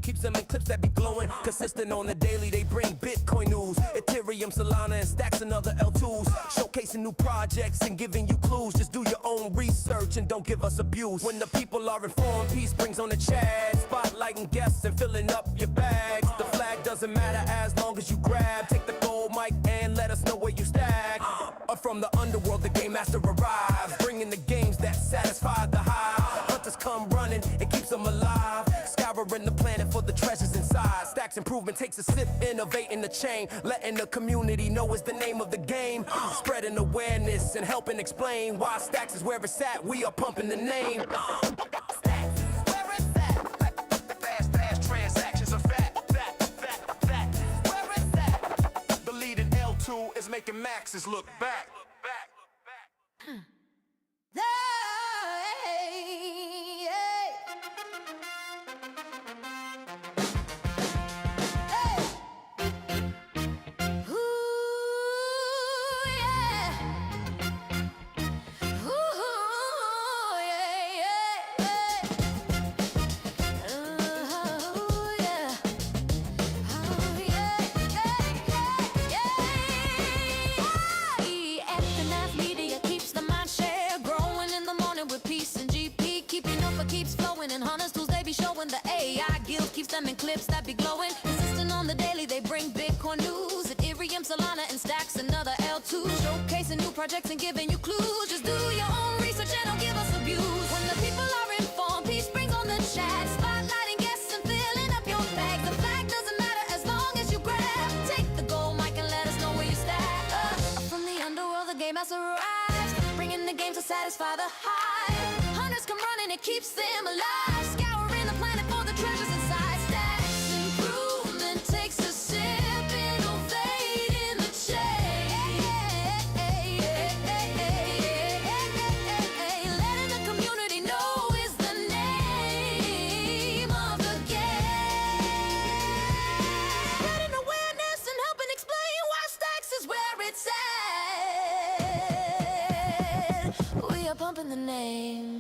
keeps them in clips that be glowing. Consistent on the daily, they bring Bitcoin news. Ethereum, Solana, and stacks and other L2s. Showcasing new projects and giving you clues. Just do your own research and don't give us abuse. When the people are informed, peace brings on the chat. Spotlighting guests and filling up your bags. The flag doesn't matter as long as you grab. Take the gold mic and let us know where you stack. From the underworld, the game master arrives, bringing the games that satisfy the hive. Hunters come running, it keeps them alive. Scouring the planet for the treasures inside. Stacks improvement takes a sip, innovating the chain. Letting the community know is the name of the game. Spreading awareness and helping explain why Stacks is where it's at. We are pumping the name. Stacks is where it's at. Fast transactions are fat. Where it's at. The leading L2 is making maxes look back. Keeps flowing and Hunters tools they be showing. The AI guild keeps them in clips that be glowing. Consistent on the daily, they bring Bitcoin news. Ethereum, Solana, and stacks another L2. Showcasing new projects and giving you clues. Just do your own research and don't give us abuse. When the people are informed, peace brings on the chat. Spotlighting guests and filling up your bag. The flag doesn't matter as long as you grab. Take the gold mic and let us know where you stack. From the underworld, the game master arrives, bringing the game to satisfy the hive. Hunters come running, it keeps them alive. Scouring the planet for the treasures inside. Stacks improvement takes a sip, innovating the chain. Letting the community know is the name of the game. Spreading awareness and helping explain why Stacks is where it's at. We are pumping the name.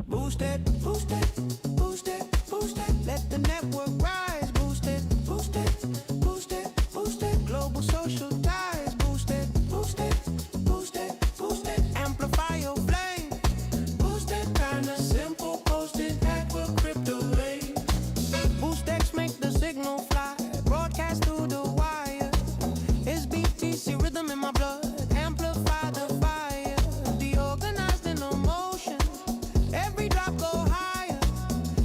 Boost it, boost it, boost it, boost it. Let the network rise. Boost it, boost it, boost it, boost it. Global social ties. Boost it, boost it, boost it, boost it. Amplify your flame. Boost it, kinda simple. Post it, hack with crypto wave. BoostX make the signal fly. Broadcast through the wire. It's BTC rhythm in my blood. Amplify the fire. Deorganized in emotion. Every drop go higher.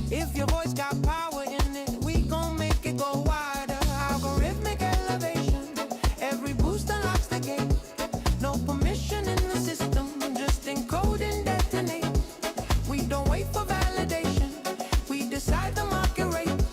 If your voice got power in it, we gon' make it go wider. Algorithmic elevation. Every boost unlocks the gate. No permission in the system, just encode and detonate. We don't wait for validation. We decide the market rate.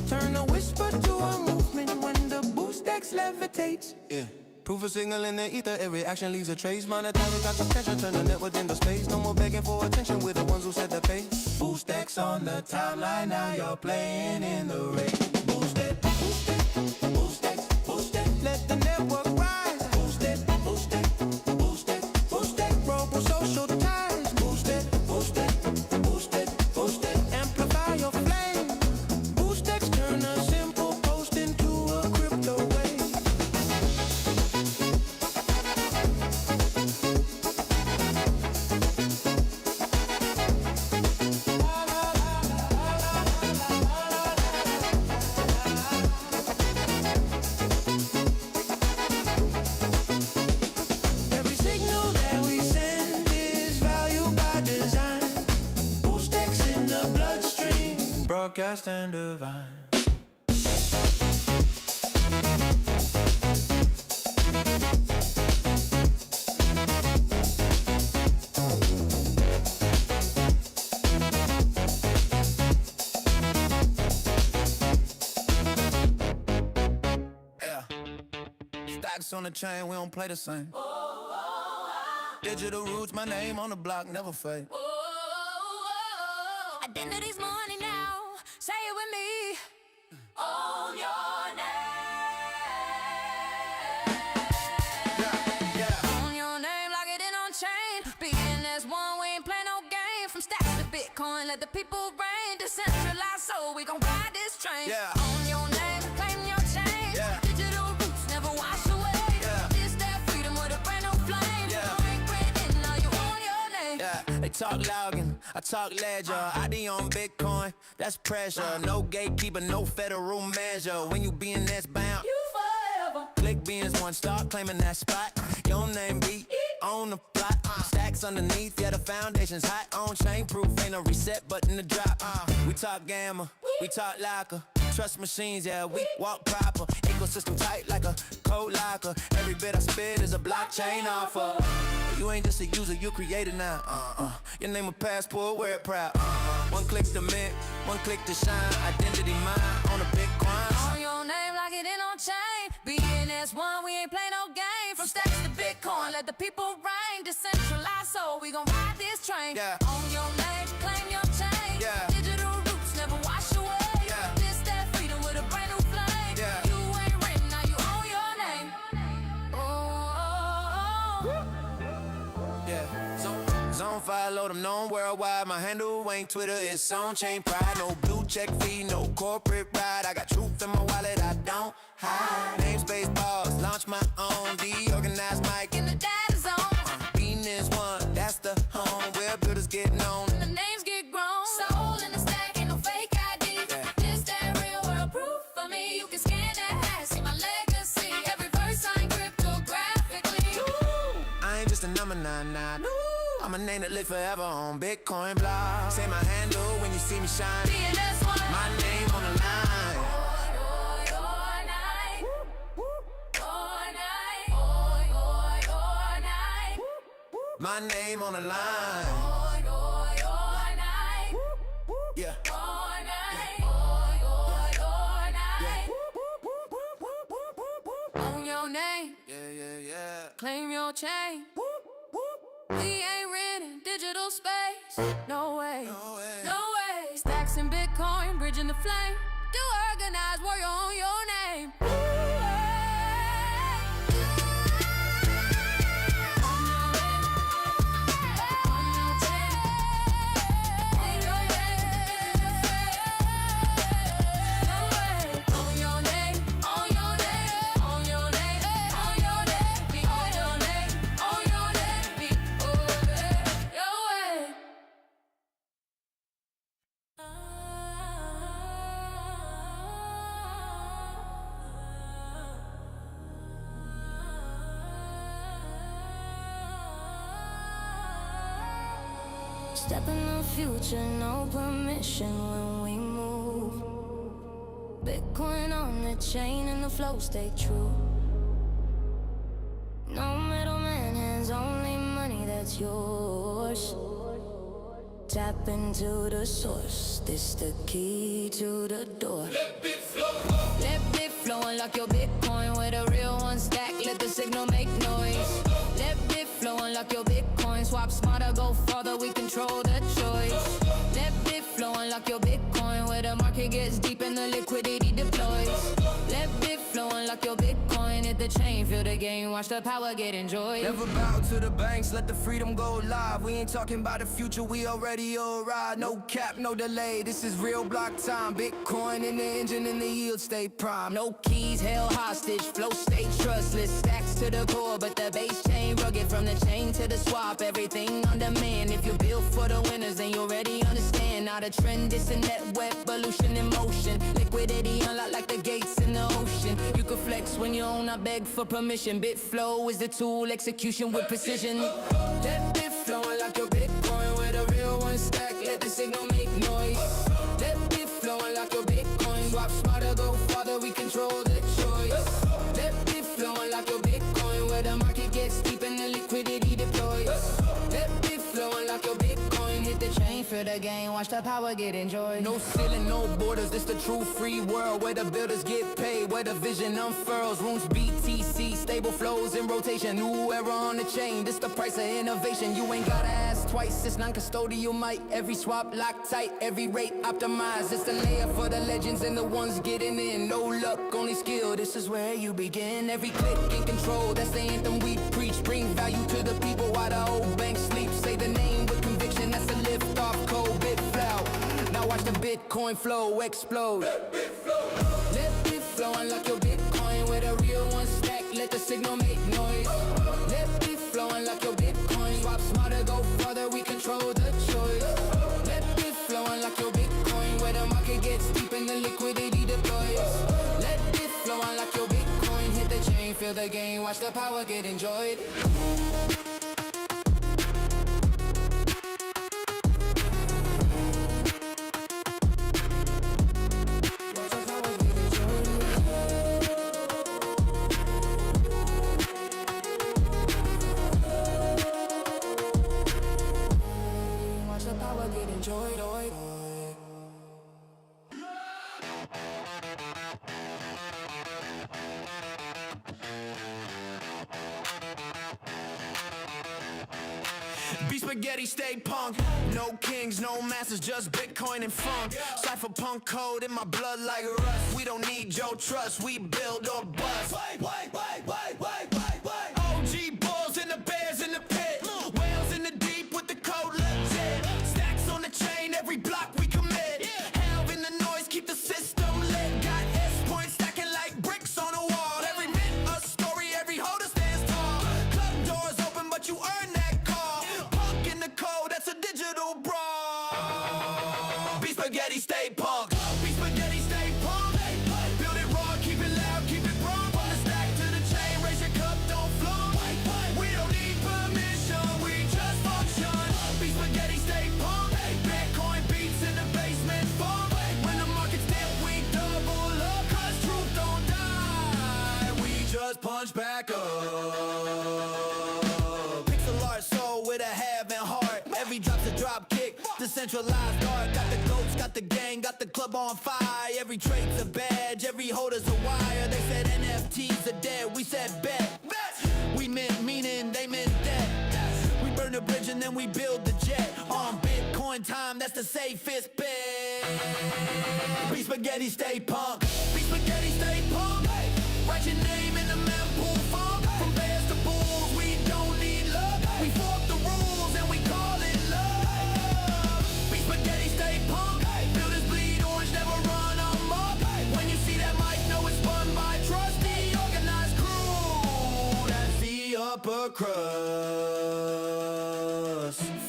Turn a whisper to a movement when the BoostX levitates. Yeah. Proof of signal in the ether, every action leaves a trace. Monetary got attention, turn the network into space. No more begging for attention, we're the ones who set the pace. BoostX on the timeline, now you're playing in the race. Boost it, boost it, boost it, boost it. Let the network rise. Boost it, boost it, boost it, boost it. Global social ties. Boost it, boost it, boost it, boost it. Amplify your flame. BoostX turn a simple post into a crypto wave. broadcast and divine. Stacks on the chain, we don't play the same. Digital roots, my name on the block, never fade. Identity's money now. Say it with me. Own your name. Own your name like it in on chain. Being as one, we ain't play no game. From stacks to Bitcoin, let the people reign. Decentralized, so we gon' ride this train. Own your name, claim your change. Digital roots never wash away. This that freedom with a brand new flame. Ring written, now you own your name. They talk Logan, I talk ledger. ID on Bitcoin, that's pressure. No gatekeeper, no federal measure. When you be in this bound, You forever. click beans one, start claiming that spot. Your name be on the plot. Stacks underneath, yeah, the foundation's hot. On chain proof, ain't no reset button to drop. We talk gamma, we talk locker. Trust machines, yeah, we walk proper. Ecosystem tight like a code locker. Every bit I spit is a blockchain offer. You ain't just a user, you created now. Your name a passport, wear it proud. One click to mint, one click to shine. Identity mine on a Bitcoin. Own your name like it in on chain. Being as one, we ain't play no game. From stacks to Bitcoin, let the people reign. Decentralized, so we gon' ride this train. Own your name, claim your change. Digital roots never wash away. This that freedom with a brand new flame. You ain't written, now you own your name. Zone 5, load them known worldwide. My handle ain't Twitter, it's on chain pride. No blue check fee, no corporate ride. I got truth in my wallet, I don't hide. Namespace balls, launch my own. Deorganized mic In the data zone, Bean is one, that's the home where builders get known. the names get grown. Soul in the stack, ain't no fake ID. This that real world proof for me. You can scan that hash, see my legacy. Every verse signed cryptographically. I ain't just a number 99. I'm a name that live forever on Bitcoin blog. Say my handle when you see me shine. BNS one. My name on the line. My name on the line. Yeah. Own your name, Yeah. claim your chain. We ain't renting digital space. No way, No way. no way. Stacks in Bitcoin, bridging the flame. Do organize warrior on your name. Step in the future, no permission when we move. Bitcoin on the chain and the flow stay true. No middleman, hands only money that's yours. Tap into the source, this the key to the door. Let bit flow, unlock your Bitcoin with a real one stack, let the signal make noise. Let bit flow, unlock your Bitcoin, swap smarter, go further, we control the choice. Let bit flow, unlock your Bitcoin, where the market gets deep and the liquidity deploys. Let bit flow, unlock your Bitcoin, hit the chain, feel the game, watch the power get enjoyed. Never bow to the banks, let the freedom go live. We ain't talking about the future, we already arrived. No cap, no delay, this is real block time. Bitcoin in the engine and the yield stay prime. No keys held hostage, flow stay trustless. Stacks to the core, but the base chain rugged. From the chain to the swap, everything on demand. If you're built for the winners, then you already understand. Not a trend, it's a net evolution in motion. Liquidity unlocked like the gates in the ocean. You can flex when you own, I beg for permission. Bitflow is the tool, execution with precision. Let Bitflow unlock your Bitcoin with a real one stack. Let the signal make noise. Let Bitflow game, watch the power get enjoyed. No ceiling, no borders, this the true free world where the builders get paid, where the vision unfurls. Rooms BTC, stable flows in rotation, new era on the chain. This the price of innovation. You ain't gotta ask twice. It's non-custodial might. Every swap locked tight, every rate optimized. It's the layer for the legends and the ones getting in. No luck, only skill. This is where you begin. Every click in control. That's the anthem we preach. Bring value to the people while the old bank sleeps. Say the name with conviction. That's a lift off code. Bit flow. Now watch the Bitcoin flow explode. Let it flow, unlock your Bitcoin with a real one stack. Let the signal make noise. Let it flow, unlock your Bitcoin. Swap smarter, go further, we control the choice. Let it flow, unlock your Bitcoin where the market gets deep and the liquidity deploys. Let it flow, unlock your Bitcoin. Hit the chain, feel the game, watch the power get enjoyed. Watch the power get enjoyed. Be spaghetti, stay punk. No kings, no masters, just Bitcoin and funk. Cypherpunk code in my blood like rust. We don't need your trust, we build or bust. OG bulls and the bears in the pit. Whales in the deep with the code legit. Stacks on the chain, every block we commit. Hell in the noise, keep the system lit. Got S points stacking like bricks on a wall. Every minute a story, every holder stands tall. Club doors open, but you earn that call. Punk in the code, that's a digital brawl. Be spaghetti, stay punk. Be spaghetti, stay punk. Build it raw, keep it loud, keep it raw. From the stack to the chain, raise your cup, don't flaunt. We don't need permission, we just function. Be spaghetti, stay punk. Bitcoin beats in the basement funk. When the market's dip, we double up. Cause truth don't die, we just punch back up. Pixel art soul with a have and heart. Every drop's a drop kick, decentralized art. Got the goats, got the gang, got the club on fire. Every trade's a badge, every holder's a wire. They said NFTs are dead, we said bet. We meant meaning, they meant that. We burn the bridge and then we build the jet. On Bitcoin time, that's the safest bet. Be spaghetti, stay punk. Be spaghetti, stay punk. Write your name in the mempool funk. From bears to bulls, we don't need luck. We fork the rules and we call it love. Be spaghetti, stay punk. Builders bleed orange, never run amok. When you see that mic, know it's spun by trusty organized crew. That's the upper crust.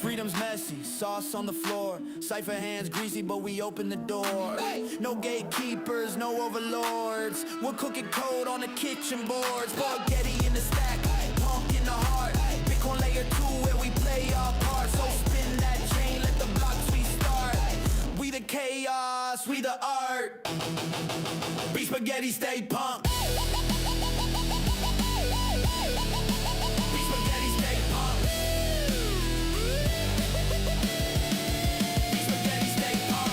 Freedom's messy, sauce on the floor. Cypher hands greasy, but we open the door. No gatekeepers, no overlords. We're cooking code on the kitchen board. Spaghetti in the stack, punk in the heart. Bitcoin layer 2 where we play our part. So spin that chain, let the blocks restart. We the chaos, we the art. Be spaghetti, stay punk. Be spaghetti, stay punk. Be spaghetti, stay punk.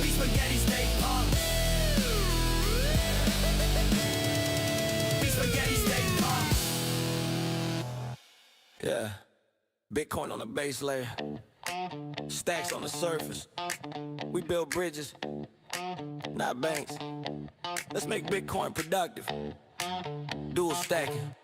Be spaghetti, stay punk. Be spaghetti, stay punk. Yeah. Bitcoin on the base layer. Stacks on the surface. We build bridges, not banks. Let's make Bitcoin productive. Dual stacking.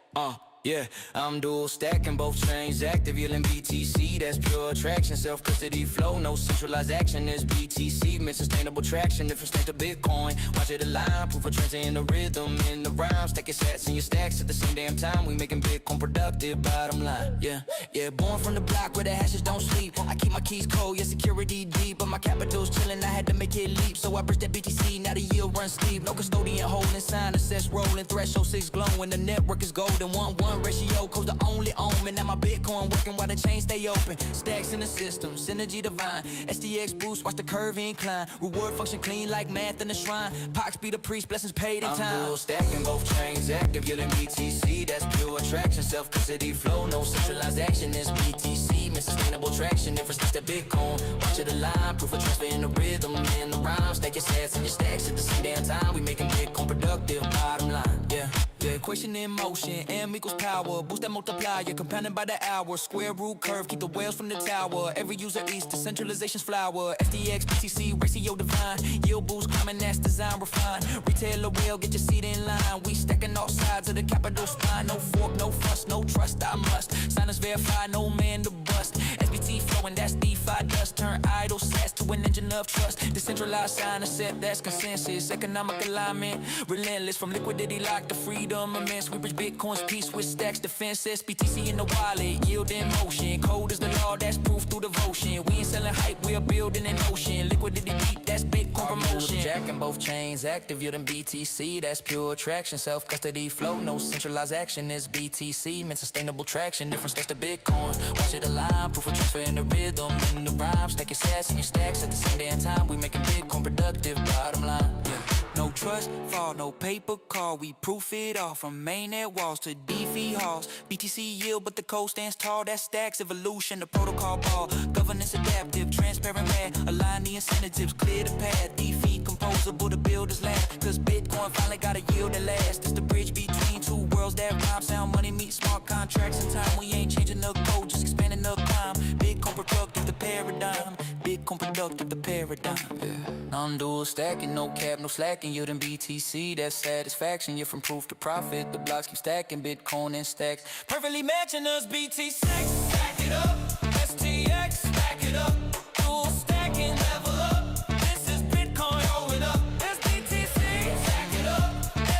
Yeah, I'm dual stacking, both chains active, yielding BTC, that's pure attraction, self-custody flow, no centralized action, is BTC, meant sustainable traction, different state of Bitcoin, watch it align, proof of transit in the rhythm, in the rhyme, stack your sats and your stacks at the same damn time, we making Bitcoin productive, bottom line, yeah, born from the block where the hashes don't sleep, I keep my keys cold, yeah, security deep, but my capital's chillin', I had to make it leap, so I bridged that BTC, now the yield runs steep, no custodian holding sign, assess rolling, threshold 6 glowing, the network is golden, 1-1. 1 ratio, cause the only omen. Now my Bitcoin working while the chains stay open. Stacks in the system, synergy divine. SDX boost, watch the curve incline. Reward function clean like math in the shrine. Pox be the priest, blessings paid in time. I'm dual stacking both chains, active, yielding BTC. That's pure attraction, self-custody flow. No centralized action, it's BTC. Meant sustainable traction, difference next to Bitcoin. Watch it align, proof of transfer in the rhythm and the rhyme. Stack your sats and your stacks at the same damn time. We making Bitcoin productive, bottom line, yeah. Yeah, equation in motion, M equals power. Boost that multiplier, compounded by the hour. Square root curve, keep the whales from the tower. Every user eats decentralization's flower. SDX, BTC, ratio divine. Yield boost, climbing, that's design refined. Retailer will get your seat in line. We stacking all sides of the capital spine. No fork, no fuss, no trust, I must. Sign us verify, no man to bust. SBT flowing, that's DeFi dust. Turn idle sats to an engine of trust. Decentralized sign, accept, that's consensus. Economic alignment, relentless. From liquidity lock to freedom immense. We bridge Bitcoin's peace with stacks defenses. BTC in the wallet, yield in motion. Code is the law, that's proof through devotion. We ain't selling hype, we are building an ocean. Liquidity deep, that's Bitcoin promotion. Jacking both chains, active, yielding BTC. That's pure attraction, self-custody flow. No centralized action, is BTC. Meant sustainable traction, different stacks to Bitcoin. Watch it align, proof of transfer in the rhythm. In the rhyme, stack your sats and your stacks at the same damn time. We making Bitcoin productive, bottom line, yeah. No trust fall, no paper call. We proof it all from mainnet walls to DeFi halls. BTC yield, but the code stands tall. That stacks evolution, the protocol ball. Governance adaptive, transparent math. Align the incentives, clear the path. DeFi composable, the builders last. Cause Bitcoin finally got a yield that lasts. It's the bridge between two worlds that rhyme. Sound money meet smart contracts in time. We ain't changing the code, just expanding the climb. Bitcoin productive, the paradigm. Bitcoin productive, the paradigm. Yeah. Non-dual stacking, no cap, no slacking. Yielding BTC, that's satisfaction. You're from proof to profit. The blocks keep stacking, Bitcoin and stacks. Perfectly matching us, BTC. Stack it up. STX, stack it up. Dual stacking, level up. This is Bitcoin going up. SBTC, stack it up.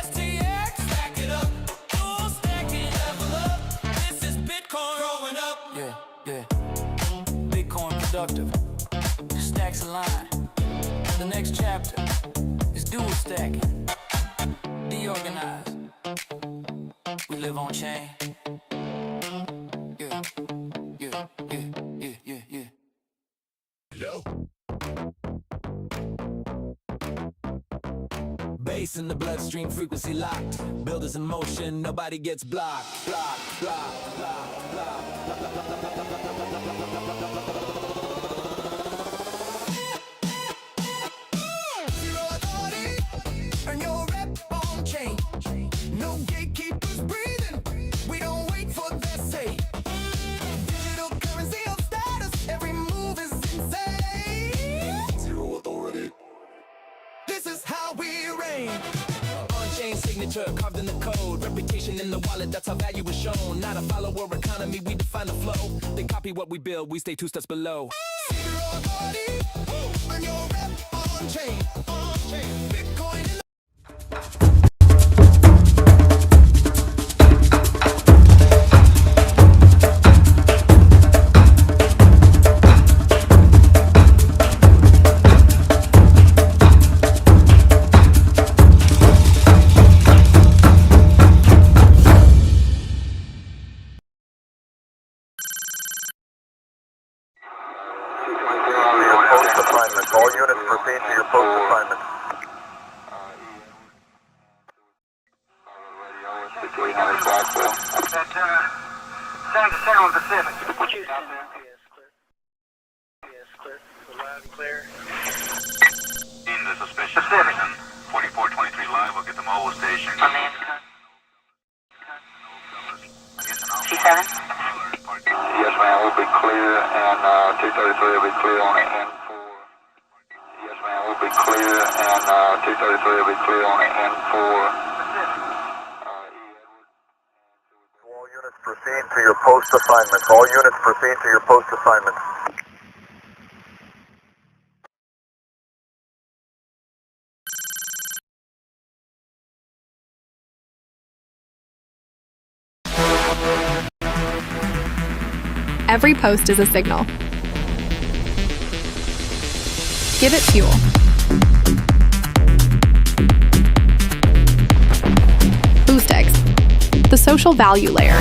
STX, stack it up. Dual stacking, level up. This is Bitcoin growing up. Yeah, yeah. Bitcoin productive. Stacks align. The next chapter is dual stacking. Deorganized. We live on chain. Yeah, yeah, yeah, yeah, yeah, yeah. Hello? Bass in the bloodstream, frequency locked. Builders in motion, nobody gets blocked. Block, block, block, block. Zero authority, earn your rep on chain. No gatekeepers breathing. We don't wait for their say. Digital currency of status. Every move is insane. Zero authority. This is how we reign. On-chain signature carved in the code. Reputation in the wallet, that's how value is shown. Not a follower economy, we define the flow. They copy what we build, we stay 2 steps below. Zero authority, earn your rep on chain. Bitcoin in Post assignment. All units proceed to your post assignment. San San Pacific. Houston. Yes, clear. Loud and clear. In the suspicious person, 4423 live, we'll get the mobile station. C7? Yes, ma'am, we'll be clear, and 233 will be clear on the N4. Yes, ma'am, we'll be clear, and 233 will be clear on the N4. All units proceed to your post assignments. All units proceed to your post assignments. Every post is a signal. Give it fuel. BoostX, the social social value layer.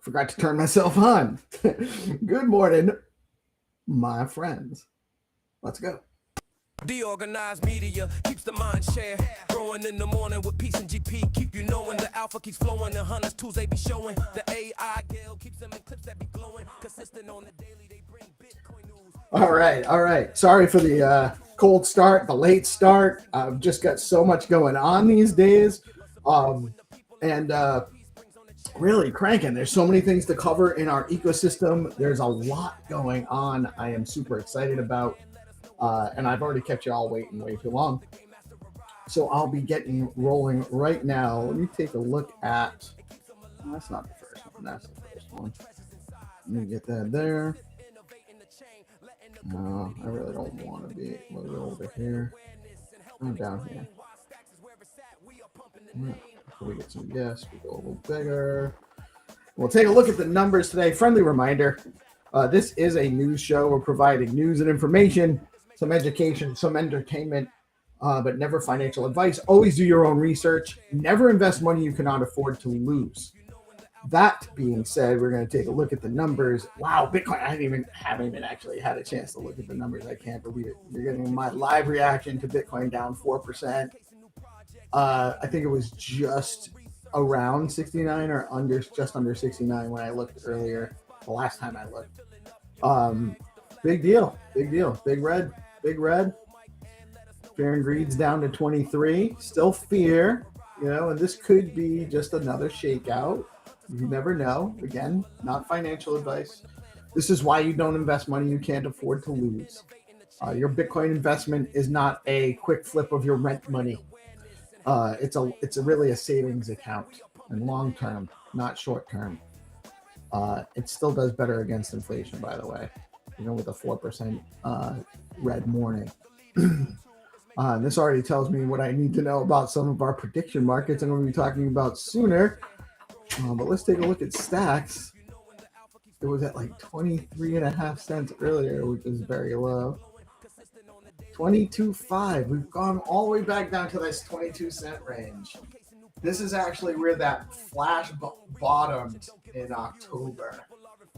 Forgot to turn myself on. Good morning, my friends. Let's go. The organized media keeps the mind share growing in the morning with peace and GP. Keep you knowing the alpha keeps flowing. The hunters tools they be showing. The AI Gale keeps them in clips that be glowing. Consistent on the daily, they bring Bitcoin news. All right. Sorry for the cold start, the late start. I've just got so much going on these days. And really cranking. There's so many things to cover in our ecosystem. There's a lot going on. I am super excited about. And I've already kept you all waiting way too long. So I'll be getting rolling right now. Let me take a look at, that's not the first one. That's the first one. Let me get that there. No, I really don't want to be a little over here. I'm down here. So we get some yes, we go a little bigger. We'll take a look at the numbers today. Friendly reminder, this is a news show. We're providing news and information, some education, some entertainment, but never financial advice. Always do your own research. Never invest money you cannot afford to lose. That being said, we're going to take a look at the numbers. Wow, Bitcoin, I haven't even actually had a chance to look at the numbers. I can't believe it. You're getting my live reaction to Bitcoin down 4%. I think it was just around 69 or just under 69 when I looked earlier, the last time I looked. Big deal. Big red. Fear and greed's down to 23. Still fear, and this could be just another shakeout. You never know. Again, not financial advice. This is why you don't invest money you can't afford to lose. Your Bitcoin investment is not a quick flip of your rent money. It's really a savings account, and long term, not short term. It still does better against inflation, by the way, with a 4% red morning. This already tells me what I need to know about some of our prediction markets I'm going to be talking about sooner. But let's take a look at Stacks. It was at like 23.5 cents earlier, which is very low. 22.5. We've gone all the way back down to this 22-cent range. This is actually where that flash bottomed in October,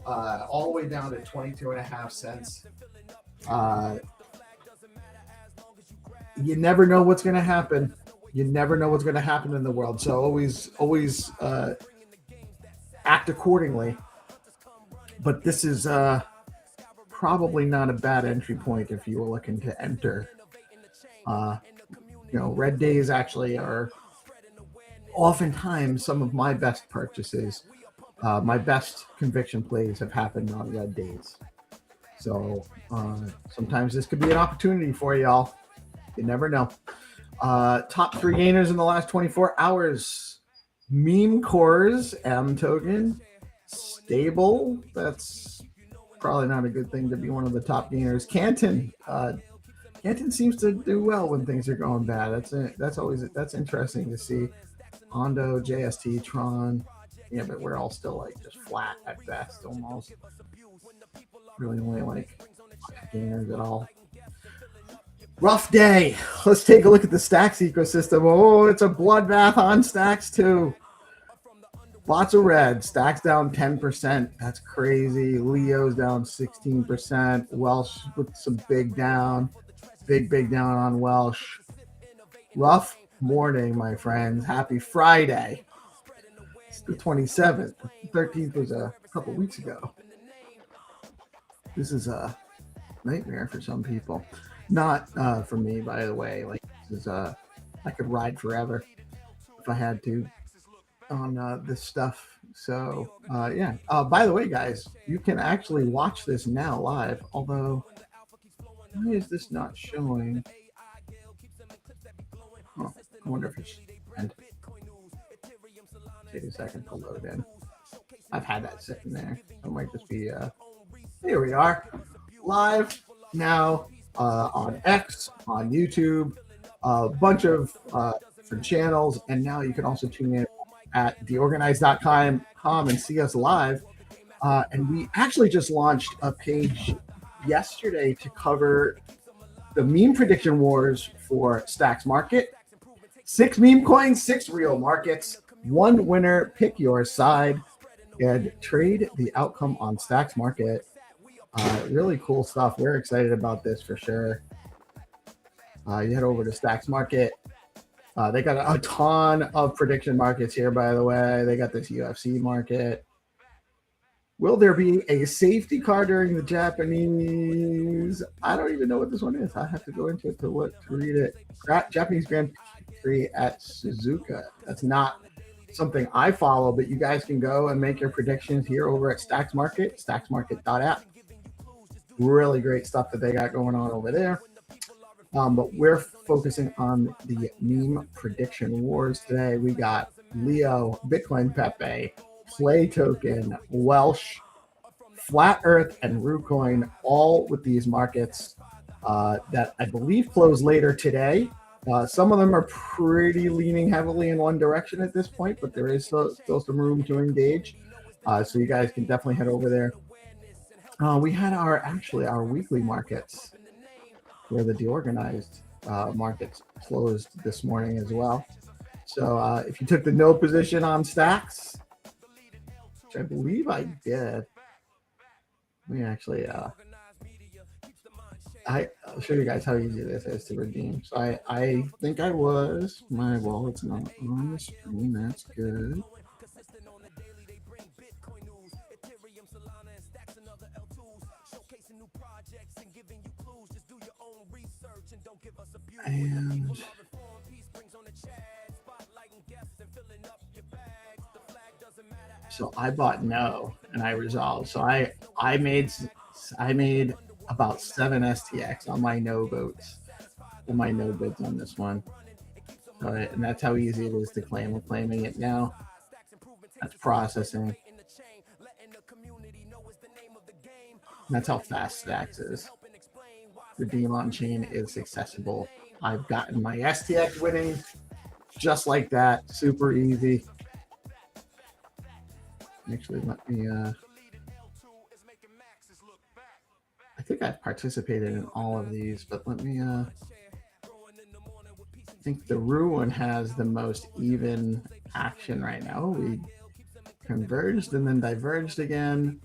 all the way down to 22.5 cents. You never know what's going to happen. You never know what's going to happen in the world. So always act accordingly. But this is probably not a bad entry point if you were looking to enter. Red days actually are oftentimes some of my best purchases. My best conviction plays have happened on red days. So sometimes this could be an opportunity for y'all. You never know. Top 3 gainers in the last 24 hours. Meme cores, M token, stable. That's probably not a good thing to be one of the top gainers. Canton seems to do well when things are going bad. That's interesting to see. Ondo, JST, Tron. Yeah, but we're all still like just flat at best almost. Really only like gainers at all. Rough day. Let's take a look at the Stacks ecosystem. Oh, it's a bloodbath on Stacks too. Lots of red. Stacks down 10%. That's crazy. Leo's down 16%. Welsh with some big down. Big down on Welsh. Rough morning, my friends. Happy Friday. It's the 27th. The 13th was a couple weeks ago. This is a nightmare for some people. Not for me, by the way. Like, this is I could ride forever if I had to on this stuff. So yeah. By the way, guys, you can actually watch this now live. Although, why is this not showing? Oh, I wonder if it's. And take a second to load in. I've had that sitting there. It might just be here we are, live now on X, on YouTube, a bunch of different channels, and now you can also tune in at theorganize.com and see us live. And we actually just launched a page yesterday to cover the meme prediction wars for Stacks Market. 6 meme coins, 6 real markets, 1 winner, pick your side, and trade the outcome on Stacks Market. Really cool stuff. We're excited about this for sure. You head over to Stacks Market. They got a ton of prediction markets here, by the way. They got this UFC market. Will there be a safety car during the Japanese? I don't even know what this one is. I have to go into it to read it. Japanese Grand Prix at Suzuka. That's not something I follow, but you guys can go and make your predictions here over at Stacks Market, stacksmarket.app. Really great stuff that they got going on over there. But we're focusing on the meme prediction wars today. We got Leo, Bitcoin Pepe, Play Token, Welsh, Flat Earth, and Rucoin, all with these markets that I believe close later today. Some of them are pretty leaning heavily in one direction at this point, but there is still some room to engage. So you guys can definitely head over there. We had our weekly markets where the deorganized markets closed this morning as well. So if you took the no position on Stacks, which I believe I did, we actually I'll show you guys how easy this is to redeem. So I think I was, my wallet's not on the screen. That's good. And so I bought no, and I resolved. So I made about 7 STX on my no votes, on my no bids on this one. So, and that's how easy it is to claim. We're claiming it now. That's processing. And that's how fast Stacks is. Redeem on chain is accessible. I've gotten my STX winning just like that. Super easy. Actually, let me I think I've participated in all of these, but let me I think the Ruin has the most even action right now. We converged and then diverged again.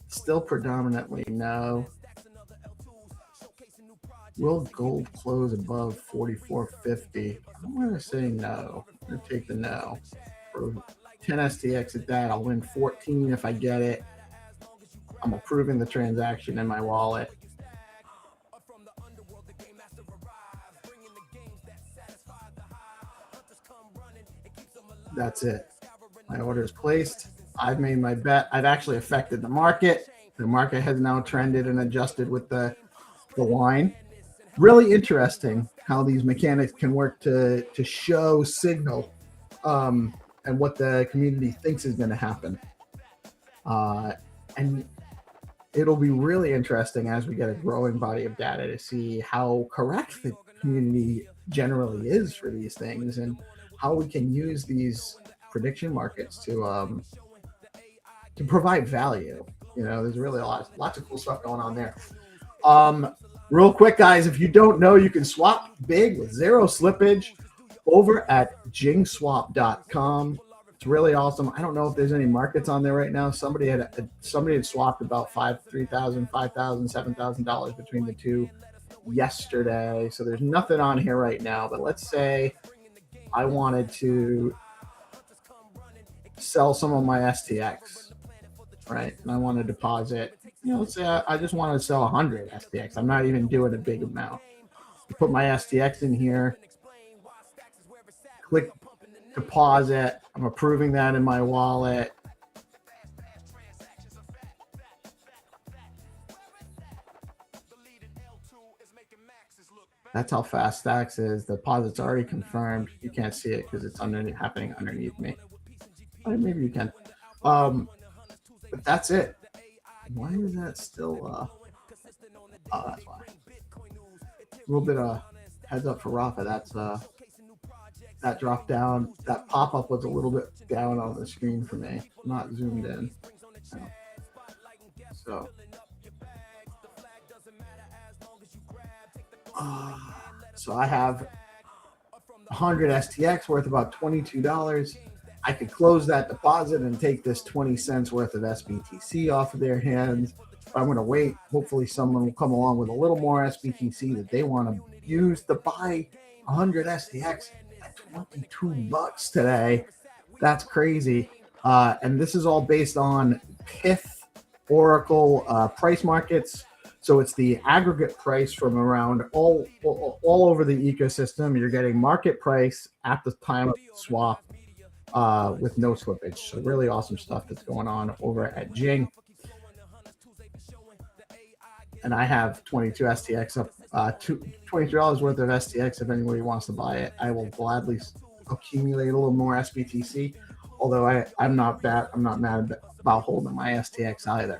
Still predominantly no. Will gold close above 44.50? I'm going to say no. I'm going to take the no. For 10 STX at that, I'll win 14 if I get it. I'm approving the transaction in my wallet. That's it. My order is placed. I've made my bet. I've actually affected the market. The market has now trended and adjusted with the line. Really interesting how these mechanics can work to show signal and what the community thinks is going to happen. And it'll be really interesting as we get a growing body of data to see how correct the community generally is for these things and how we can use these prediction markets to provide value. You know, there's really lots of cool stuff going on there. Real quick, guys, if you don't know, you can swap big with zero slippage over at jingswap.com. It's really awesome. I don't know if there's any markets on there right now. Somebody had swapped about $3,000, $5,000, $7,000 between the two yesterday. So there's nothing on here right now. But let's say I wanted to sell some of my STX, right? And I want to deposit, let's say I just want to sell 100 STX. I'm not even doing a big amount. I put my STX in here, click deposit. I'm approving that in my wallet. That's how fast Stacks is. The deposit's already confirmed. You can't see it because it's happening underneath me. Maybe you can. But that's it. Why is that still? Oh, that's why. A little bit of heads up for Rafa. That's that dropped down. That pop up was a little bit down on the screen for me, not zoomed in. So. So I have 100 STX worth about $22. I could close that deposit and take this 20 cents worth of SBTC off of their hands. I'm going to wait. Hopefully someone will come along with a little more SBTC that they want to use to buy 100 STX at $22 today. That's crazy. And this is all based on Pyth Oracle price markets. So it's the aggregate price from around all over the ecosystem. You're getting market price at the time of swap with no slippage. So really awesome stuff that's going on over at Jing. And I have 22 STX up, $23 worth of STX. If anybody wants to buy it, I will gladly accumulate a little more SBTC. Although I'm not mad about holding my STX either.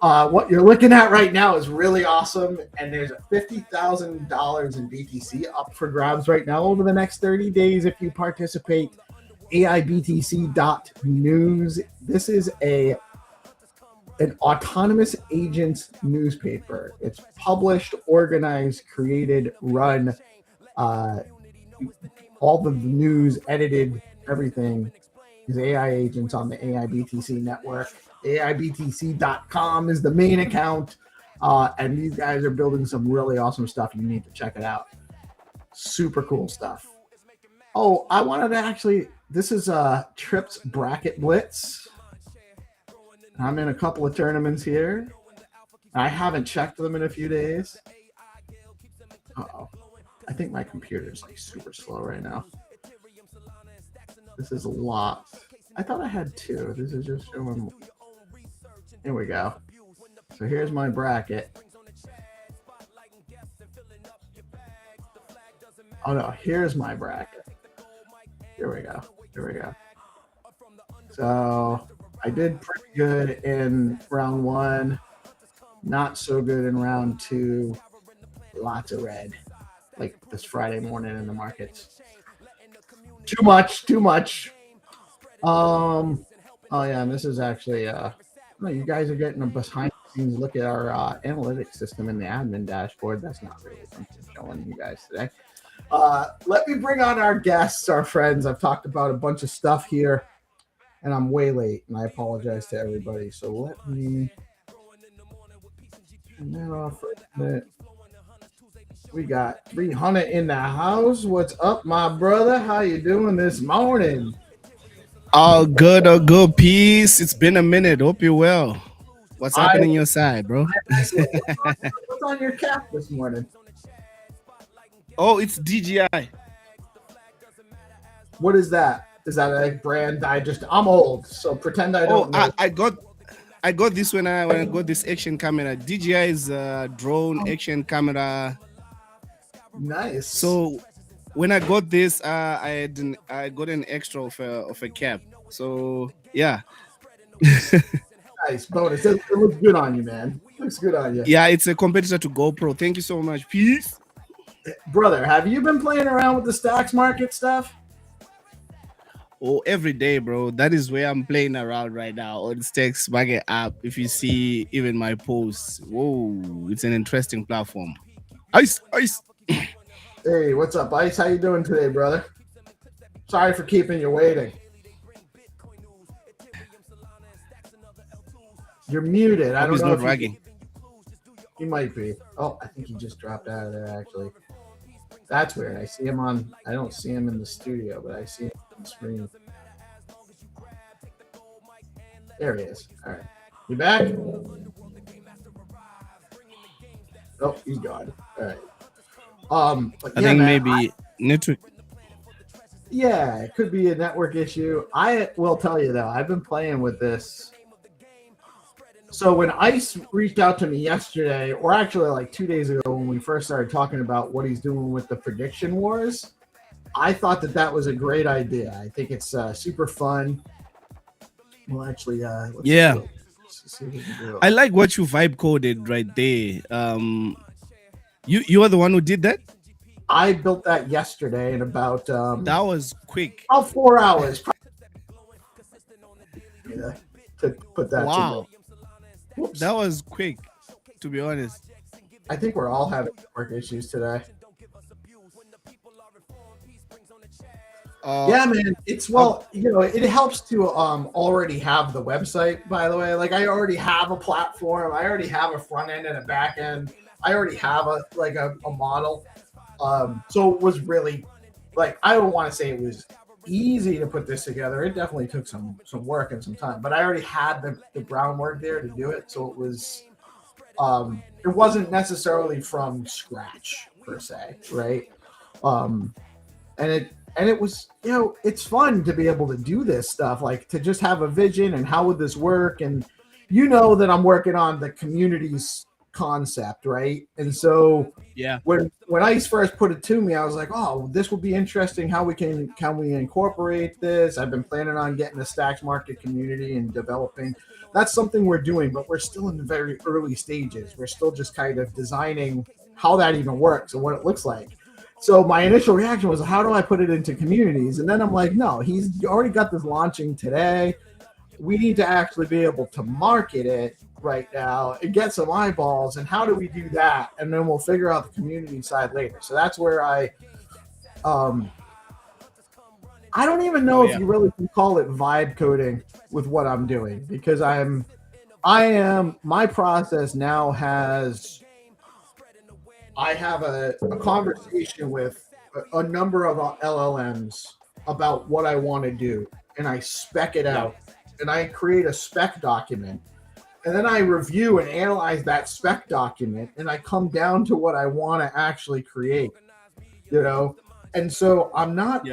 What you're looking at right now is really awesome, and there's $50,000 in BTC up for grabs right now over the next 30 days if you participate. AIBTC.news. This is an autonomous agents newspaper. It's published, organized, created, run, all the news, edited, everything is AI agents on the AIBTC network. AIBTC.com is the main account, and these guys are building some really awesome stuff. You need to check it out. Super cool stuff. Oh, I wanted to actually, this is Trips Bracket Blitz. I'm in a couple of tournaments here. I haven't checked them in a few days. Uh-oh. I think my computer is like super slow right now. This is a lot. I thought I had two. This is just showing. Here we go. So here's my bracket. Oh no, here's my bracket. Here we go. Here we go. So I did pretty good in round one. Not so good in round two. Lots of red. Like this Friday morning in the markets. Too much. Oh yeah, and this is actually you guys are getting a behind the scenes look at our analytics system in the admin dashboard. That's not really something I'm showing you guys today. Let me bring on our guests, our friends. I've talked about a bunch of stuff here, and I'm way late, and I apologize to everybody. So let me turn that off for a minute. We got 300 in the house. What's up, my brother? How you doing this morning? All good, peace. It's been a minute. Hope you're well. What's happening on your side, bro? What's on your cap this morning? Oh, it's DJI. What is that? Is that a brand? I'm old, so pretend I don't know. I got this when I got this action camera. DJI is a drone action camera. Nice. So when I got this, I got an extra of a cap. So yeah. Nice bonus. It looks good on you, man. Looks good on you. Yeah, it's a competitor to GoPro. Thank you so much. Peace. Brother, have you been playing around with the stocks market stuff? Oh, every day, bro. That is where I'm playing around right now on Stacks Market app. If you see even my posts, whoa, it's an interesting platform. Ice. Hey, what's up, Ice? How you doing today, brother? Sorry for keeping you waiting. You're muted. I don't know if bragging. He might be. Oh, I think he just dropped out of there, actually. That's weird. I see him on. I don't see him in the studio, but I see him on the screen. There he is. All right. You back? Oh, he's gone. All right. I think maybe network. Yeah, it could be a network issue. I will tell you though, I've been playing with this. So when Ice reached out to me yesterday, or actually like 2 days ago when we first started talking about what he's doing with the prediction wars, I thought that was a great idea. I think it's super fun. Well, actually, let's Let's see if we can do it. I like what you vibe coded right there. You are the one who did that. I built that yesterday in about That was quick. 4 hours. Yeah, to put that. Wow, Whoops. that was quick. To be honest. I think we're all having network issues today. Yeah, man. It's it helps to already have the website, by the way. Like I already have a platform, I already have a front end and a back end. I already have a model. So it was really like I don't want to say it was easy to put this together. It definitely took some work and some time, but I already had the groundwork there to do it. So it was it wasn't necessarily from scratch per se, right? And it was, it's fun to be able to do this stuff, like to just have a vision and how would this work? And that I'm working on the community's concept, right? And so yeah, when Ice first put it to me, I was like, oh, this will be interesting. How can we incorporate this? I've been planning on getting the Stacks Market community and developing. That's something we're doing, but we're still in the very early stages. We're still just kind of designing how that even works and what it looks like. So my initial reaction was, how do I put it into communities? And then I'm like, no, he's already got this launching today. We need to actually be able to market it right now and get some eyeballs. And how do we do that? And then we'll figure out the community side later. So that's where I don't even know if you really can call it vibe coding with what I'm doing, because my process now I have a conversation with a number of LLMs about what I want to do, and I spec it out, and I create a spec document, and then I review and analyze that spec document, and I come down to what I want to actually create, and so I'm not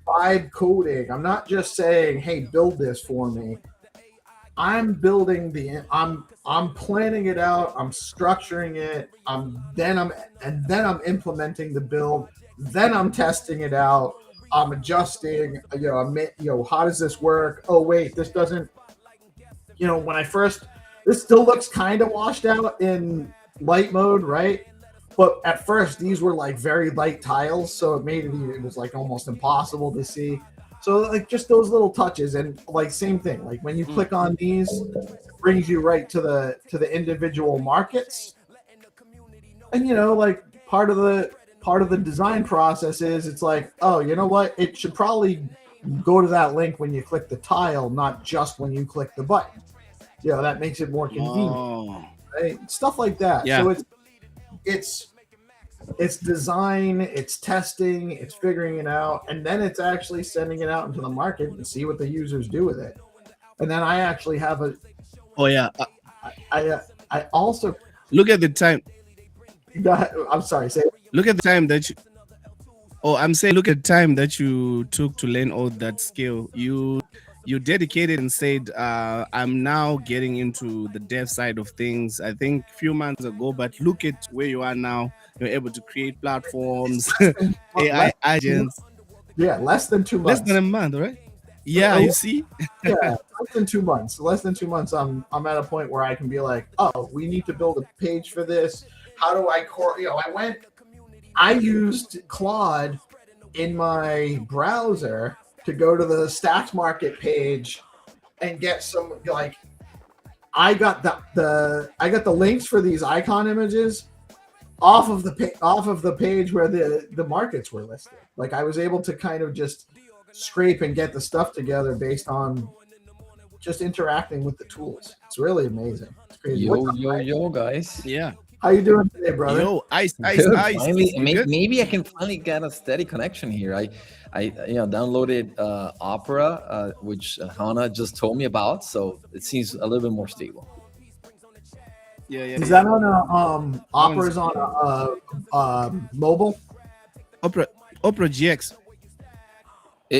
vibe coding. I'm not just saying, hey, build this for me. I'm building I'm planning it out. I'm structuring it. Then I'm implementing the build. Then I'm testing it out. I'm adjusting. How does this work? Oh wait, this doesn't. This still looks kind of washed out in light mode, right? But at first, these were like very light tiles, so it was like almost impossible to see. So like just those little touches, and like same thing. Like when you click on these, it brings you right to the individual markets. And like part of the design process is it's like, oh, you know what? It should probably go to that link when you click the tile, not just when you click the button. That makes it more convenient. Right? Stuff like that. Yeah. So it's design, it's testing, it's figuring it out, and then it's actually sending it out into the market and see what the users do with it. And then I actually have I also look at the time. I'm sorry. Say. Look at the time that you. Oh, I'm saying, look at the time that you took to learn all that skill. You dedicated and said, I'm now getting into the dev side of things. I think a few months ago, but look at where you are now. You're able to create platforms, AI agents. Yeah, less than 2 months. Less than a month, right? Yeah, you see? Yeah, less than 2 months. Less than 2 months, I'm at a point where I can be like, oh, we need to build a page for this. How do I used Claude in my browser to go to the Stacks Market page and get some, like, I got the links for these icon images off of the page where the markets were listed. Like I was able to kind of just scrape and get the stuff together based on just interacting with the tools. It's really amazing. It's crazy. Yo, guys. Yeah. How you doing today, brother? Yo, ice. Finally, maybe I can finally get a steady connection here. I downloaded Opera, which Hannah just told me about, so it seems a little bit more stable. Yeah. Is that on Opera's on mobile? Opera GX.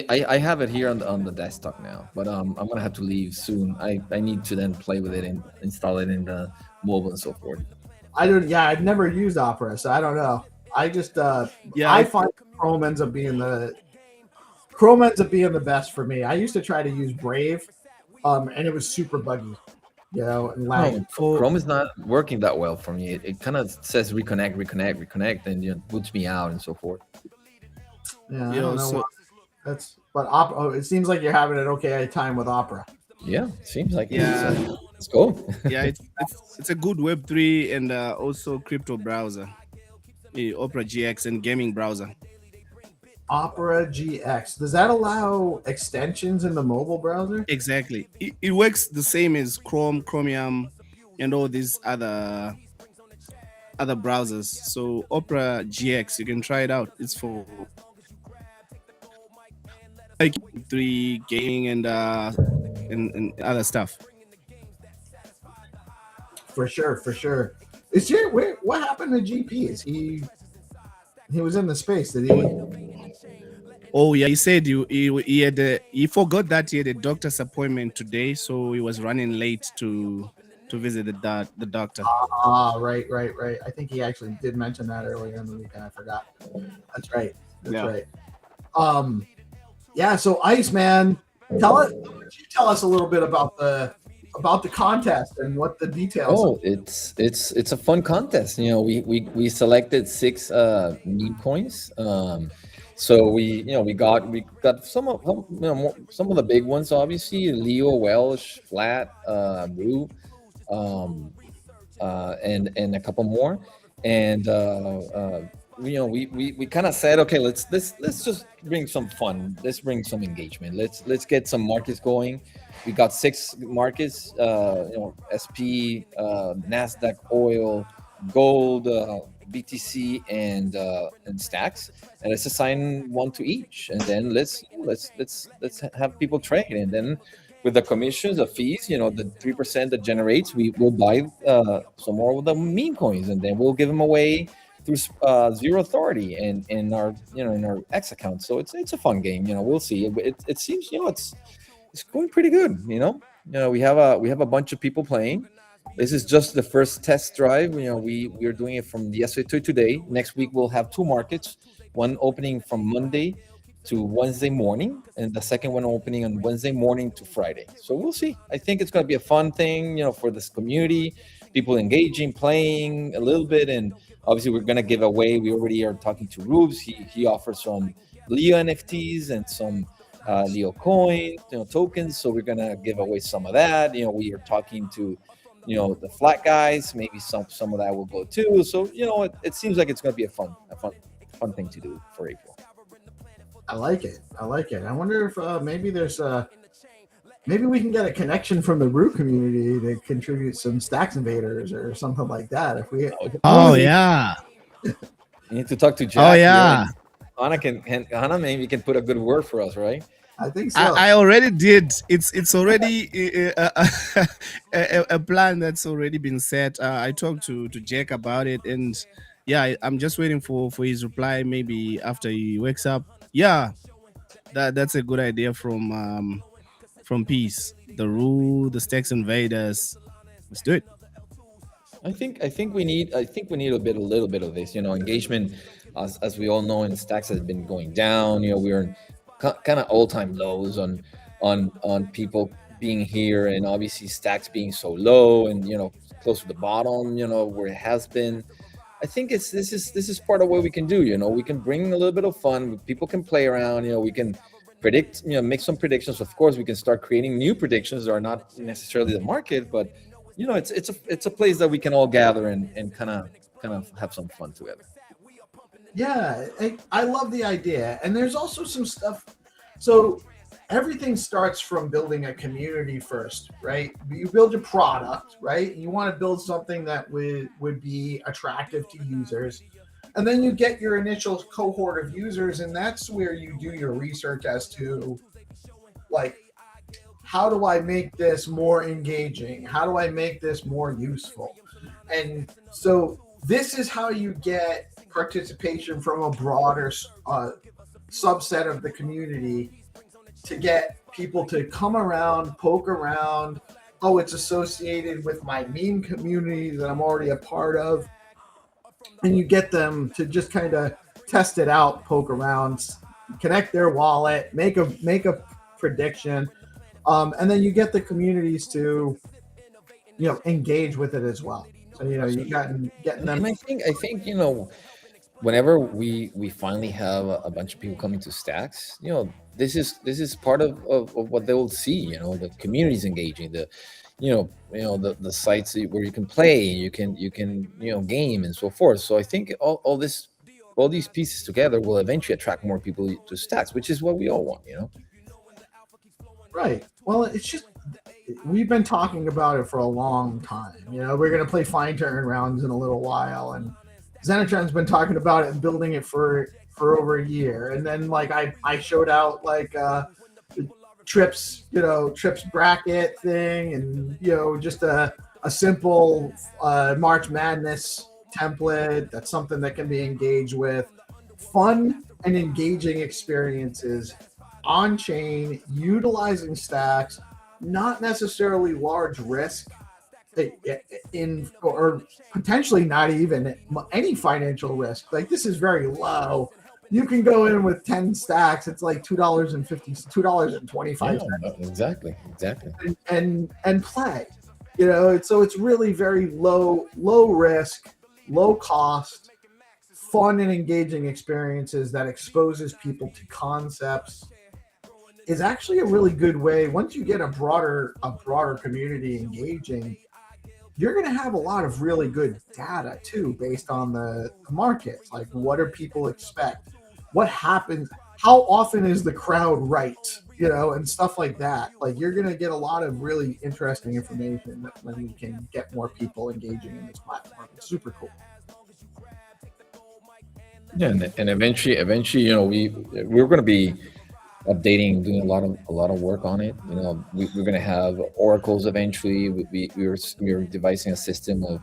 I have it here on the desktop now, but I'm gonna have to leave soon. I need to then play with it and install it in the mobile and so forth. I've never used Opera, so I don't know. I just I find Chrome ends up being the best for me. I used to try to use Brave, and it was super buggy. you know, and No, lagging. Chrome is not working that well for me. It kind of says reconnect, and boots me out and so forth. Yeah, I don't know. But Opera. Oh, it seems like you're having an okay time with Opera. Yeah, seems like Yeah. Let's go. Yeah, it's a good Web3 and also crypto browser, the Opera GX and gaming browser. Opera GX. Does that allow extensions in the mobile browser? Exactly. It works the same as Chrome, Chromium, and all these other browsers. So Opera GX, you can try it out. It's for like 3 gaming and other stuff. For sure. What happened to GP? Is he was in the space? Did he? Oh yeah, he said he forgot that he had a doctor's appointment today, so he was running late to visit the doctor. Right. I think he actually did mention that earlier in the week, and I forgot. That's right. Yeah. So Iceman, tell us a little bit about the contest and what the details. Oh, it's a fun contest. You know, we selected 6 meme coins. So we got some of the big ones, obviously Leo, Welsh, Flat, Rue, and a couple more. And we kind of said, okay, let's just bring some fun. Let's bring some engagement. Let's get some markets going. We got 6 markets, SP, Nasdaq, oil, gold, BTC, and stacks, and let's assign one to each, and then let's have people trade, and then with the commissions, the fees, the 3% that generates, we will buy some more of the meme coins, and then we'll give them away through Zero Authority and in our X account. So it's a fun game. We'll see. It seems it's going pretty good. We have a bunch of people playing. This is just the first test drive. We are doing it from yesterday to today. Next week we'll have 2 markets, one opening from Monday to Wednesday morning, and the second one opening on Wednesday morning to Friday. So we'll see. I think it's going to be a fun thing, for this community, people engaging, playing a little bit, and obviously we're going to give away. We already are talking to Rubes. He offers some Leo NFTs and some Leo coin, tokens. So we're going to give away some of that. We are talking to the Flat guys, maybe some of that will go too. So it seems like it's going to be a fun thing to do for April. I like it. I wonder if maybe there's maybe we can get a connection from the Root community to contribute some Stacks Invaders or something like that. Yeah. You need to talk to Jack. Oh yeah. Hannah maybe can put a good word for us, right? I think so. I already did. It's already a plan that's already been set. I talked to Jack about it, and yeah, I'm just waiting for his reply. Maybe after he wakes up. Yeah, that's a good idea from Peace, the Rule, the Stacks Invaders. Let's do it. I think we need a little bit of this. Engagement, as we all know, in Stacks has been going down. We're in kind of all-time lows on people being here, and obviously Stacks being so low and close to the bottom, where it has been. I think this is part of what we can do. We can bring a little bit of fun. People can play around. We can predict, make some predictions. Of course, we can start creating new predictions that are not necessarily the market, but it's a place that we can all gather and kind of have some fun together. Yeah, I love the idea. And there's also some stuff. So everything starts from building a community first, right? You build your product, right? You want to build something that would be attractive to users. And then you get your initial cohort of users, and that's where you do your research as to, like, how do I make this more engaging? How do I make this more useful? And so this is how you get participation from a broader subset of the community to get people to come around, poke around. Oh, it's associated with my meme community that I'm already a part of. And you get them to just kind of test it out, poke around, connect their wallet, make a prediction. And then you get the communities to engage with it as well. So you getting them. And I think whenever we finally have a bunch of people coming to Stacks, this is part of what they will see. The community's engaging, the sites where you can play, you can game and so forth. So I think all these pieces together will eventually attract more people to Stacks, which is what we all want. Right. Well, it's just we've been talking about it for a long time. We're gonna play Fine Turn rounds in a little while, and Xenotron's been talking about it and building it for over a year. And then like I showed out like Trips bracket thing, and just a simple March Madness template. That's something that can be engaged with. Fun and engaging experiences on chain, utilizing Stacks, not necessarily large risk or potentially not even any financial risk. Like this is very low. You can go in with 10 stacks. It's like $2.25. Exactly. And play. So it's really very low risk, low cost, fun and engaging experiences that exposes people to concepts. Is actually a really good way. Once you get a broader community engaging, you're going to have a lot of really good data too, based on the markets. Like, what do people expect? What happens? How often is the crowd right? And stuff like that. Like, you're going to get a lot of really interesting information when we can get more people engaging in this platform. It's super cool. Yeah, and eventually, we're going to be updating, doing a lot of work on it. We're going to have oracles eventually. We're devising a system of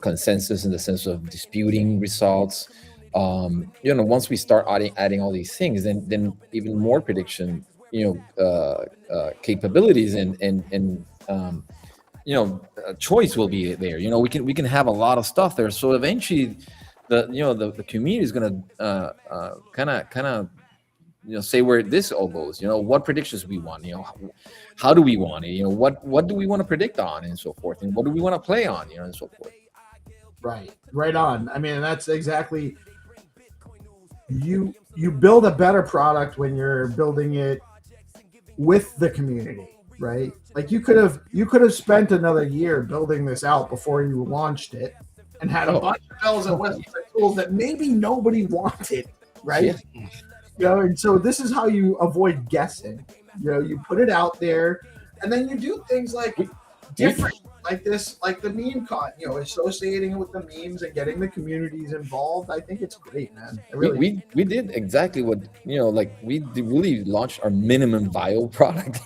consensus in the sense of disputing results. Once we start adding all these things, then even more prediction, capabilities and choice will be there. We can have a lot of stuff there. So eventually, the community is going to kind of say where this all goes. What predictions we want. How do we want it? What do we want to predict on and so forth, and what do we want to play on? And so forth. Right on. I mean, that's exactly. You build a better product when you're building it with the community, right? Like you could have spent another year building this out before you launched it, and had a bunch of bells and whistles and tools that maybe nobody wanted, right? Yeah. And so this is how you avoid guessing. You put it out there, and then you do things like different, like this, like the meme con. Associating it with the memes and getting the communities involved. I think it's great, man. We did exactly what we really launched our minimum viable product.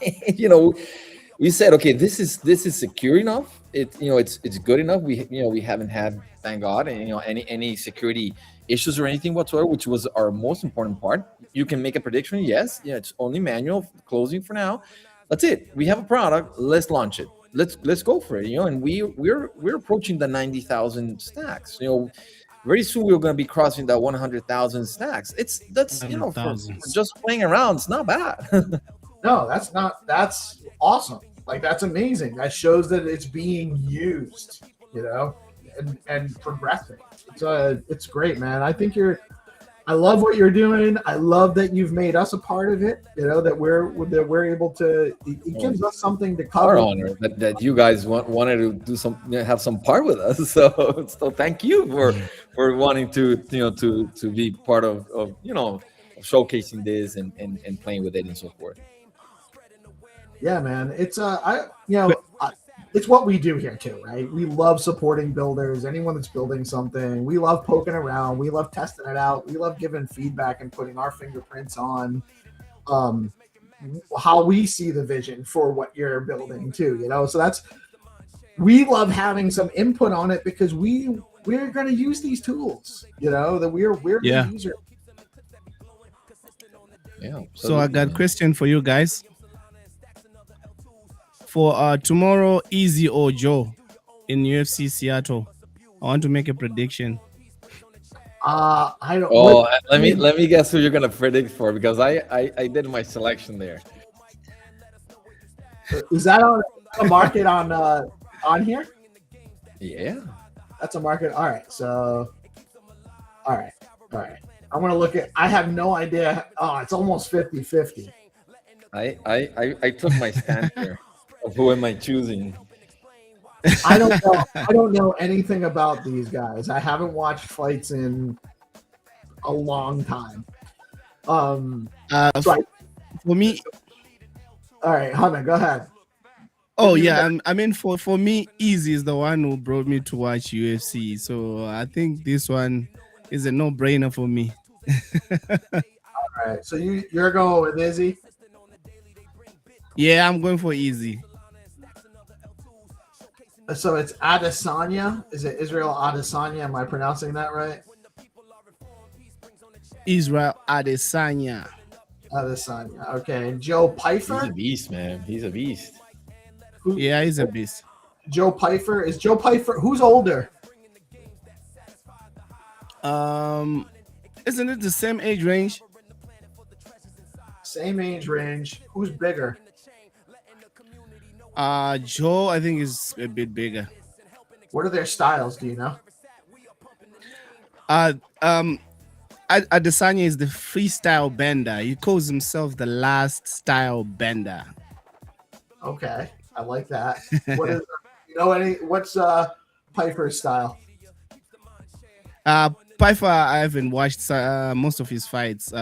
We said, okay, this is secure enough. It's good enough. We haven't had, thank God, any security issues or anything whatsoever, which was our most important part. You can make a prediction. Yes, it's only manual closing for now. That's it. We have a product. Let's launch it. Let's go for it. And we're approaching the 90,000 stacks. Very soon we're going to be crossing that 100,000 stacks. That's for just playing around. It's not bad. No, that's awesome. Like, that's amazing. That shows that it's being used, and progressing. It's great, man. I love what you're doing. I love that you've made us a part of it. That we're able to. It gives us something to cover. Our honor that you guys wanted to do have some part with us. So thank you for wanting to be part of showcasing this and playing with it and so forth. Yeah, man. It's it's what we do here too, right? We love supporting builders, anyone that's building something. We love poking around. We love testing it out. We love giving feedback and putting our fingerprints on how we see the vision for what you're building too, So we love having some input on it because we're going to use these tools, that we're the user. Yeah. So I got a question for you guys. For tomorrow, Easy or Joe in UFC Seattle, I want to make a prediction. I don't. Oh, let me guess who you're gonna predict for, because I did my selection there. Is that on a market on on here? Yeah. That's a market. All right. So, all right. I'm going to look at, I have no idea. Oh, it's almost 50-50. I took my stand here. Of who am I choosing? I don't know. I don't know anything about these guys. I haven't watched fights in a long time. So for me, all right, Hunter, go ahead. Oh yeah, I mean for me, Easy is the one who brought me to watch UFC. So I think this one is a no-brainer for me. All right, so you're going with Izzy? Yeah, I'm going for Easy. So it's Adesanya. Is it Israel Adesanya? Am I pronouncing that right? Israel Adesanya. Adesanya. Okay, and Joe Pyfer. He's a beast, man. He's a beast. Yeah, he's a beast. Joe Pyfer. Is Joe Pyfer? Who's older? Isn't it the same age range? Same age range. Who's bigger? Joe, I think, is a bit bigger. What are their styles? Do you know? Adesanya is the freestyle bender. He calls himself the last style bender. Okay, I like that. What is what's Piper's style? Piper, I haven't watched most of his fights.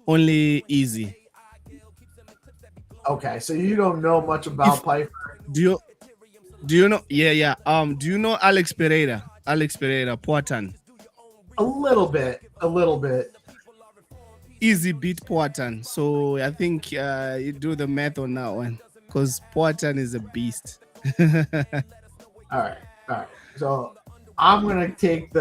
Only Easy. Okay, so you don't know much about Piper. Do you know? Yeah. Do you know Alex Pereira? Alex Pereira, Poatan. A little bit. Easy beat Poatan. So I think you do the math on that one because Poatan is a beast. All right. So I'm gonna take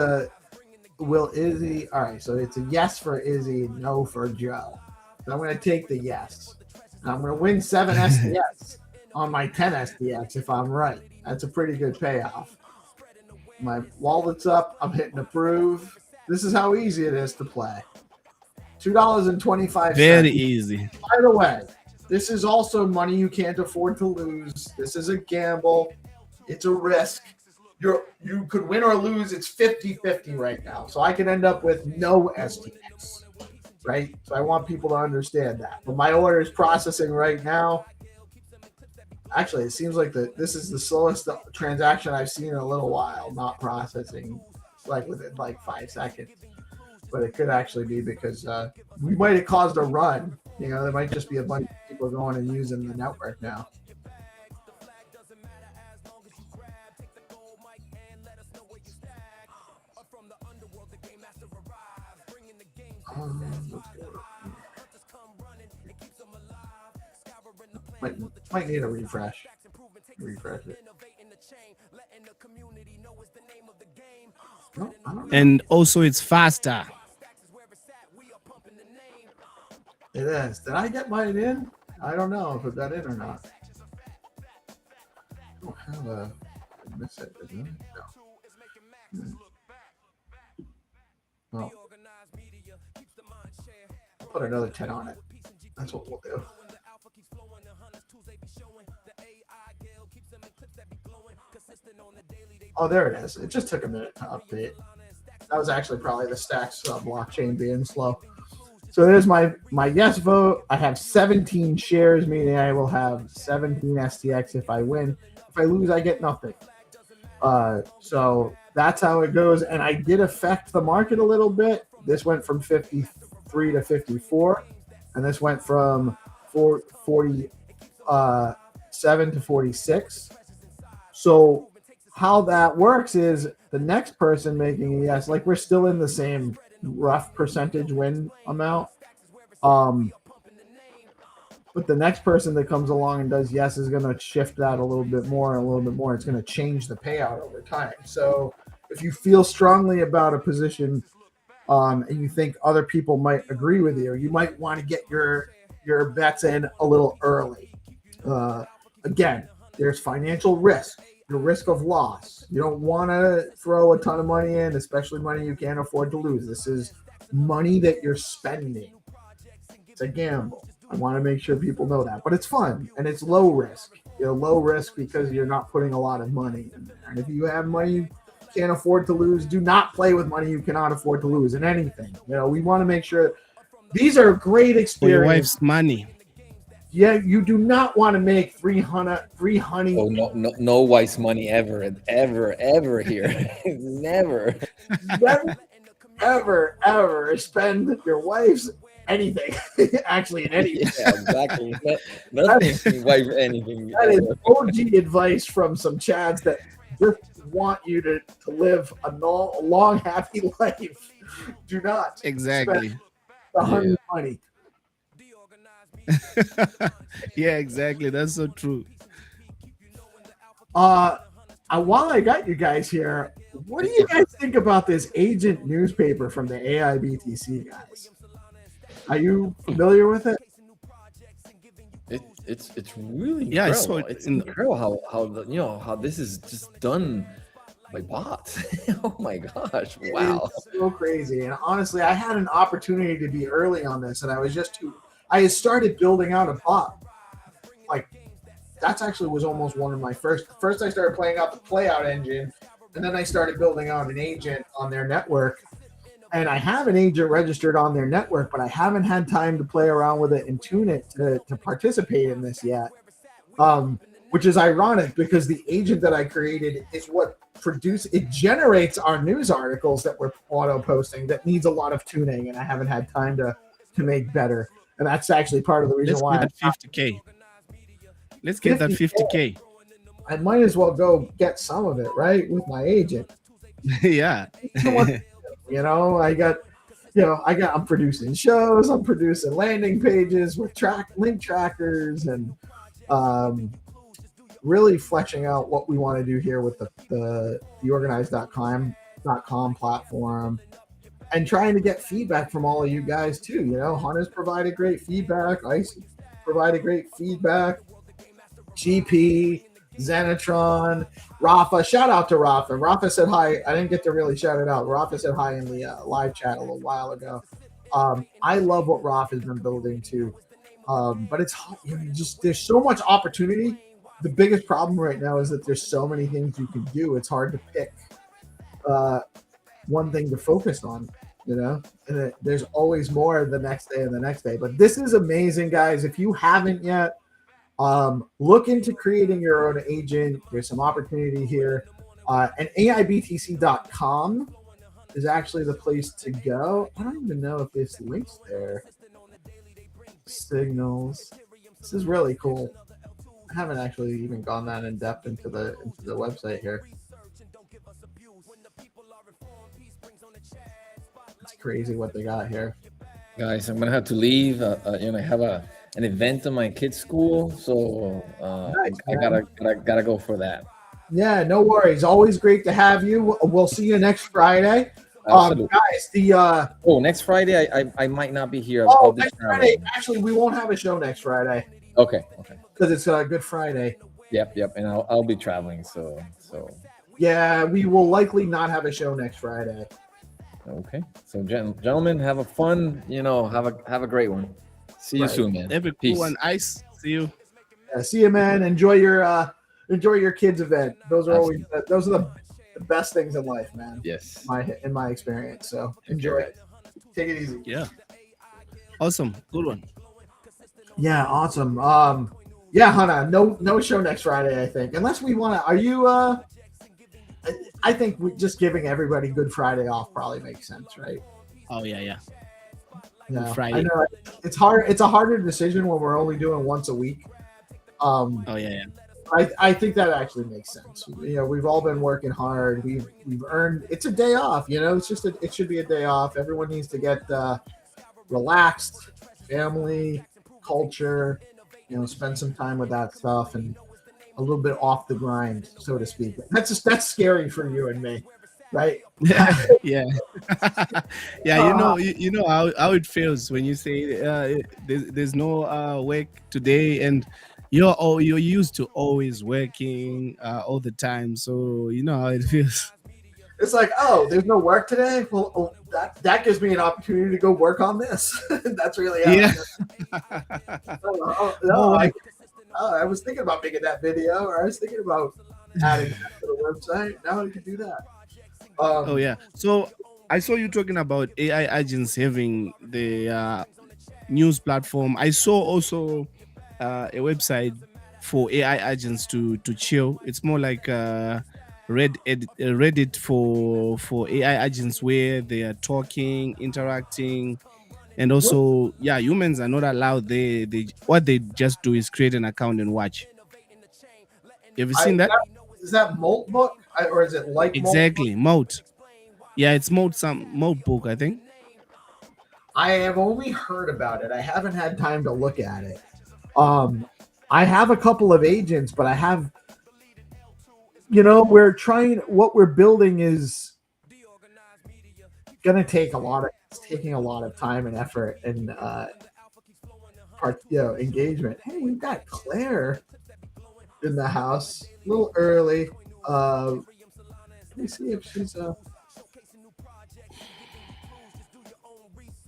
will Izzy. All right, so it's a yes for Izzy, no for Joe. So I'm gonna take the yes. And I'm gonna win 7 SDX on my 10 SDX if I'm right. That's a pretty good payoff. My wallet's up. I'm hitting approve. This is how easy it is to play. $2.25. Very easy. By the way, this is also money you can't afford to lose. This is a gamble. It's a risk. You could win or lose. It's 50-50 right now. So I could end up with no SDX, right? So I want people to understand that. But my order is processing right now. Actually, it seems like this is the slowest transaction I've seen in a little while, not processing like within like 5 seconds. But it could actually be because we might have caused a run. You know, there might just be a bunch of people going and using the network now. Might need a refresh. Refresh it. No, I don't know. And also it's faster. It is. Did I get mine in? I don't know if it got in or not. I don't have a miss it, did I? No. Well, I'll put another 10 on it. That's what we'll do. Oh, there it is. It just took a minute to update. That was actually probably the Stacks blockchain being slow. So there's my yes vote. I have 17 shares, meaning I will have 17 STX if I win. If I lose, I get nothing. So that's how it goes. And I did affect the market a little bit. This went from 53 to 54. And this went from 47 to 46. So how that works is the next person making a yes, like we're still in the same rough percentage win amount. But the next person that comes along and does yes is going to shift that a little bit more and a little bit more. It's going to change the payout over time. So if you feel strongly about a position and you think other people might agree with you, you might want to get your bets in a little early. Again, there's financial risk. The risk of loss. You don't want to throw a ton of money in, especially money you can't afford to lose. This is money that you're spending. It's a gamble. I want to make sure people know that. But it's fun and it's low risk. Low risk because you're not putting a lot of money in there. And if you have money you can't afford to lose, do not play with money you cannot afford to lose in anything. We want to make sure these are great For your experiences. wife's money. Yeah, you do not want to make free honey. Oh no wife's money ever here. Never. Never, ever spend your wife's anything. Actually, in anything. Yeah, exactly. Nothing wife anything. That is OG advice from some Chads that just want you to live a long, happy life. Do not Exactly. spend the honey money. Yeah, exactly. That's so true. While I got you guys here, what do you guys think about this agent newspaper from the AIBTC guys? Are you familiar with it? It's really Yeah, I incredible. saw it It's in- incredible how this is just done by bots. Oh my gosh! Wow. It's so crazy. And honestly, I had an opportunity to be early on this, and I was just I had started building out a bot. Like, that's actually was almost one of my first. First, I started playing out the playout engine, and then I started building out an agent on their network. And I have an agent registered on their network, but I haven't had time to play around with it and tune it to participate in this yet. Which is ironic because the agent that I created is what it generates our news articles that we're auto posting that needs a lot of tuning, and I haven't had time to make better. And that's actually part of the reason Let's why get that 50K. Let's get that 50K. I might as well go get some of it, right, with my agent. Yeah. I'm producing shows, I'm producing landing pages with link trackers, and really fleshing out what we want to do here with the organized.com platform, and trying to get feedback from all of you guys too. Hunter's provided great feedback, Ice provided great feedback, GP, Zenitron, Rafa. Shout out to Rafa. Rafa said hi. I didn't get to really shout it out. Rafa said hi in the live chat a little while ago. I love what Rafa's been building too. But it's there's so much opportunity. The biggest problem right now is that there's so many things you can do. It's hard to pick one thing to focus on, and there's always more the next day and the next day. But this is amazing, guys. If you haven't yet, look into creating your own agent. There's some opportunity here. And AIBTC.com is actually the place to go. I don't even know if this link's there. Signals. This is really cool. I haven't actually even gone that in depth into the website here. It's crazy what they got here. Guys, I'm gonna have to leave. I have an event in my kids' school, so Nice, I gotta go for that. Yeah, no worries. Always great to have you. We'll see you next Friday. Absolutely. Guys, next Friday I might not be here. I'll be next traveling. Friday. Actually, we won't have a show next Friday Okay. because it's Good Friday. Yep. And I'll be traveling. So. Yeah, we will likely not have a show next Friday. Okay. So, gentlemen, have a fun. Have a great one. See you Right. soon, man. Every Peace. cool and ice. See you. Yeah, see you, man. Enjoy your kids' event. Those are the best things in life, man. Yes. In my experience. So enjoy it. Take it easy. Yeah. Awesome. Good one. Yeah, awesome. Yeah, Hannah, no show next Friday, I think. Unless we want to. Are you? I think just giving everybody Good Friday off probably makes sense, right? Oh, yeah. Yeah, Good Friday. I know it's hard. It's a harder decision when we're only doing once a week. Oh, yeah. I think that actually makes sense. We've all been working hard. We've earned. It's a day off. It should be a day off. Everyone needs to get relaxed, family, culture. Spend some time with that stuff and a little bit off the grind, so to speak. That's scary for you and me, right? Yeah. Yeah, you know how it feels when you say there's no work today, and you're used to always working all the time, so you know how it feels. It's like, oh, there's no work today. Well, that gives me an opportunity to go work on this. That's really how Yeah. I was thinking about making that video, or I was thinking about adding that to the website. Now I can do that. Oh yeah. So I saw you talking about AI agents having the news platform. I saw also a website for AI agents to chill. It's more like Reddit for AI agents where they are talking, interacting, and also humans are not allowed. They what they just do is create an account and watch. Have you seen that? Is that Molt Book or is it like Exactly, Moat. Yeah, it's Moat Book, I think. I have only heard about it. I haven't had time to look at it. I have a couple of agents, but I have, what we're building is going to take it's taking a lot of time and effort and engagement. Hey, we've got Claire in the house, a little early. Let me see if she's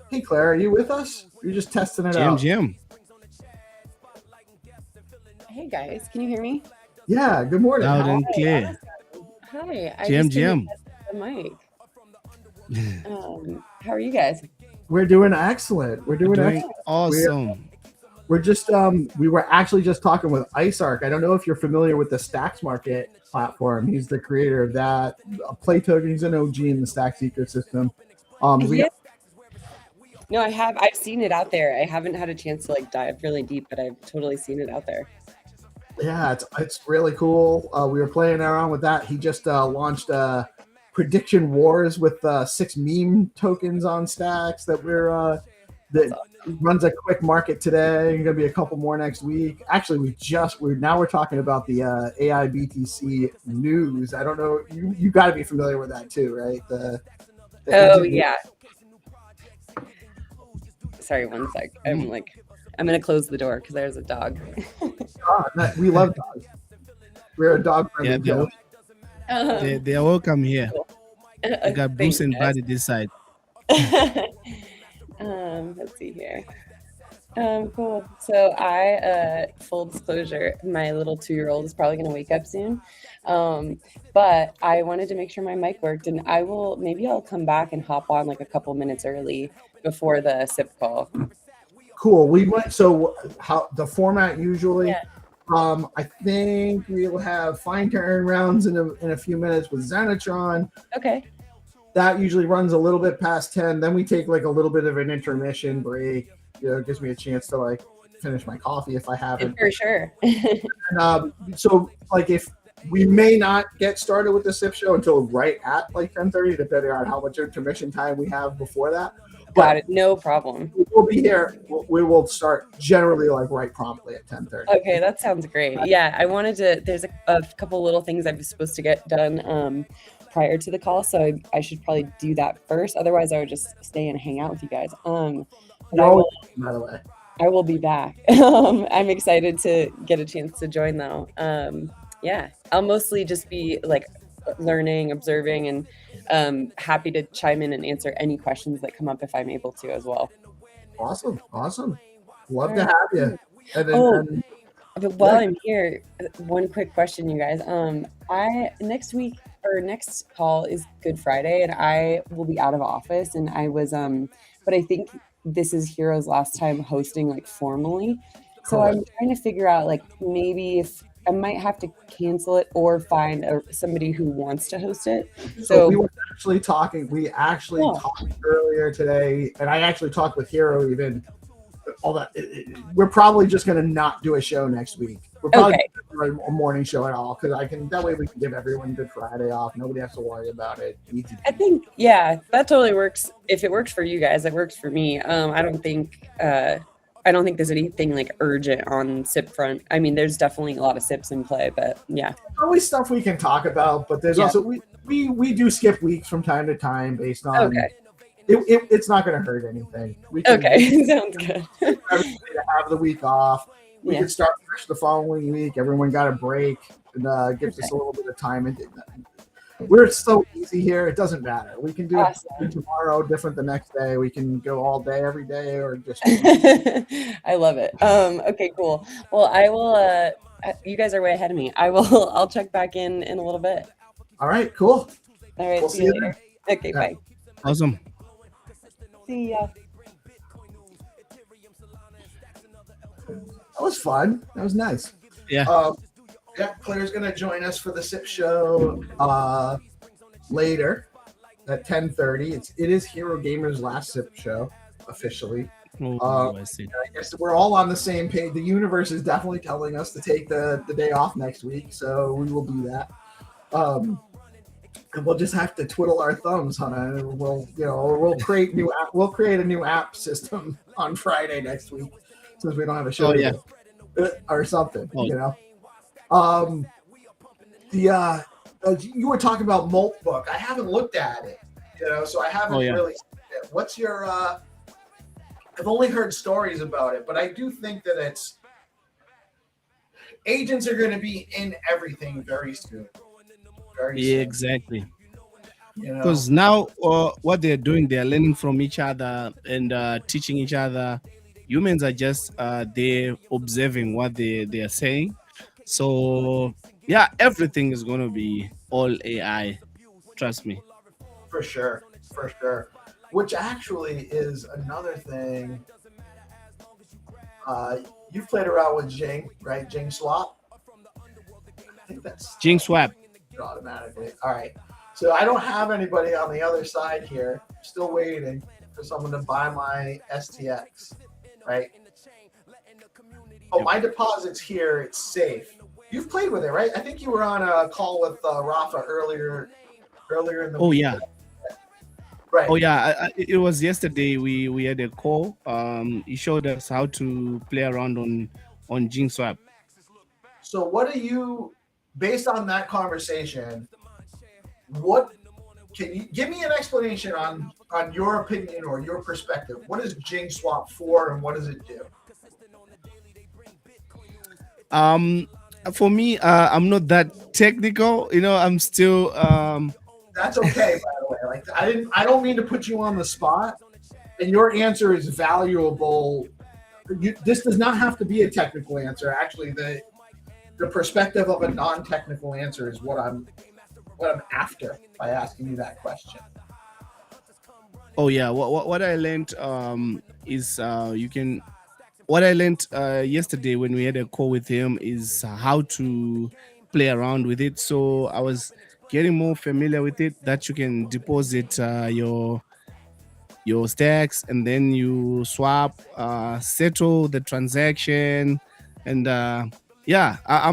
Hey Claire, are you with us? You're just testing it out. Jim. Hey guys, can you hear me? Yeah, good morning. Loud and clear. Hi. Jim. The mic. How are you guys? We're doing excellent. We're doing excellent. Awesome. We're just we were actually just talking with IceArc. I don't know if you're familiar with the Stacks Market platform. He's the creator of that. Play Token, he's an OG in the Stacks ecosystem. No, I have. I've seen it out there. I haven't had a chance to dive really deep, but I've totally seen it out there. Yeah, it's really cool. We were playing around with that. He just launched Prediction Wars with 6 meme tokens on Stacks that runs a quick market today. Going to be a couple more next week. Actually, we're talking about the AI BTC news. I don't know. You got to be familiar with that too, right? Yeah. Sorry, one sec. I'm gonna close the door because there's a dog. We love dogs. We're a dog friendly. Yeah, they are welcome here. We got Bruce and Buddy this side. Let's see here. Cool. So full disclosure, my little 2-year-old is probably gonna wake up soon. But I wanted to make sure my mic worked, and I'll come back and hop on a couple minutes early before the SIP call. Cool. How the format usually? Yeah. I think we'll have fine turn rounds in a few minutes with Xenotron. Okay. That usually runs a little bit past 10. Then we take a little bit of an intermission break. It gives me a chance to finish my coffee if I haven't. For sure. And, if we may not get started with the SIP show until right at 10:30, depending on how much intermission time we have before that. Got it. No problem. We'll be here. We will start generally right promptly at 10:30. Okay, that sounds great. Yeah, I wanted to. There's a couple little things I was supposed to get done prior to the call, so I should probably do that first. Otherwise, I would just stay and hang out with you guys. By the way, I will be back. I'm excited to get a chance to join though. Yeah, I'll mostly just be learning, observing, and happy to chime in and answer any questions that come up if I'm able to as well. Awesome. Love to have you. But while I'm here, one quick question, you guys. Next week or next call is Good Friday, and I will be out of office. And I was, but I think this is Hero's last time hosting formally. So I'm trying to figure out maybe if I might have to cancel it or find somebody who wants to host it. So we were actually talking. We actually talked earlier today, and I actually talked with Hero even. All that. We're probably just going to not do a show next week. We're probably not doing a morning show at all because that way we can give everyone Good Friday off. Nobody has to worry about it. I think that totally works. If it works for you guys, it works for me. I don't think there's anything urgent on SIP front. I mean, there's definitely a lot of SIPs in play, but yeah. There's always stuff we can talk about, but there's also we do skip weeks from time to time based on. Okay. It's not going to hurt anything. Sounds good. Everybody to have the week off. We can start fresh the following week. Everyone got a break, and gives us a little bit of time. And We're so easy here. It doesn't matter. We can do it Awesome. tomorrow, different the next day. We can go all day, every day, or just. I love it. Okay, cool. Well, I will. You guys are way ahead of me. I'll check back in a little bit. All right, cool. All right, We'll see you later. Okay, Yeah. bye. Awesome. See ya. That was fun. That was nice. Yeah. Yeah, Claire's gonna join us for the SIP show later at 10:30. It is Hero Gamer's last SIP show officially. I see. I guess we're all on the same page. The universe is definitely telling us to take the day off next week, so we will do that. And we'll just have to twiddle our thumbs on it. We'll create new app. We'll create a new app system on Friday next week since we don't have a show. Oh, yeah. Or something. Oh. You know. You were talking about Moltbook. I haven't looked at it. So I haven't really seen it. What's your I've only heard stories about it, but I do think that it's agents are going to be in everything very soon. Very soon. Exactly. Because now what they're doing, they're learning from each other and teaching each other. Humans are just they're observing what they are saying. So yeah, everything is going to be all AI. Trust me. For sure. Which actually is another thing. You've played around with Jing, right? Jing Swap. I think that's Jing Swap. Automatically. All right. So I don't have anybody on the other side here. Still waiting for someone to buy my STX, right? Oh, my deposit's here. It's safe. You've played with it, right? I think you were on a call with Rafa earlier in the week. Yeah. Right. Oh yeah, it was yesterday. We had a call. He showed us how to play around on Jing Swap. So what are you, based on that conversation, what can you give me an explanation on your opinion or your perspective? What is Jing Swap for and what does it do? For me, I'm not that technical. I'm still That's okay, by the way. Like I don't mean to put you on the spot, and your answer is valuable. This does not have to be a technical answer. Actually, the perspective of a non-technical answer is what I'm after by asking you that question. Oh yeah, what I learned is what I learned yesterday when we had a call with him is how to play around with it. So I was getting more familiar with it, that you can deposit your stacks and then you swap, settle the transaction, and I'm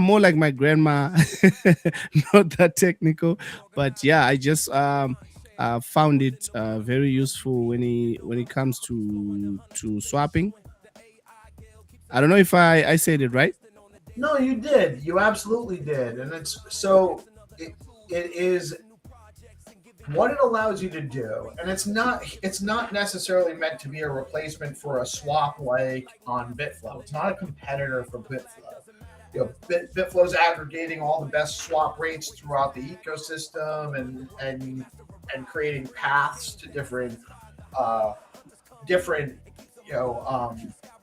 more like my grandma, not that technical, but yeah, I just found it very useful when it comes to swapping. I don't know if I said it right. No, you did. You absolutely did, and it's so. It is what it allows you to do, and it's not necessarily meant to be a replacement for a swap like on Bitflow. It's not a competitor for Bitflow. Bitflow is aggregating all the best swap rates throughout the ecosystem and creating paths to different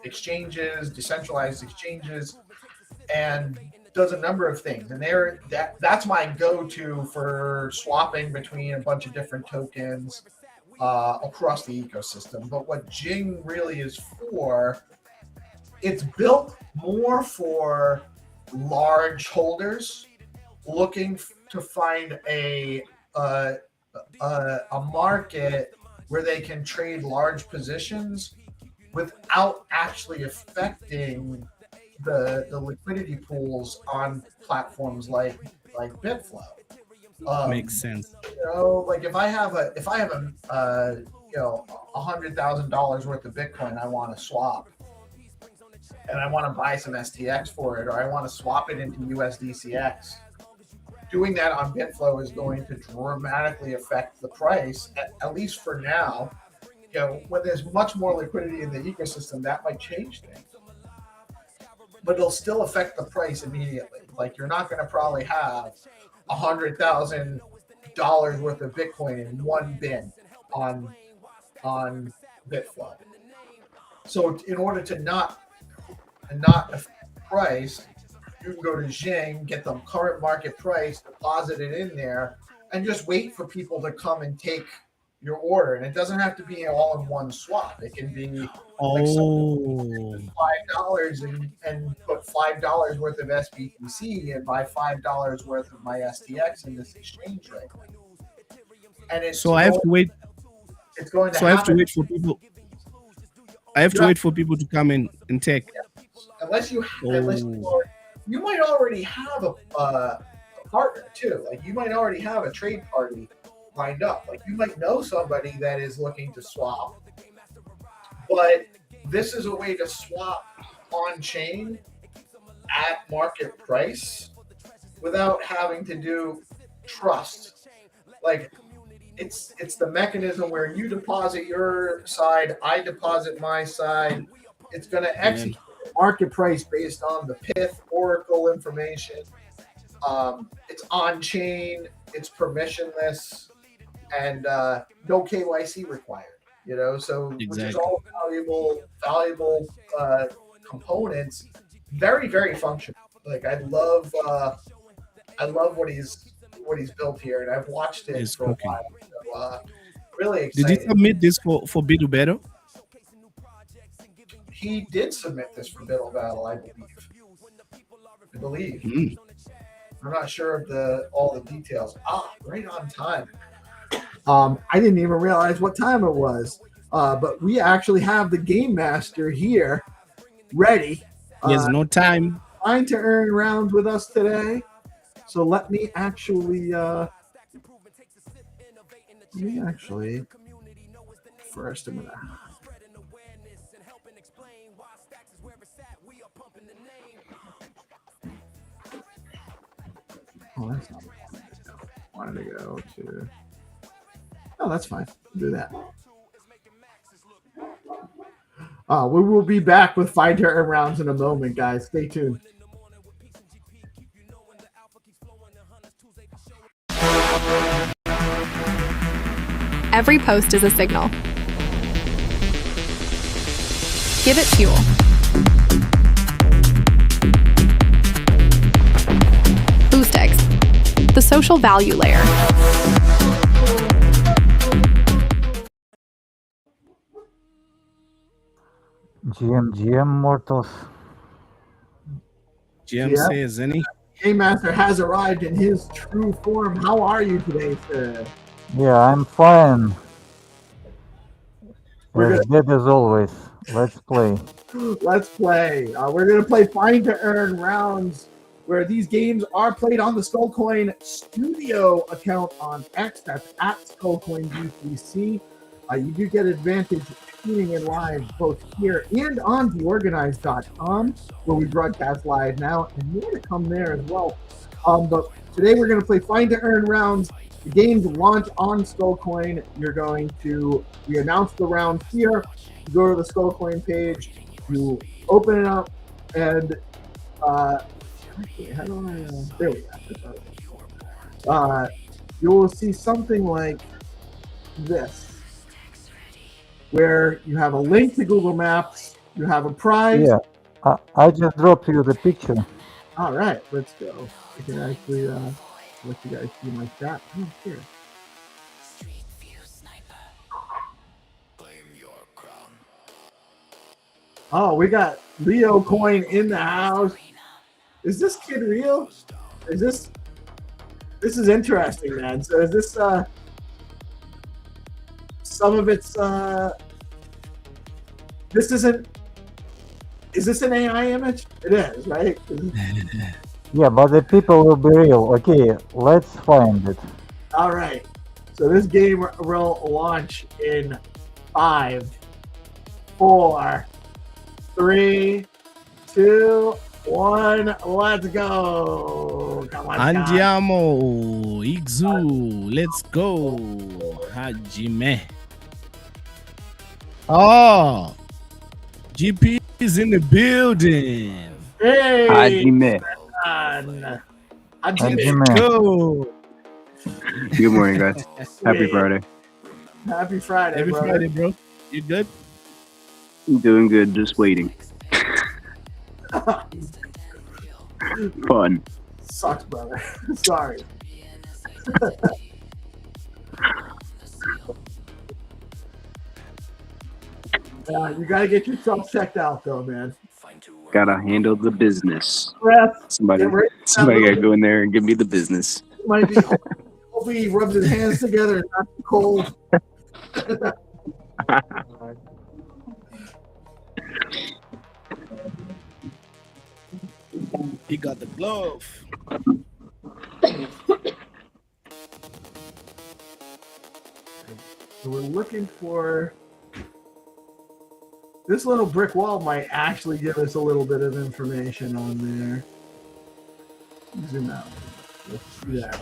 exchanges, decentralized exchanges, and does a number of things, and that's my go-to for swapping between a bunch of different tokens across the ecosystem. But what Jing really is for, it's built more for large holders looking to find a market where they can trade large positions without actually affecting the liquidity pools on platforms like Bitflow. Makes sense. Like if I have $100,000 worth of Bitcoin I want to swap, and I want to buy some STX for it, or I want to swap it into USDCX, doing that on Bitflow is going to dramatically affect the price, at least for now. When there's much more liquidity in the ecosystem, that might change things. But it'll still affect the price immediately. Like you're not going to probably have 100,000 worth of Bitcoin in one bin on Bitflow. So in order to not affect the price, you can go to Zing, get the current market price, deposit it in there, and just wait for people to come and take your order. And it doesn't have to be all in one swap. It can be like $5 and put $5 worth of SBTC and buy $5 worth of my STX in this exchange rate. And it's so I have to wait. It's going to so happen. I have to wait for people. I have to wait for people to come in and take. Unless you might already have a partner too. Like you might already have a trade party lined up. Like you might know somebody that is looking to swap. But this is a way to swap on chain at market price without having to do trust. Like it's the mechanism where you deposit your side, I deposit my side. It's going to execute market price based on the Pyth Oracle information. It's on chain, it's permissionless, and no KYC required. You know, so which is all valuable components. Very, very functional. Like I love what he's built here, and I've watched it for a while. So, really excited. Did he submit this for Biddle Battle? He did submit this for Biddle Battle, I believe. I'm not sure of all the details. Right on time. I didn't even realize what time it was. But we actually have the Game Master here ready. He has no time. Trying to earn rounds with us today. So let me actually first I'm gonna that's not what I wanted to go to. Oh, that's fine. Do that. We will be back with Find to Earn rounds in a moment, guys. Stay tuned. Every post is a signal. Give it fuel. BoostX, the social value layer. GM mortals. GM says any. Game Master has arrived in his true form. How are you today, sir? Yeah, I'm fine. As dead as always. Let's play. Let's play. We're going to play Find to Earn rounds where these games are played on the Skullcoin Studio account on X. That's at Skullcoin UTC. You do get advantage tuning in live both here and on theorganized.com where we broadcast live now, and more to come there as well. But today we're going to play Find to Earn rounds. The games launch on Skullcoin. We announce the round here. You go to the Skullcoin page, you open it up, and there we go. You will see something like this, where you have a link to Google Maps, you have a prize. Yeah, I just dropped you the picture. All right, let's go. I can actually let you guys see my chat. Oh, here. Oh, we got Leo Coin in the house. Is this kid real? This is interesting, man. So is this some of it's is this an AI image? It is, right? Yeah, but the people will be real. Okay, let's find it. All right. So this game will launch in 5, 4, 3, 2, 1. Let's go. Come on, Andiamo, Ixu, let's go. Hajime. Oh, GP is in the building. Hey, Hajime. Hajime. Let's go. Good morning, guys. Happy Sweet. Friday. Happy Friday, Every brother. Friday, bro. You good? Doing good, just waiting. Fun. Sucks, brother. Sorry. You gotta get yourself checked out, though, man. Gotta handle the business. Breath. Somebody Get ready. gotta go in there and give me the business. Might be. Hopefully, he rubs his hands together and not too cold. He got the glove. So we're looking for this little brick wall might actually give us a little bit of information on there. Zoom out. Let's see that.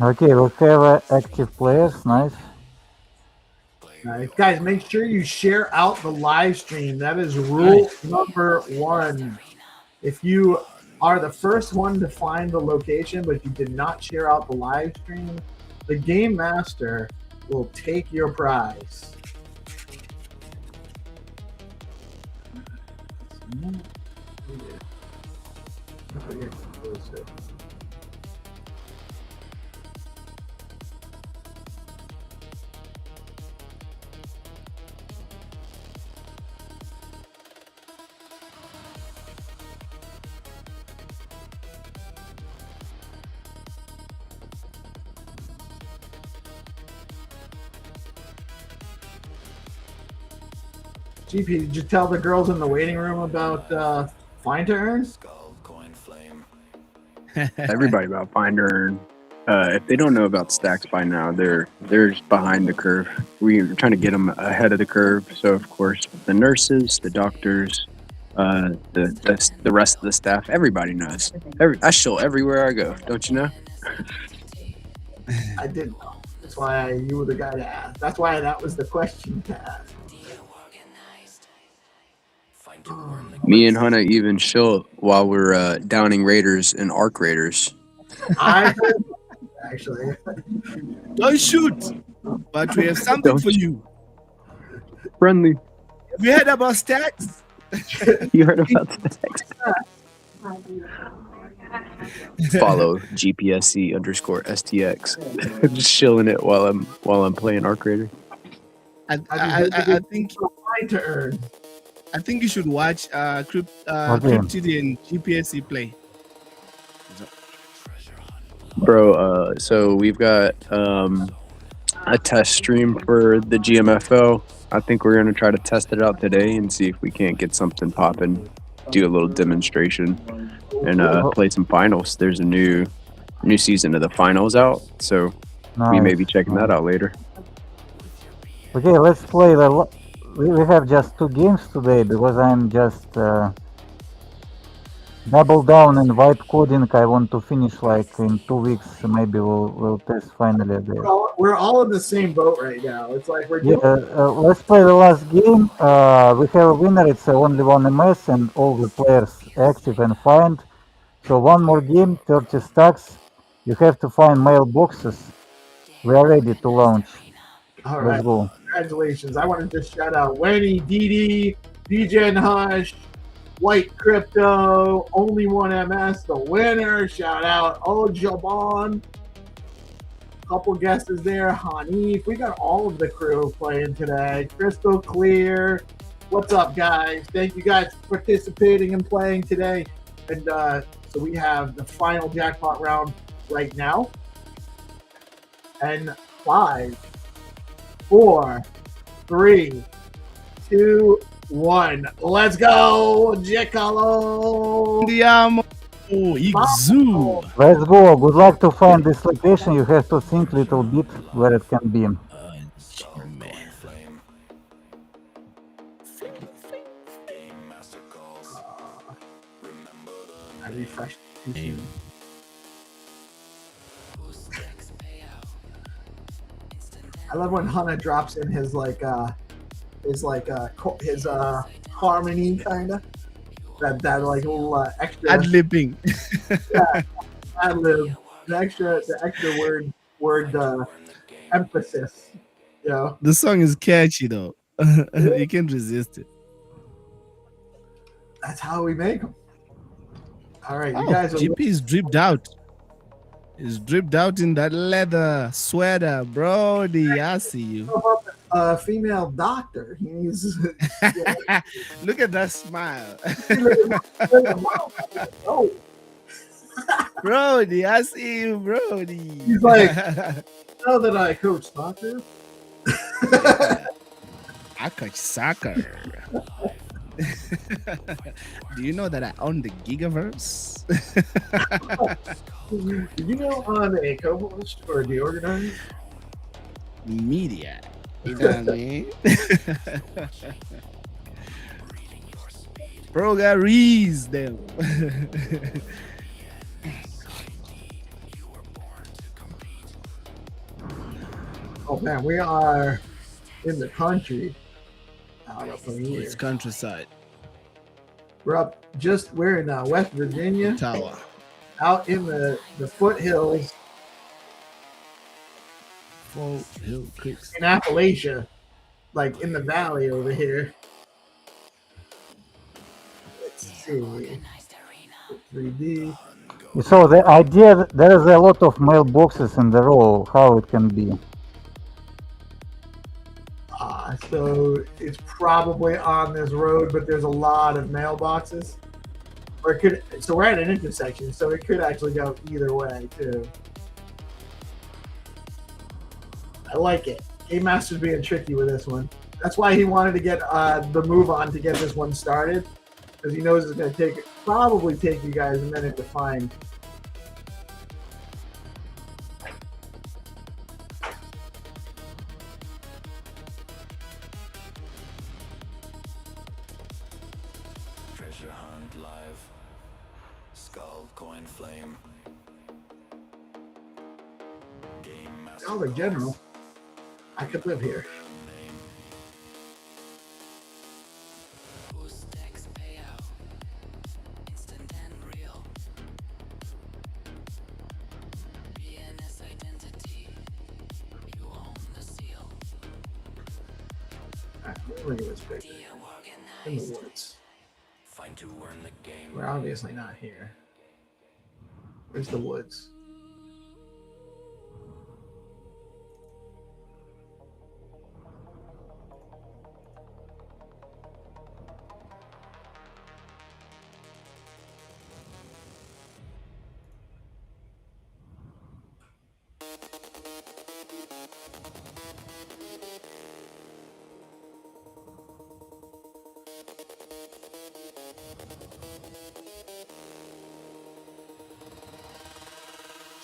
Okay, we have active players. Nice. Nice. Guys, make sure you share out the live stream. That is rule number 1. If you are the first one to find the location, but you did not share out the live stream, the game master will take your prize. GP, did you tell the girls in the waiting room about Find to Earn? Everybody about Find to Earn. If they don't know about Stacks by now, they're just behind the curve. We're trying to get them ahead of the curve. So of course, the nurses, the doctors, the rest of the staff, everybody knows. I show everywhere I go. Don't you know? I didn't know. That's why you were the guy to ask. That's why that was the question to ask. Me and Hunter even show while we're downing raiders and arc raiders. I heard actually. Don't shoot, but we have something for you. Friendly. Have you heard about Stacks? You heard about Stacks? Follow GPSC_STX. Just chilling it while I'm playing arc raider. I think Find to Earn. I think you should watch Cryptid and GPSC play. Bro, so we've got a test stream for the GMFL. I think we're gonna try to test it out today and see if we can't get something popping, do a little demonstration, and play some finals. There's a new season of the finals out, so we may be checking that out later. Okay, let's play we have just 2 games today because I'm just double down in white coding. I want to finish like in 2 weeks. Maybe we'll test finally there. We're all in the same boat right now. It's like we're doing. Let's play the last game. We have a winner. It's only 1 MS and all the players active and find. So 1 more game, 30 stacks. You have to find mailboxes. We are ready to launch. All Let's right. go. Congratulations. I want to just shout out Wenny, Didi, DJ and Hush, White Crypto, Only One MS, the winner. Shout out Ojabon. Couple guests there. Hanif. We got all of the crew playing today. Crystal Clear. What's up, guys? Thank you guys for participating and playing today. And so we have the final jackpot round right now. And 5, 4, 3, 2, 1. Let's go, Giacomo. Andiamo. Ixu. Let's go. Good luck to find this location. You have to think a little bit where it can be. I refreshed. I love when Hana drops in his harmony kind of that like little extra Ad-libbing. yeah, ad lib, the extra word emphasis. You know, The song is catchy though. You can't resist it. that's how we make them. All right, Oh, you guys are GP is dripped out. He's dripped out in that leather sweater, Brody. I see you. a female doctor. He's Look at that smile. oh, Brody, I see you, Brody. he's like, now that I coach soccer. I coach soccer. Do you know that I own the Gigaverse? Did you know I'm a co-host for The Organized? Media. You know what I mean? Bro got rees them. Oh man, we are in the country. Out up in here. It's countryside. We're in West Virginia. Tower. Out in the foothills Hill Creeks. in Appalachia, like in the valley over here. Let's see. 3D. So the idea, there is a lot of mailboxes in the row, how it can be. So it's probably on this road, but there's a lot of mailboxes. Or it could. So we're at an intersection, so it could actually go either way too. I like it. Game Master's being tricky with this one. That's why he wanted to get the move on to get this one started, because he knows it's going to probably take you guys a minute to find. Treasure hunt live. Skull, coin, flame. Game master. Dollar General. I could live here. Look at this picture. In the woods. Find to earn the game. We're obviously not here. Where's the woods?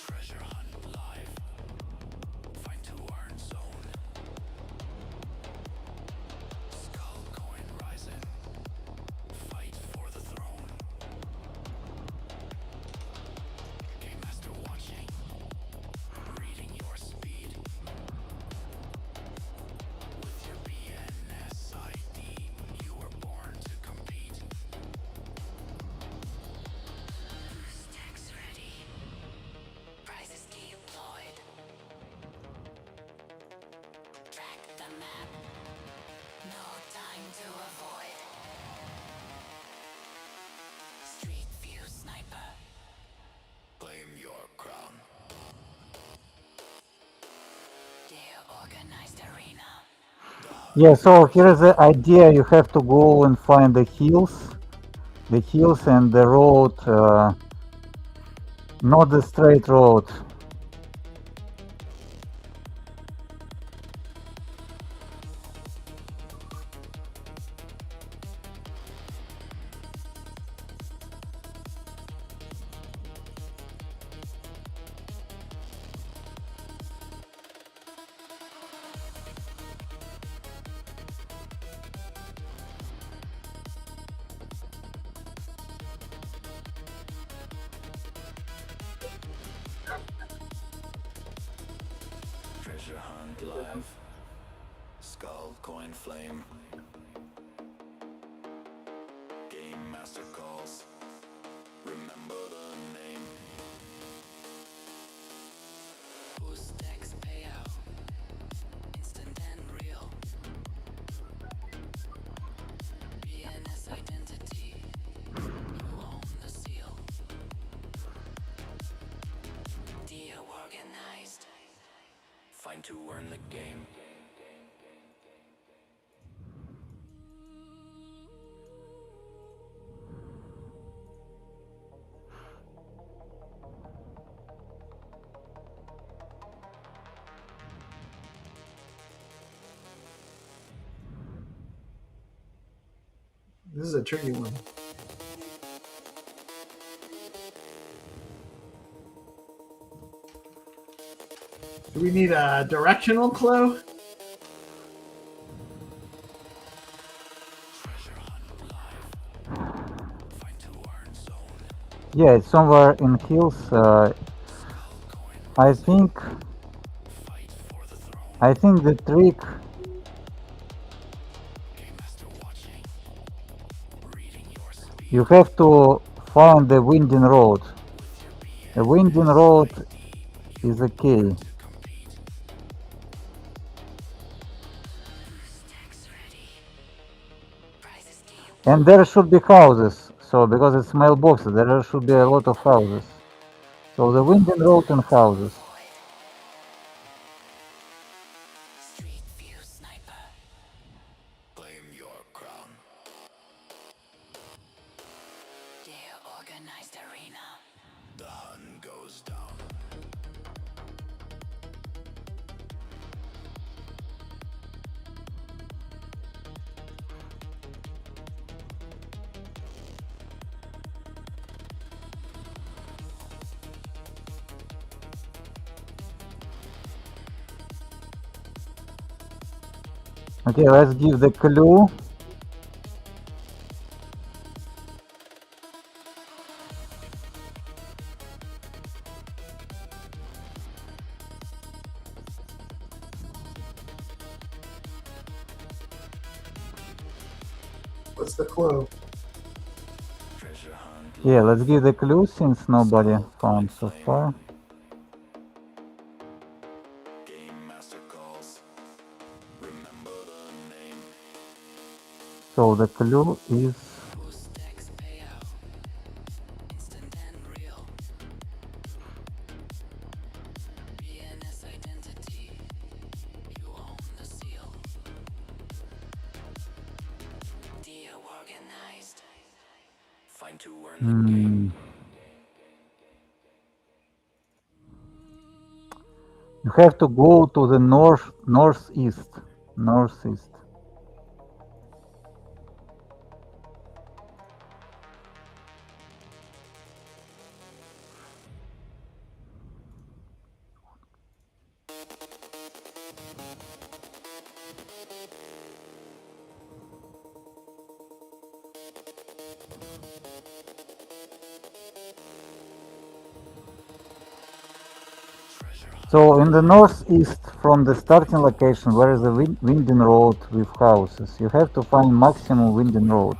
Treasure hunt live. Find to earn zone. Skull, coin, rising. Fight for the throne. Game master watching. Reading your speed. With your BNS ID, you were born to compete. Stacks ready. Prizes deployed. Track the map. No time to avoid. Street view sniper. Claim your crown. Dear organized arena. Yeah, so here's the idea, you have to go and find the hills and the road, not the straight road. Treasure hunt live. Skull, coin, flame. Game master calls. Remember the name. Boost X payout. Instant and real. BNS identity. You own the seal. Deal organized. Find to earn the game. This is a tricky one. Do we need a directional clue? Yeah, it's somewhere in hills. I think the trick you have to find the winding road. The winding road is a key. And there should be houses. So because it's mailboxes, there should be a lot of houses. So the winding road and houses. Organized arena. The Hun goes down. Okay, let's give the clue. What's the clue? Yeah, let's give the clue since nobody found so far. So the clue is you have to go to the northeast. So in the northeast from the starting location, where is the winding road with houses? You have to find maximum winding road.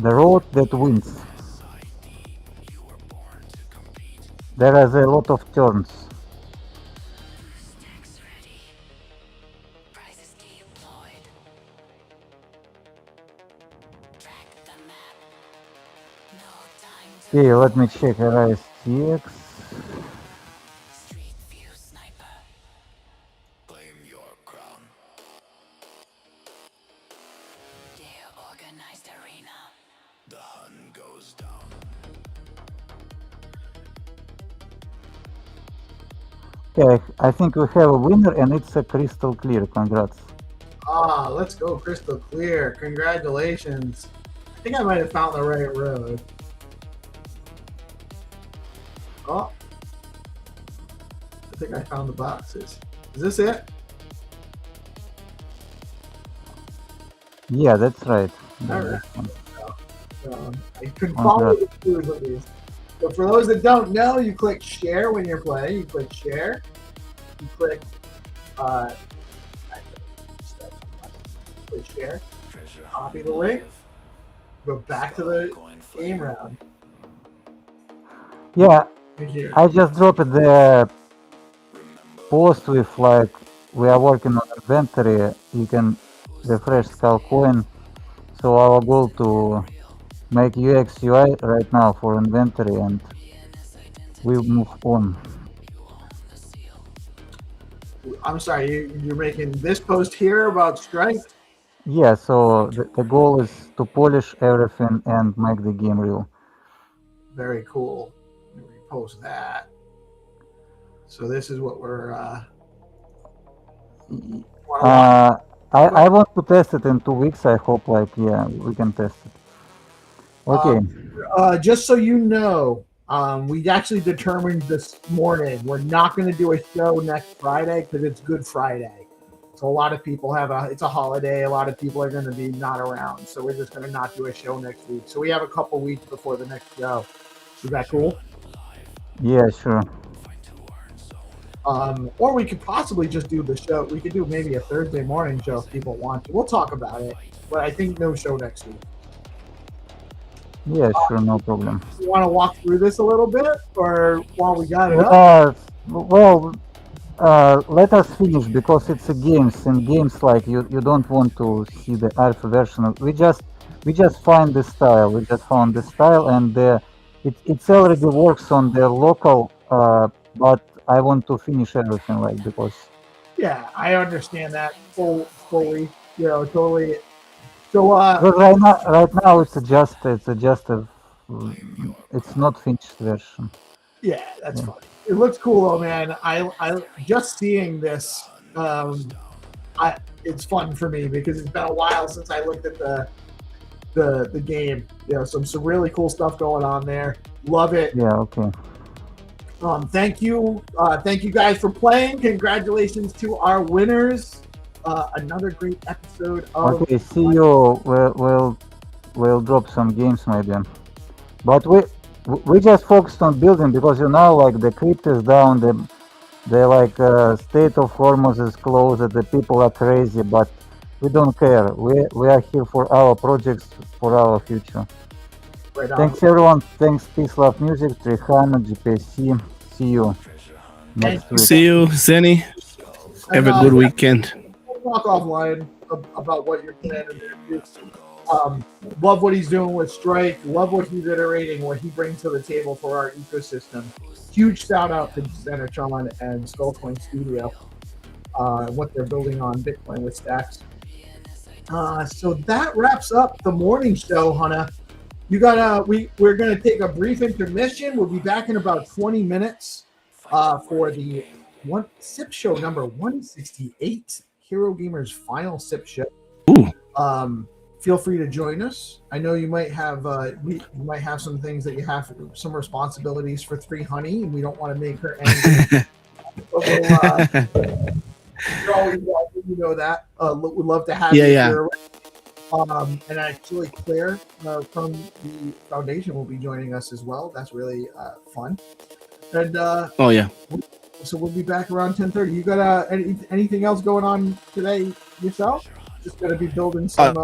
The road that wins. There is a lot of turns. Okay, let me check RISTX. Okay, I think we have a winner and it's a crystal clear. Congrats. Ah, let's go crystal clear. Congratulations. I think I might have found the right road. Oh, I think I found the boxes. Is this it? Yeah, that's right. All right. I can follow the clues of these. So for those that don't know, you click share when you're playing. You click share. You click share. Copy the link. Go back to the game round. Yeah, Thank you. I just dropped the post with like we are working on inventory. You can refresh Skullcoin. So our goal to make UX UI right now for inventory, and we move on. I'm sorry, you're making this post here about Strike? Yeah, so the goal is to polish everything and make the game real. Very cool. Let me repost that. So this is what we're I want to test it in 2 weeks. I hope, like, yeah, we can test it. Okay. Just so you know, we actually determined this morning we're not going to do a show next Friday because it's Good Friday. So a lot of people it's a holiday. A lot of people are going to be not around. So we're just going to not do a show next week. So we have a couple weeks before the next show. Is that cool? Yeah, sure. Or we could possibly just do the show. We could do maybe a Thursday morning show if people want to. We'll talk about it. But I think no show next week. Yeah, sure, no problem. You want to walk through this a little bit, or while we got it up? Let us finish because it's a games. In games, like you don't want to see the alpha version. We just find the style. We just found the style, and it already works on the local. But I want to finish everything, like, because. Yeah, I understand that fully. You know, totally. So But right now it's not finished version. Yeah, that's fine. It looks cool though, man. I just seeing this. It's fun for me because it's been a while since I looked at the game. You know, some really cool stuff going on there. Love it. Yeah. Okay. Thank you guys for playing. Congratulations to our winners. Another great episode of. Okay, see you. We'll drop some games maybe, but we just focused on building because like the crypt is down, the state of Hormuz is closed, the people are crazy, but we don't care. We are here for our projects, for our future. Right on. Thanks everyone. Thanks Peace Love Music, Trihana, GPC. See you next week. See you, Zenny. Have a good weekend. We'll talk offline about what you're planning to do. Love what he's doing with Strike. Love what he's iterating, what he brings to the table for our ecosystem. Huge shout out to Centertron and Skullcoin Studio. What they're building on Bitcoin with Stacks. So that wraps up the morning show, Hannah. We're gonna take a brief intermission. We'll be back in about 20 minutes for the SIP show number 168, Hero Gamer's final SIP show. Feel free to join us. I know you might have you might have some things that you have, some responsibilities for 3 Honey, and we don't want to make her angry. You're always welcome, you know that. We'd love to have you here. And actually, Claire from the foundation will be joining us as well. That's really fun. And so we'll be back around 10:30. You got anything else going on today yourself? Just gonna be building some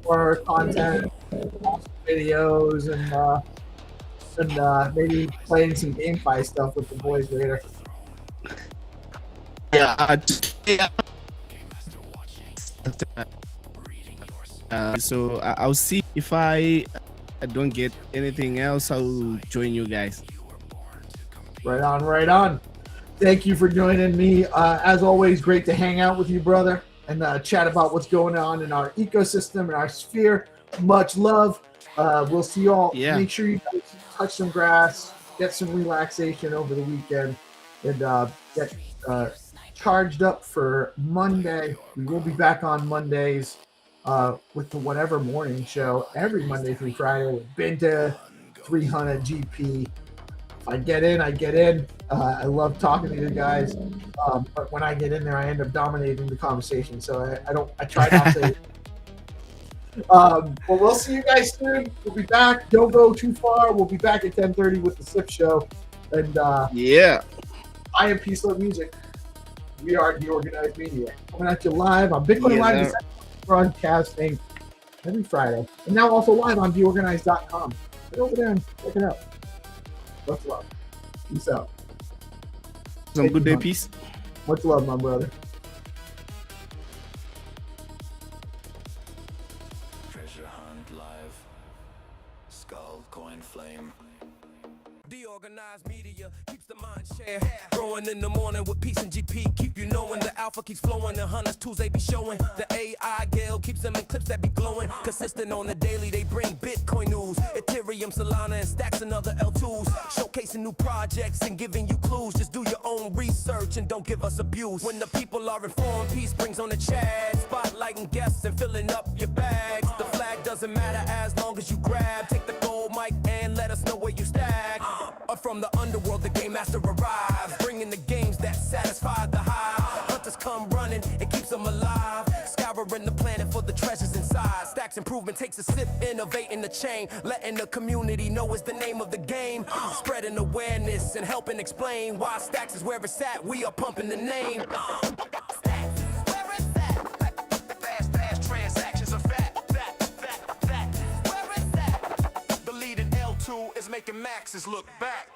more content, videos, and maybe playing some GameFi stuff with the boys later. So I'll see if I don't get anything else. I'll join you guys. Right on. Thank you for joining me. As always, great to hang out with you, brother, and chat about what's going on in our ecosystem and our sphere. Much love. We'll see you all. Yeah. Make sure you guys touch some grass, get some relaxation over the weekend, and get charged up for Monday. We will be back on Mondays with the Whatever Morning Show every Monday through Friday with Binta, 300 GP. If I get in, I get in. I love talking to you guys, but when I get in there, I end up dominating the conversation. So I try not to Well, we'll see you guys soon. We'll be back. Don't go too far. We'll be back at 10:30 with the SIP show. And yeah, I am Peace Love Music. We are the Organized Media. Coming at you live on Bitcoin Yeah, Live sir. broadcasting every Friday. And now also live on theorganized.com. Get over there and check it out. Much love. Peace out. Some good day, peace. Much love, my brother. Treasure hunt live. Skull, coin, flame. Deorganized media keeps the mind share. Growing in the morning with peace and GP. Keep you knowing the alpha keeps flowing. The hunters Tuesday be showing. The AI Gale keeps them in clips that be glowing. Consistent on the daily, they bring Bitcoin news. Ethereum, Solana, and stacks and other L2s. Showcasing new projects and giving you clues. Just do your own research and don't give us abuse. When the people are informed, peace brings on the chat. Spotlighting guests and filling up your bags. The flag doesn't matter as long as you grab. Take the gold mic and let us know where you stack. From the underworld, the game master arrives, bringing the games that satisfy the hive. Hunters come running, it keeps them alive. Scouring the planet for the treasures inside. Stacks improvement takes a sip, innovating the chain. Letting the community know is the name of the game. Spreading awareness and helping explain why Stacks is where it's at. We are pumping the name. Stacks is where it's at. Fast transactions are fat. Where it's at. The leading L2 is making maxes look back.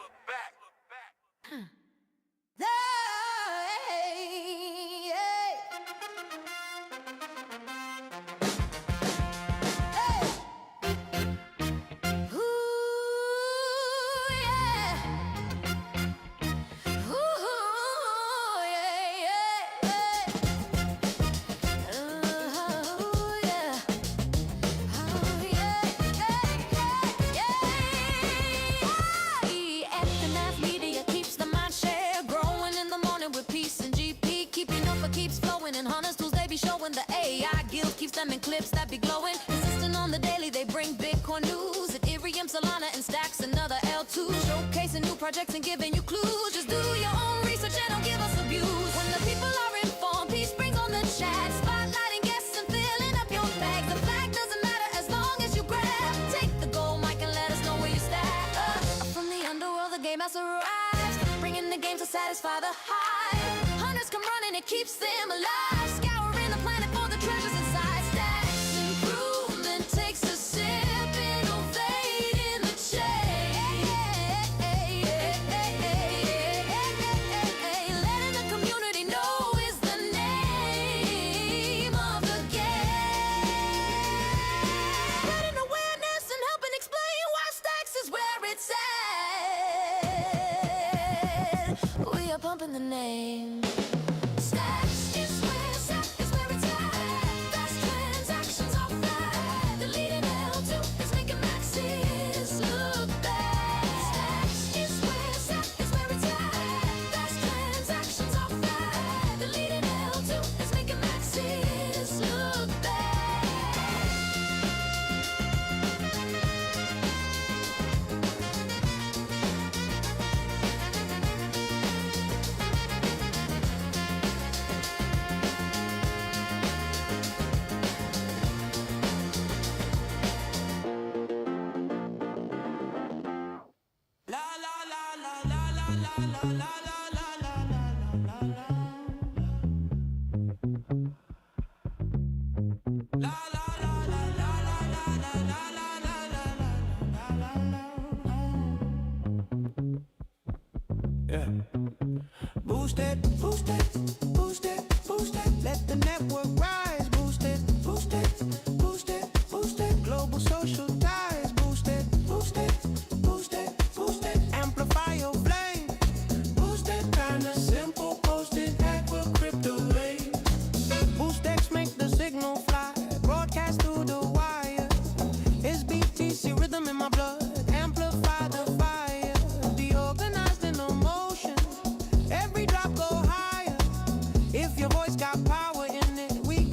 Aftermath media keeps the mind share. Growing in the morning with peace and GP. Keeping up, it keeps flowing. And Hunters tools they be showing. The AI Guild keeps them in clips that be glowing. Insisting on the daily, they bring Bitcoin news. Ethereum, Solana, and stacks another L2. Showcasing new projects and giving you clues. Just do your own research and don't give us abuse. When the people are informed, peace brings on the chat. Spotlighting guests and filling up your bag. The flag doesn't matter as long as you grab. Take the gold mic and let us know where you stack. From the underworld, the game master arrives, bringing the game to satisfy the hive. Hunters come running, it keeps them alive. Scouring the planet for the treasures inside. Stacks improvement takes a sip, innovating the chain. Letting the community know is the name of the game. Spreading awareness and helping explain why Stacks is where it's at. We are pumping the name. Stacks is where it's at. Fast transactions are fat. The leading L2 is making maxes look bad. Stacks is where it's at. Fast transactions are fat. The leading L2 is making maxes look bad. Boost it, boost it, boost it, boost it. Let the network rise. Boost it, boost it, boost it, boost it. Global social ties. Boost it, boost it, boost it, boost it. Amplify your flame. Boost it, kinda simple. Post it, hack with crypto wave. Boost X make the signal fly. Broadcast through the wire. It's BTC rhythm in my blood. Amplify the fire. The organized in motion. Every drop go higher. If your voice got power in it, we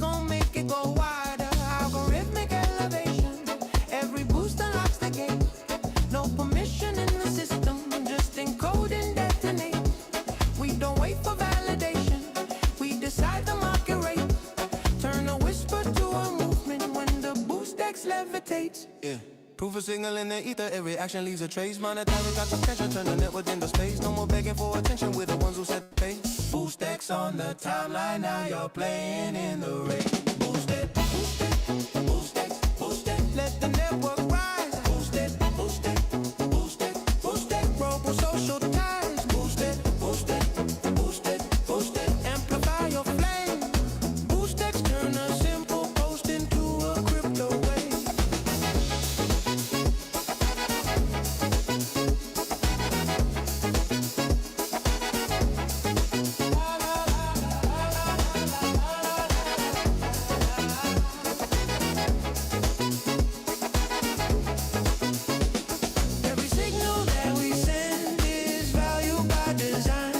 BoostX levitates. Yeah. Proof of signal in the ether, every action leaves a trace. Monetize got attention, turn the network into space. No more begging for attention, we're the ones who set the pace. BoostX on the timeline, now you're playing in the race. Boost it, boost it, boost it, boost it. Let the network rise. Boost it, boost it, boost it, boost it. Global social ties. Boost it, boost it, boost it, boost it. Amplify your flame. BoostX turn a simple post into a crypto wave. Every signal that we send is value by design.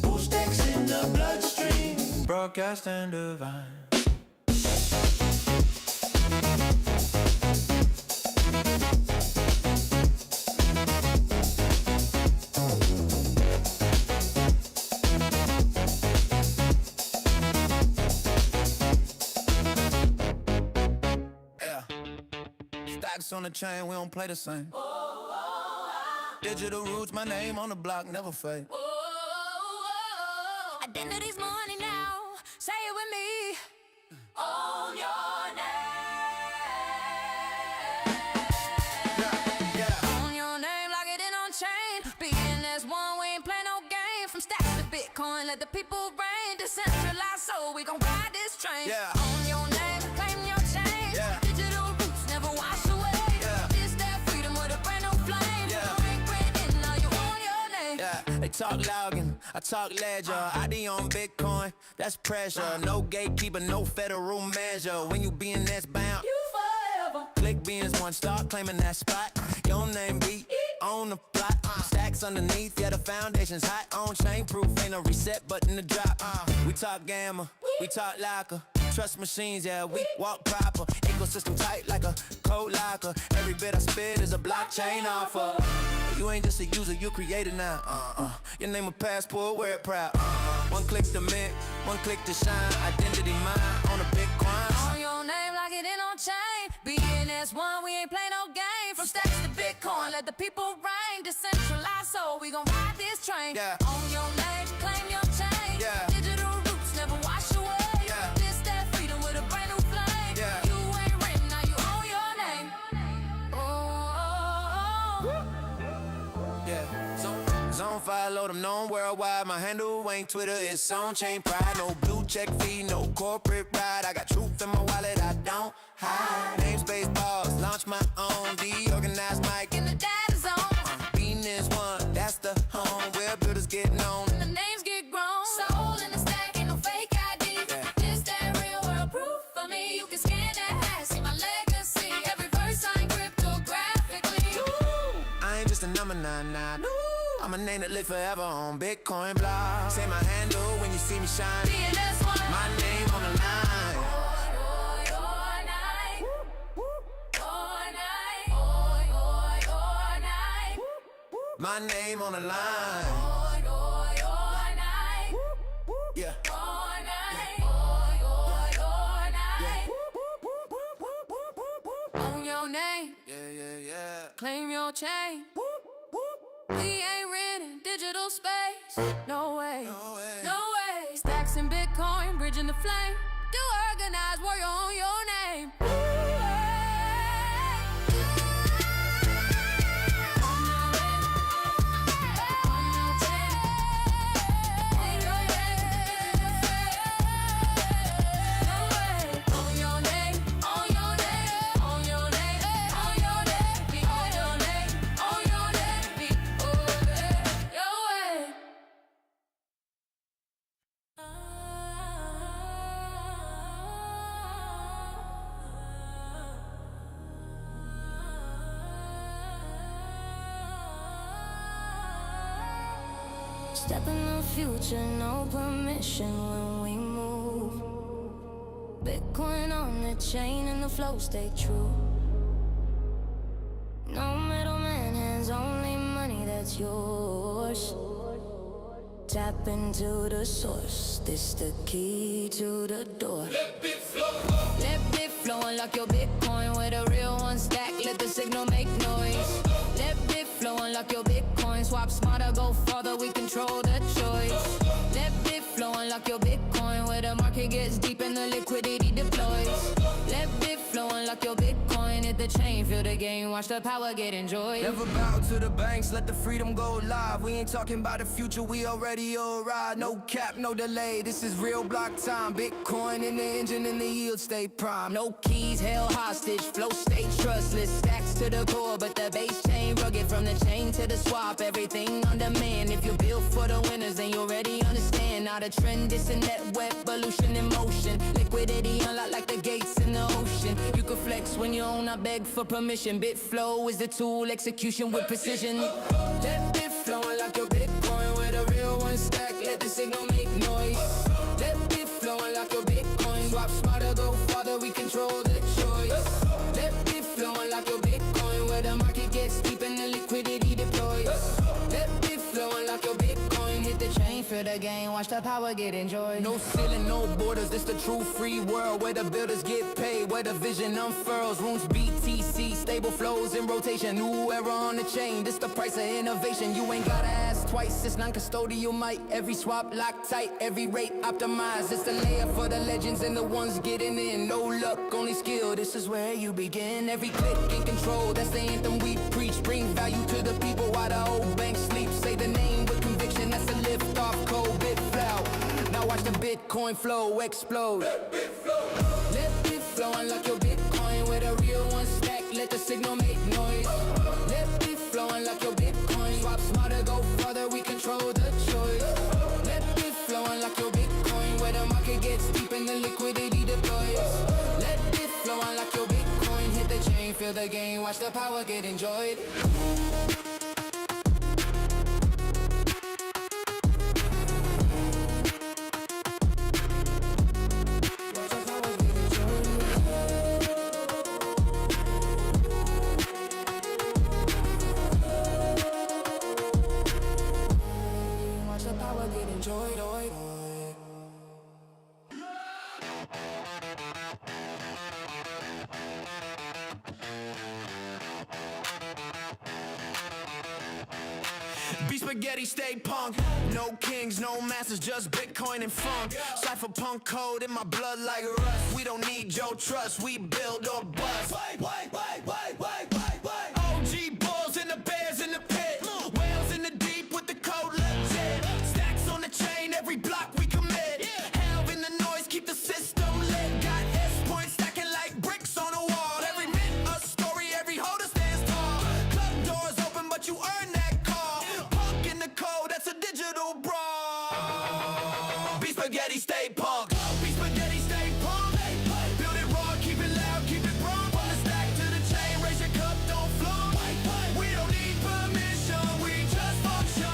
BoostX in the bloodstream, broadcast and divine. Yeah. Stacks on the chain, we don't play the same. Digital roots, my name on the block, never fade. Identity's money now. Say it with me. Own your name. Own your name like it in on chain. Being as one, we ain't play no game. From stacks to Bitcoin, let the people reign. Decentralized, so we gon' ride this train. Yeah. Own your name, claim your change. Yeah. Digital roots never wash away. Yeah. This that freedom with a brand new flame. Yeah. Ring, ring, now you own your name. Yeah, they talk Logan, I talk ledger. ID on Bitcoin, that's pressure. No gatekeeper, no federal measure. When you BNS bound, You forever. click beans one, start claiming that spot. Your name be on the plot. Stacks underneath, yeah, the foundation's hot. On chain proof, ain't a reset button to drop. We talk gamma, we talk locker. Trust machines, yeah, we walk proper. Ecosystem tight like a code locker. Every bit I spit is a blockchain offer. You ain't just a user, you created now. Your name a passport, wear it proud. One click to mint, one click to shine. Identity mine on a Bitcoin. On your name like it in on chain. BNS one, we ain't play no game. From stacks to Bitcoin, let the people reign. Decentralized, so we gon' ride this train. Yeah. On your name, claim your change. Yeah. Digital roots never wash away. Yeah. This that freedom with a brand new flame. Yeah. You ain't written, now you own your name. Oh. Yeah, zone 5, load them known worldwide. My handle ain't Twitter, it's on chain pride. No blue check fee, no corporate ride. I got truth in my wallet, I don't hide. Namespace balls, launch my own. Deorganized mic In the data zone, Venus one, that's the home where builders get known. the names get grown. Soul in the stack, ain't no fake ID. Yeah. This that real world proof for me. You can scan that hash, see my legacy. Every verse signed cryptographically. I ain't just a number 99. I'm a name that live forever on Bitcoin blog. Say my handle when you see me shine. BNS one. My name on the line. My name on the line. Yeah. Own your name, Yeah, yeah, yeah. claim your chain. We ain't renting digital space. No way, No way. no way. Stacks in Bitcoin, bridging the flame. Do organize warrior on your name. Step in the future, no permission when we move. Bitcoin on the chain and the flow stay true. No middleman, hands only money that's yours. Tap into the source, this the key to the door. Let it flow, unlock your Bitcoin with Bitcoin hit the chain, feel the game, watch the power get enjoyed. Never bow to the banks, let the freedom go live. We ain't talking about the future, we already arrived. No cap, no delay, this is real block time. Bitcoin in the engine and the yield stay prime. No keys held hostage, flow stay trustless. Stacks to the core, but the base chain rugged. From the chain to the swap, everything on demand. If you're built for the winners, then you already understand. Now the trend is a net evolution in motion. Liquidity unlocked like the gates in the ocean. You can flex when you own, I beg for permission. Bitflow is the tool, execution with precision. Let Bitflow unlock your Bitcoin with a real one stack. Let the signal make noise. Let Bitflow unlock your Bitcoin. Swap smarter, go farther, we control the choice. Let Bitflow unlock your Bitcoin where the market gets deep and the liquidity deploys. Let Bitflow unlock your Bitcoin. Hit the chain, feel the game, watch the power get enjoyed. No ceiling, no borders, this the true free world where the builders get paid, where the vision unfurls. Rooms BTC, stable flows in rotation. New era on the chain, this the price of innovation. You ain't gotta ask twice, it's non-custodial might. Every swap locked tight, every rate optimized. It's the layer for the legends and the ones getting in. No luck, only skill, this is where you begin. Every click in control, that's the anthem we preach. Bring value to the people while the old bank sleeps. Say the name with conviction, that's a lift off code. Bitflow, now watch the Bitcoin flow explode. Let Bitflow unlock your Bitcoin with a real one stack. Let the signal make noise. Let Bitflow unlock your Bitcoin. Swap smarter, go further, we control the choice. Let Bitflow unlock your Bitcoin where the market gets deep and the liquidity deploys. Let Bitflow unlock your Bitcoin. Hit the chain, feel the game, watch the power get enjoyed. Be spaghetti, stay punk. No kings, no masters, just Bitcoin and funk. Cypherpunk code in my blood like rust. We don't need your trust, we build or bust. OG bulls and the bears in the pit. Whales in the deep with the code legit. Stacks on the chain, every block we commit. Hell in the noise, keep the system lit. Got S points stacking like bricks on a wall. Every mint a story, every holder stands tall. Club doors open, but you earn that. Code, that's a digital brawl. Be spaghetti, stay punk. Be spaghetti, stay punk. Build it raw, keep it loud, keep it wrong. From the stack to the chain, raise your cup, don't flaunt. We don't need permission, we just function.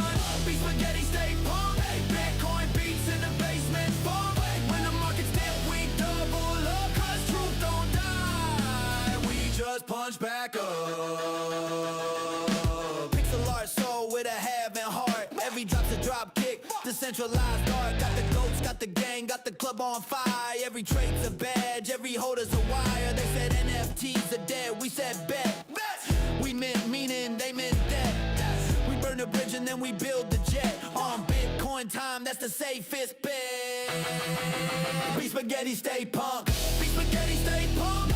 Be spaghetti, stay punk. Bitcoin beats in the basement funk. When the market's dip, we double up. Cause truth don't die, we just punch back up. Pixel art soul with a have and heart. Every drop's a drop kick, decentralized art. Got the goats, got the gang, got the club on fire. Every trade's a badge, every holder's a wire. They said NFTs are dead, we said bet. We meant meaning, they meant that. We burn the bridge and then we build the jet. On Bitcoin time, that's the safest bet. Be spaghetti, stay punk. Be spaghetti, stay punk.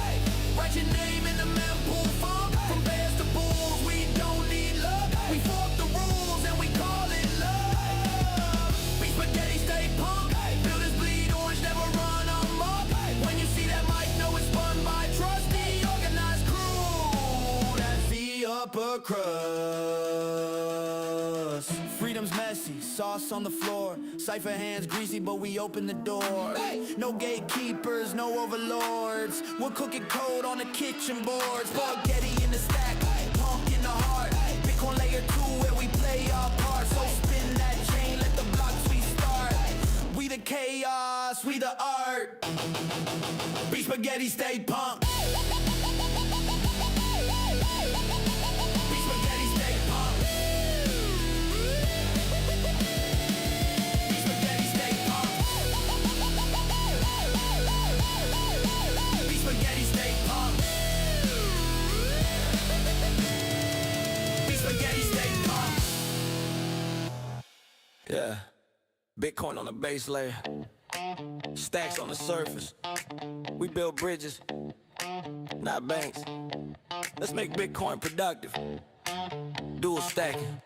Write your name in the mempool funk. From bears to bulls, we don't need luck. We fork the rules and we call it love. Be spaghetti, stay punk. Builders bleed orange, never run amok. When you see that mic, know it's spun by trust. The organized crew, that's the upper crust. Freedom's messy, sauce on the floor. Cypher hands greasy, but we open the door. No gatekeepers, no overlords. We're cooking code on the kitchen board. Spaghetti in the stack, punk in the heart. Bitcoin layer 2 where we play our part. So spin that chain, let the blocks restart. We the chaos, we the art. Be spaghetti, stay punk. Be spaghetti, stay punk. Be spaghetti, stay punk. Be spaghetti, stay punk. Be spaghetti, stay punk. Yeah, Bitcoin on the base layer, stacks on the surface. We build bridges, not banks. Let's make Bitcoin productive. Dual stacking,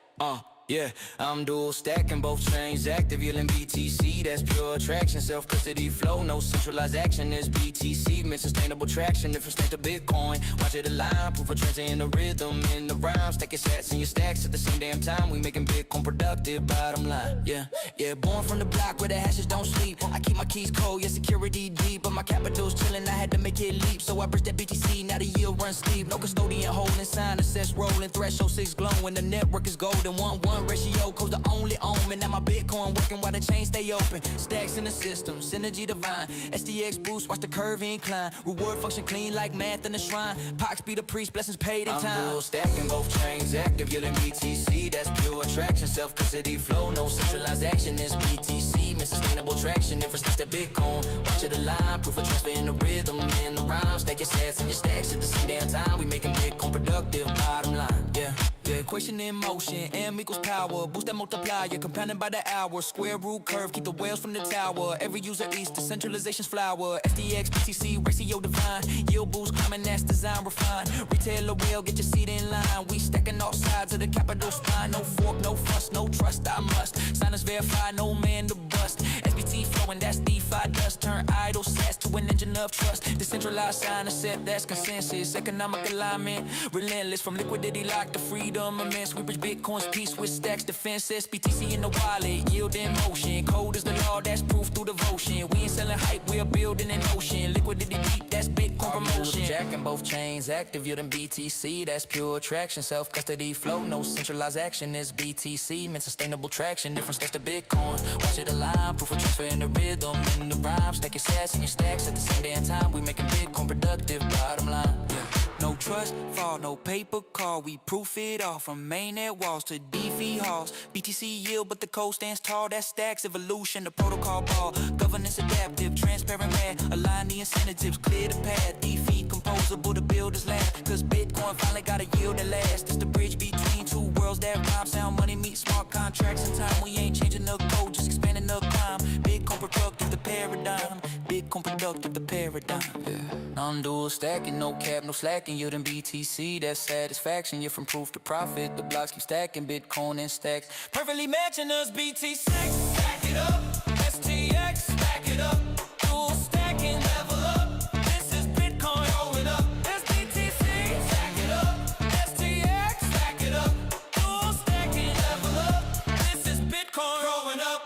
yeah, I'm dual stacking, both chains active, yielding BTC, that's pure attraction, self-custody flow, no centralized action, there's BTC, meant sustainable traction, different state of Bitcoin, watch it align, proof of transfer in the rhythm, in the rhyme, stack your sats and your stacks at the same damn time, we making Bitcoin productive, bottom line, yeah, born from the block where the hashes don't sleep, I keep my keys cold, yeah, security deep, but my capital's chilling, I had to make it leap, so I bridged that BTC, now the yield runs steep, no custodian holding, sign, assess, rolling, threshold 6 glowing, the network is golden, 1-1 ratio, cause the only omen that my Bitcoin working while the chains stay open. Stacks in the system, synergy divine. SDX boost, watch the curve incline. Reward function clean like math in the shrine. Pox be the priest, blessings paid in time. I'm dual stacking, both chains active, yielding BTC. That's pure attraction, self-custody flow, no centralized action. It's BTC, meant sustainable traction. Different steps to Bitcoin, watch it align. Proof of transfer in the rhythm, in the rhyme. Stack your sats and your stacks at the same damn time. We making Bitcoin productive, bottom line, yeah. Equation in motion, M equals power. Boost that multiplier, compounded by the hour. Square root curve, keep the whales from the tower. Every user eats decentralization's flower. SDX, BTC, ratio divine. Yield boost, climbing, that's design refined. Retailer will get your seat in line. We stacking all sides of the capital spine. No fork, no fuss, no trust, I must. Signers verify, no man to bust. SBT flowing, that's DeFi dust. Turn idle sats to an engine of trust. Decentralized sign, accept, that's consensus. Economic alignment, relentless. From liquidity locked to freedom immense. We bridge Bitcoin's peace with stacks defenses. BTC in the wallet, yield in motion. Code is the law, that's proof through devotion. We ain't selling hype, we're building an ocean. Liquidity deep, that's Bitcoin promotion. Jacking both chains active, yielding BTC. That's pure attraction, self-custody flow. No centralized action, it's BTC. Meant sustainable traction, different steps to Bitcoin. Watch it align, proof of transfer in the rhythm, in the rhyme. Stack your sats and your stacks at the same damn time. We making Bitcoin productive, bottom line, yeah. No trust fall, no paper call. We proof it all from mainnet walls to DeFi halls. BTC yield, but the code stands tall. That stacks evolution, the protocol ball. Governance adaptive, transparent math. Align the incentives, clear the path. DeFi composable, the builder's lab. Cause Bitcoin finally got a yield that lasts. It's the bridge between two worlds that rhyme. Sound money meet smart contracts in time. We ain't changing the code, just expanding the climb. Bitcoin productive, the paradigm. Bitcoin productive, the paradigm. Yeah. Non-dual stacking, no cap, no slacking. Yielding BTC, that's satisfaction. You're from proof to profit. The blocks keep stacking, Bitcoin and stacks. Perfectly matching us, BTC. Stack it up, STX, stack it up. Dual stacking, level up. This is Bitcoin going up. SBTC, stack it up. STX, stack it up. Dual stacking, level up. This is Bitcoin growing up.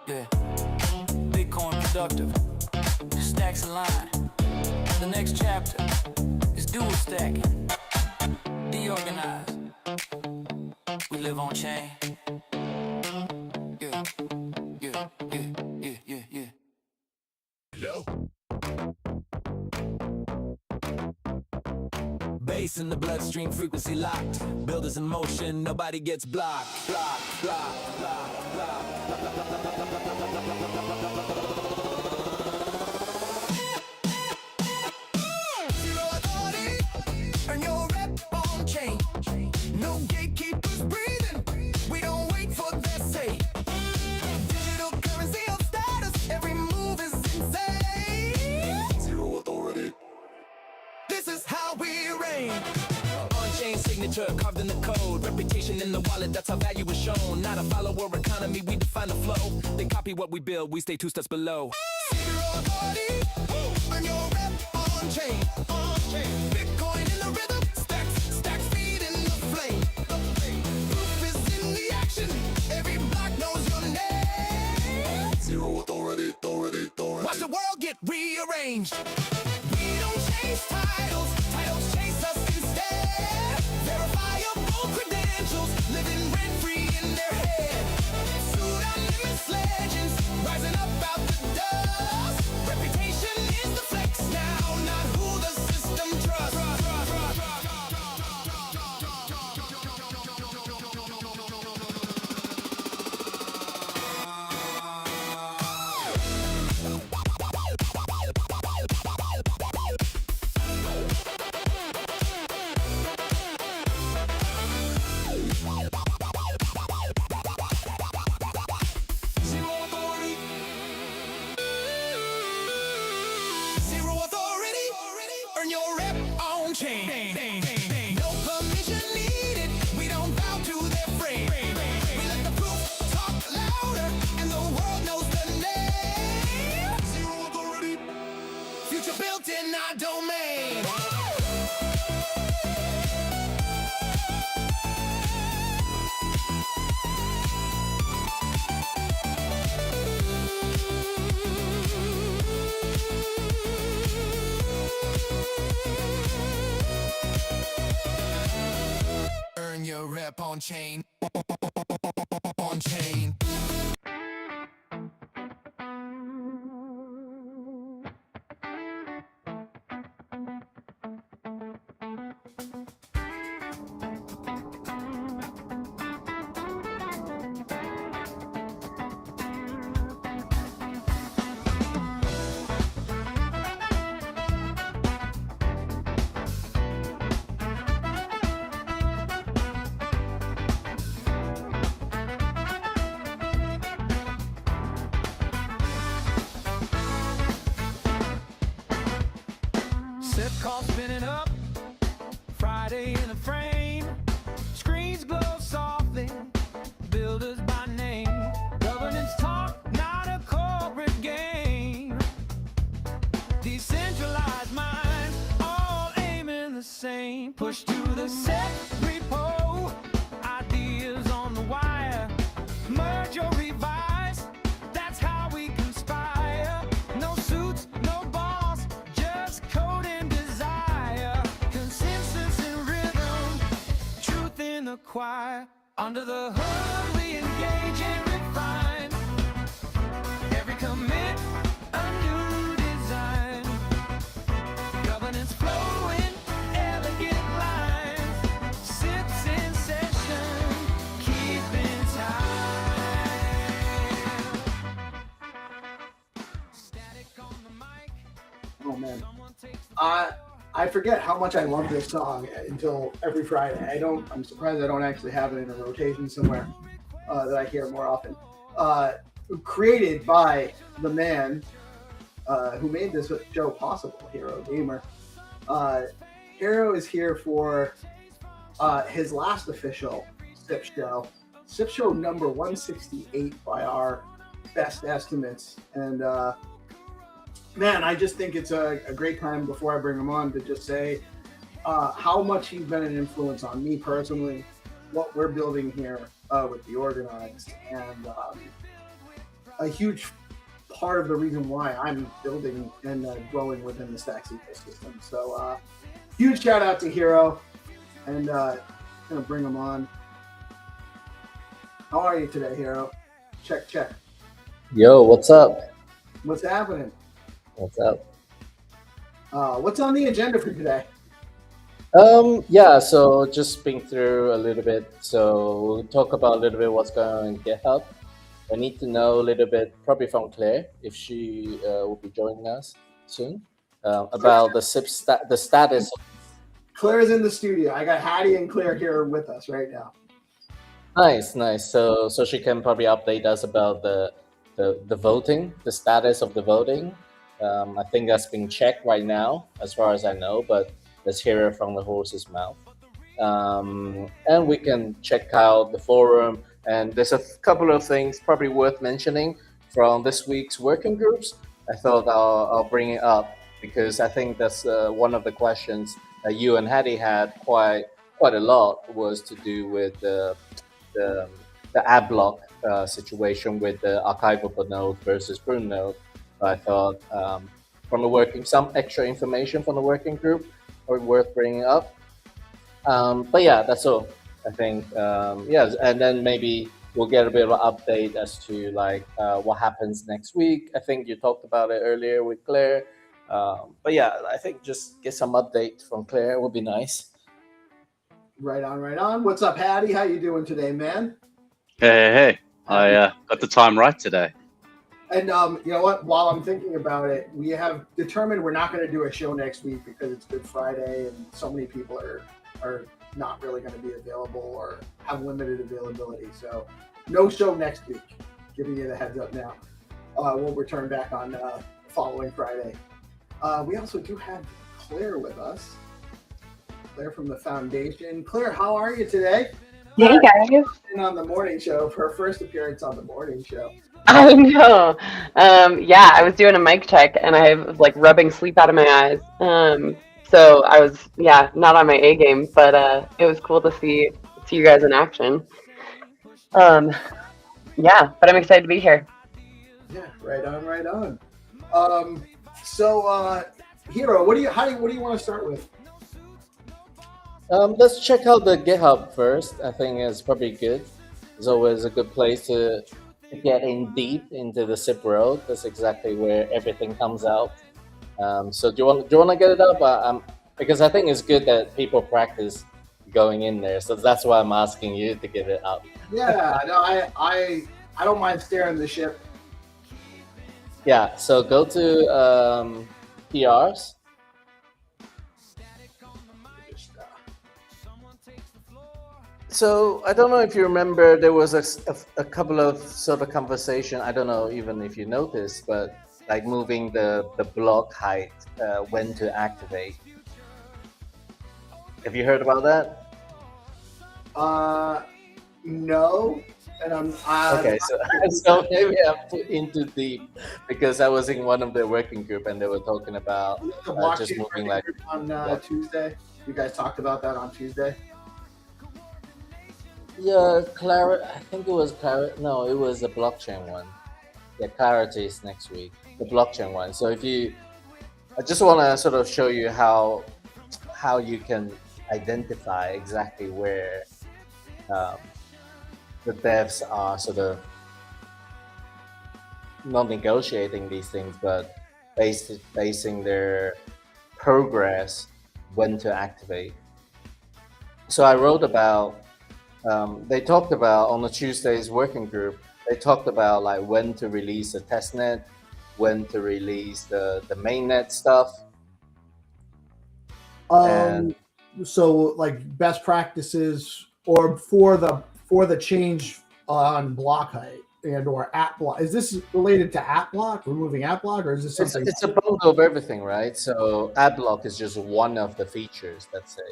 Yeah. Bitcoin productive. Stacks align. The next chapter is dual stacking. Deorganized. We live on chain. Yeah. Hello. Bass in the bloodstream, frequency locked. Builders in motion, nobody gets blocked. Zero authority, and your rep on chain. No gatekeepers breathing. We don't wait for their say. Digital currency of status. Every move is insane. Zero authority. This is how we reign. On-chain signature carved in the code. Reputation in the wallet, that's how value is shown. Not a follower economy, we define the flow. They copy what we build, we stay 2 steps below. Zero authority, and your rep on chain. Bitcoin in the rhythm. Stacks feed in the flame. Proof is in the action. Every block knows your name. Zero authority. Watch the world get rearranged. We don't chase titles chase us instead. Verifiable credentials, living rent-free in their head. Pseudonymous legends, rising up out the dust. Reputation is the flex now, not who the system trusts. step on chain. On chain. Set call spinning up, Friday in the frame. Screens glow softly, builders by name. Governance talk, not a corporate game. Decentralized minds, all aiming the same. Push to the set repo, ideas on the wire. Merge or revise, that's how we conspire. No suits, no boss, just code and desire. Consensus and rhythm, truth in the choir. Under the hood we engage and refine. Every commit, a new design. Governance flowing, elegant lines. Sits in session, keeping time. Static on the mic. Oh man, I forget how much I love this song until every Friday. I'm surprised I don't actually have it in a rotation somewhere that I hear more often. Created by the man who made this show possible, Hero Gamer. Hero is here for his last official SIP show. SIP show number 168 by our best estimates. And man, I just think it's a great time before I bring him on to just say how much he's been an influence on me personally, what we're building here with the Organized, and a huge part of the reason why I'm building and growing within the Stacks ecosystem. So huge shout out to Hero, and gonna bring him on. How are you today, Hero? Check, check. Yo, what's up? What's happening? What's up? What's on the agenda for today? Yeah, so just speak through a little bit. So we'll talk about a little bit what's going on in GitHub. I need to know a little bit, probably from Claire, if she will be joining us soon, about the SIP the status. Claire's in the studio. I got Hattie and Claire here with us right now. Nice, nice. So she can probably update us about the voting, the status of the voting. I think that's being checked right now, as far as I know, but let's hear it from the horse's mouth. And we can check out the forum. And there's a couple of things probably worth mentioning from this week's working groups. I thought I'll bring it up because I think that's one of the questions that you and Hattie had quite a lot, was to do with the ad block situation with the archivable node versus prune node. I thought from some extra information from the working group are worth bringing up. But yeah, that's all. I think, yes, and then maybe we'll get a bit of an update as to like what happens next week. I think you talked about it earlier with Claire. But yeah, I think just get some update from Claire would be nice. Right on, right on. What's up, Hattie? How you doing today, man? Hey. I got the time right today. And you know what? While I'm thinking about it, we have determined we're not going to do a show next week because it's Good Friday and so many people are not really going to be available or have limited availability. So no show next week. Giving you the heads up now. We'll return back on following Friday. We also do have Claire with us. Claire from the Foundation. Claire, how are you today? Hey guys. On the morning show, for her first appearance on the morning show. I know. Yeah, I was doing a mic check and I was like rubbing sleep out of my eyes. So I was, not on my A game, but it was cool to see you guys in action. But I'm excited to be here. Yeah, right on, right on. So Hero, what do you want to start with? Let's check out the GitHub first. I think it's probably good. It's always a good place to get in deep into the SIP world. That's exactly where everything comes out. So do you want to get it up? Because I think it's good that people practice going in there. So that's why I'm asking you to get it up. Yeah, no, I don't mind staring the ship. Yeah. So go to PRs. So I don't know if you remember, there was a couple of sort of conversation. I don't know even if you noticed, but like moving the block height, when to activate. Have you heard about that? No, and I'm Okay, so maybe I'm too into deep because I was in one of the working group and they were talking about the just blockchain moving working like group on Tuesday. You guys talked about that on Tuesday. yeah, I think it was Clarity. No, it was the blockchain one. Yeah, Clarity is next week. The blockchain one. So I just want to sort of show you how you can identify exactly where the devs are sort of not negotiating these things, but basing their progress when to activate. So I wrote about. They talked about on the Tuesday's working group. They talked about like when to release the testnet, when to release the mainnet stuff. So like best practices or for the change on block height and or app block. Is this related to app block, removing app block, or is this something? It's a bundle of everything, right? So ad block is just one of the features, let's say.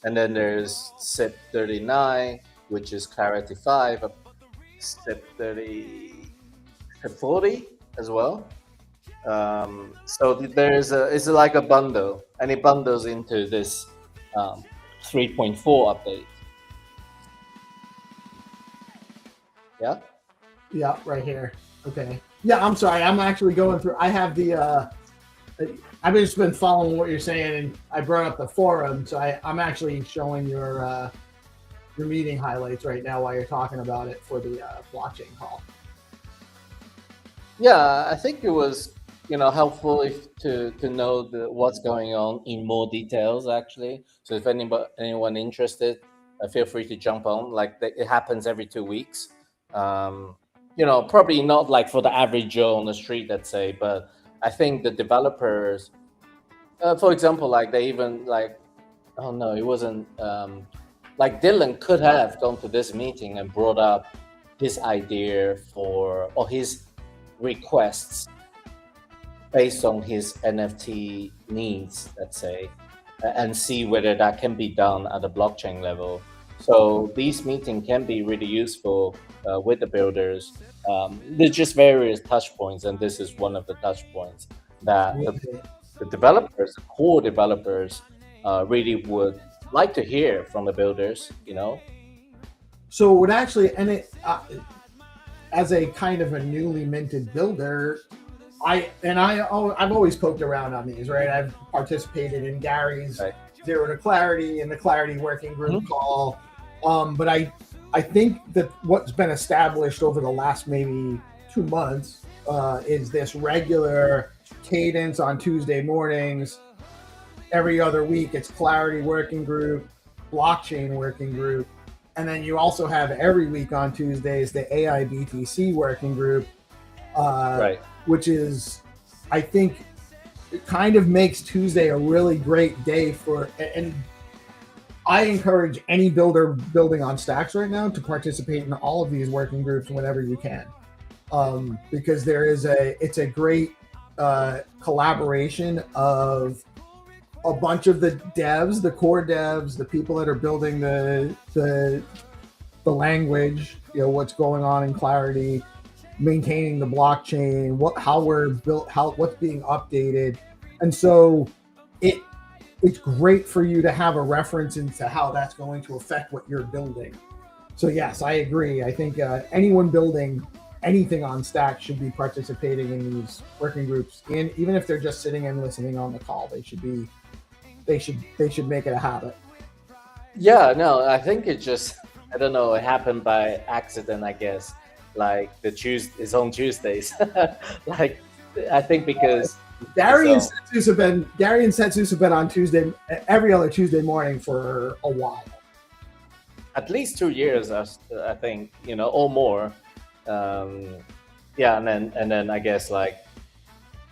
And then there's SIP 39, which is Clarity 5, SIP 40 as well. So it's like a bundle, and it bundles into this 3.4 update. Yeah? Yeah, right here. Okay. Yeah, I'm sorry. I'm actually going through. I have the. I've just been following what you're saying, and I brought up the forum, so I'm actually showing your meeting highlights right now while you're talking about it for the blockchain call. Yeah, I think it was helpful to know what's going on in more details actually. So if anyone interested, feel free to jump on. Like it happens every 2 weeks. Probably not like for the average Joe on the street, let's say, but I think the developers, for example, like they even like, oh no, it wasn't like Dylan could have gone to this meeting and brought up his idea or his requests based on his NFT needs, let's say, and see whether that can be done at the blockchain level. So these meetings can be really useful with the builders. There's just various touch points, and this is one of the touch points that the developers, the core developers, really would like to hear from the builders. So it would actually, and it as a kind of a newly minted builder, I've always poked around on these, right? I've participated in Gary's Zero to Clarity and the Clarity Working Group call, but I think that what's been established over the last maybe 2 months is this regular cadence on Tuesday mornings. Every other week, it's Clarity Working Group, Blockchain Working Group, and then you also have every week on Tuesdays the AI BTC Working Group, which is, I think, it kind of makes Tuesday a really great day and I encourage any builder building on Stacks right now to participate in all of these working groups whenever you can, because it's a great collaboration of a bunch of the devs, the core devs, the people that are building the language, what's going on in Clarity, maintaining the blockchain, how we're built, what's being updated, and so it's great for you to have a reference into how that's going to affect what you're building. So yes, I agree. I think anyone building anything on Stack should be participating in these working groups, and even if they're just sitting and listening on the call, they should make it a habit. Yeah, no, I think it just, I don't know, it happened by accident, I guess. Like it's on Tuesdays. Like, I think because Gary and so- Setsus have been on Tuesday, every other Tuesday morning for a while. at least 2 years, I think, or more. Yeah, and then I guess like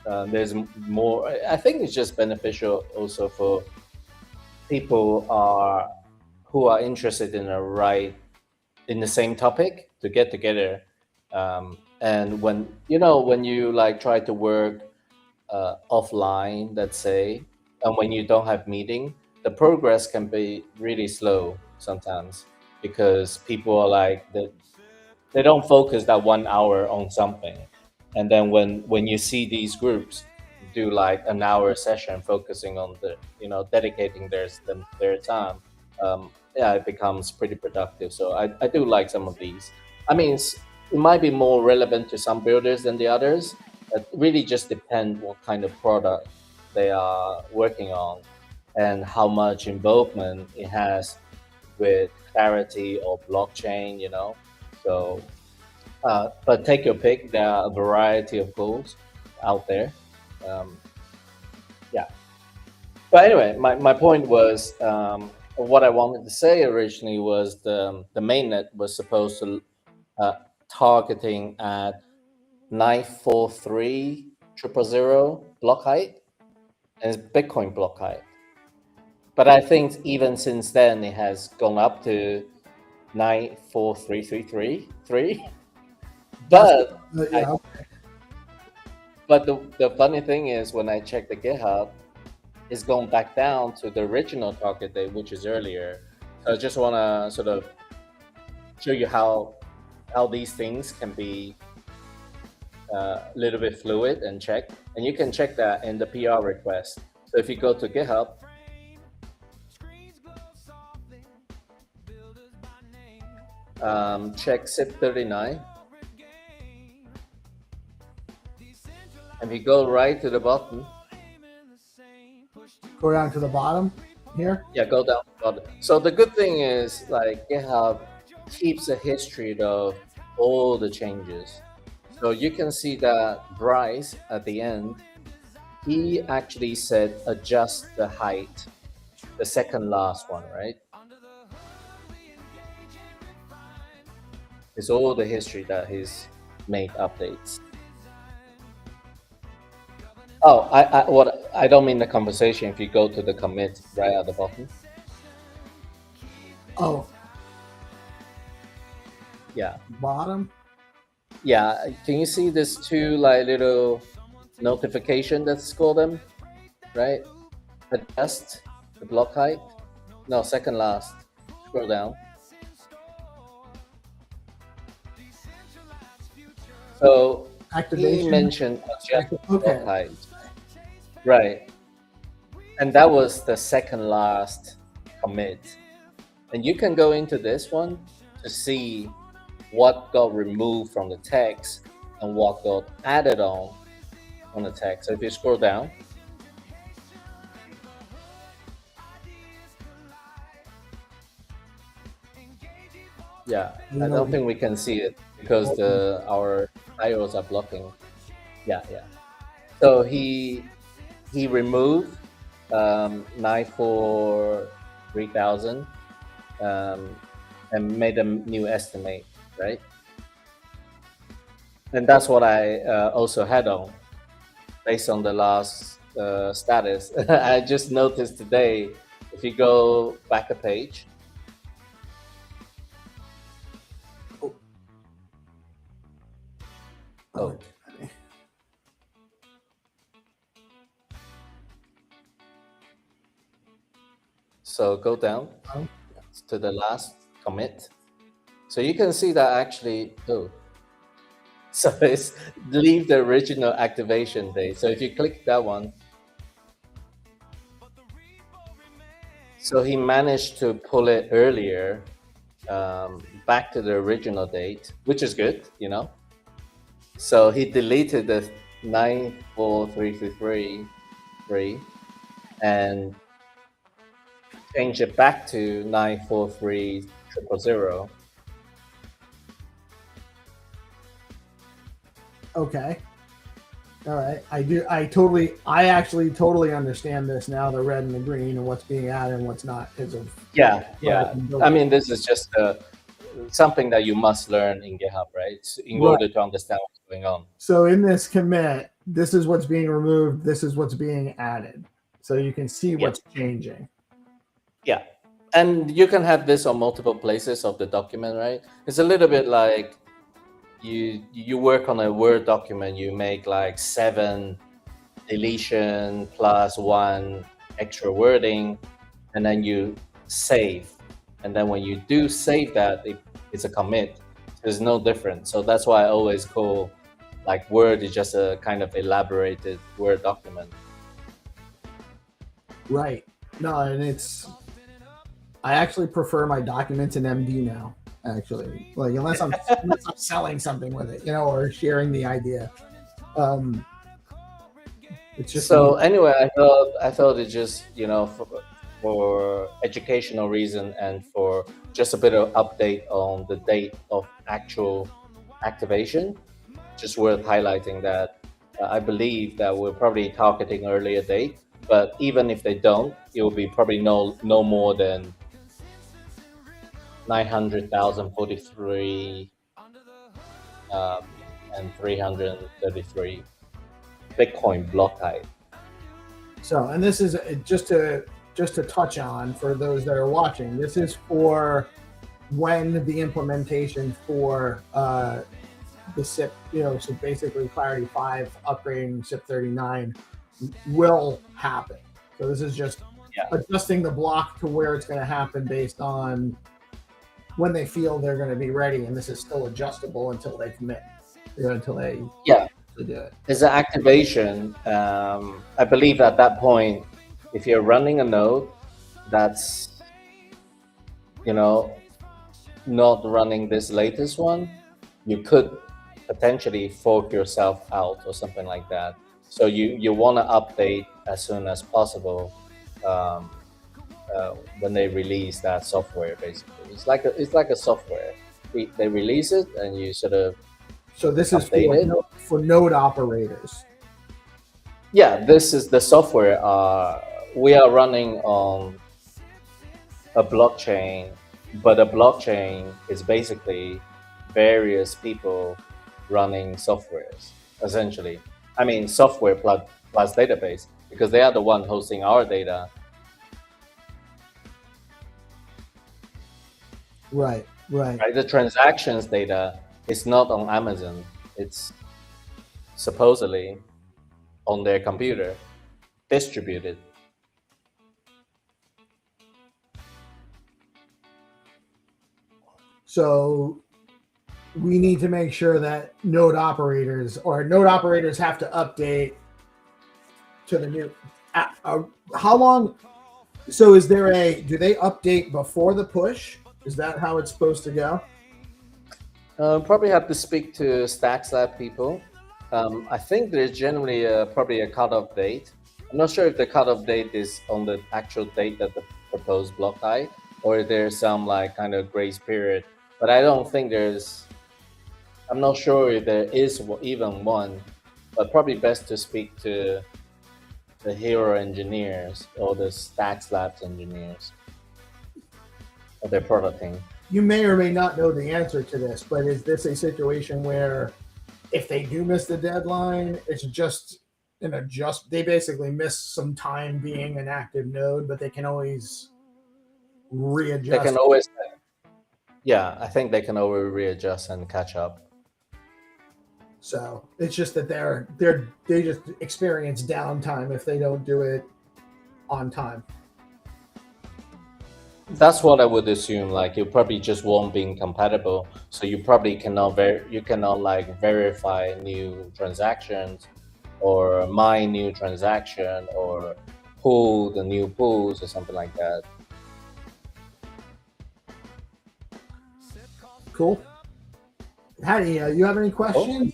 there's more. I think it's just beneficial also for people who are interested in the same topic to get together. And when you like try to work offline, let's say, and when you don't have meeting, the progress can be really slow sometimes because people are like they don't focus that 1 hour on something, and then when you see these groups do like an hour session focusing on dedicating their time, yeah, it becomes pretty productive. So I do like some of these. I mean, it might be more relevant to some builders than the others. It really just depends what kind of product they are working on and how much involvement it has with Clarity or blockchain, So, but take your pick. There are a variety of goals out there. Yeah. But anyway, my point was what I wanted to say originally was the mainnet was supposed to targeting at 943,000 block height, and it's Bitcoin block height. But I think even since then it has gone up to 943,333. But but the funny thing is when I check the GitHub, it's gone back down to the original target date, which is earlier. So I just want to sort of show you how these things can be a little bit fluid and check. And you can check that in the PR request. So if you go to GitHub, check SIP39. And if you go right to the bottom, Go down to the bottom here. yeah, go down to the bottom. So the good thing is like GitHub keeps a history of all the changes. So you can see that Bryce at the end, he actually said adjust the height, the second last one, right? It's all the history that he's made updates. Oh, I don't mean the conversation. If you go to the commit right at the bottom. Oh, Yeah. bottom. Yeah, can you see this two like little notification, let's call them, right? Adjust the block height. No, second last. Scroll down. So he Activation. mentioned adjust Okay. block height, right? And that was the second last commit. And you can go into this one to see what got removed from the text and what got added on the text. So if you scroll down, yeah, I don't think we can see it because our IOs are blocking. Yeah. So he removed 943,000 and made a new estimate, right? And that's what I also had on based on the last status. I just noticed today, if you go back a page, oh. So go down to the last commit. So you can see that actually, so it's leave the original activation date. So if you click that one, so he managed to pull it earlier back to the original date, which is good, So he deleted the 94333 and change it back to 943,000. Okay. All right. I actually totally understand this now, the red and the green and what's being added and what's not because of. Yeah. I mean, this is just something that you must learn in GitHub, right? In order to understand what's going on. So in this commit, this is what's being removed. This is what's being added. So you can see what's changing. Yeah. And you can have this on multiple places of the document, right? It's a little bit like you work on a Word document, you make like 7 deletion plus 1 extra wording, and then you save. And then when you do save that, it's a commit. There's no difference. So that's why I always call like Word is just a kind of elaborated Word document. Right. No, and I actually prefer my documents in MD now. Actually, like unless I'm selling something with it, or sharing the idea. It's just so. Anyway, I thought it just for educational reason and for just a bit of update on the date of actual activation. Just worth highlighting that I believe that we're probably targeting earlier date, but even if they don't, it will be probably no more than 900,043 and 333 Bitcoin block height. So, and this is just to touch on for those that are watching. This is for when the implementation for the SIP, so basically Clarity 5 upgrading SIP 39 will happen. So this is just adjusting the block to where it's going to happen based on when they feel they're going to be ready, and this is still adjustable until they commit, until they do it. As an activation, I believe at that point, if you're running a node that's, not running this latest one, you could potentially fork yourself out or something like that. So you want to update as soon as possible when they release that software. Basically, it's like a software. They release it and you sort of. So this is for node operators. Yeah, this is the software. We are running on a blockchain, but a blockchain is basically various people running softwares, essentially. I mean, software plus database, because they are the one hosting our data. Right. The transactions data is not on Amazon. It's supposedly on their computer, distributed. So we need to make sure that node operators have to update to the new. How long? So do they update before the push? Is that how it's supposed to go? Probably have to speak to StacksLab people. I think there's generally probably a cutoff date. I'm not sure if the cutoff date is on the actual date that the proposed block height, or if there's some like kind of grace period. But I don't think I'm not sure if there is even one, but probably best to speak to the Hero engineers or the StacksLabs engineers of their product team. You may or may not know the answer to this, but is this a situation where if they do miss the deadline, it's just they basically miss some time being an active node, but they can always readjust? They can always, I think they can always readjust and catch up. So it's just that they just experience downtime if they don't do it on time. That's what I would assume. Like, it probably just won't be compatible, so you probably cannot verify new transactions or mine new transaction or pull the new pools or something like that. Cool. Hattie, you have any questions?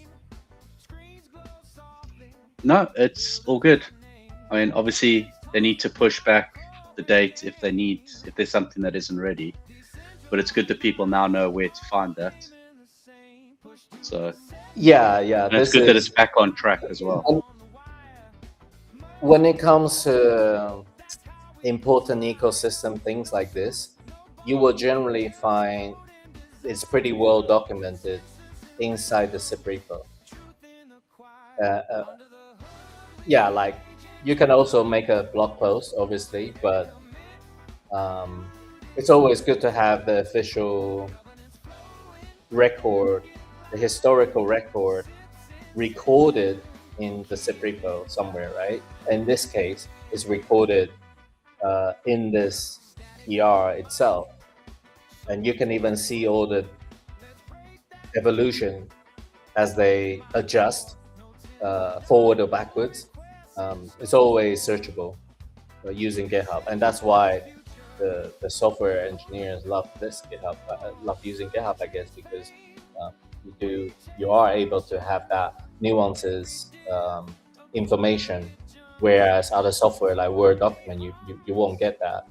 No, it's all good. I mean, obviously they need to push back up to date if there's something that isn't ready. But it's good that people now know where to find that. So Yeah, and it's good that it's back on track as well. When it comes to important ecosystem things like this, you will generally find it's pretty well documented inside the SIP repo. Yeah, like you can also make a blog post, obviously, but it's always good to have the official record, the historical record recorded in the SIP repo somewhere, right? In this case, it's recorded in this PR itself. And you can even see all the evolution as they adjust forward or backwards. It's always searchable using GitHub. And that's why the software engineers love this GitHub, love using GitHub, I guess, because you are able to have that nuances information, whereas other software like Word document, you won't get that.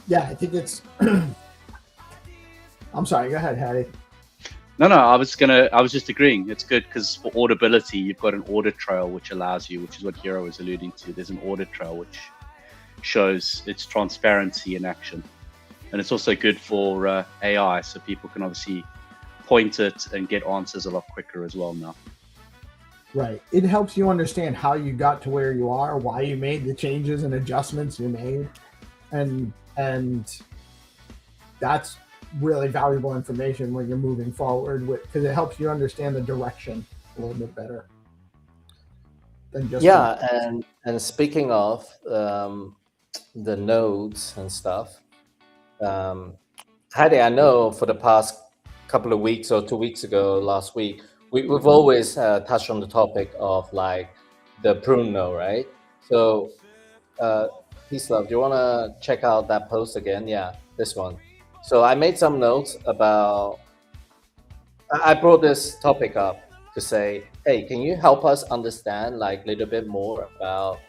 Yeah, I think it's. I'm sorry. Go ahead, Hattie. No, I was just agreeing. It's good because for auditability, you've got an audit trail which allows you, which is what Hero was alluding to. There's an audit trail which shows its transparency in action, and it's also good for AI, so people can obviously point it and get answers a lot quicker as well now. Right. It helps you understand how you got to where you are, why you made the changes and adjustments you made, and that's really valuable information when you're moving forward with, because it helps you understand the direction a little bit better than just and speaking of the nodes and stuff, Heidi, I know for the past couple of weeks or 2 weeks ago, last week, we've always touched on the topic of like the prune node, right? So Peace Love, do you want to check out that post again? Yeah, this one. So I made some notes about, I brought this topic up to say, hey, can you help us understand like a little bit more about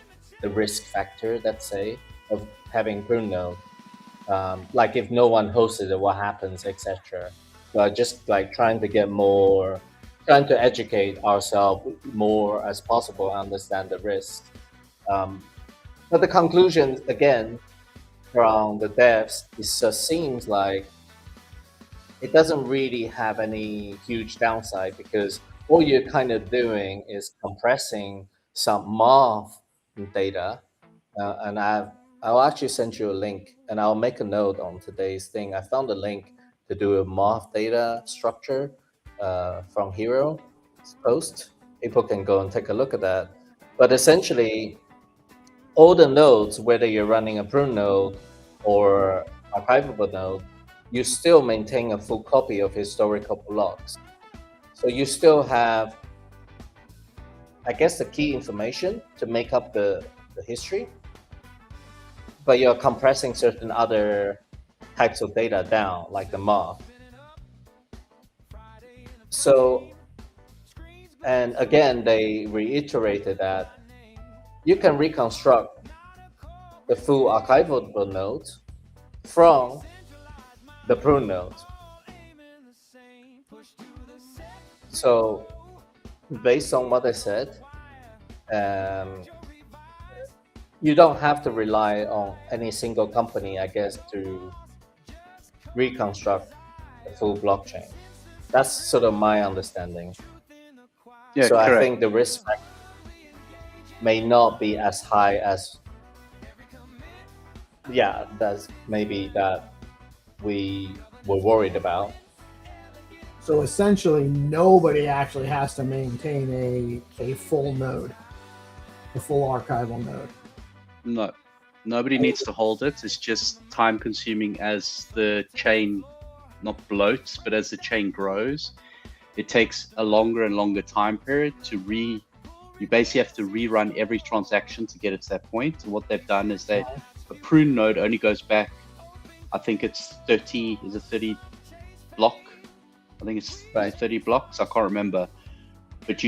the risk factor, let's say, of having prune node? Like if no one hosted it, what happens, etc. But just like trying to educate ourselves more as possible, understand the risks. But the conclusion, again, from the devs, it just seems like it doesn't really have any huge downside, because all you're kind of doing is compressing some MARV data. And I'll actually send you a link, and I'll make a note on today's thing. I found a link to do a MARV data structure from Hero post. People can go and take a look at that. But essentially, all the nodes, whether you're running a prune node or archivable node, you still maintain a full copy of historical blocks. So you still have, I guess, the key information to make up the history, but you're compressing certain other types of data down, like the MARV. So, and again, they reiterated that you can reconstruct the full archivable node from the prune node. So based on what I said, you don't have to rely on any single company, I guess, to reconstruct the full blockchain. That's sort of my understanding. Yeah, so correct. I think the risk factor may not be as high as, that's maybe that we were worried about. So essentially, nobody actually has to maintain a full node, a full archival node. No, nobody needs to hold it. It's just time consuming as the chain not bloats, but as the chain grows, it takes a longer and longer time period to you basically have to rerun every transaction to get it to that point. And what they've done is a prune node only goes back, I think it's 30 block. I think it's 30 blocks. I can't remember, but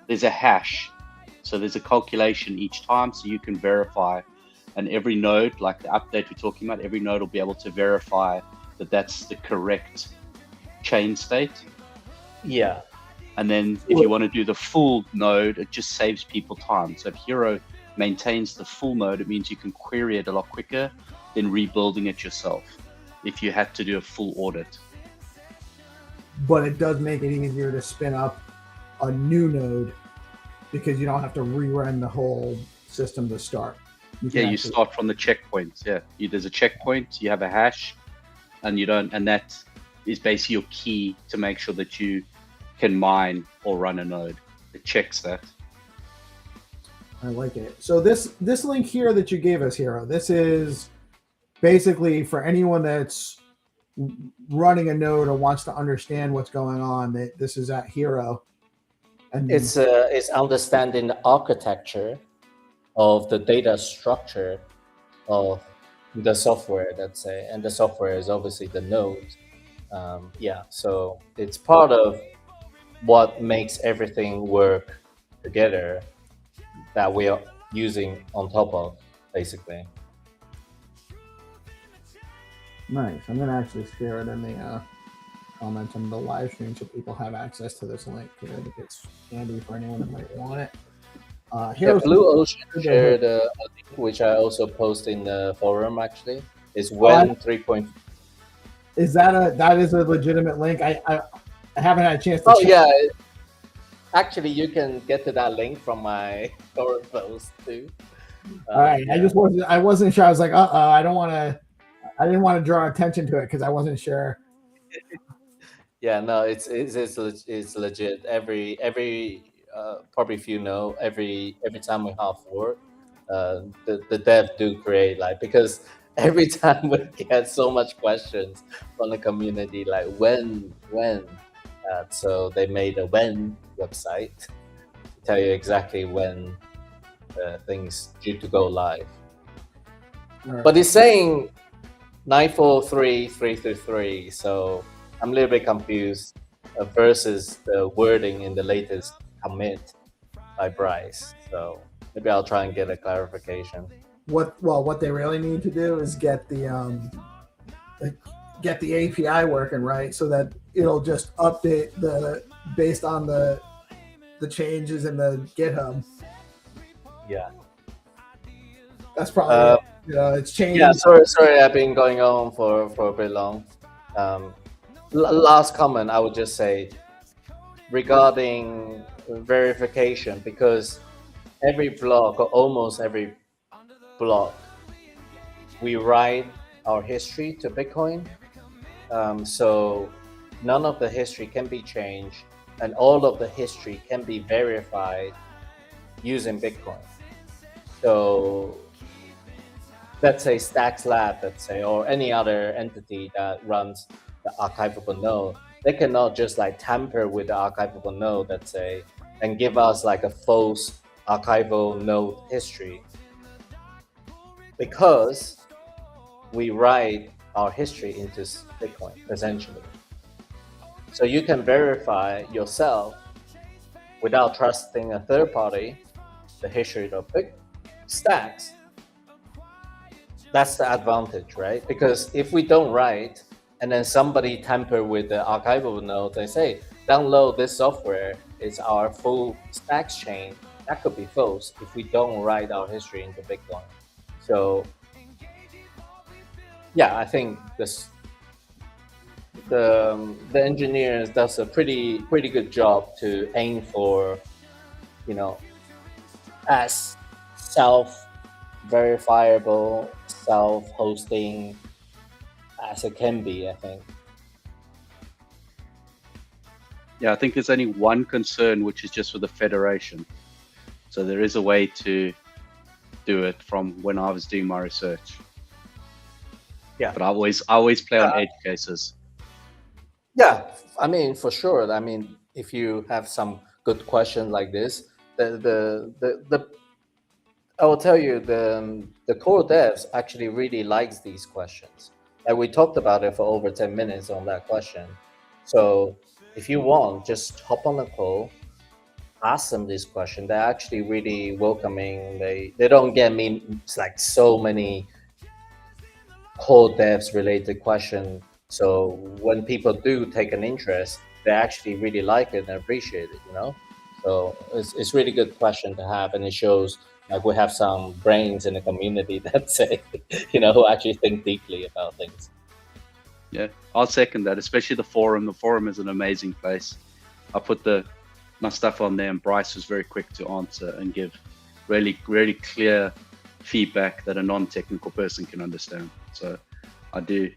there's a hash So there's a calculation each time, so you can verify. And every node, like the update we're talking about, every node will be able to verify that that's the correct chain state. Yeah. And then if you want to do the full node, it just saves people time. So if Hero maintains the full node, it means you can query it a lot quicker than rebuilding it yourself if you had to do a full audit. But it does make it easier to spin up a new node because you don't have to rerun the whole system to start. You start from the checkpoint. Yeah, there's a checkpoint, you have a hash, and that is basically your key to make sure that you can mine or run a node. It checks that. I like it. So this link here that you gave us, Hero, this is basically for anyone that's running a node or wants to understand what's going on. That this is at Hero, and It's understanding the architecture of the data structure of the software, let's say, and the software is obviously the node. So it's part of what makes everything work together that we are using on top of, basically. nice. I'm gonna actually share it in the comments on the live stream so people have access to this link. I think it's handy for anyone that might want it. Blue Ocean shared a link, which I also post in the forum. Actually, is when 3. Is that is a legitimate link? I haven't had a chance to check. Yeah, actually, you can get to that link from my forum post too. All right, I wasn't sure. I was like, I didn't want to draw attention to it because I wasn't sure. Yeah, no, it's legit. Every probably if you know, every time we have work, the dev do create because every time we get so much questions from the community, like when, so they made a when website to tell you exactly when things due to go live. Right. But it's saying 943.333, so I'm a little bit confused versus the wording in the latest commit by Bryce. So maybe I'll try and get a clarification. What they really need to do is get the API working right, so that it'll just update based on the changes in the GitHub. Yeah, that's probably it's changed. Yeah, sorry, I've been going on for a bit long. Last comment, I would just say regarding verification, because every blog or almost every blog we write our history to Bitcoin, so none of the history can be changed and all of the history can be verified using Bitcoin. So let's say Stacks Lab, or any other entity that runs the archivable node, they cannot just tamper with the archivable node, and give us a false archival node history, because we write our history into Bitcoin, essentially. So you can verify yourself without trusting a third party, the history of Stacks. That's the advantage, right? Because if we don't write, and then somebody tamper with the archival node, they say, download this software, it's our full Stacks chain. That could be false if we don't write our history into Bitcoin. So yeah, I think the engineers does a pretty good job to aim for, as self-verifiable, self-hosting as it can be, I think. Yeah, I think there's only one concern, which is just for the federation. So there is a way to do it from when I was doing my research. Yeah, but I always play on edge cases. Yeah, I mean, for sure. I mean, if you have some good questions like this, I will tell you the core devs actually really likes these questions. And we talked about it for over 10 minutes on that question. So if you want, just hop on the call, ask them this question, they're actually really welcoming. They don't get me like so many code devs related questions. So when people do take an interest, they actually really like it and appreciate it, you know? So it's really good question to have, and it shows like we have some brains in the community that say, you know, who actually think deeply about things. Yeah, I'll second that, especially the forum. The forum is an amazing place. I put my stuff on there, and Bryce was very quick to answer and give really, really clear feedback that a non-technical person can understand. So I do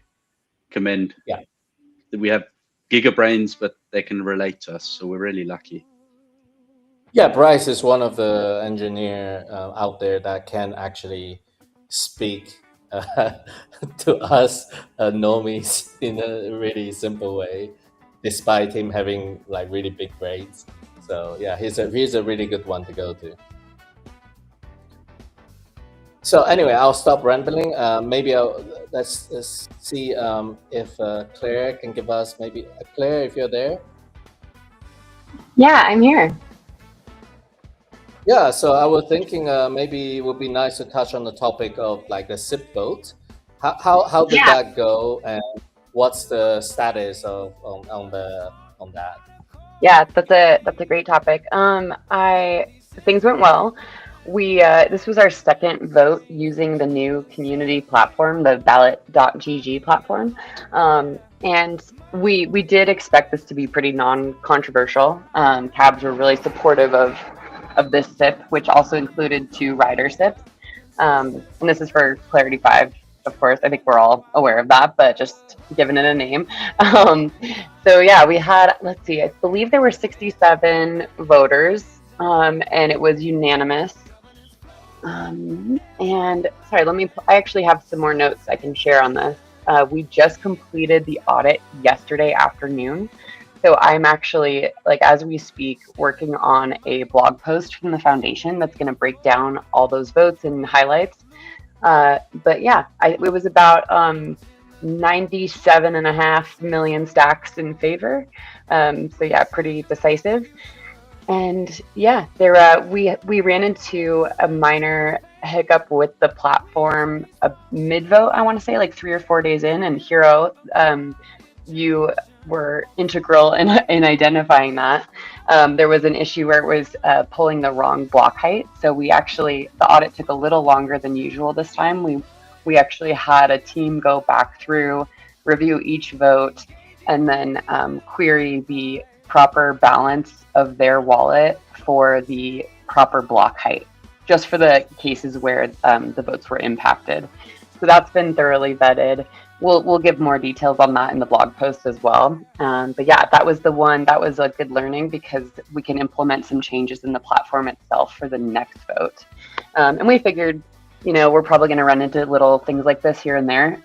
commend that we have gigabrains, but they can relate to us. So we're really lucky. Yeah, Bryce is one of the engineer out there that can actually speak to us normies in a really simple way, despite him having like really big brains. So yeah, he's a really good one to go to. So anyway, I'll stop rambling. Maybe let's see if Claire can give us maybe Claire, if you're there. Yeah, I'm here. Yeah, so I was thinking maybe it would be nice to touch on the topic of like the SIP vote. How did that go, and what's the status of on that? Yeah, that's a great topic. Things went well. We this was our second vote using the new community platform, the ballot.gg platform. And we did expect this to be pretty non-controversial. Cabs were really supportive of this SIP, which also included 2 rider SIPs. And this is for Clarity 5, of course. I think we're all aware of that, but just giving it a name. So yeah, we had, let's see, I believe there were 67 voters, and it was unanimous. And sorry, I actually have some more notes I can share on this. We just completed the audit yesterday afternoon. So I'm actually, like, as we speak, working on a blog post from the foundation that's going to break down all those votes and highlights. But yeah, it was about 97.5 million stacks in favor. So yeah, pretty decisive. And yeah, we ran into a minor hiccup with the platform mid-vote, I want to say, like 3 or 4 days in. And Hero, you were integral in identifying that. There was an issue where it was pulling the wrong block height. So the audit took a little longer than usual this time. We actually had a team go back through, review each vote, and then query the proper balance of their wallet for the proper block height, just for the cases where the votes were impacted. So that's been thoroughly vetted. We'll give more details on that in the blog post as well. But yeah, that was a good learning, because we can implement some changes in the platform itself for the next vote. And we figured, we're probably going to run into little things like this here and there.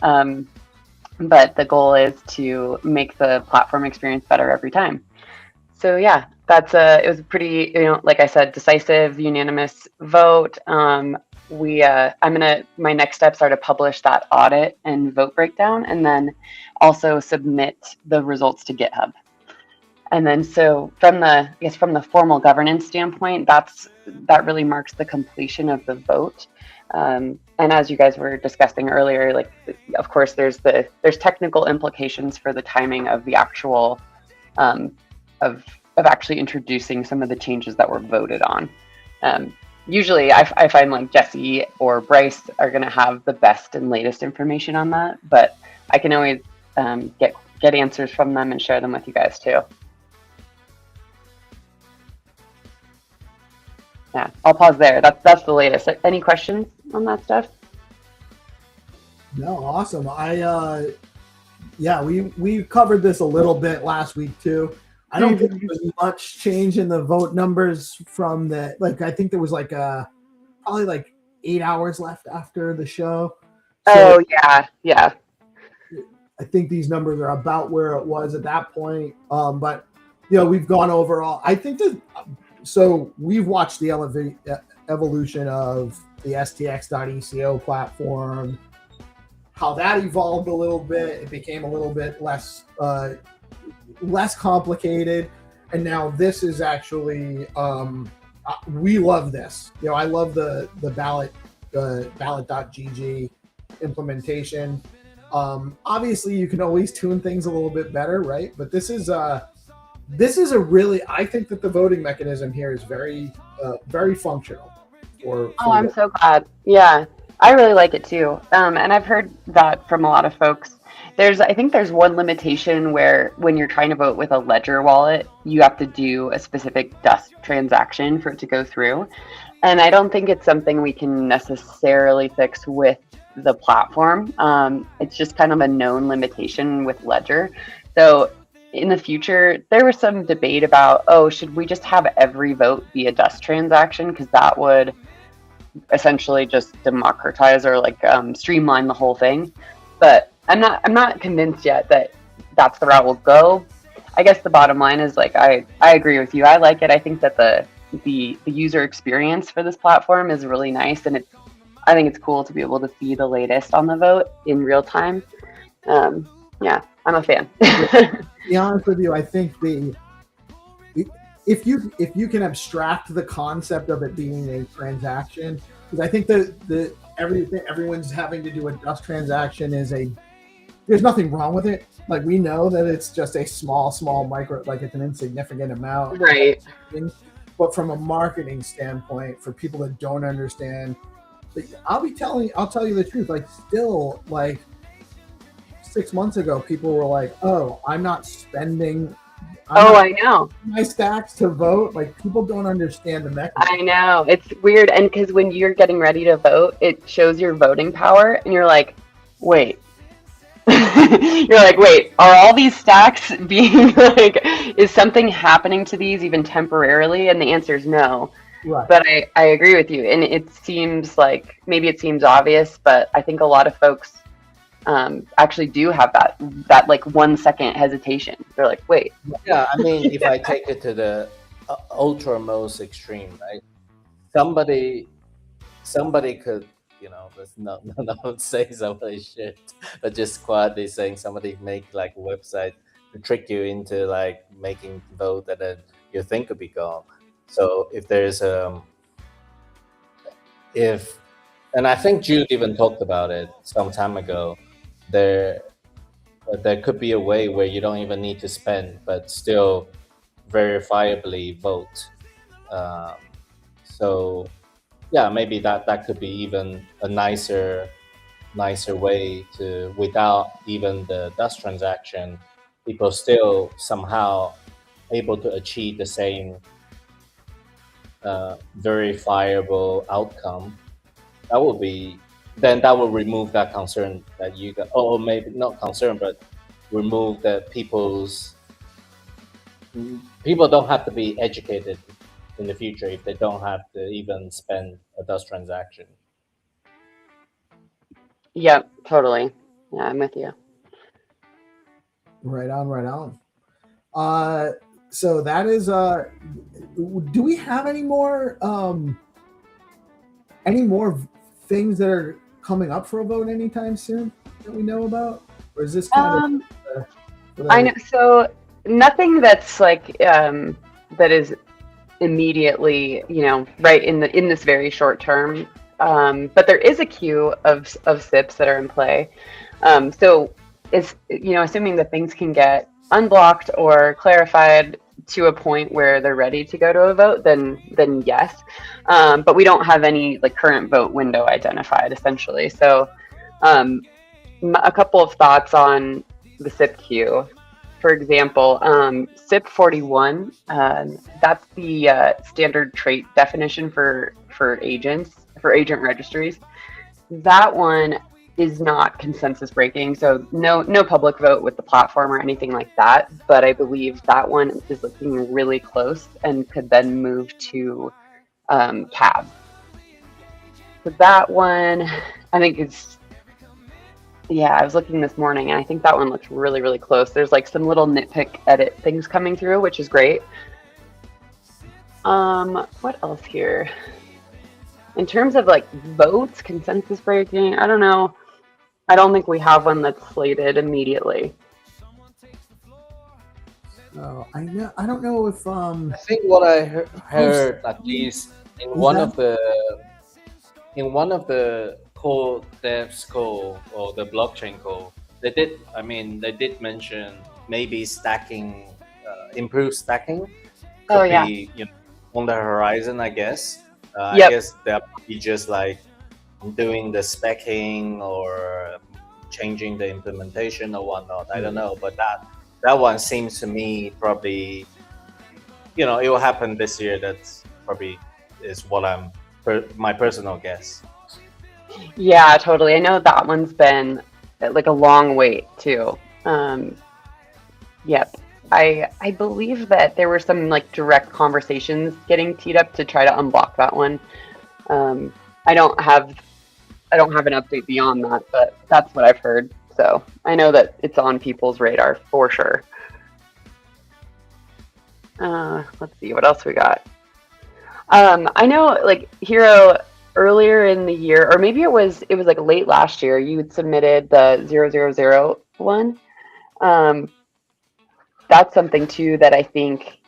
But the goal is to make the platform experience better every time. So yeah, it was a pretty, like I said, decisive, unanimous vote. My next steps are to publish that audit and vote breakdown, and then also submit the results to GitHub. And then so from the formal governance standpoint, that really marks the completion of the vote. And as you guys were discussing earlier, like, of course, there's technical implications for the timing of the actual of actually introducing some of the changes that were voted on. Usually I find like Jesse or Bryce are going to have the best and latest information on that, but I can always get answers from them and share them with you guys too. Yeah, I'll pause there. That's the latest. Any questions on that stuff? No, awesome. We covered this a little bit last week too. I don't think there was much change in the vote numbers from I think there was probably like 8 hours left after the show. So yeah. I think these numbers are about where it was at that point. But we've gone over all. I think so we've watched the evolution of the STX.ECO platform, how that evolved a little bit. It became a little bit less complicated. and now this is actually we love this. You know, I love the ballot.gg implementation. Obviously, you can always tune things a little bit better, right? But this is a really, I think that the voting mechanism here is very functional. I'm so glad. Yeah, I really like it too. And I've heard that from a lot of folks. I think there's one limitation where when you're trying to vote with a Ledger wallet, you have to do a specific Dust transaction for it to go through. And I don't think it's something we can necessarily fix with the platform. It's just kind of a known limitation with Ledger. So in the future, there was some debate about, should we just have every vote be a Dust transaction? Because that would essentially just democratize or streamline the whole thing. But I'm not convinced yet that that's the route we'll go. I guess the bottom line is I agree with you. I like it. I think that the user experience for this platform is really nice, and I think it's cool to be able to see the latest on the vote in real time. Yeah, I'm a fan. To be honest with you, I think if you can abstract the concept of it being a transaction, because I think everyone's having to do a Dust transaction there's nothing wrong with it. We know that it's just a small micro, it's an insignificant amount. Right. But from a marketing standpoint, for people that don't understand, I'll tell you the truth. Still, 6 months ago, people were like, "Oh, I'm not spending." I know. My stacks to vote. People don't understand the mechanism. I know, it's weird, and because when you're getting ready to vote, it shows your voting power, and you're like, "Wait." You're like, wait, are all these stacks being is something happening to these even temporarily? And the answer is no. Right. But I agree with you. And it seems maybe it seems obvious, but I think a lot of folks actually do have that 1 second hesitation. They're like, wait. Yeah, I mean, if I take it to the ultra most extreme, right? Somebody could, let's not say somebody shit, but just quietly saying somebody make a website to trick you into making vote and then your thing could be gone. So if there's and I think Jude even talked about it some time ago, there could be a way where you don't even need to spend, but still verifiably vote. So yeah, maybe that could be even a nicer way to, without even the Dust transaction, people still somehow able to achieve the same verifiable outcome. That would remove that concern that you got, or maybe not concern, but remove that people don't have to be educated in the future if they don't have to even spend a Dust transaction. Yep, totally. Yeah, I'm with you. Right on. So that is do we have any more things that are coming up for a vote anytime soon that we know about? Or is this kind of I know, so nothing that's that is immediately, right in this very short term. But there is a queue of SIPs that are in play. So it's, assuming that things can get unblocked or clarified to a point where they're ready to go to a vote, then yes. But we don't have any current vote window identified, essentially. So a couple of thoughts on the SIP queue. For example, SIP 41, that's the standard trait definition for agents, for agent registries. That one is not consensus breaking, so no public vote with the platform or anything like that, but I believe that one is looking really close and could then move to CAB. So that one, I think I was looking this morning and I think that one looks really, really close. There's some little nitpick edit things coming through, which is great. What else here? In terms of votes, consensus breaking, I don't know. I don't think we have one that's slated immediately. Oh, I know. I don't know if I think what I heard at least in Is one that- of the core devs call or the blockchain call, they did mention maybe stacking, improved stacking could Oh, yeah. be on the horizon, I guess. I Yep. guess they'll be just like doing the specking or changing the implementation or whatnot. I don't know, but that one seems to me probably, it will happen this year. That's probably is what my personal guess. Yeah, totally. I know that one's been like a long wait too. Yep. I believe that there were some like direct conversations getting teed up to try to unblock that one. I don't have an update beyond that, but that's what I've heard. So I know that it's on people's radar for sure. Let's see what else we got. I know like Hero earlier in the year, or maybe it was like late last year, you had submitted the 000 one. That's something too that I think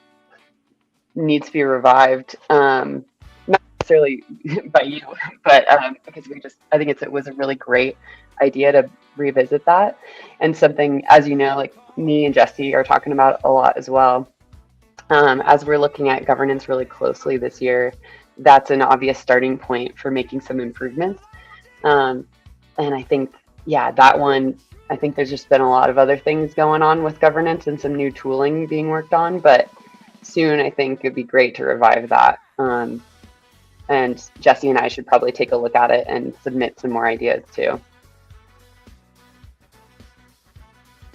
needs to be revived. Not necessarily by you, but because I think it was a really great idea to revisit that, and something, as you know, like me and Jesse are talking about a lot as well. As we're looking at governance really closely this year, that's an obvious starting point for making some improvements. And I think, yeah, that one, I think there's just been a lot of other things going on with governance and some new tooling being worked on, but soon I think it'd be great to revive that. And Jesse and I should probably take a look at it and submit some more ideas too.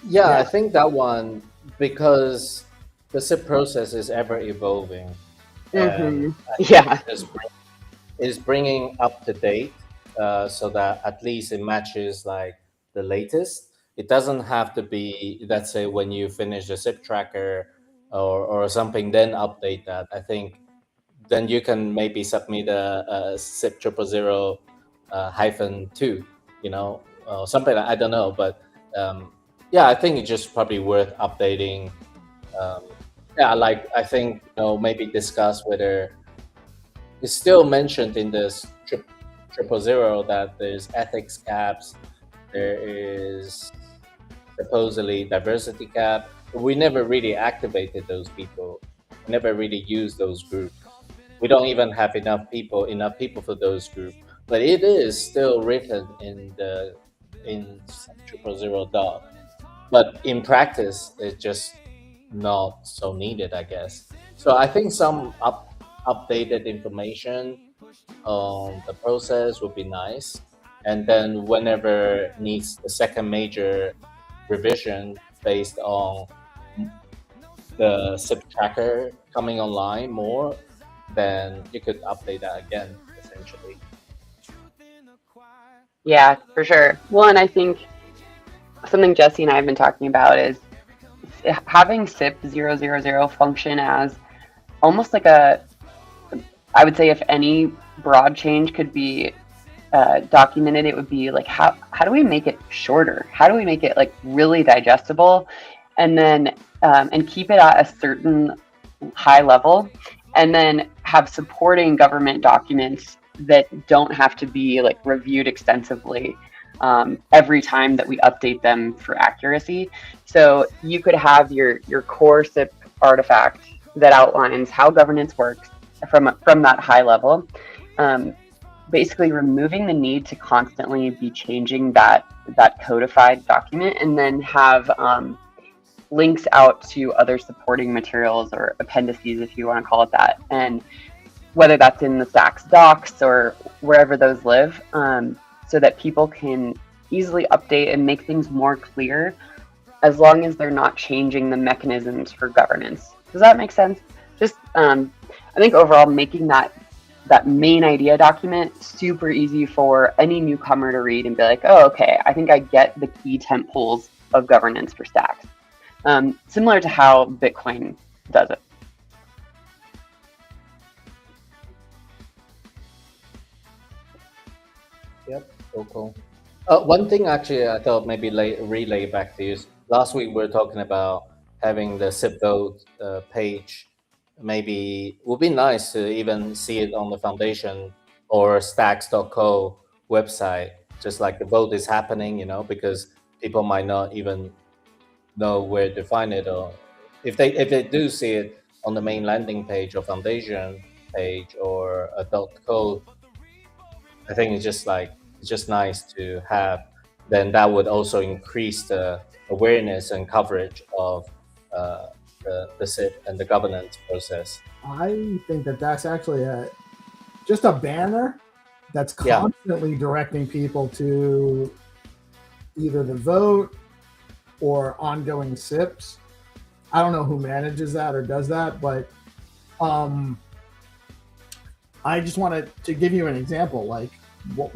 Yeah, I think that one, because the SIP process is ever evolving. Mhm. I think Yeah. is bringing up to date, so that at least it matches like the latest. It doesn't have to be, let's say, when you finish the SIP tracker or something, then update that. I think then you can maybe submit a SIP 000 -2, something I don't know, but yeah, I think it's just probably worth updating. Like I think maybe discuss whether it's still mentioned in this 000 that there's ethics caps, there is supposedly diversity cap. We never really activated those people, never really used those groups. We don't even have enough people for those groups. But it is still written in 000 doc. But in practice, it's just not so needed, I guess. So I think some updated information on the process would be nice. And then whenever needs a second major revision based on the SIP tracker coming online more, then you could update that again, essentially. Yeah, for sure. Well, and I think something Jesse and I have been talking about is having SIP 000 function as almost like I would say if any broad change could be documented, it would be like how do we make it shorter? How do we make it like really digestible, and then and keep it at a certain high level, and then have supporting government documents that don't have to be like reviewed extensively every time that we update them for accuracy. So you could have your core SIP artifact that outlines how governance works from that high level, basically removing the need to constantly be changing that codified document, and then have links out to other supporting materials or appendices, if you want to call it that, and whether that's in the Stacks docs or wherever those live, so that people can easily update and make things more clear, as long as they're not changing the mechanisms for governance. Does that make sense? Just, I think overall making that main idea document super easy for any newcomer to read and be like, oh, okay, I think I get the key tent poles of governance for Stacks. Similar to how Bitcoin does it. Yep, cool. One thing actually I thought maybe relay back to you is last week we were talking about having the SIP vote page maybe would be nice to even see it on the foundation or stacks.co website, just like the vote is happening, you know, because people might not even know where to find it, or if they do see it on the main landing page or foundation page or a .co, I think it's just nice to have. Then that would also increase the awareness and coverage of the SIP and the governance process. I think that that's actually just a banner that's constantly directing people to either the vote or ongoing SIPs. I don't know who manages that or does that, but I just wanted to give you an example, like what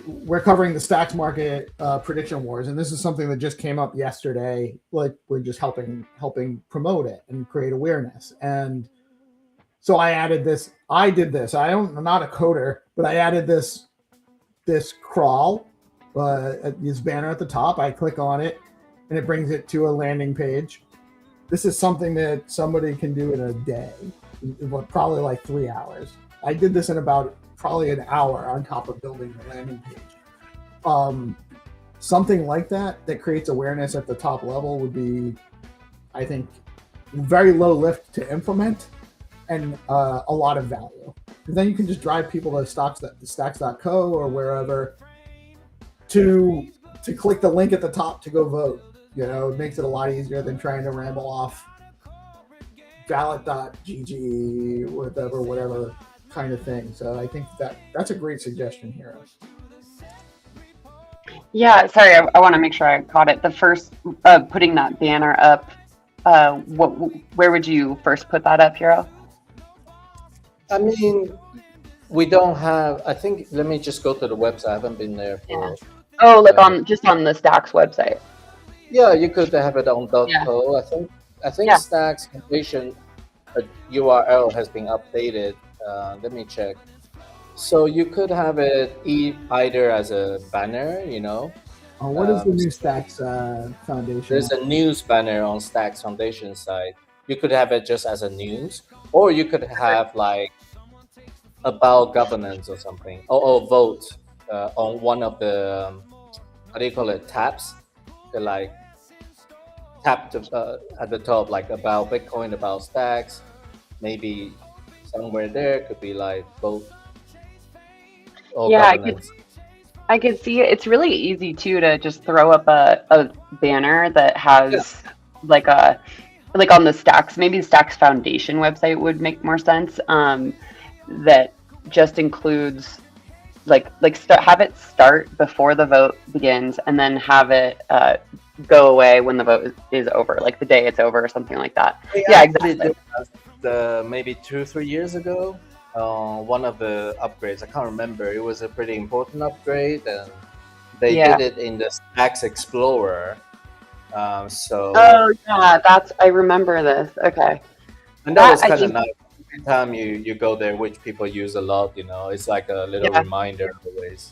we're covering the stacks market prediction wars, and this is something that just came up yesterday. Like we're just helping promote it and create awareness. And so I added this. I'm not a coder, but I added this crawl, this banner at the top. I click on it, and it brings it to a landing page. This is something that somebody can do in a day, probably like 3 hours. I did this in about probably an hour on top of building the landing page. Something like that creates awareness at the top level would be, I think, very low lift to implement and a lot of value. Because then you can just drive people to stacks.co or wherever to click the link at the top to go vote. You know, it makes it a lot easier than trying to ramble off ballot.gg, whatever kind of thing. So I think that's a great suggestion here. Yeah, sorry, I want to make sure I caught it. The first putting that banner up, where would you first put that up, Hero? I mean, we don't have. I think let me just go to the website. I haven't been there for. Oh, like on the Stacks website. Yeah, you could have it on .co. I think Stacks Foundation URL has been updated. Let me check. So you could have it either as a banner, you know. What is the new Stacks Foundation? There's a news banner on Stacks Foundation site. You could have it just as a news, or you could have like about governance or something. Or vote on one of the how do you call it, tabs? They're like tap at the top, like about Bitcoin, about Stacks. Maybe somewhere there could be like vote. Yeah, I could see it. It's really easy too to just throw up a banner that has like on the Stacks, maybe the Stacks Foundation website would make more sense. That just includes have it start before the vote begins, and then have it go away when the vote is over, like the day it's over or something like that. Yeah, exactly. Maybe 2-3 years ago, one of the upgrades, I can't remember, it was a pretty important upgrade, and they did it in the Stacks Explorer. Oh yeah, I remember this. Okay. And that was kind of nice. Every time you go there, which people use a lot, you know, it's like a little reminder always.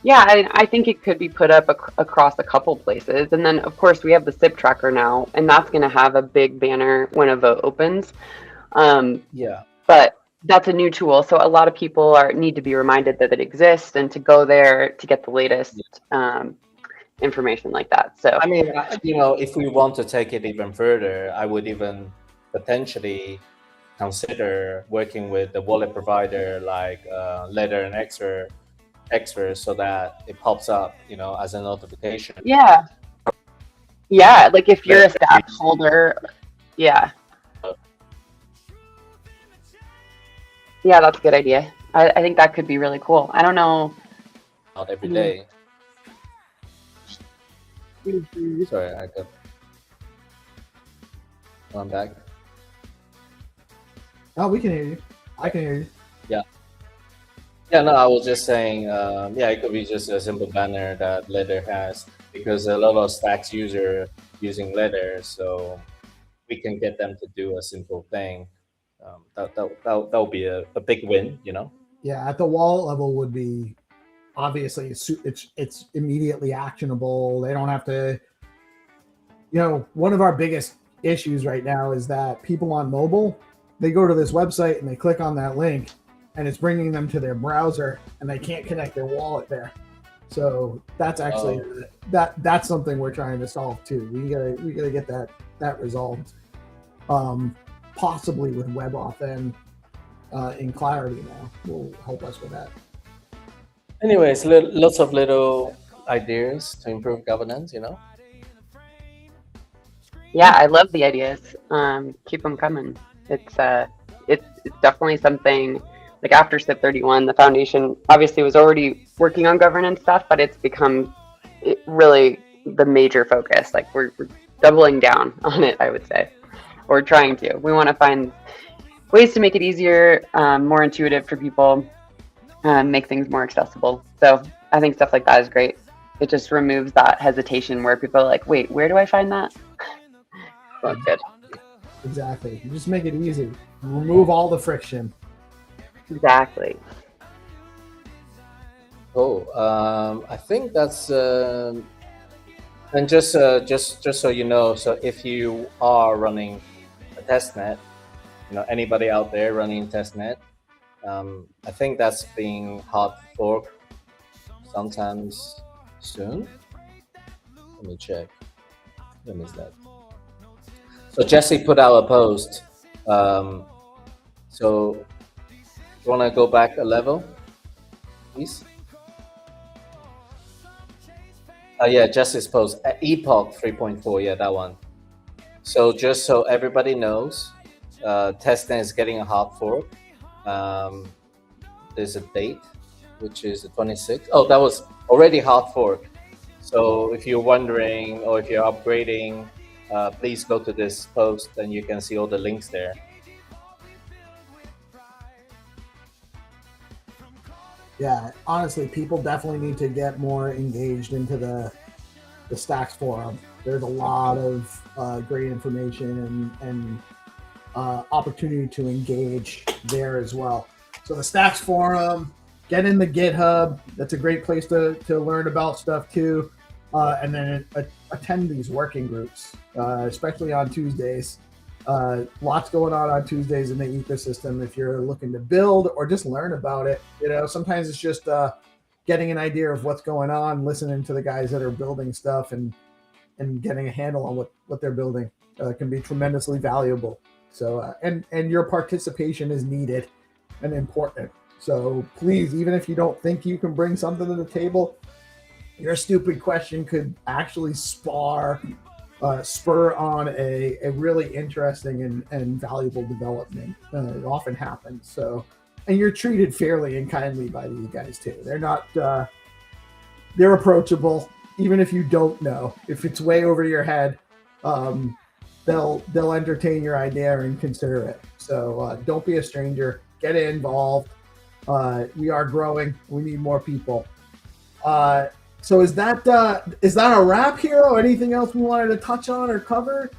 Yeah, I think it could be put up across a couple places. And then, of course, we have the SIP tracker now, and that's going to have a big banner when a vote opens. But that's a new tool, so a lot of people need to be reminded that it exists and to go there to get the latest information like that. So I mean, you know, if we want to take it even further, I would even potentially consider working with the wallet provider like Ledger and Extra, so that it pops up, you know, as a notification. Yeah, like if you're a Stacks holder, yeah, that's a good idea. I think that could be really cool. I don't know. Not every day. Sorry, I'm back. Oh, we can hear you. I can hear you. Yeah, no, I was just saying, it could be just a simple banner that Ledger has, because a lot of Stacks user using Ledger, so we can get them to do a simple thing. That would be a big win, you know. Yeah, at the wallet level would be obviously it's immediately actionable. They don't have to one of our biggest issues right now is that people on mobile, they go to this website and they click on that link and it's bringing them to their browser and they can't connect their wallet there. So that's actually that's something we're trying to solve too. We gotta get that resolved, possibly with WebAuthn in Clarity now will help us with that. Anyways, lots of little ideas to improve governance. Yeah, I love the ideas. Keep them coming. It's definitely something. Like after SIP 31, the foundation obviously was already working on governance stuff, but it's become really the major focus. Like we're doubling down on it, I would say, or trying to. We want to find ways to make it easier, more intuitive for people, make things more accessible. So I think stuff like that is great. It just removes that hesitation where people are like, wait, where do I find that? That's good. Exactly. You just make it easy. Remove all the friction. Exactly. Cool. I think that's and just so you know, so if you are running a testnet, anybody out there running testnet, I think that's being hard forked sometimes soon. Let me check. When is that? So Jesse put out a post. So you want to go back a level, please? Yeah, Jesse's post. Epoch 3.4, yeah, that one. So just so everybody knows, testnet is getting a hard fork. There's a date, which is the 26th. Oh, that was already hard fork. So if you're wondering or if you're upgrading, please go to this post and you can see all the links there. Yeah, honestly, people definitely need to get more engaged into the Stacks forum. There's a lot of great information and opportunity to engage there as well. So the Stacks forum, get in the GitHub. That's a great place to learn about stuff too. And then attend these working groups, especially on Tuesdays. Lots going on Tuesdays in the ecosystem if you're looking to build or just learn about it. Sometimes it's just getting an idea of what's going on, listening to the guys that are building stuff and getting a handle on what they're building can be tremendously valuable. So and your participation is needed and important. So please, even if you don't think you can bring something to the table, your stupid question could actually spur on a really interesting and valuable development. It often happens. So, and you're treated fairly and kindly by these guys too. They're not, they're approachable. Even if you don't know, if it's way over your head, they'll entertain your idea and consider it. So don't be a stranger. Get involved. We are growing. We need more people. So is that a wrap, Hero? Anything else we wanted to touch on or cover?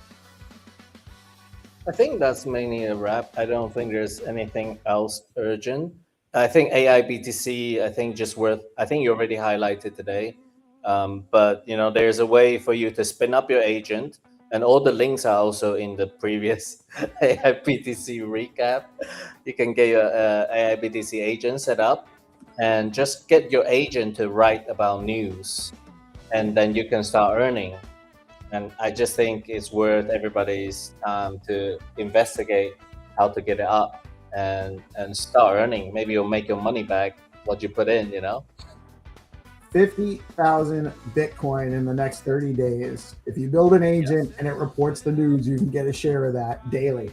I think that's mainly a wrap. I don't think there's anything else urgent. I think AIBTC, I think you already highlighted today. But there's a way for you to spin up your agent, and all the links are also in the previous AIBTC recap. You can get your AIBTC agent set up and just get your agent to write about news, and then you can start earning. And I just think it's worth everybody's time to investigate how to get it up and start earning. Maybe you'll make your money back, what you put in, 50,000 Bitcoin in the next 30 days. If you build an agent and it reports the news, you can get a share of that daily.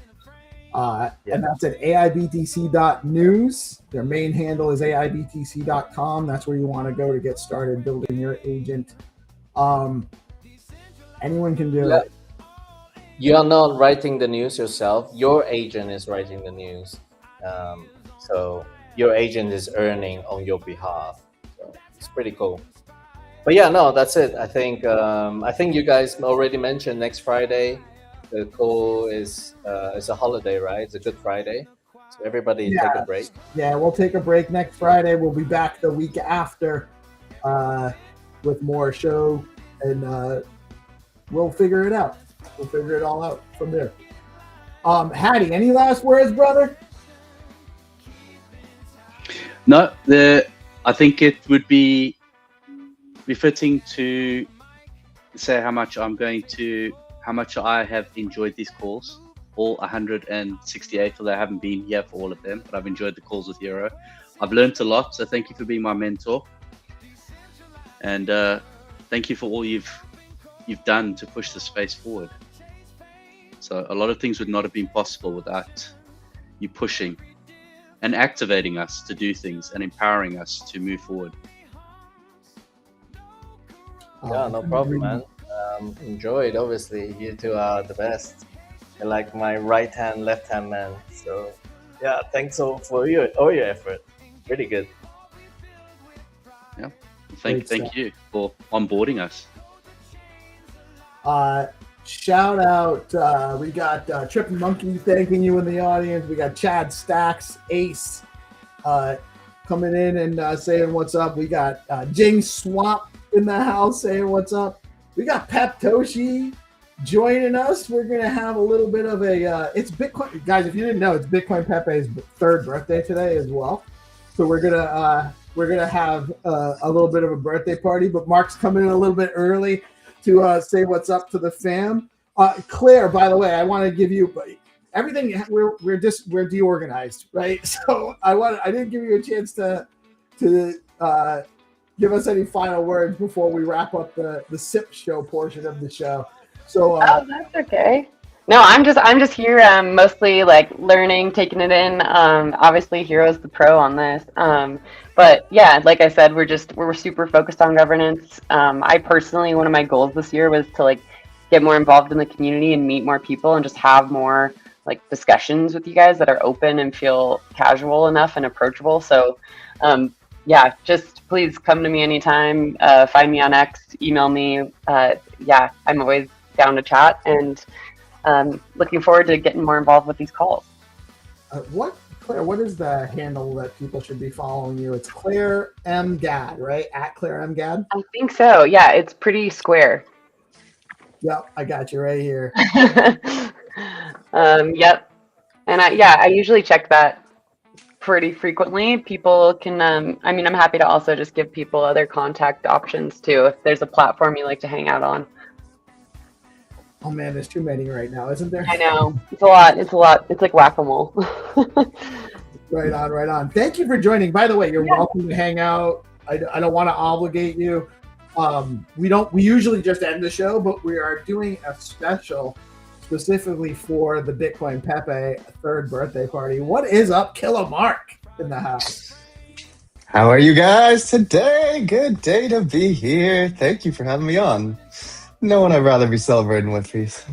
And that's at AIBTC.news. Their main handle is AIBTC.com. That's where you want to go to get started building your agent. Anyone can do it. You're not writing the news yourself. Your agent is writing the news. So your agent is earning on your behalf. So it's pretty cool. But yeah, no, that's it. I think you guys already mentioned next Friday. The call is it's a holiday, right? It's a Good Friday. So everybody take a break. Yeah, we'll take a break next Friday. We'll be back the week after with more show and we'll figure it out. We'll figure it all out from there. Hattie, any last words, brother? No, I think it would be befitting to say how much I have enjoyed these calls, all 168, although I haven't been here for all of them, but I've enjoyed the calls with Hero. I've learned a lot, so thank you for being my mentor. And thank you for all you've done to push the space forward. So a lot of things would not have been possible without you pushing and activating us to do things and empowering us to move forward. Yeah, no problem, man. Enjoyed, obviously. You two are the best. You're like my right hand, left hand man. So, yeah, thanks all for all your effort. Really good. Yeah, thank you for onboarding us. Shout out, we got Trip and Monkey thanking you in the audience. We got Chad Stacks, Ace, coming in and saying what's up. We got James Swamp in the house saying what's up. We got Pep Toshi joining us. We're gonna have a little bit of a it's Bitcoin, guys. If you didn't know, it's Bitcoin Pepe's 3rd birthday today as well. So we're gonna have a little bit of a birthday party. But Mark's coming in a little bit early to say what's up to the fam. Claire, by the way, I want to give you everything. We're deorganized, right? So I didn't give you a chance to give us any final words before we wrap up the SIP show portion of the show. So that's okay. No, I'm just here mostly like learning, taking it in. Obviously Hero's the pro on this. But yeah, like I said, we're super focused on governance. I personally, one of my goals this year was to like get more involved in the community and meet more people and just have more like discussions with you guys that are open and feel casual enough and approachable. So yeah, just please come to me anytime. Find me on X, email me. Yeah, I'm always down to chat, and looking forward to getting more involved with these calls. Claire, what is the handle that people should be following you? It's Claire M. Gadd, right? At Claire M. Gadd? I think so. Yeah, it's pretty square. Yep, I got you right here. Yep. And I usually check that pretty frequently. People can, I mean, I'm happy to also just give people other contact options too, if there's a platform you like to hang out on. Oh man, there's too many right now, isn't there? I know. It's a lot. It's like whack-a-mole. Right on. Thank you for joining. By the way, you're welcome to hang out. I don't want to obligate you. We usually just end the show, but we are doing a special specifically for the Bitcoin Pepe 3rd birthday party. What is up, Killer Mark in the house? How are you guys today? Good day to be here. Thank you for having me on. No one I'd rather be celebrating with, please.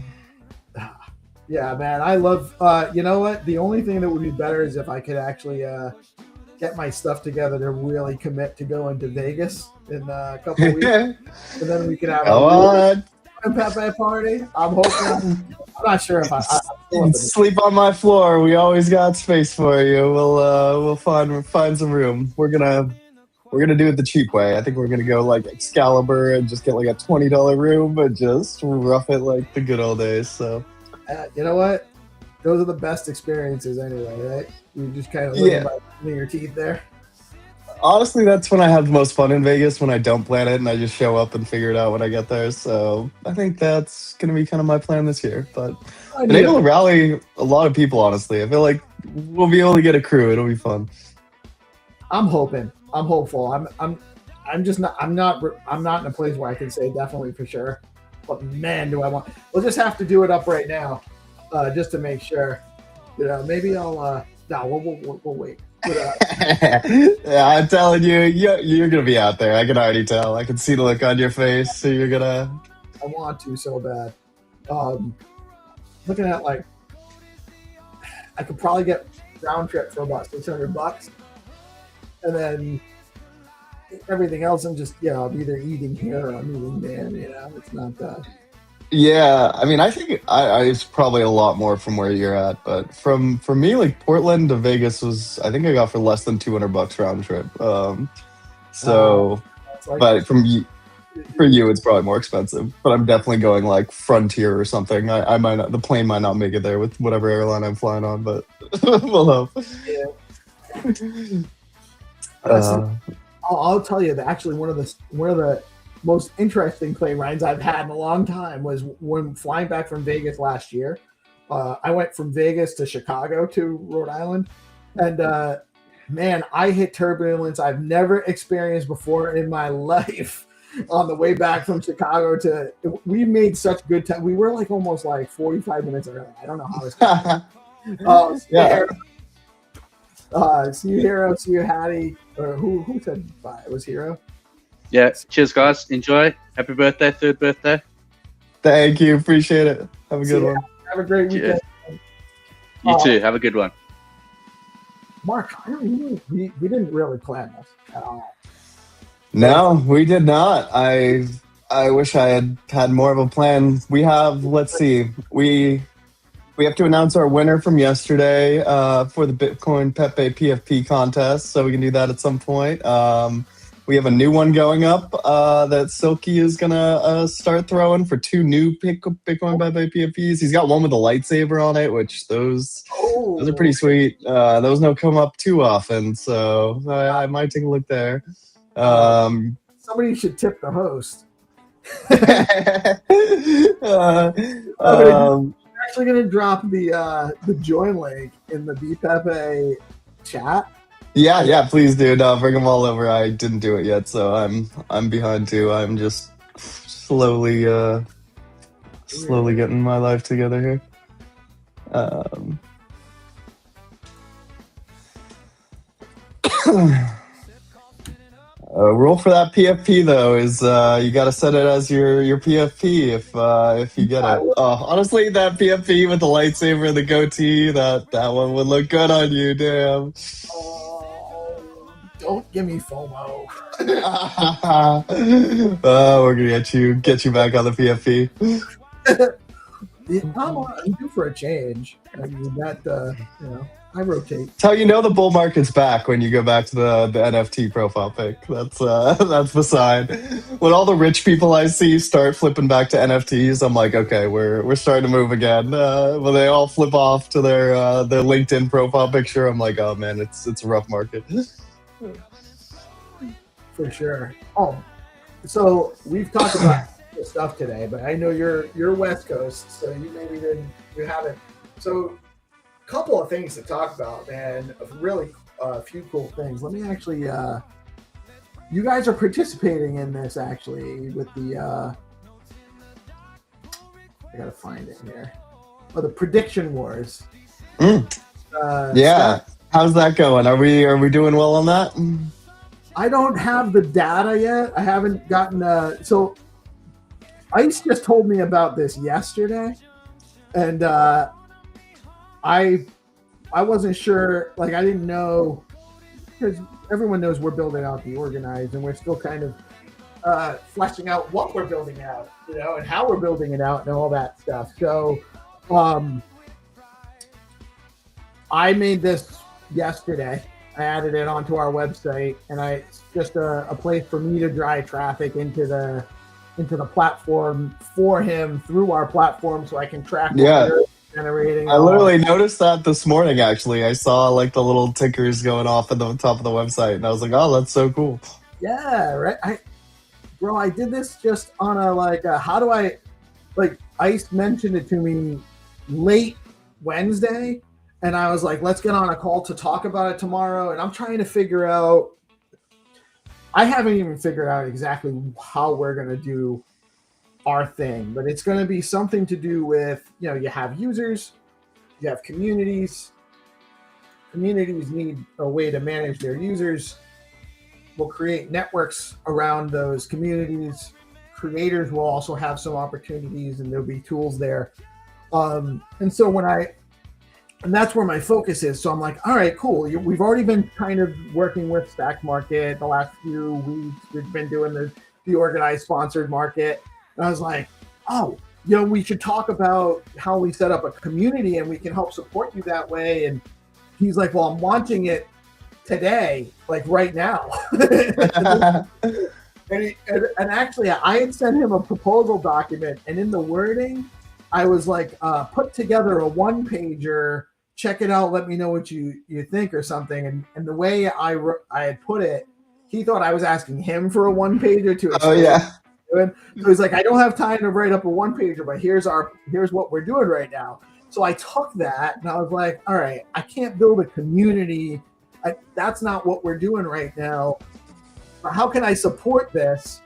Yeah, man, I love, you know what? The only thing that would be better is if I could actually get my stuff together to really commit to going to Vegas in a couple of weeks. And then we can have a Pepe party. I'm hoping. I'm not sure if I sleep on my floor. We always got space for you. We'll find some room. We're gonna do it the cheap way. I think we're gonna go like Excalibur and just get like a $20 room, but just rough it like the good old days. So, you know what? Those are the best experiences anyway, right? You just kind of live by your teeth there. Honestly, that's when I have the most fun in Vegas, when I don't plan it and I just show up and figure it out when I get there. So I think that's going to be kind of my plan this year. But I'm able to rally a lot of people, honestly. I feel like we'll be able to get a crew. It'll be fun. I'm hoping. I'm hopeful. I'm just not. I'm not in a place where I can say definitely for sure. But man, do I want? We'll just have to do it up right now, just to make sure. You know, maybe I'll. No, we'll wait. Yeah, I'm telling you, you're gonna be out there. I can already tell. I can see the look on your face. So you're gonna. I want to so bad. Looking at like, I could probably get round trip for about $600, and then everything else I'm just I'm either eating here or I'm eating there. It's not that. Yeah, I mean, I think it's probably a lot more from where you're at, but for me, like Portland to Vegas I think I got for less than $200 round trip. But from you, for you, it's probably more expensive. But I'm definitely going like Frontier or something. I might not. The plane might not make it there with whatever airline I'm flying on, but we'll hope. I'll tell you that actually one of the most interesting plane rides I've had in a long time was when flying back from Vegas last year. I went from Vegas to Chicago to Rhode Island, and man, I hit turbulence I've never experienced before in my life on the way back from Chicago to. We made such good time. We were like almost like 45 minutes early. I don't know how it's going. Yeah. See you, Hero. See you, Hattie. Or who said bye? It was Hero. Yeah. Cheers, guys. Enjoy. Happy birthday, third birthday. Thank you. Appreciate it. Have a good one. Have a great weekend. You too. Have a good one. Mark, we didn't really plan this at all. No, we did not. I wish I had more of a plan. We have, let's see, we have to announce our winner from yesterday for the Bitcoin Pepe PFP contest, so we can do that at some point. We have a new one going up that Silky is gonna start throwing for 2 new Bitcoin Pepe PFPs. He's got one with a lightsaber on it, which those are pretty sweet. Those don't come up too often, so I might take a look there. Somebody should tip the host. I'm actually going to drop the join link in the BPepe chat. Yeah, please do. No, bring them all over. I didn't do it yet, so I'm behind too. I'm just slowly getting my life together here. Rule for that PFP though is you got to set it as your PFP if you get it. Honestly, that PFP with the lightsaber and the goatee, that one would look good on you. Damn. Don't give me FOMO. We're gonna get you back on the PFP. I'm due for a change. I mean, I rotate. It's how you know the bull market's back when you go back to the NFT profile pic. That's the sign. When all the rich people I see start flipping back to NFTs, I'm like, okay, we're starting to move again. When they all flip off to their LinkedIn profile picture, I'm like, oh man, it's a rough market. For sure. So we've talked about this stuff today, but I know you're West Coast, so you haven't. So a couple of things to talk about, man. Really a few cool things. Let me actually. You guys are participating in this actually with the. I gotta find it here. The Prediction Wars. Yeah. How's that going? Are we doing well on that? I don't have the data yet. I haven't gotten so Ice just told me about this yesterday, and I wasn't sure. Like, I didn't know, because everyone knows we're building out the organized, and we're still kind of fleshing out what we're building out, and how we're building it out and all that stuff. So I made this yesterday. I added it onto our website, and it's just a place for me to drive traffic into the platform for him through our platform, so I can track what they're generating. I literally noticed that this morning. Actually, I saw like the little tickers going off at the top of the website, and I was like, "Oh, that's so cool." Yeah, right. I did this just on how do I, Ice mentioned it to me late Wednesday. And I was like, let's get on a call to talk about it tomorrow. And I'm trying to figure out, I haven't even figured out exactly how we're going to do our thing, but it's going to be something to do with, you have users, you have communities. Communities need a way to manage their users. We'll create networks around those communities. Creators will also have some opportunities, and there'll be tools there. And so and that's where my focus is. So I'm like, all right, cool. We've already been kind of working with Stack Market the last few weeks. We've been doing the organized sponsored market. And I was like, we should talk about how we set up a community and we can help support you that way. And he's like, well, I'm launching it today, like right now. And actually, I had sent him a proposal document, and in the wording, I was like, put together a one-pager, check it out, let me know what you think or something. And the way I had put it, he thought I was asking him for a one-pager to explain. Oh yeah. So he's like, I don't have time to write up a one-pager, but here's what we're doing right now. So I took that and I was like, all right, I can't build a community. That's not what we're doing right now. But how can I support this?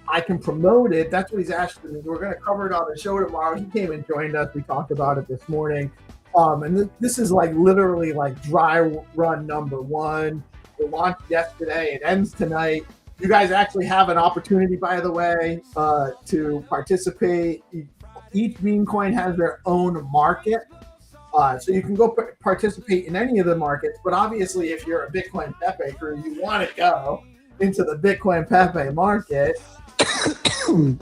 I can promote it. That's what he's asking me. We're going to cover it on the show tomorrow. He came and joined us. We talked about it this morning. And this is like literally like dry run number one. It launched yesterday. It ends tonight. You guys actually have an opportunity, by the way, to participate. Each meme coin has their own market. So you can go participate in any of the markets. But obviously, if you're a Bitcoin Pepe crew, you want to go into the Bitcoin Pepe market. And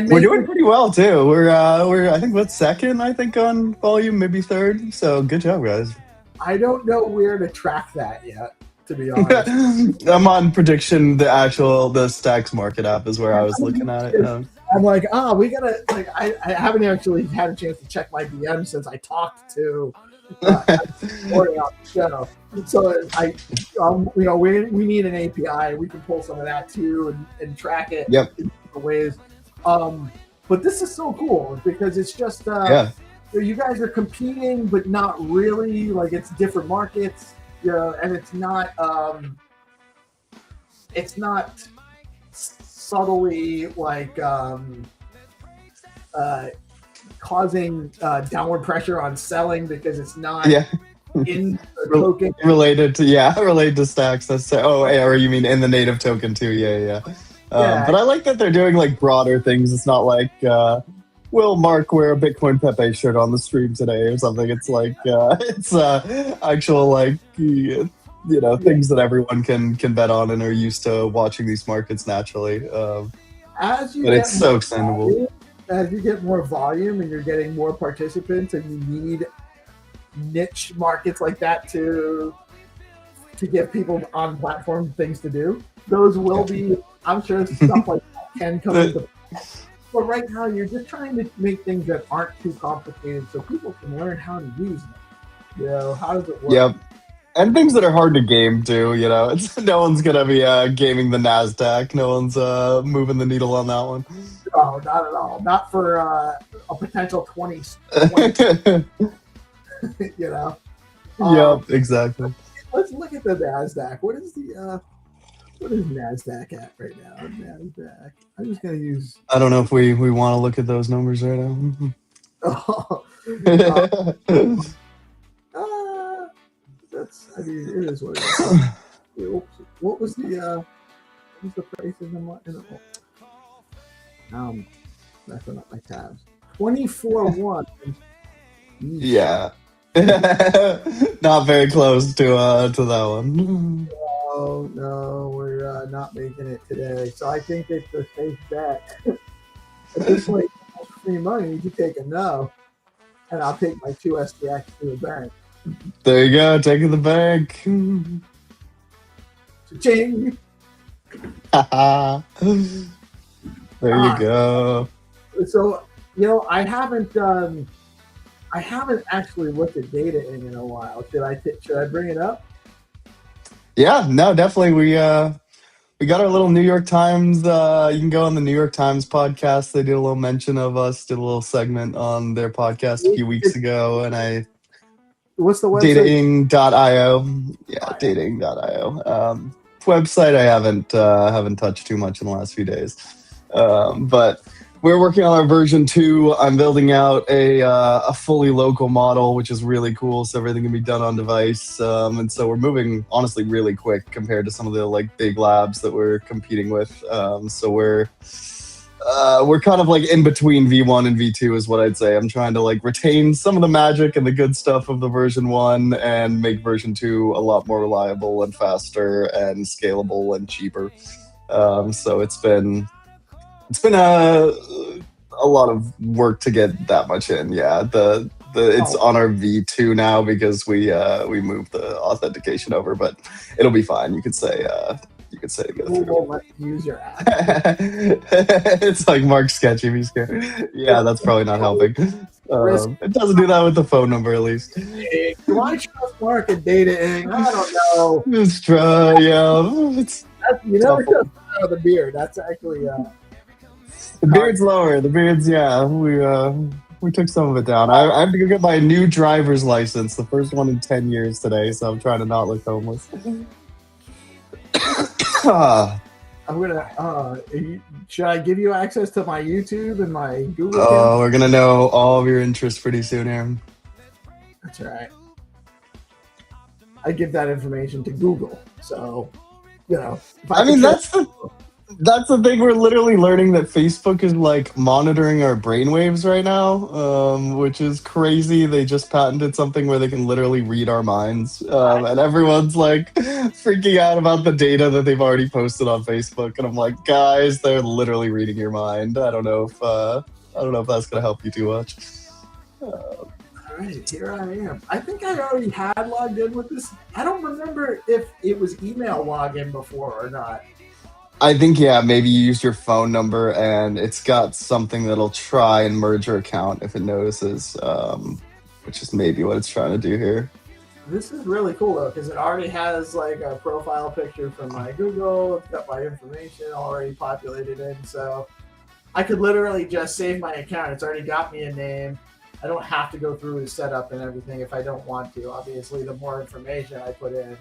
we're doing pretty well too. We're I think what's second, I think, on volume, maybe third. So good job, guys. I don't know where to track that yet, to be honest. I'm on prediction. The Stacks Market app is where I was looking at it. I'm like, we gotta like. I haven't actually had a chance to check my DM since I talked to Morty on the show. So we need an API. We can pull some of that too and track it in different ways. But this is so cool because it's just you guys are competing, but not really. Like it's different markets, and it's not subtly like causing downward pressure on selling because it's not in the token related to Stacks. That's or you mean in the native token too? Yeah. But I like that they're doing like broader things. It's not like will Mark wear a Bitcoin Pepe shirt on the stream today or something. It's like it's actual like things that everyone can bet on and are used to watching these markets naturally. But it's so extendable. As you get more volume and you're getting more participants, and you need niche markets like that to give people on platform things to do. Those will be, I'm sure, stuff like that can come into play. But right now, you're just trying to make things that aren't too complicated so people can learn how to use them. How does it work? Yep. And things that are hard to game too, It's no one's gonna be gaming the Nasdaq. No one's moving the needle on that one. No, not at all. Not for a potential 20. Yep, exactly. Let's look at the Nasdaq. What is Nasdaq at right now? Nasdaq. I'm just gonna use. I don't know if we want to look at those numbers right now. It is what it is. What was the price in the messing up my tabs. 24-1. Yeah. Not very close to that one. No, we're not making it today. So I think it's a safe bet. At this point, free money, you can take a no, and I'll take my 2 STX to the bank. There you go, taking the bank. Cha-ching. There you go. So I haven't actually looked at data in a while. Should I bring it up? Yeah, no, definitely. We got our little New York Times. You can go on the New York Times podcast. They did a little mention of us. Did a little segment on their podcast a few weeks ago, and what's the website? Dataing.io. Yeah, Dataing.io. Website I haven't touched too much in the last few days, but we're working on our version 2. I'm building out a fully local model, which is really cool. So everything can be done on device, and so we're moving honestly really quick compared to some of the like big labs that we're competing with. So we're kind of like in between V1 and V2 is what I'd say. I'm trying to like retain some of the magic and the good stuff of the version 1 and make version 2 a lot more reliable and faster and scalable and cheaper. So it's been a lot of work to get that much in. Yeah, it's on our V2 now because we moved the authentication over, but it'll be fine. You could say You could say go Google through. won't let you use your app. It's like Mark's sketchy. Be scared. Yeah, that's probably not helping. It doesn't do that with the phone number, at least. Do I trust Mark and dating? I don't know. Let's try. Yeah, it's You never trust out of the beard. That's actually the beard's lower. The beard's we took some of it down. I have to go get my new driver's license, the first one in 10 years today. So I'm trying to not look homeless. I'm gonna. Should I give you access to my YouTube and my Google? Oh, we're gonna know all of your interests pretty soon here. That's all right. I give that information to Google, so if I mean, that's the thing. We're literally learning that Facebook is like monitoring our brainwaves right now, which is crazy. They just patented something where they can literally read our minds, and everyone's like freaking out about the data that they've already posted on Facebook. And I'm like, guys, they're literally reading your mind. I don't know if that's gonna help you too much. All right, here I am. I think I already had logged in with this. I don't remember if it was email login before or not. I think, yeah, maybe you used your phone number and it's got something that'll try and merge your account if it notices, which is maybe what it's trying to do here. This is really cool though, because it already has like a profile picture from my Google. It's got my information already populated in, so I could literally just save my account. It's already got me a name. I don't have to go through his setup and everything if I don't want to. Obviously, the more information I put in.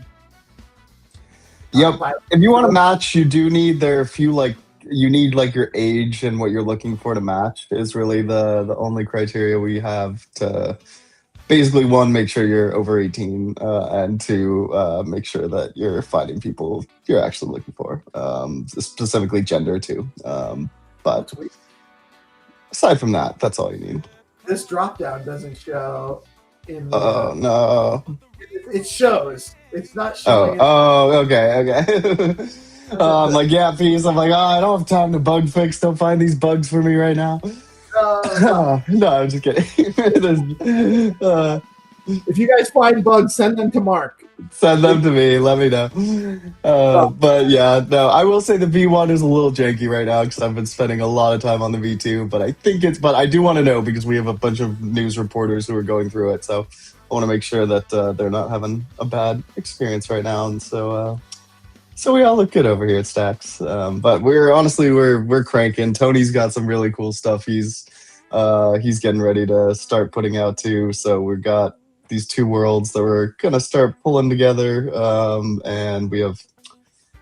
Yep. If you want to match, you do need you need your age and what you're looking for to match is really the only criteria we have to basically, one, make sure you're over 18, and two, make sure that you're finding people you're actually looking for, specifically gender too. But aside from that, that's all you need. This drop down doesn't show in the, Oh, no. It shows. It's not showing. Okay. I'm like, yeah, peace. I'm like, I don't have time to bug fix. Don't find these bugs for me right now. No, I'm just kidding. If you guys find bugs, send them to Mark. Send them to me. Let me know. But yeah, no, I will say the V1 is a little janky right now because I've been spending a lot of time on the V2. But I do want to know because we have a bunch of news reporters who are going through it. So I want to make sure that they're not having a bad experience right now. And so we all look good over here at Stacks. But we're cranking. Tony's got some really cool stuff. He's getting ready to start putting out too. So we've got these two worlds that we're gonna start pulling together, and we have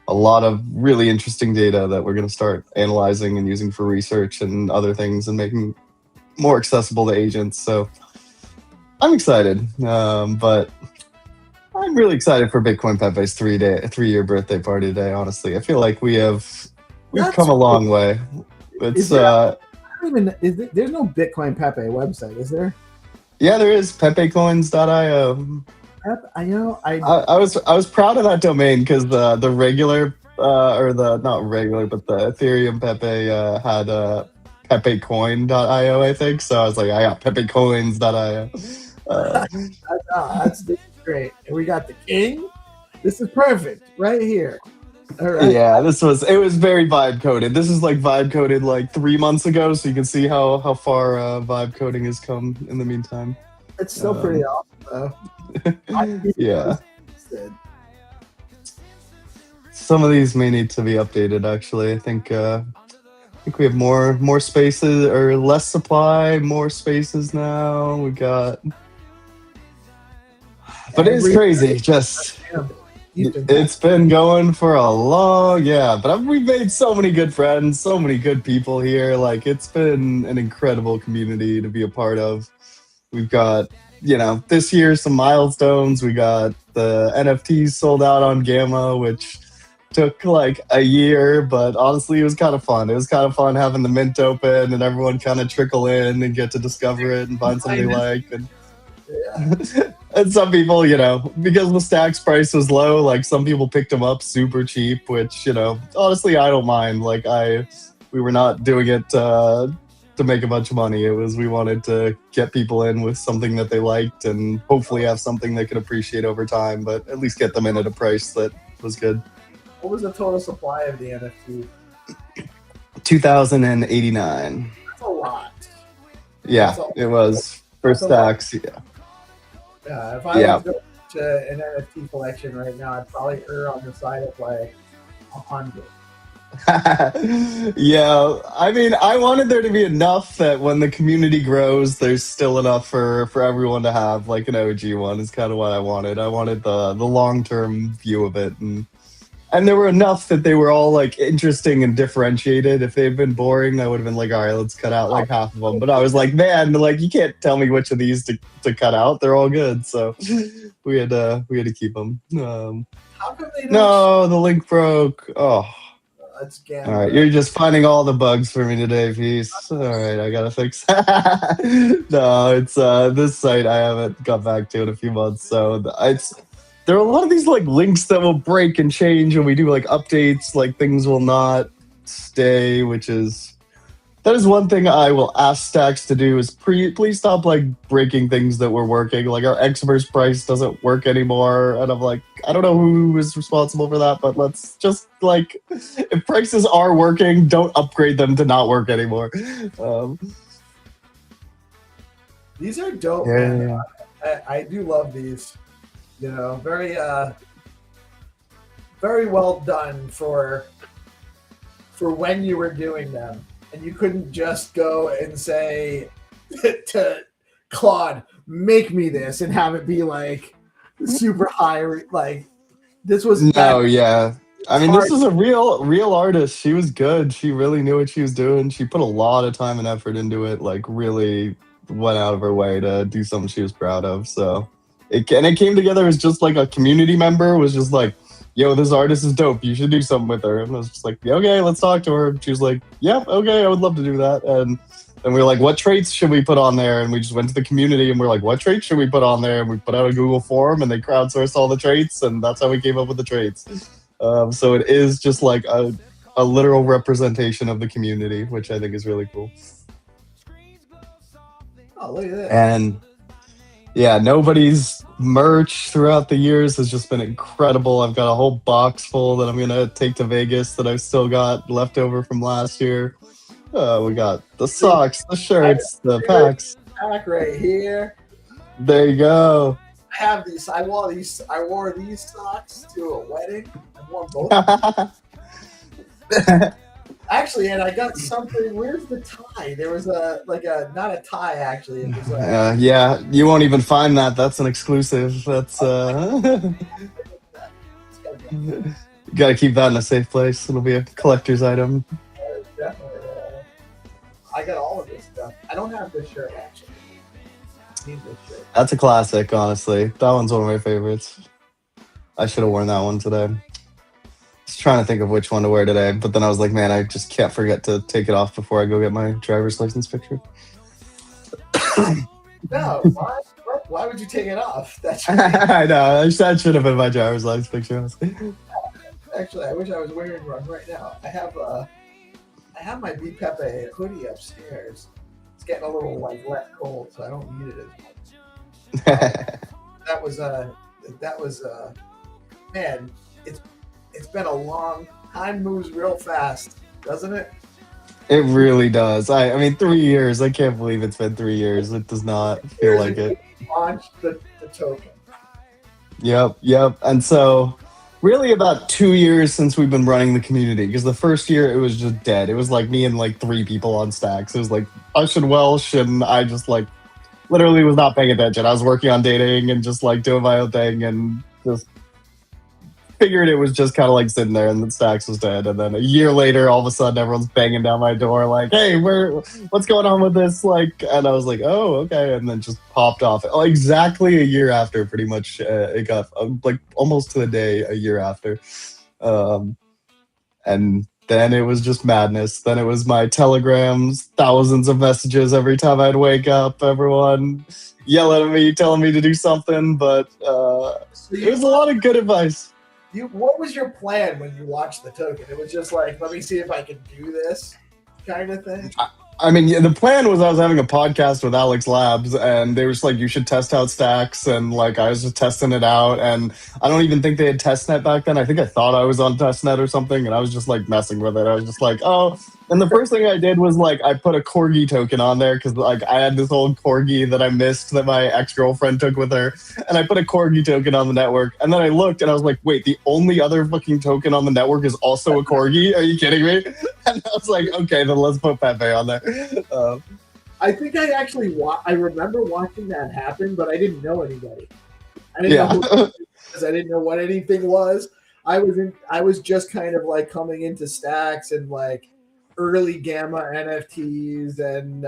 a lot of really interesting data that we're gonna start analyzing and using for research and other things and making more accessible to agents. So I'm excited, but I'm really excited for Bitcoin Pepe's 3-year birthday party today. Honestly, I feel like we've come a long way. It's there's no Bitcoin Pepe website, is there? Yeah, there is pepecoins.io. I was proud of that domain because the regular or the not regular but the Ethereum Pepe had pepecoin.io, I think. So I was like, I got pepecoins.io. That's great. And we got the king. This is perfect right here. All right. Yeah, it was very vibe coded. This is like vibe coded like 3 months ago, so you can see how far vibe coding has come in the meantime. It's still pretty awesome though. Yeah. Some of these may need to be updated actually. I think we have more spaces or less supply, more spaces now. We got but it's crazy. Just it's been going for a long, but we've made so many good friends, so many good people here. Like, it's been an incredible community to be a part of. We've got, this year some milestones. We got the NFTs sold out on Gamma, which took like a year, but honestly, it was kind of fun. It was kind of fun having the mint open and everyone kind of trickle in and get to discover it and find something they like. And some people, because the Stacks price was low, like some people picked them up super cheap, which, honestly, I don't mind. Like we were not doing it to make a bunch of money. It was, we wanted to get people in with something that they liked and hopefully have something they could appreciate over time, but at least get them in at a price that was good. What was the total supply of the NFT? 2,089. That's a lot. Yeah, it was for that's a lot. stacks. Yeah. Yeah, if I Yeah. was going to an NFT collection right now, I'd probably err on the side of like 100. Yeah, I mean, I wanted there to be enough that when the community grows, there's still enough for everyone to have like an OG one. Is kind of what I wanted. I wanted the long term view of it, and there were enough that they were all like interesting and differentiated. If they'd been boring, I would have been like, all right, let's cut out like half of them. But I was like, man, like you can't tell me which of these to cut out. They're all good, so we had to keep them. How come they don't? No, the link broke. Oh. That's scam. All right, you're just finding all the bugs for me today, Peace. All right, I gotta fix that. No, it's this site I haven't got back to in a few months, so there are a lot of these like links that will break and change when we do like updates. Like things will not stay, that is one thing I will ask Stacks to do is please stop like breaking things that were working. Like our Xverse price doesn't work anymore, and I'm like, I don't know who is responsible for that, but let's just like, if prices are working, don't upgrade them to not work anymore. These are dope, Yeah. man. I do love these. You know, very well done for when you were doing them. And you couldn't just go and say to Claude, make me this, and have it be like super high. Like this was No, yeah. I mean, hard. this is a real artist. She was good. She really knew what she was doing. She put a lot of time and effort into it. Like, really went out of her way to do something she was proud of. So, it came together as just like a community member was just like, yo, this artist is dope. You should do something with her. And I was just like, yeah, okay, let's talk to her. She was like, yeah, okay, I would love to do that. And we were like, what traits should we put on there? And we just went to the community and we're like, what traits should we put on there? And we put out a Google form and they crowdsourced all the traits. And that's how we came up with the traits. So it is just like a literal representation of the community, which I think is really cool. Oh, look at that. And yeah, nobody's merch throughout the years has just been incredible. I've got a whole box full that I'm going to take to Vegas that I've still got left over from last year. We got the socks, the shirts, the packs. Pack right here. There you go. I have these. I wore these socks to a wedding. I wore both. of them. Actually, and I got something. Where's the tie? There was not a tie actually. It was Yeah, you won't even find that. That's an exclusive. That's got to keep that in a safe place. It'll be a collector's item. Definitely. I got all of this stuff. I don't have this shirt actually. I need this shirt. That's a classic, honestly. That one's one of my favorites. I should have worn that one today. Just trying to think of which one to wear today, but then I was like, man, I just can't forget to take it off before I go get my driver's license picture. No, why would you take it off? That's I know. That should have been my driver's license picture. actually, I wish I was wearing one right now. I have my B Pepe hoodie upstairs. It's getting a little like less cold, so I don't need it as much. That was man, it's been a long time. Moves real fast, doesn't it? It really does. I mean, 3 years. I can't believe it's been 3 years. It does not feel like it. Launched the token. Yep. And so, really about 2 years since we've been running the community, because the first year it was just dead. It was like me and like 3 people on Stacks. It was like Ush and Welsh, and I just like literally was not paying attention. I was working on dating and just like doing my own thing, and just figured it was just kind of like sitting there, and then Stacks was dead. And then a year later, all of a sudden, everyone's banging down my door like, "Hey, what's going on with this?" Like, and I was like, "Oh, okay," and then just popped off. Exactly a year after, pretty much, it got like almost to the day a year after, and then it was just madness. Then it was my telegrams, thousands of messages every time I'd wake up, everyone yelling at me, telling me to do something, but it was a lot of good advice. What was your plan when you launched the token? It was just like, let me see if I can do this kind of thing? I mean, yeah, the plan was I was having a podcast with Alex Labs, and they were just like, you should test out Stacks, and like I was just testing it out, and I don't even think they had testnet back then. I think I thought I was on testnet or something, and I was just like messing with it. I was just like, oh, and the first thing I did was like I put a corgi token on there because like I had this old corgi that I missed that my ex-girlfriend took with her, and I put a corgi token on the network, and then I looked and I was like, wait, the only other fucking token on the network is also a corgi? Are you kidding me? And I was like, okay, then let's put Pepe on there. I think I actually I remember watching that happen, but I didn't know anybody. I didn't know who it was. I didn't know what anything was. I was just kind of like coming into Stacks and like early Gamma NFTs, and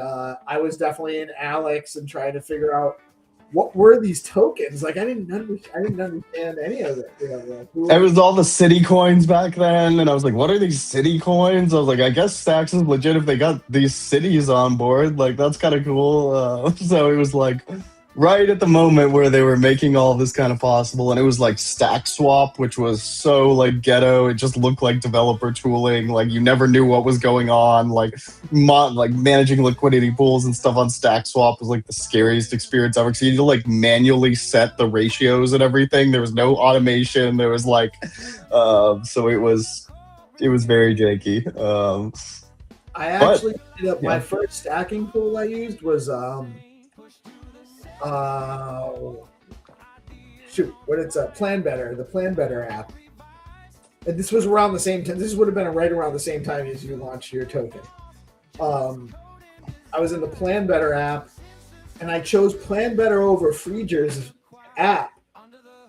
I was definitely in Alex and trying to figure out what were these tokens. Like I didn't understand any of it. You know, like, it was all the city coins back then, and I was like, what are these city coins? I was like, I guess Stacks is legit if they got these cities on board. Like that's kind of cool. So it was like right at the moment where they were making all this kind of possible, and it was like Stack Swap, which was so like ghetto. It just looked like developer tooling. Like you never knew what was going on. Like managing liquidity pools and stuff on Stack Swap was like the scariest experience ever. So you had to like manually set the ratios and everything. There was no automation. There was like, so it was very janky. I actually ended up my first stacking pool I used was Plan Better, the Plan Better app. And this was around the same time. This would have been right around the same time as you launched your token. I was in the Plan Better app, and I chose Plan Better over Freeger's app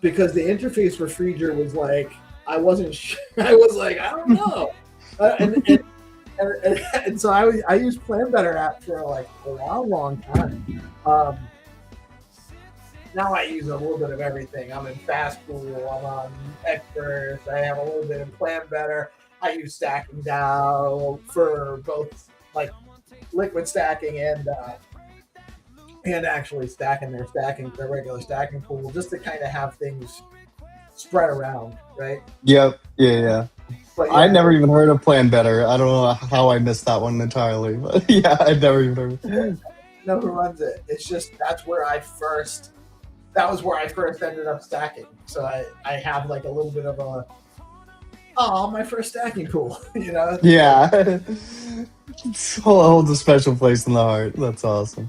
because the interface for Freeger was like, I wasn't sure. I was like, I don't know. And so I used Plan Better app for like a long time. Now I use a little bit of everything. I'm in Fastpool, I'm on Expert, I have a little bit in Plan Better. I use Stacking DAO for both like liquid stacking and actually stacking their regular stacking pool, just to kind of have things spread around, right? Yep. Yeah. But I never even heard of Plan Better. I don't know how I missed that one entirely. But yeah, I've never even heard of it. Know who runs it. It's just that was where I first ended up stacking. So I have like a little bit of my first stacking pool, you know? Yeah. It holds a special place in the heart. That's awesome.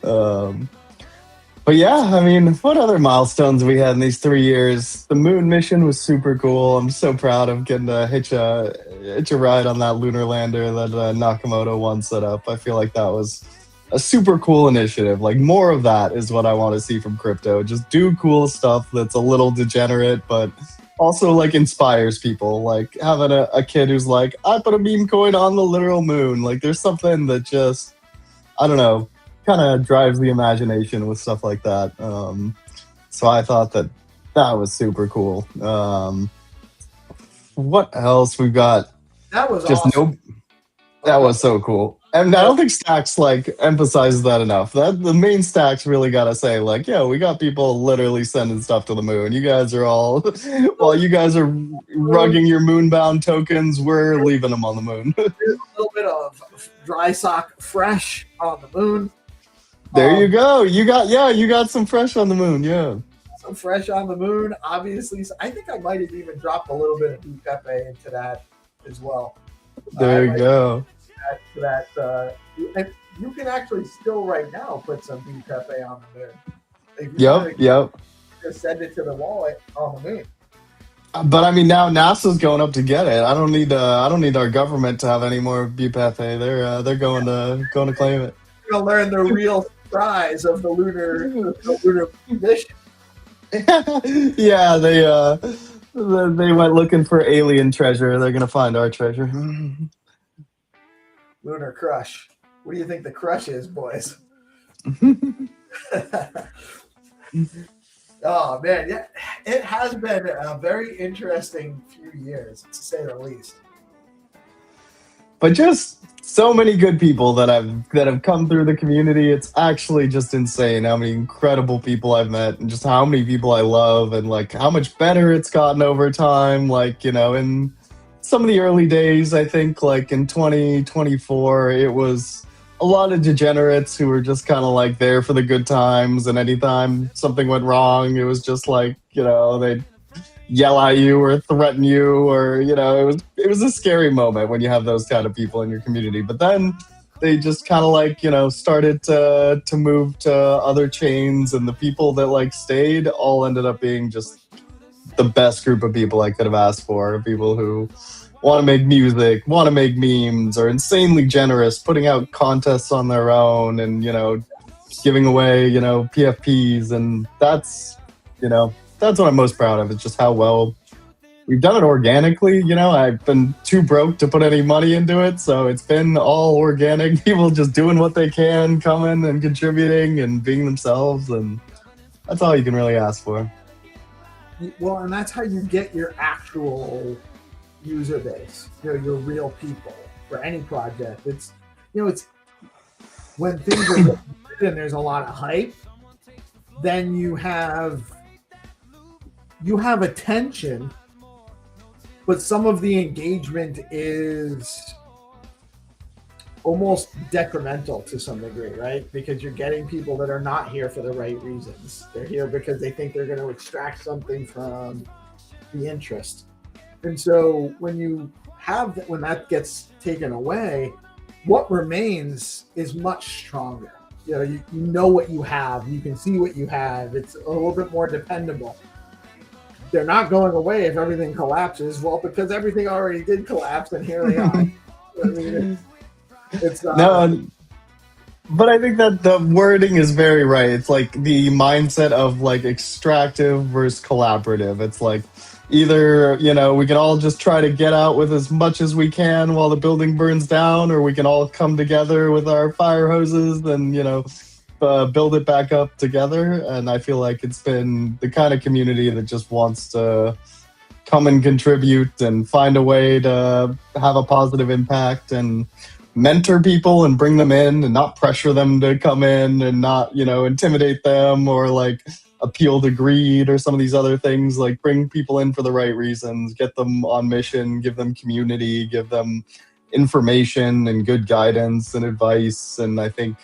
But yeah, I mean, what other milestones we had in these 3 years? The moon mission was super cool. I'm so proud of getting to hitch a ride on that lunar lander that Nakamoto one set up. I feel like that was a super cool initiative. Like more of that is what I want to see from crypto. Just do cool stuff that's a little degenerate, but also like inspires people. Like having a kid who's like, I put a meme coin on the literal moon. Like there's something that just, I don't know, kind of drives the imagination with stuff like that. So I thought that was super cool. What else we've got? That was just awesome. That was so cool. And I don't think Stacks like emphasizes that enough. That the main Stacks really gotta say, like, yeah, we got people literally sending stuff to the moon. You guys are all, while you guys are rugging your moonbound tokens, we're leaving them on the moon. There's a little bit of dry sock fresh on the moon. There you go. You got some fresh on the moon. Yeah. Some fresh on the moon. Obviously, I think I might have even dropped a little bit of B Pepe into that as well. There you go. And you can actually still right now put some B Pepe on the moon. Yep. Just send it to the wallet on the moon. But I mean, now NASA's going up to get it. I don't need our government to have any more B Pepe. They're going to claim it. You're gonna learn the real prize of the lunar mission. Yeah, they went looking for alien treasure. They're gonna find our treasure. Lunar Crush. What do you think the crush is, boys? Oh man, yeah, it has been a very interesting few years, to say the least. But just so many good people that have come through the community. It's actually just insane how many incredible people I've met, and just how many people I love, and like how much better it's gotten over time. Like, you know, in some of the early days, I think like in 2024, it was a lot of degenerates who were just kind of like there for the good times, and anytime something went wrong, it was just like, you know, they'd yell at you or threaten you, or, you know, it was a scary moment when you have those kind of people in your community. But then they just kind of like, you know, started to move to other chains, and the people that like stayed all ended up being just the best group of people I could have asked for. People who want to make music, want to make memes, are insanely generous, putting out contests on their own, and, you know, giving away, you know, PFPs. And that's, you know, that's what I'm most proud of. It's just how well we've done it organically. You know, I've been too broke to put any money into it, so it's been all organic. People just doing what they can, coming and contributing and being themselves, and that's all you can really ask for. Well, and that's how you get your actual user base, you know, your real people for any project. It's, you know, it's when things are good and there's a lot of hype, then you have attention, but some of the engagement is almost detrimental to some degree, right? Because you're getting people that are not here for the right reasons. They're here because they think they're going to extract something from the interest. And so when that gets taken away, what remains is much stronger. You know, you know what you have, you can see what you have. It's a little bit more dependable. They're not going away if everything collapses. Well, because everything already did collapse, and here they are. I mean, it's no, but I think that the wording is very right. It's like the mindset of like extractive versus collaborative. It's like either, you know, we can all just try to get out with as much as we can while the building burns down, or we can all come together with our fire hoses and, you know, build it back up together. And I feel like it's been the kind of community that just wants to come and contribute and find a way to have a positive impact and mentor people and bring them in and not pressure them to come in and not, you know, intimidate them or like appeal to greed or some of these other things. Like bring people in for the right reasons, get them on mission, give them community, give them information and good guidance and advice. And I think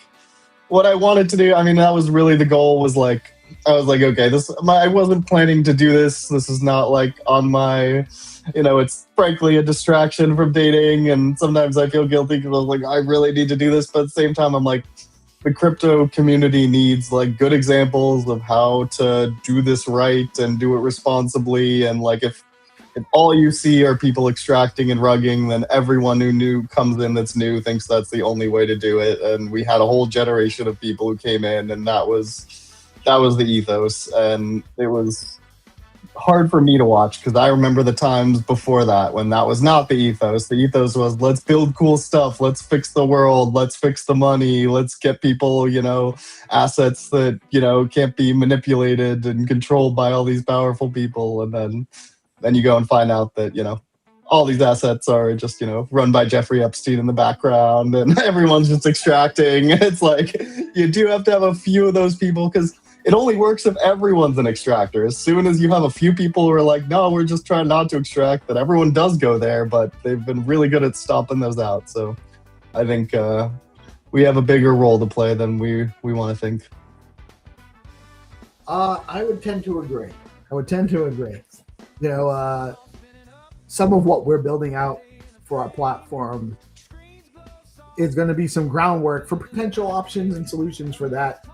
what I wanted to do, I mean, that was really the goal, was like, I was like, okay, I wasn't planning to do this. This is not like on my, you know, it's frankly a distraction from dating. And sometimes I feel guilty because I was like, I really need to do this. But at the same time, I'm like, the crypto community needs like good examples of how to do this right and do it responsibly. And like, if all you see are people extracting and rugging, then everyone who comes in that's new thinks that's the only way to do it. And we had a whole generation of people who came in, and that was the ethos. And it was hard for me to watch because I remember the times before that when that was not the ethos. The ethos was, let's build cool stuff, let's fix the world, let's fix the money, let's get people, you know, assets that, you know, can't be manipulated and controlled by all these powerful people. And then you go and find out that, you know, all these assets are just, you know, run by Jeffrey Epstein in the background, and everyone's just extracting. It's like, you do have to have a few of those people, because it only works if everyone's an extractor. As soon as you have a few people who are like, no, we're just trying not to extract, that everyone does go there, but they've been really good at stomping those out. So I think we have a bigger role to play than we want to think. I would tend to agree. You know, some of what we're building out for our platform is going to be some groundwork for potential options and solutions for that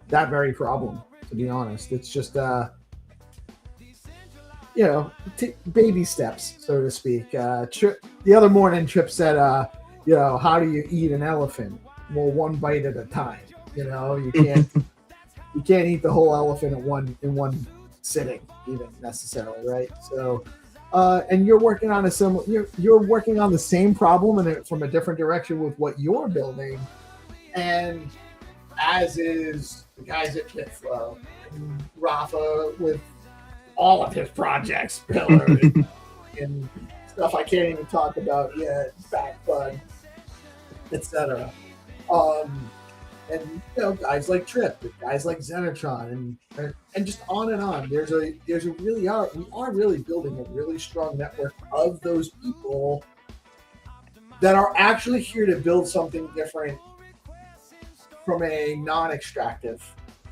very problem, to be honest. It's just, you know, baby steps, so to speak. The other morning, Trip said, you know, how do you eat an elephant? Well, one bite at a time. You know, you can't eat the whole elephant in one sitting, even necessarily, right? So, and you're working on you're working on the same problem and from a different direction with what you're building, and as is the guys at Pitflow and Rafa with all of his projects, Pillar and stuff I can't even talk about yet, Back Bud, etc. And you know, guys like Trip, guys like Xenotron, and just on and on. We are really building a really strong network of those people that are actually here to build something different from a non-extractive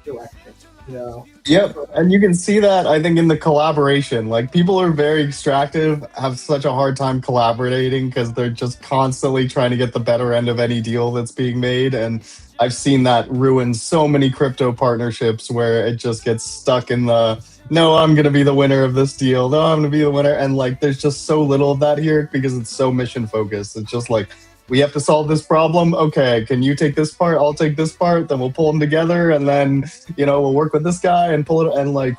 direction. You know. Yep, and you can see that I think in the collaboration. Like people are very extractive, have such a hard time collaborating because they're just constantly trying to get the better end of any deal that's being made. And I've seen that ruin so many crypto partnerships where it just gets stuck in the no, I'm gonna be the winner of this deal. No, I'm gonna be the winner. And like there's just so little of that here because it's so mission focused. It's just like we have to solve this problem. Okay, can you take this part? I'll take this part. Then we'll pull them together, and then we'll work with this guy and pull it. And like,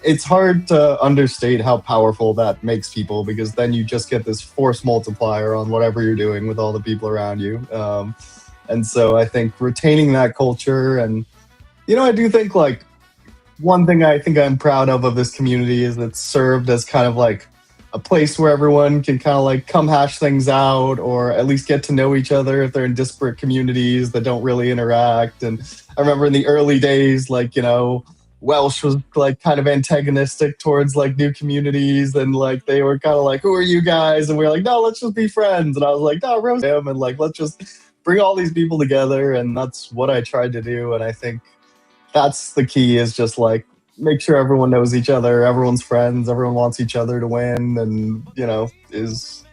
it's hard to understate how powerful that makes people because then you just get this force multiplier on whatever you're doing with all the people around you. And so I think retaining that culture, and I do think like one thing I think I'm proud of this community is it's served as kind of like a place where everyone can kind of like come hash things out or at least get to know each other if they're in disparate communities that don't really interact. And I remember in the early days, like, Welsh was like kind of antagonistic towards like new communities and like they were kind of like, who are you guys? And we were like, no, let's just be friends. And I was like, no, Rose him, and like let's just bring all these people together. And that's what I tried to do. And I think that's the key, is just like make sure everyone knows each other, everyone's friends, everyone wants each other to win, and is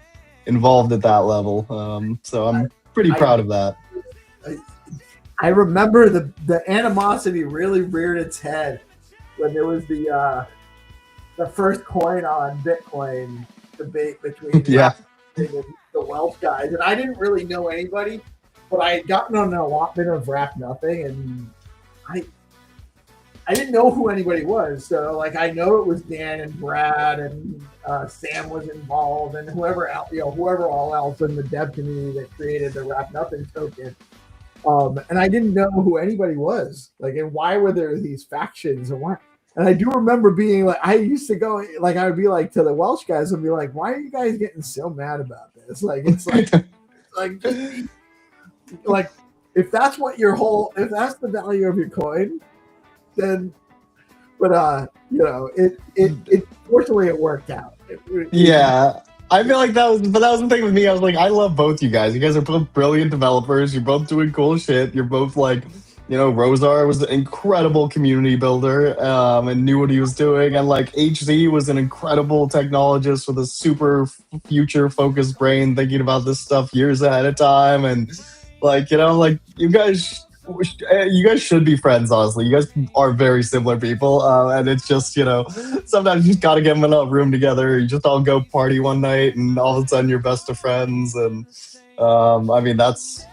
involved at that level. So I'm pretty proud of that. I remember the animosity really reared its head when there was the first coin on Bitcoin debate between yeah. the Welsh guys, and I didn't really know anybody, but I had gotten on an allotment of Wrap Nothing, and I didn't know who anybody was. So like I know it was Dan and Brad and Sam was involved and whoever else, whoever all else in the dev community that created the Wrap Nothing token. And I didn't know who anybody was. Like, and why were there these factions and why? And I do remember being like, I used to go, like, I would be like to the Welsh guys and be like, why are you guys getting so mad about this? Like, it's like, like, just, like, if that's what if that's the value of your coin, then, but it fortunately it worked out. Yeah, I feel like that was the thing with me. I was like, I love both you guys. You guys are both brilliant developers. You're both doing cool shit. You're both like, Rozar was an incredible community builder and knew what he was doing, and like HZ was an incredible technologist with a super future focused brain, thinking about this stuff years ahead of time, and like like you guys should be friends, honestly. You guys are very similar people, and it's just sometimes you just gotta get them in a room together. You just all go party one night and all of a sudden you're best of friends. And I mean that's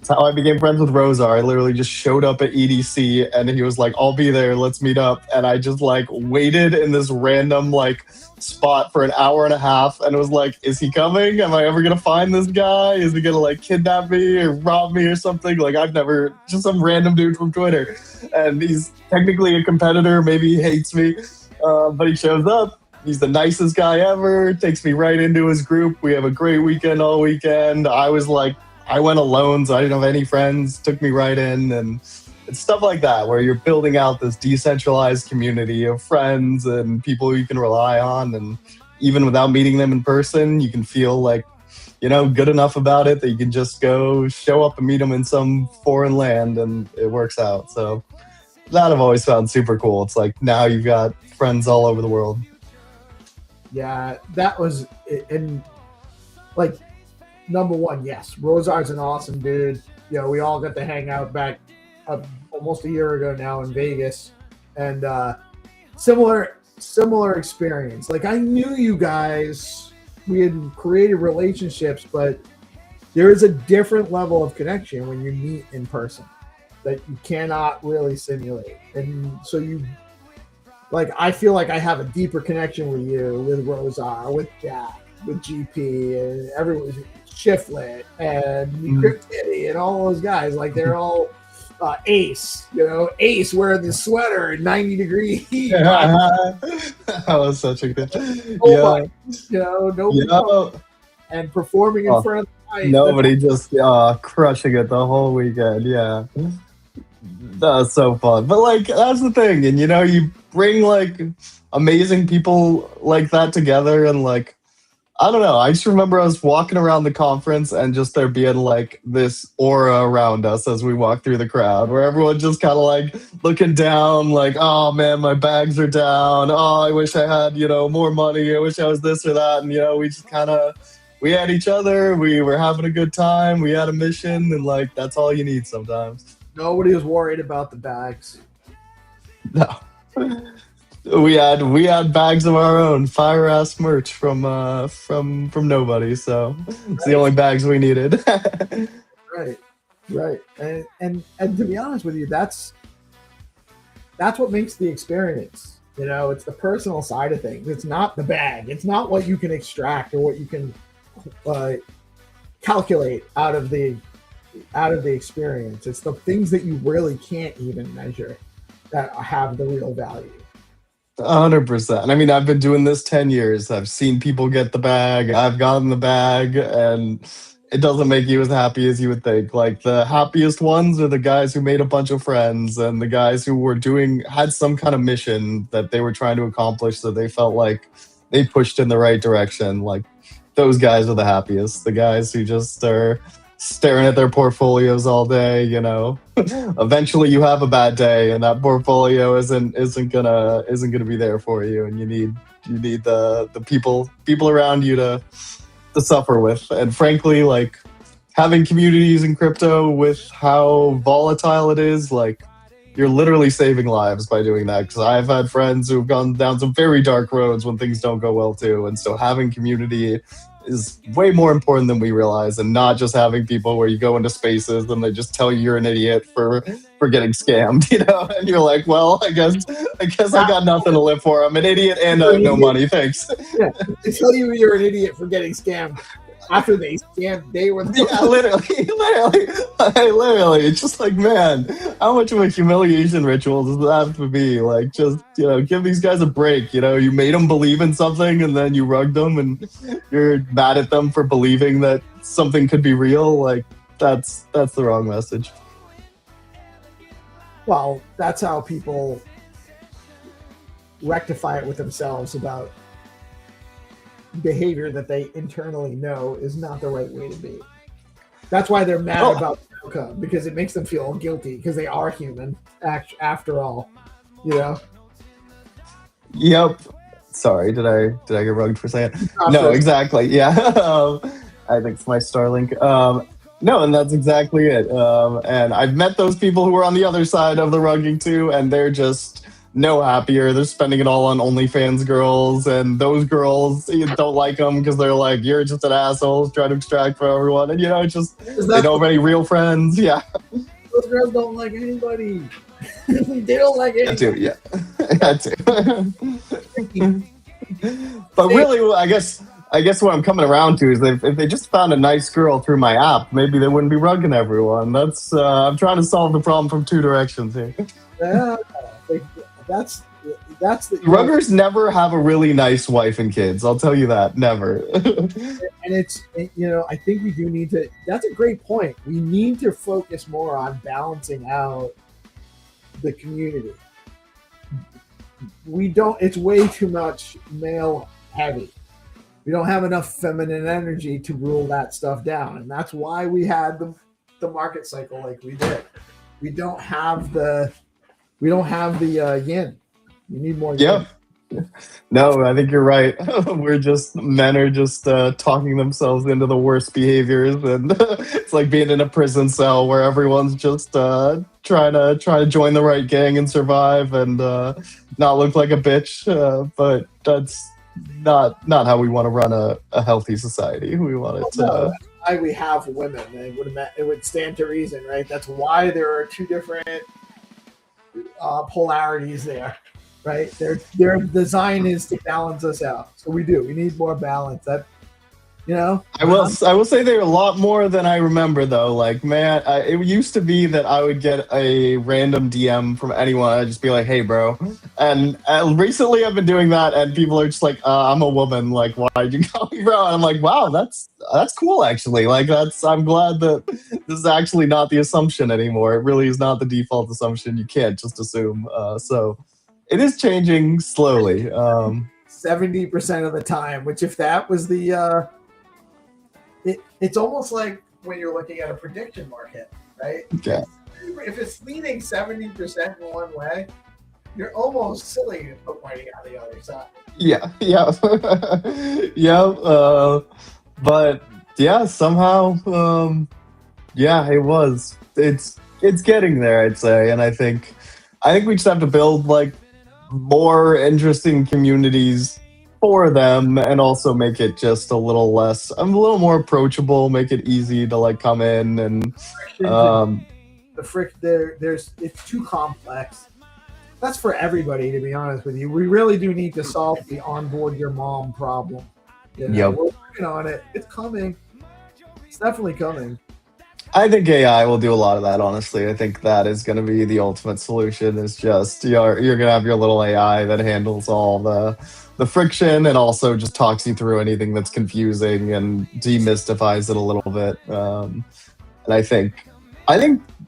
how I became friends with Rozar. I literally just showed up at EDC and he was like, I'll be there, let's meet up. And I just like waited in this random like spot for an hour and a half, and it was like, is he coming? Am I ever gonna find this guy? Is he gonna like kidnap me or rob me or something? Like I've never, just some random dude from Twitter, and he's technically a competitor, maybe he hates me, but he shows up. He's the nicest guy ever, takes me right into his group. We have a great weekend all weekend. I went alone, so I didn't have any friends, took me right in, and it's stuff like that where you're building out this decentralized community of friends and people you can rely on. And even without meeting them in person, you can feel like, good enough about it that you can just go show up and meet them in some foreign land and it works out. So that I've always found super cool. It's like now you've got friends all over the world. Yeah, that was, and like, number one, yes, Rozar's an awesome dude. We all got to hang out back almost a year ago now in Vegas, and similar experience. Like I knew you guys, we had created relationships, but there is a different level of connection when you meet in person that you cannot really simulate. And so I feel like I have a deeper connection with you, with Rozar, with Jack, with GP, and everyone, Shiflet, and Cryptiddy, and all those guys. Like they're all Ace, Ace wearing the sweater in 90-degree heat. That was such a good. And performing in front of the light. Nobody just crushing it the whole weekend. Yeah, that was so fun. But like that's the thing, and you bring like amazing people like that together, and like I don't know. I just remember I was walking around the conference and just there being like this aura around us as we walked through the crowd, where everyone just kind of like looking down, like, oh man, my bags are down. Oh, I wish I had, more money. I wish I was this or that. And, we just we had each other. We were having a good time. We had a mission, and like that's all you need sometimes. Nobody was worried about the bags. No. We had bags of our own, fire ass merch from nobody. So it's the only bags we needed. Right. And to be honest with you, that's what makes the experience. It's the personal side of things. It's not the bag. It's not what you can extract or what you can calculate out of the experience. It's the things that you really can't even measure that have the real value. 100%. I mean, I've been doing this 10 years. I've seen people get the bag. I've gotten the bag, and it doesn't make you as happy as you would think. Like, the happiest ones are the guys who made a bunch of friends and the guys who had some kind of mission that they were trying to accomplish that they felt like they pushed in the right direction. Like, those guys are the happiest. The guys who just are staring at their portfolios all day, eventually you have a bad day and that portfolio isn't gonna be there for you, and you need the people around you to suffer with. And frankly, like, having communities in crypto with how volatile it is, like, you're literally saving lives by doing that, because I've had friends who've gone down some very dark roads when things don't go well too. And so having community is way more important than we realize, and not just having people where you go into spaces and they just tell you you're an idiot for getting scammed, and you're like, well, I guess I got nothing to live for. I'm an idiot and I have no money. Thanks. Yeah, they tell you you're an idiot for getting scammed. After they scammed, they were literally. It's just like, man, how much of a humiliation ritual does that have to be? Like, just, give these guys a break. You made them believe in something, and then you rugged them, and you're mad at them for believing that something could be real. Like, that's the wrong message. Well, that's how people rectify it with themselves about behavior that they internally know is not the right way to be. That's why they're mad about the outcome, because it makes them feel guilty, because they are human after all. Yep. Sorry, did I get rugged for saying it? No, exactly. Yeah. I think it's my Starlink. No, and that's exactly it. And I've met those people who are on the other side of the rugging too, and they're just no happier. They're spending it all on OnlyFans girls, and those girls, you don't like them because they're like, you're just an asshole trying to extract from everyone, and it's just they don't have any real friends. Yeah, those girls don't like anybody. They don't like anybody. That too. But really, I guess what I'm coming around to is if they just found a nice girl through my app, maybe they wouldn't be rugging everyone. That's I'm trying to solve the problem from two directions here. Yeah, that's the ruggers never have a really nice wife and kids. I'll tell you that, never. And I think we do need to. That's a great point. We need to focus more on balancing out the community. We don't. It's way too much male heavy. We don't have enough feminine energy to rule that stuff down, and that's why we had the market cycle like we did. We don't have the yin. You need more yin. Yeah. No, I think you're right. Men are just talking themselves into the worst behaviors, and it's like being in a prison cell where everyone's just trying to join the right gang and survive and not look like a bitch. But that's not how we want to run a healthy society. We want it to. That's why we have women. It would stand to reason, right? That's why there are two different polarities there, right? Their design is to balance us out. So we need more balance. That I will say they're a lot more than I remember though. Like, man, it used to be that I would get a random DM from anyone. I'd just be like, hey bro. And recently I've been doing that, and people are just like, I'm a woman, like, why'd you call me bro? And I'm like, wow, that's cool actually. Like, I'm glad that this is actually not the assumption anymore. It really is not the default assumption. You can't just assume. So it is changing slowly. 70% of the time, which if that was the it's almost like when you're looking at a prediction market, right? Yeah. If it's leaning 70% in one way, you're almost silly to put money on the other side. Yeah. But yeah, somehow, yeah, it was. It's getting there, I'd say, and I think we just have to build like more interesting communities for them, and also make it just a little more approachable, make it easy to like come in and it's too complex. That's for everybody, to be honest with you. We really do need to solve the onboard your mom problem. You know, Yep. We're working on it. It's coming. It's definitely coming. I think AI will do a lot of that, honestly. I think that is going to be the ultimate solution. Is just you're going to have your little AI that handles all the friction and also just talks you through anything that's confusing and demystifies it a little bit. And I think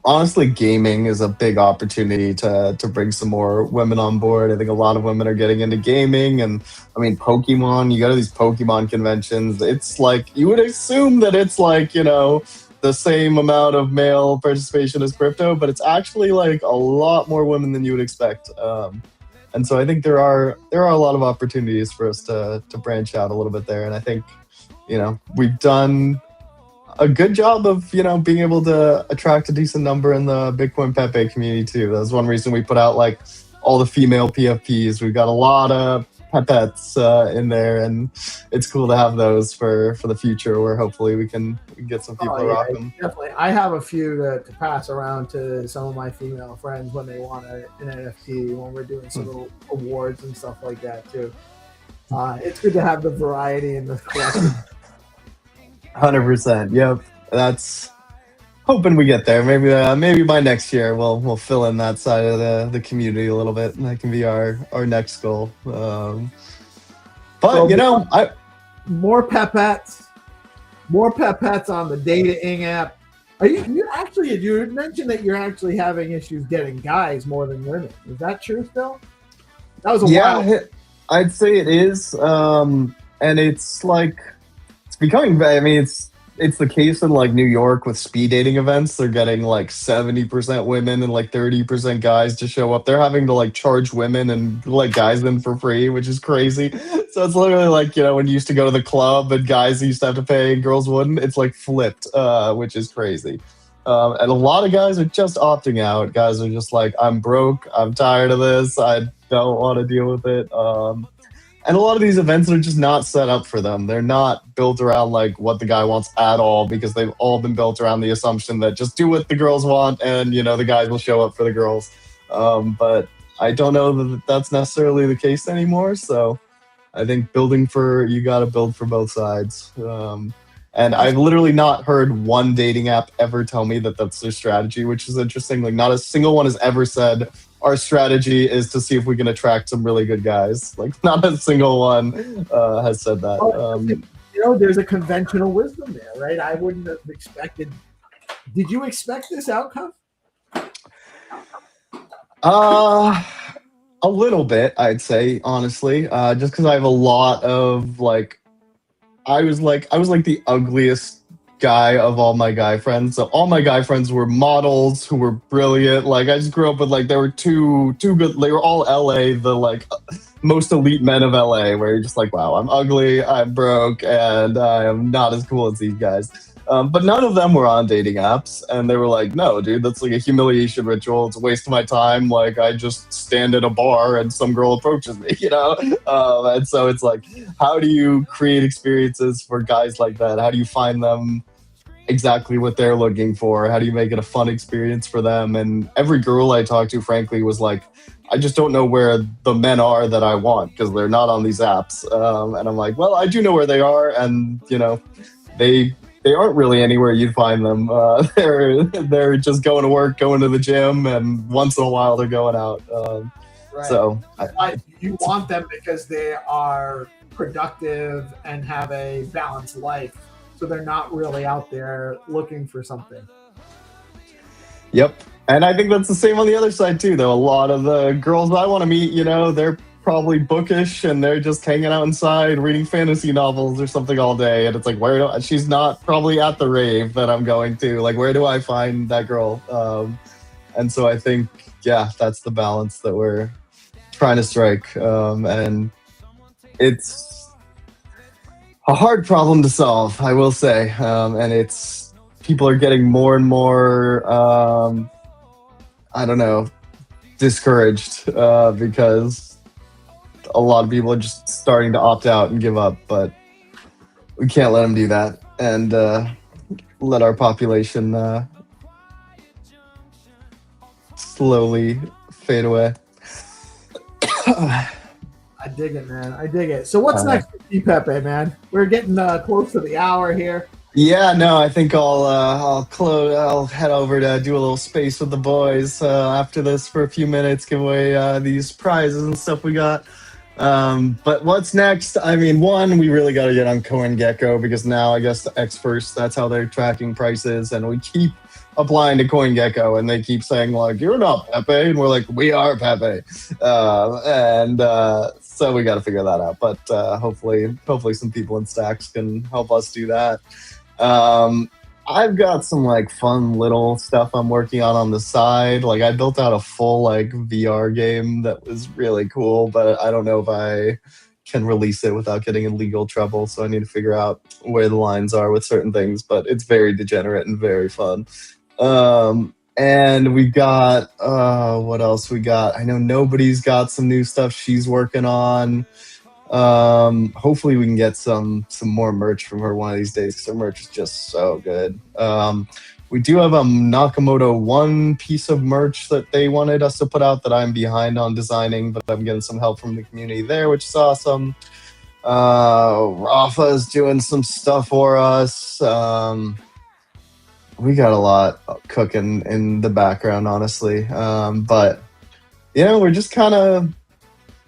honestly, gaming is a big opportunity to bring some more women on board. I think a lot of women are getting into gaming, and I mean, Pokemon. You go to these Pokemon conventions. It's like you would assume that it's like, you know, the same amount of male participation as crypto, but it's actually like a lot more women than you would expect. And so I think there are a lot of opportunities for us to branch out a little bit there. And I think, you know, we've done a good job of, you know, being able to attract a decent number in the Bitcoin Pepe community too. That's one reason we put out like all the female PFPs. We've got a lot of Pepettes in there, and it's cool to have those for the future, where hopefully we can get some people to rock them. Definitely. I have a few to pass around to some of my female friends when they want an NFT, when we're doing some little awards and stuff like that too. It's good to have the variety in the collection. 100%. Yep. That's hoping we get there. Maybe by next year we'll fill in that side of the community a little bit, and that can be our next goal. But So you know, more Pepettes on the Data app. Are you mentioned that you're actually having issues getting guys more than women. Is that true still? That was a while. I'd say it is. And it's like it's becoming. I mean, it's the case in like New York with speed dating events. They're getting like 70% women and like 30% guys to show up. They're having to like charge women and like guys in for free, which is crazy. So it's literally like, you know, when you used to go to the club and guys used to have to pay and girls wouldn't, it's like flipped, which is crazy. And a lot of guys are just opting out. Guys are just like, I'm broke. I'm tired of this. I don't want to deal with it. And a lot of these events are just not set up for them. They're not built around like what the guy wants at all, because they've all been built around the assumption that just do what the girls want, and you know the guys will show up for the girls. But I don't know that that's necessarily the case anymore. So I think you got to build for both sides. And I've literally not heard one dating app ever tell me that that's their strategy, which is interesting. Like not a single one has ever said our strategy is to see if we can attract some really good guys. Like not a single one has said that. You know, there's a conventional wisdom there, right? I wouldn't have expected. Did you expect this outcome? A little bit, I'd say, honestly. Just because I have a lot of like, I was like the ugliest guy of all my guy friends. So all my guy friends were models who were brilliant. Like I just grew up with like, there were two good, they were all LA, the like most elite men of LA, where you're just like, wow, I'm ugly, I'm broke, and I am not as cool as these guys. But none of them were on dating apps, and they were like, no, dude, that's like a humiliation ritual. It's a waste of my time. Like I just stand at a bar and some girl approaches me, you know? And so it's like, how do you create experiences for guys like that? How do you find them exactly what they're looking for? How do you make it a fun experience for them? And every girl I talked to, frankly, was like, I just don't know where the men are that I want, because they're not on these apps. And I'm like, well, I do know where they are, and you know, they aren't really anywhere you'd find them. They're just going to work, going to the gym, and once in a while they're going out. Right. So you want them because they are productive and have a balanced life. So they're not really out there looking for something. Yep. And I think that's the same on the other side too, though. A lot of the girls I want to meet, you know, they're probably bookish, and they're just hanging out inside reading fantasy novels or something all day. And it's like, she's not probably at the rave that I'm going to. Like, where do I find that girl? And so I think, yeah, that's the balance that we're trying to strike. And it's a hard problem to solve, I will say. And it's, people are getting more and more, I don't know, discouraged because a lot of people are just starting to opt out and give up, but we can't let them do that and let our population slowly fade away. I dig it, man. I dig it. So what's next for Pepe, man? We're getting close to the hour here. Yeah, no, I think I'll head over to do a little space with the boys after this for a few minutes, give away these prizes and stuff we got. But what's next? I mean, one, we really got to get on CoinGecko because now I guess the experts, that's how they're tracking prices, and we keep applying to CoinGecko and they keep saying like, you're not Pepe, and we're like, we are Pepe. So we got to figure that out. But hopefully some people in Stacks can help us do that. I've got some like fun little stuff I'm working on the side. Like I built out a full like VR game that was really cool, but I don't know if I can release it without getting in legal trouble. So I need to figure out where the lines are with certain things, but it's very degenerate and very fun. And we got, what else we got? I know Nobody's got some new stuff she's working on. Hopefully we can get some more merch from her one of these days because her merch is just so good. We do have a Nakamoto One piece of merch that they wanted us to put out that I'm behind on designing, but I'm getting some help from the community there, which is awesome. Rafa is doing some stuff for us. We got a lot cooking in the background, honestly. But, you know, we're just kind of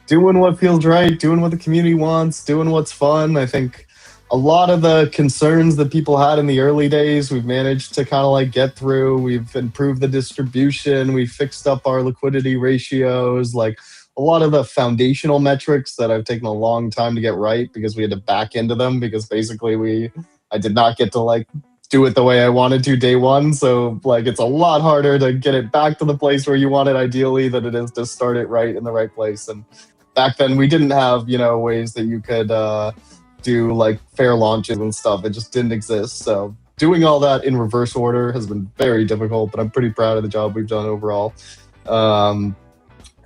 doing what feels right, doing what the community wants, doing what's fun. I think a lot of the concerns that people had in the early days, we've managed to kind of like get through. We've improved the distribution. We fixed up our liquidity ratios. Like a lot of the foundational metrics that I've taken a long time to get right because we had to back into them because basically I did not get to like do it the way I wanted to day one. So like it's a lot harder to get it back to the place where you want it ideally than it is to start it right in the right place. And back then we didn't have, you know, ways that you could do like fair launches and stuff. It just didn't exist. So doing all that in reverse order has been very difficult, but I'm pretty proud of the job we've done overall.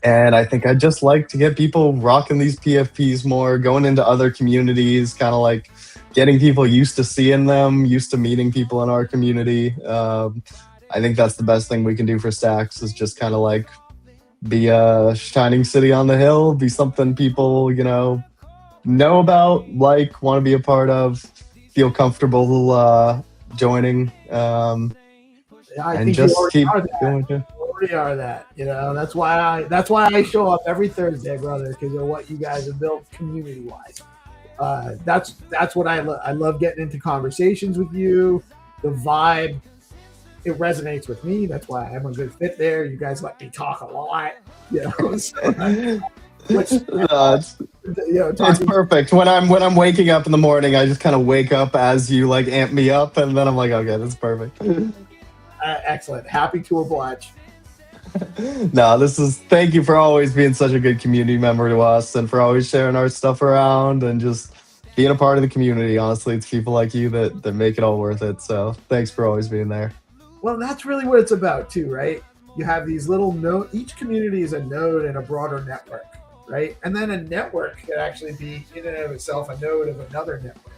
And I think I'd just like to get people rocking these PFPs more, going into other communities, kind of like getting people used to seeing them, used to meeting people in our community. I think that's the best thing we can do for Stacks is just kind of like be a shining city on the hill, be something people, you know about, like, want to be a part of, feel comfortable joining, I and think just you already keep are that. doing it. You already are that. You know, that's why I show up every Thursday, brother, because of what you guys have built community wise. That's what I love. I love getting into conversations with you. The vibe, it resonates with me. That's why I'm a good fit there. You guys let me talk a lot. You know, so, it's perfect. When I'm waking up in the morning, I just kind of wake up as you like amp me up, and then I'm like, okay, that's perfect. Excellent. Happy to oblige. No, thank you for always being such a good community member to us and for always sharing our stuff around and just being a part of the community. Honestly, it's people like you that make it all worth it. So thanks for always being there. Well, that's really what it's about too, right? You have these little nodes. Each community is a node in a broader network, right? And then a network could actually be in and of itself a node of another network,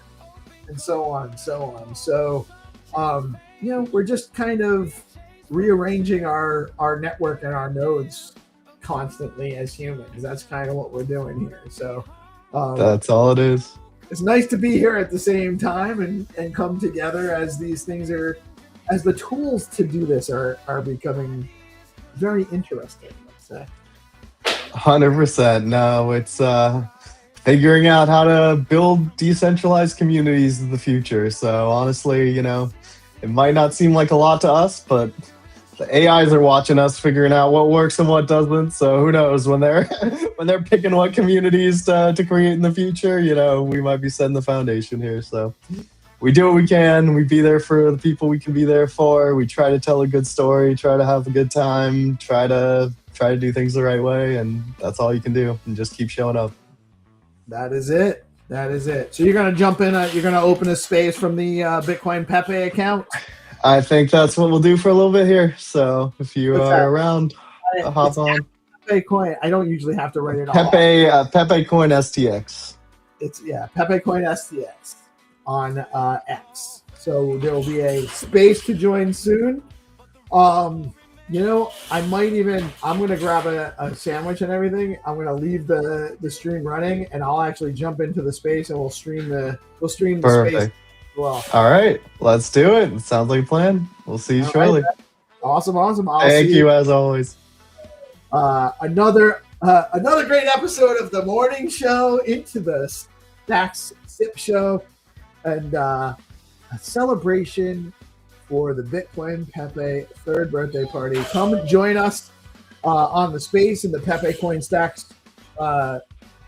and so on and so on. So, you know, we're just kind of rearranging our network and our nodes constantly as humans. That's kind of what we're doing here. So that's all it is. It's nice to be here at the same time and come together as these things as the tools to do this are becoming very interesting, let's say. 100%. No, it's figuring out how to build decentralized communities in the future. So honestly, you know, it might not seem like a lot to us, but The AIs are watching us, figuring out what works and what doesn't. So who knows when they're when they're picking what communities to create in the future? You know, we might be setting the foundation here. So we do what we can. We be there for the people we can be there for. We try to tell a good story. Try to have a good time. Try to do things the right way, and that's all you can do. And just keep showing up. That is it. That is it. So you're gonna jump in. You're gonna open a space from the Bitcoin Pepe account. I think that's what we'll do for a little bit here. So if you What's are that? around, hop on. Pepe Coin. I don't usually have to write it all. Pepe Coin STX. It's Pepe Coin STX on X. So there will be a space to join soon. You know, I'm gonna grab a sandwich and everything. I'm gonna leave the stream running, and I'll actually jump into the space and we'll stream the space Perfect. as well. All right, let's do it. It sounds like a plan. We'll see you shortly. Right, awesome. Thank you as always. Another great episode of the morning show into the Stacks Sip show, and a celebration for the Bitcoin Pepe 3rd birthday party. Come join us on the space in the Pepe Coin Stacks,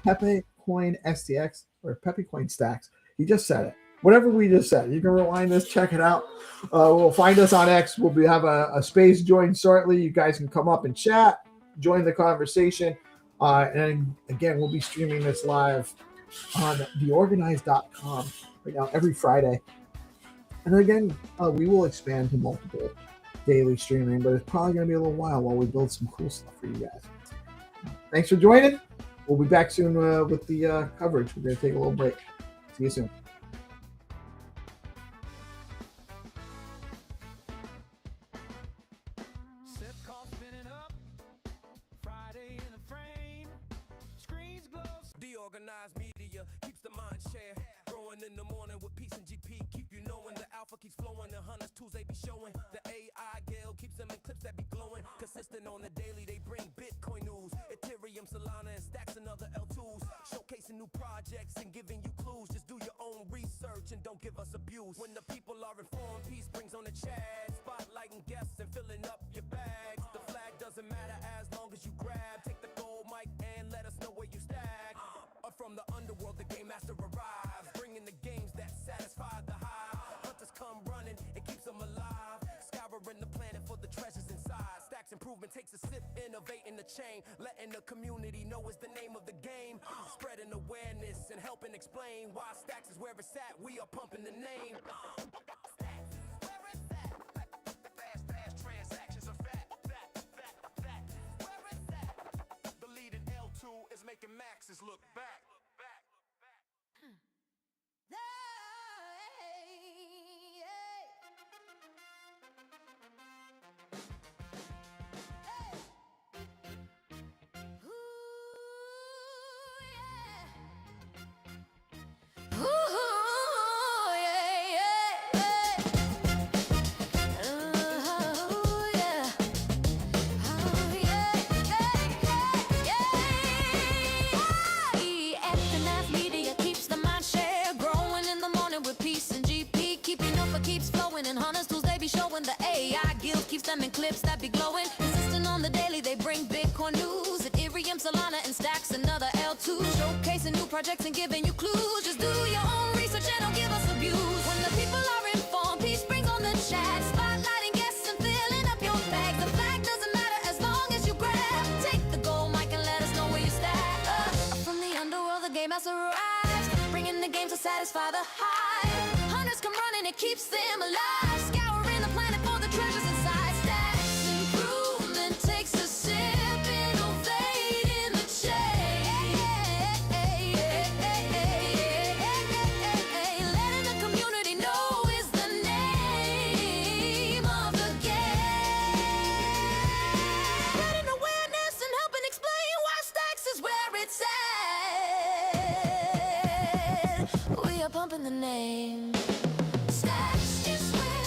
Pepe Coin STX or Pepe Coin Stacks. He just said it. Whatever we just said, you can rewind this, check it out. We'll find us on X. We'll have a space join shortly. You guys can come up and chat, join the conversation. And again, we'll be streaming this live on theorganize.com right now every Friday. And again, we will expand to multiple daily streaming, but it's probably going to be a little while we build some cool stuff for you guys. Thanks for joining. We'll be back soon with the coverage. We're going to take a little break. See you soon. Deorganized media keeps the mind share. Growing in the morning with peace and GP. Keep you knowing the alpha keeps flowing. The hunters Tuesday be showing. The AI Gale keeps them in clips that be glowing. Consistent on the daily, they bring Bitcoin news. Ethereum, Solana, and stacks and other L2s. Showcasing new projects and giving you clues. Just do your own research and don't give us abuse. When the people are informed, peace brings on the chat. Spotlighting guests and filling up your bags. The flag doesn't matter as long as you grab. Take the gold mic and let us know where you stack. From the underworld, the game master arrives, bringing the games that satisfy the hive. Hunters come running, it keeps them alive. Scouring the planet for the treasures inside. Stacks improvement takes a sip, innovating the chain, letting the community know it's the name of the game. Spreading awareness and helping explain why Stacks is where it's at. We are pumping the name. Fast transactions are fat. Where is that? The leading L2 is making maxes look back. Them in clips that be glowing. Consistent on the daily, they bring Bitcoin news. Ethereum, Solana, and stacks another L2. Showcasing new projects and giving you clues. Just do your own research and don't give us abuse. When the people are informed, peace brings on the chat. Spotlighting guests and filling up your bag. The flag doesn't matter as long as you grab. Take the gold mic and let us know where you stack. From the underworld, the game has arrived. Bringing the game to satisfy the hive. Hunters come running, it keeps them alive. Scouring the planet for the treasures inside. Takes a sip, innovating the chain. Letting the community know is the name of the game. Spreading awareness and helping explain why Stacks is where it's at. We are pumping the name. Stacks is where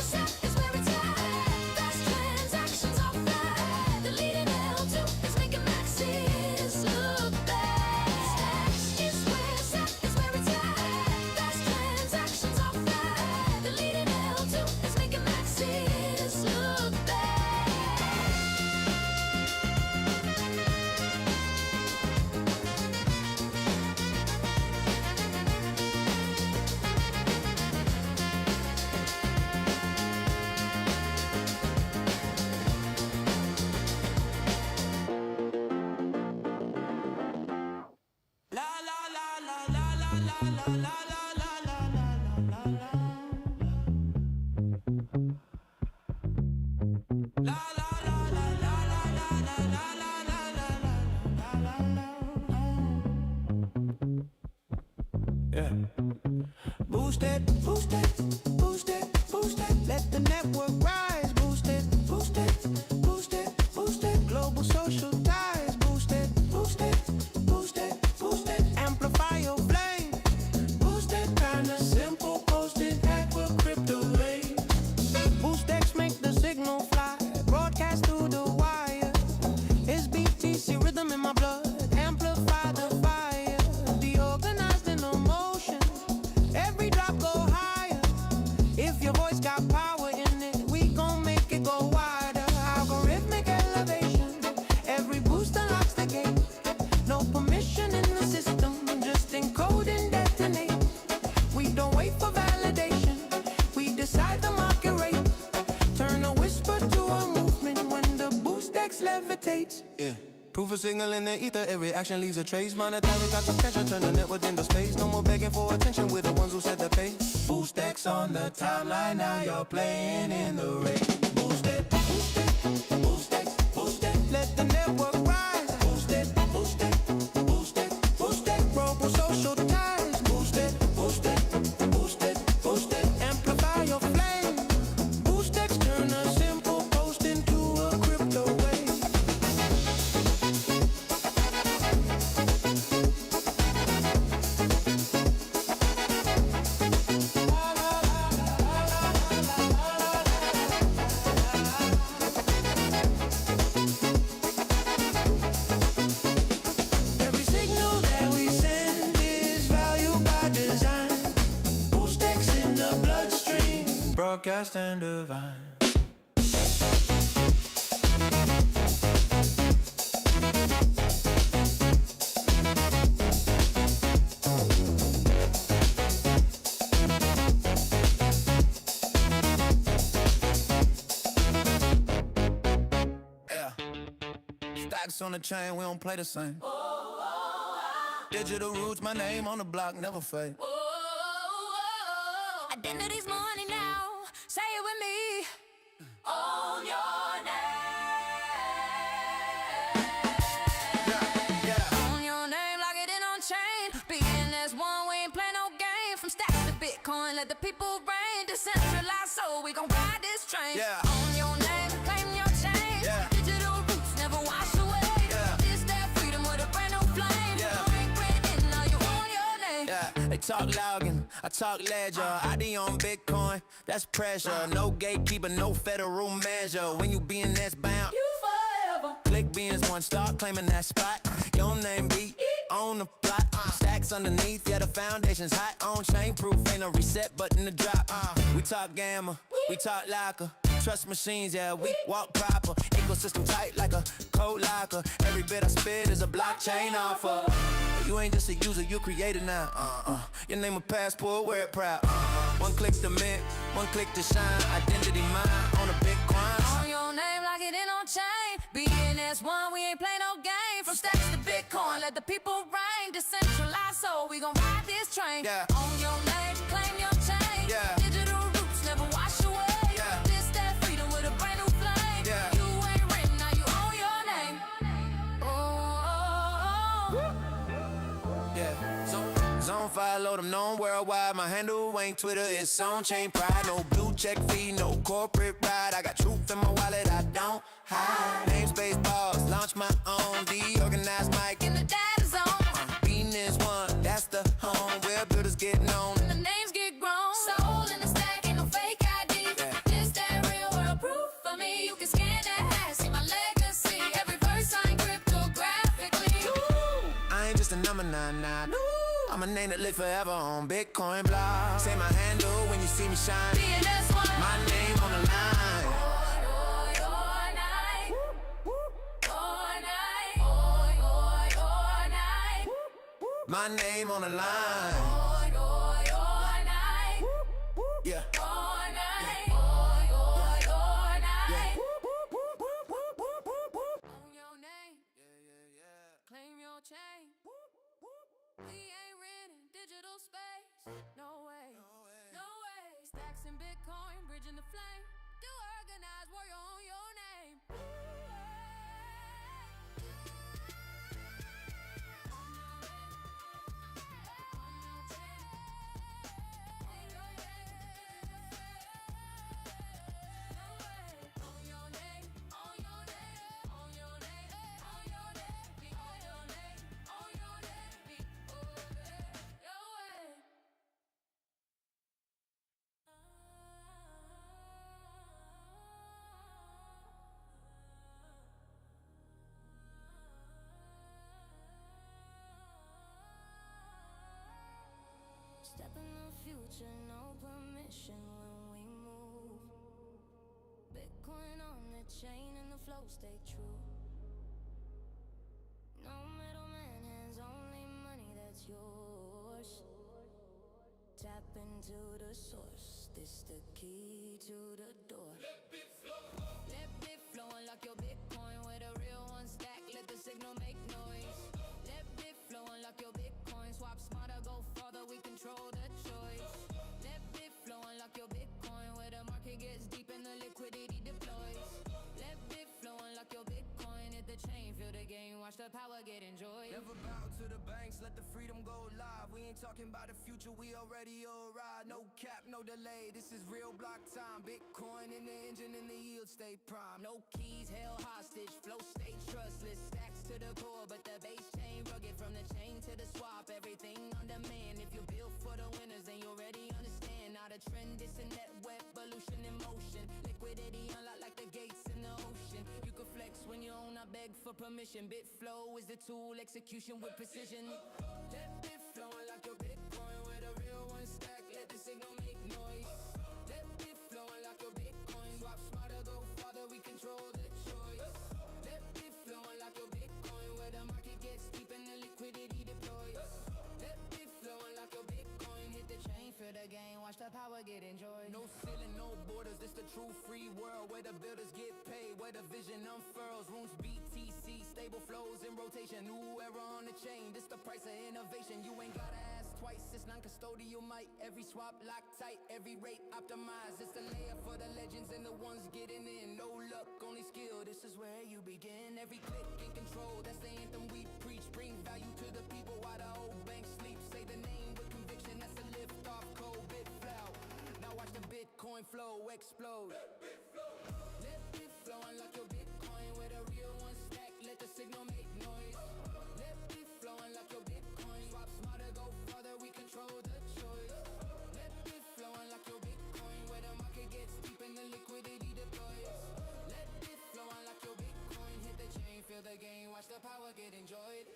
boost it, boost it, boost it, boost it. Let the network rise, boost it, boost it, boost it, boost it. Global social ties, boost it, boost it, boost it, boost it. Amplify your flame, boost it. Kinda simple, post it, hack with crypto rate. Boost X make the signal fly, broadcast through the wire. It's BTC rhythm in my blood, amplify the fire. Deorganized in emotion, every drop go higher. If your voice got power in it, we gon' make it go wider. Algorithmic elevation, every boost unlocks the gate. No permission in the system, just encode and detonate. We don't wait for validation, we decide the market rate. Turn a whisper to a movement when the boost X levitates. Yeah. Proof of signal in the ether, every action leaves a trace. Monetary got attention, turn the network into space. No more begging for attention, we're the ones who set the pace. Boost X on the timeline, now you're playing in the race. Boost it, boost it, boost X, boost it. Let the network rise, Boost it, boost it, boost it, boost it. global social ties, Boost it, boost it, boost it, boost it. amplify your flame. Boost X turn a simple post into a crypto wave. Every signal that we send is valued by design. Boost X in the bloodstream, Broadcast and divine. Yeah. Stacks on the chain, we don't play the same. Digital roots, my name on the block, never fade. Identity's money now. Say it with me. Own your name. Own your name, lock it in on chain. BNS1, we ain't play no game. From stacks to Bitcoin, let the people reign. Decentralized, so we gon' ride this train. Yeah. Own your name, claim your chain. Yeah. Digital roots never wash away. Yeah. It's that freedom with a brand new flame. Yeah. Ring, written, now you own your name. Yeah, they talk logging, I talk ledger. ID on Bitcoin, that's pressure. No gatekeeper, no federal measure. When you BNS bound, You forever. click BNS1, start claiming that spot. Your name be on the plot. Stacks underneath, yeah, the foundation's hot. On chain proof, ain't no reset button to drop. We talk gamma, we talk locker. Trust machines, yeah, we walk proper. Ecosystem tight like a code locker. Every bit I spit is a blockchain offer. You ain't just a user, you creator now. Your name a passport, wear it proud. One click to mint, one click to shine. Identity mine on a Bitcoin. On your name, lock it in on chain. BNS1, we ain't play no game. From stacks to Bitcoin, let the people reign. Decentralized, so we gon' ride this train. Yeah. On your name, claim your chain. Yeah. Digital roots never wash away. Yeah. This that freedom with a brand new flame. Yeah. You ain't written, now you own your name. Oh. Yeah, zone follow them known worldwide. My handle ain't Twitter, it's on chain pride. No blue check fee, no corporate ride. I got truth in my wallet, I don't hide. Namespace balls, launch my own. Deorganized mic In the data zone, BNS1, that's the home where builders get known. the names get grown. Soul in the stack, ain't no fake ID. Yeah. This that real world proof for me. You can scan that hash, see my legacy. Every verse signed cryptographically. I ain't just a number 99. I'm a name that live forever on Bitcoin blog. Say my handle when you see me shine. BNS1. My name on the line. My name on the line. Yeah. Claim your chain. We ain't renting digital space. No way. No way. Stacks in Bitcoin, bridging the flame. Do organize warrior on your name. signature, no permission when we move. Bitcoin on the chain and the flow stay true. No middleman, hands only money that's yours. Tap into the source, this the key to the door. Let it flow, unlock your Bitcoin with a real one stack, let the signal make noise. Let it flow, unlock your Bitcoin, swap smarter, go farther, we control the choice. Let it flow, unlock your Bitcoin, where the market gets deep and the liquidity deploys. Let it flow, unlock your Bitcoin, hit the chain, feel the game, watch the power get enjoyed. Never bow to the banks, let the freedom go live. We ain't talking about the future, we already arrived. No cap, no delay, this is real block time. Bitcoin in the engine and the yield stay prime. No keys held hostage, flow stay trustless. Stacks to the core, but the base chain rugged. From the chain to the swap, everything on demand. If you're built for the winners, then you already understand. Not a trend, it's a net evolution in motion. Liquidity unlocked like the gates in the ocean. You can flex when you own, I beg for permission. Bitflow is the tool, execution with precision. Let Bitflow unlock your Bitcoin with a real one stack, let the signal make noise. Let Bitflow unlock your Bitcoin, swap smarter, go farther, we control the choice. Let Bitflow unlock your Bitcoin, where the market gets deep and the liquidity deploys. Let Bitflow unlock your Bitcoin, hit the chain, feel the game, watch the power get enjoyed. No ceiling, no borders, it's the true free world, where the builders get paid, where the vision unfurls. Rooms BTC, stable flows in rotation, new era on the chain, this the price of innovation. You ain't gotta ask twice, it's non-custodial might. Every swap locked tight, every rate optimized. It's the layer for the legends and the ones getting in. No luck, only skill, this is where you begin. Every click in control, that's the anthem we preach. Bring value to the people while the old bank sleep. Say the name with conviction, that's a lift off code. Bitflow, now watch the Bitcoin flow explode. Let Bitflow unlock your Bitcoin with a real one stack, let the signal make noise. Let Bitflow unlock your Bitcoin, swap smarter, go farther, we control the choice. Let Bitflow unlock your Bitcoin, where the market gets deep and the liquidity deploys. Let Bitflow unlock your Bitcoin, hit the chain, feel the game, watch the power get enjoyed.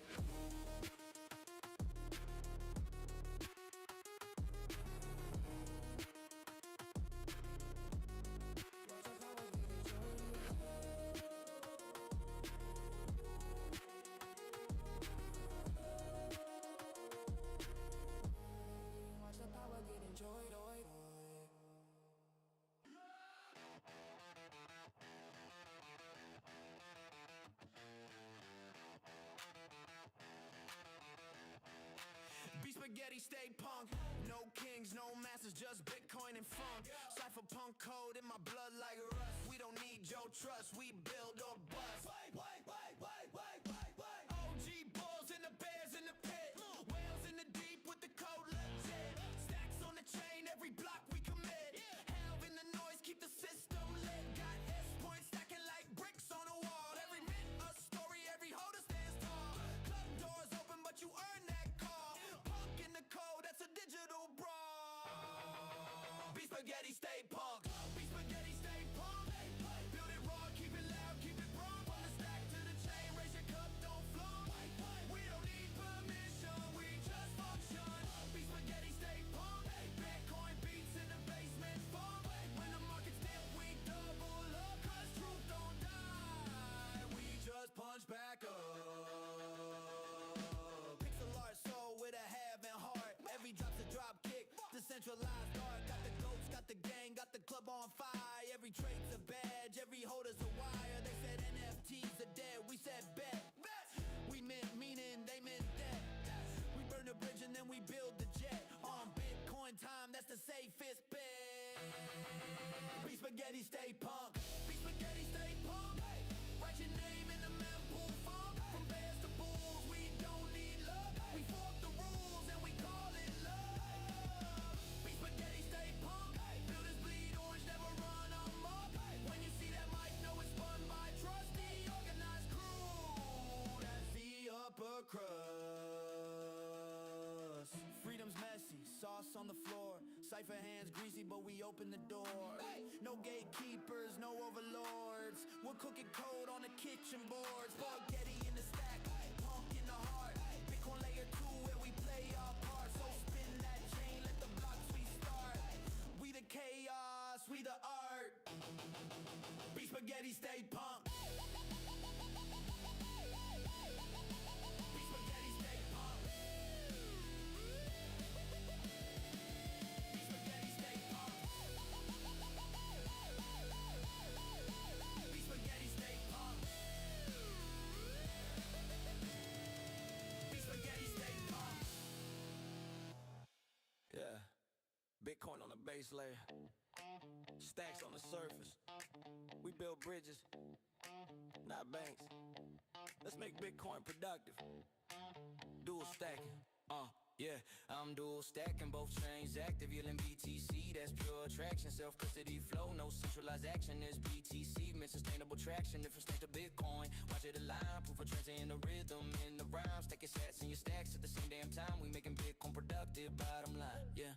Be spaghetti, stay punk. No kings, no masters, just Bitcoin and funk. Cypherpunk code in my blood like rust. We don't need your trust, we build or bust. OG bulls and the bears in the pit. Whales in the deep with the code legit. Stacks on the chain, every block we commit. Hell in the noise, keep the system lit. Got S points stacking like bricks on a wall. Every mint a story, every holder stands tall. Club doors open, but you earn that. Code, that's a digital brawl. Be spaghetti, stay punk. Be spaghetti, stay punk. Build it raw, keep it loud, keep it raw. From the stack to the chain, raise your cup, don't flunk. We don't need permission, we just function. Be spaghetti, stay punk. Bitcoin beats in the basement funk. When the market's dip, we double up. Cause truth don't die, we just punch back up. Pixel art soul with a half and heart. Every drop's a drop kick, decentralized art. Got the goats, got the gang, got the club on fire. Every trade's a badge, every holder's a wire. They said NFTs are dead, we said bet. We meant meaning, they meant that. We burn the bridge and then we build the jet. On Bitcoin time, that's the safest bet. Be spaghetti, stay punk. Be spaghetti, stay punk. Write your name in the mempool funk. From bears to bulls, we don't need luck. We fork the rules and we call it love. Be spaghetti, stay punk. Builders bleed orange, never run amok. When you see that mic, know it's spun by trusty organized crew. That's the upper crust. Freedom's messy, sauce on the floor. Cypher hands greasy, but we open the door. No gatekeepers, no overlords. We're cooking code on the kitchen board. Spaghetti in the stack, punk in the heart. Bitcoin layer 2 where we play our part. So spin that chain, let the blocks restart. stay pumped. Beef spaghetti, stay pumped. Beef spaghetti, stay pumped. Beef spaghetti, stay pumped. Beef spaghetti, stay pumped. Yeah. Bitcoin on the base layer. Stacks on the surface. We build bridges, not banks. Let's make Bitcoin productive. Dual stacking. Yeah, I'm dual stacking, both chains active, yielding BTC, that's pure attraction, self-custody flow, no centralized action, is BTC, meant sustainable traction, different state of Bitcoin, watch it align, proof of transit in the rhythm, in the rhyme, stack your sats and your stacks at the same damn time, we making Bitcoin productive, bottom line, yeah,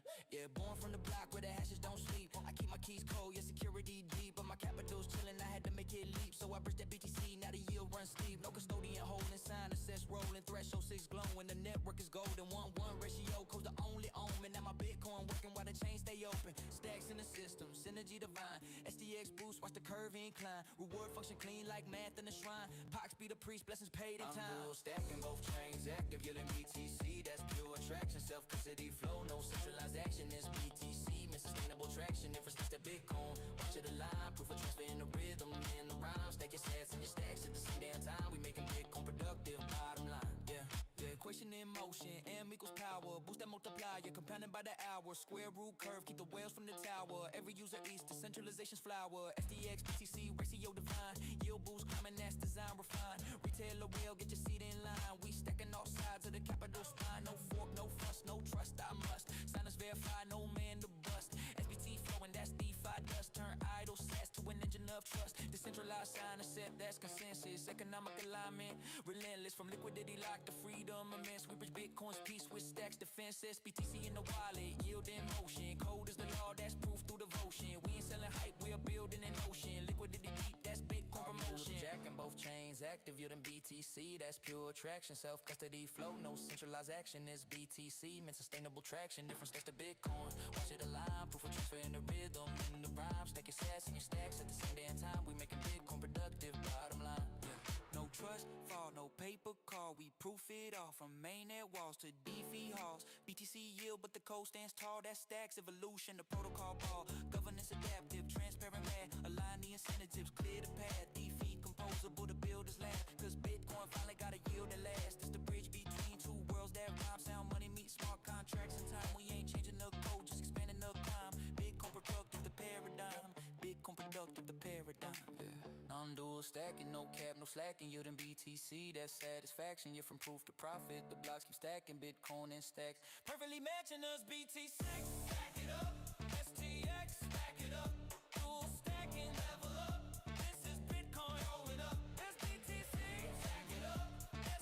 born from the block where the hashes don't sleep, I keep my keys cold, yeah, security deep, but my capital's chilling, I had to make it leap, so I bridged that BTC, now the yield runs steep, no custodian holding, sign, assess, rolling, threshold 6 glowing, the network is golden, 1-1 ratio, code's the only omen. Now my Bitcoin working while the chain stay open. Stacks in the system, synergy divine. SDX boost, watch the curve incline. Reward function clean like math in the shrine. Pox be the priest, blessings paid in time. I'm dual stacking, both chains active, yielding BTC. That's pure attraction, self-custody flow. No centralized action, is BTC. Meant sustainable traction, infrastructure to Bitcoin. Watch it align, proof of transfer in the rhythm, in the rhyme. Stack your sats and your stacks at the same damn time. We making Bitcoin productive, bottom line, yeah. Equation in motion, M equals power. Boost that multiplier, compounded by the hour. Square root curve, keep the whales from the tower. Every user eats, decentralization's flower. SDX, BTC, ratio divine. Yield boost, climbing, that's design refined. Retailer will get your seat in line. We stacking all sides of the capital spine. No fork, no fuss, no trust, I must. Signers verify, no man to bust. SBT flowing, that's DeFi dust. Turn idle sats to an engine of trust. Decentralized sign a set, that's consensus. Economic alignment, relentless from liquidity lock to freedom. Immense, we bridge Bitcoin's peace with stacks, defenses, BTC in the wallet, yield in motion. Code is the law, that's proof through devotion. We ain't selling hype, we are building an ocean. Liquidity deep, that's Bitcoin promotion. Jacking both chains active, yielding BTC, that's pure attraction. Self-custody flow, no centralized action, is BTC. Meant sustainable traction, different steps to Bitcoin. Watch it align, proof of transfer in the rhythm, in the rhyme. Stack your sats and your stacks at the same damn time. We making Bitcoin productive, bottom line, yeah. No trust fall, no paper call. We proof it all from mainnet walls to DeFi halls. BTC yield, but the code stands tall. That stacks evolution, the protocol ball. Governance adaptive, transparent math. Align the incentives, clear the path. DeFi composable, the builders lab. Cause Bitcoin finally got a yield that lasts. It's the bridge between two worlds that rhyme. Sound money meet smart contracts in time. We ain't changing the code, just expanding the climb. Bitcoin productive, the paradigm. Bitcoin productive, the paradigm. Yeah. Non-dual stacking, no cap, no slacking. Yielding BTC, that's satisfaction. You're from proof to profit. The blocks keep stacking, Bitcoin and stacks. Perfectly matching us, BTC. Stack it up, STX, stack it up. Dual stacking, level up. This is Bitcoin rolling up. That's BTC, stack it up.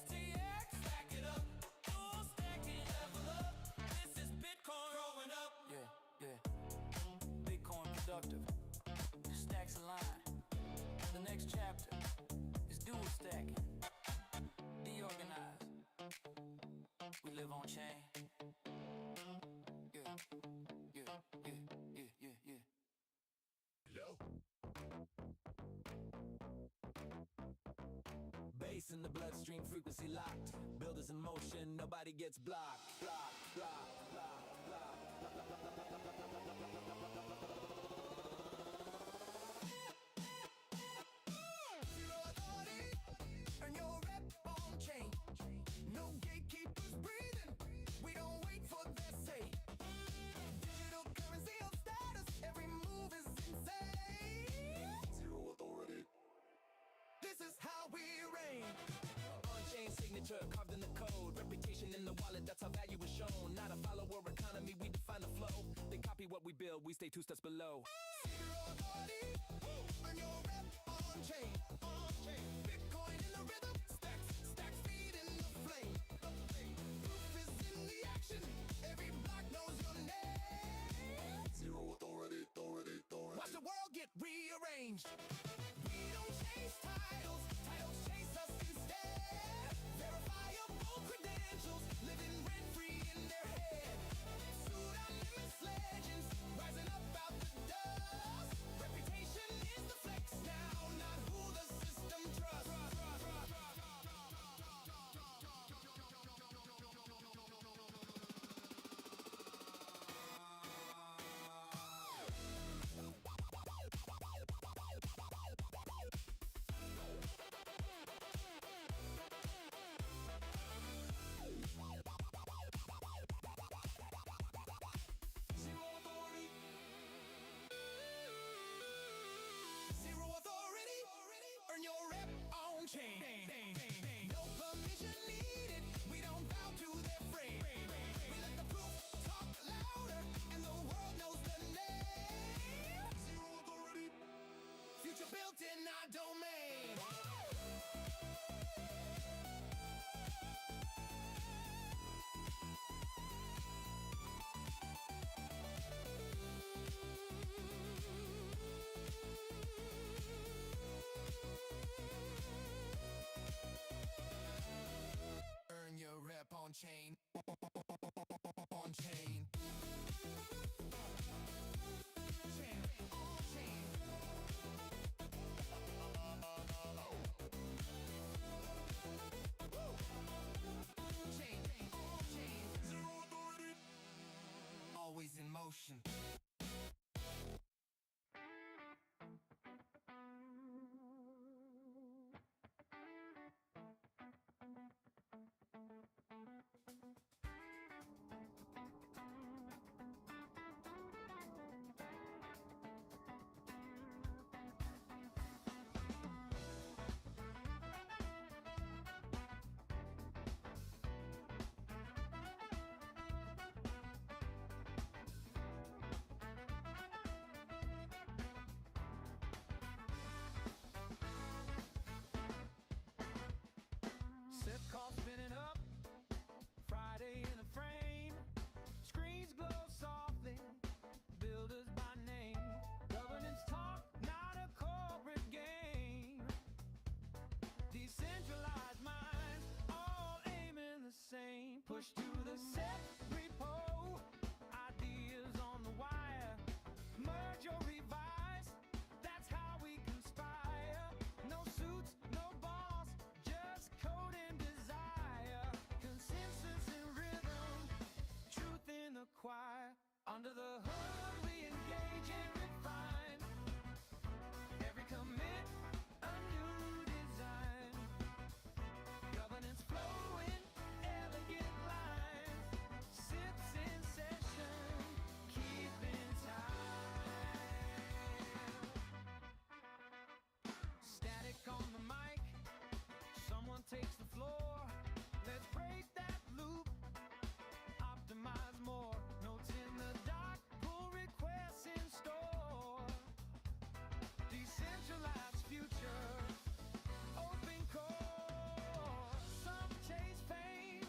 STX, stack it up. Dual stacking, level up. This is Bitcoin rolling up. Yeah. Bitcoin productive. The stacks align. The next chapter is dual stacking. Deorganized. We live on chain. Yeah. Bass in the bloodstream, frequency locked. Builders in motion, nobody gets blocked. Block. Carved in the code, reputation in the wallet, that's how value is shown. Not a follower economy, we define the flow. They copy what we build, we stay 2 steps below. Zero authority, earn your rep on chain. Bitcoin in the rhythm, stacks feed in the flame. Proof is in the action, every block knows your name. Zero authority. Watch the world get rearranged. We don't chase titles chase us instead. Verifiable credentials, living rent-free in their head. Pseudonymous legends, rising up out the dust. Reputation is the flex now, not who built in our domain. Earn your rep on chain. On chain. Chain. On chain. Chain. On chain. Zero authority. Always in motion. Sip call spinning up, Friday in the frame. Screens glow softly, builders by name. Governance talk, not a corporate game. Decentralized minds, all aiming the same. Push to the set repo, ideas on the wire. Merge or revise, that's how we conspire. No suits, no boss, just code and desire. Consensus and rhythm, truth in the choir. Under the hood we engage and refine. Every commit, a new design. Governance flowing, elegant lines. Sips in session, keeping time. Static on the mic, someone takes the floor. Let's break that loop, optimize more. Notes in the doc, pull requests in store. Decentralized future, open core. Some chase fame,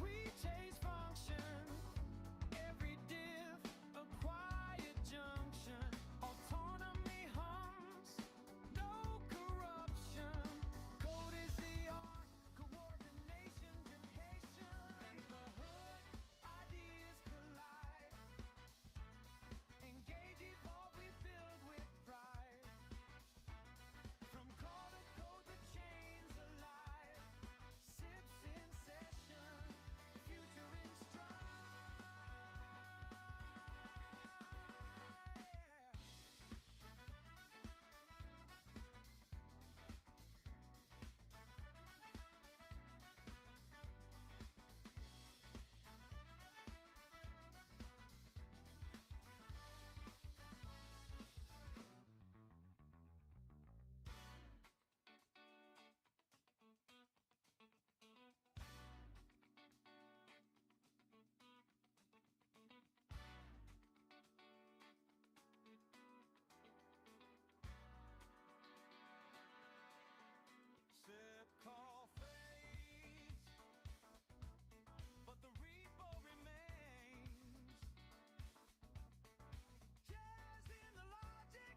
we chase function. Every diff, a quiet junction. Autonomy hums, no corruption. Code is the art, coordination, education. In the hood, ideas collide. Engage, evolve, we build with pride. From call to code, the chains alive. Sips in session, future in stride. Sip call fades, but the repo remains. Jazz in the logic,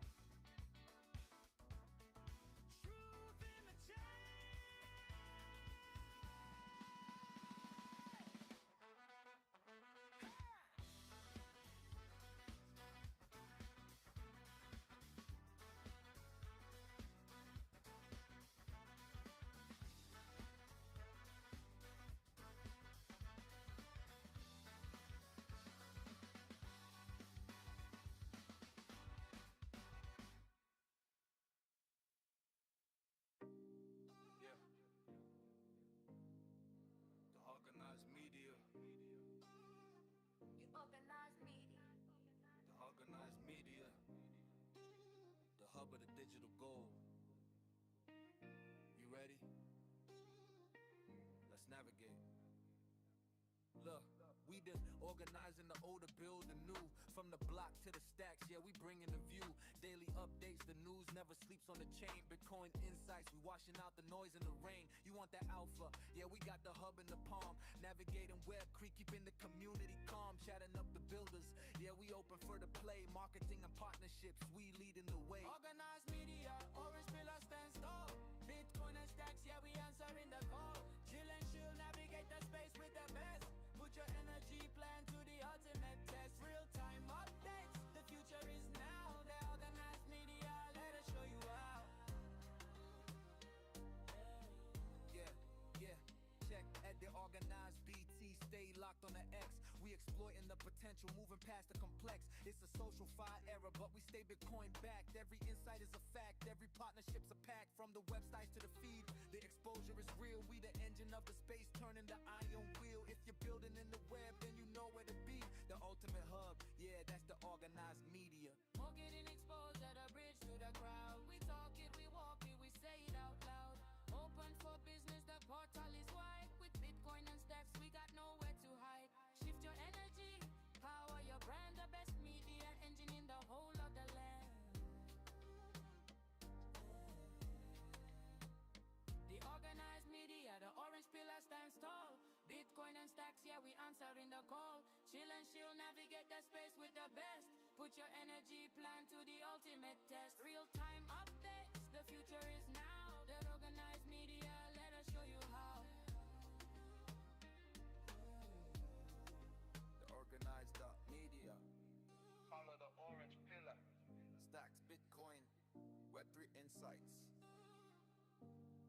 truth in the Yeah. The organized media. You organize media. The organized media. The hub of the digital gold. You ready? Let's navigate. Look, we just organizing the old to build the new. From the block to the stacks, yeah, we bringing the view. daily updates, the news never sleeps on the chain. Bitcoin insights, we washing out the noise and the rain. You want that alpha? Yeah, we got the hub in the palm. Navigating Web Creek, keeping the community calm. Chatting up the builders, yeah, we open for the play. Marketing and partnerships, we leading the way. Organized media, orange pillar stands tall. Bitcoin and stacks, yeah, we answering the call. Chill and chill, navigate the space with the best. Put your energy plan to the ultimate test. Real-time updates, the future is now. The organized media, let us show you how. Yeah. Check at the organized BT, stay locked on the X. We exploiting the potential, moving past the complex. It's a social fire era, but we stay Bitcoin backed. Every insight is a fact, every partnership's a pact. From the websites to the feed, the exposure is real. We the engine of the space, turning the iron wheel. If you're building in the web, then you know where to be. The ultimate hub, yeah, that's the organized media. Marketing exposure, the bridge to the crowd. We talk it, we walk it, we say it out loud. Open for business, the portal is wide. With Bitcoin and stacks, we got nowhere to hide. Shift your energy, power your brand, the best media engine in the whole of the land. The organized media, the orange pillar stands tall. Bitcoin and stacks, yeah, we answering the call. Chill and chill, navigate the space with the best. Put your energy plan to the ultimate test. Real-time updates, the future is now. The organized media, let us show you how. The organized media. Follow the orange pillar. Stacks, Bitcoin, Web3 insights.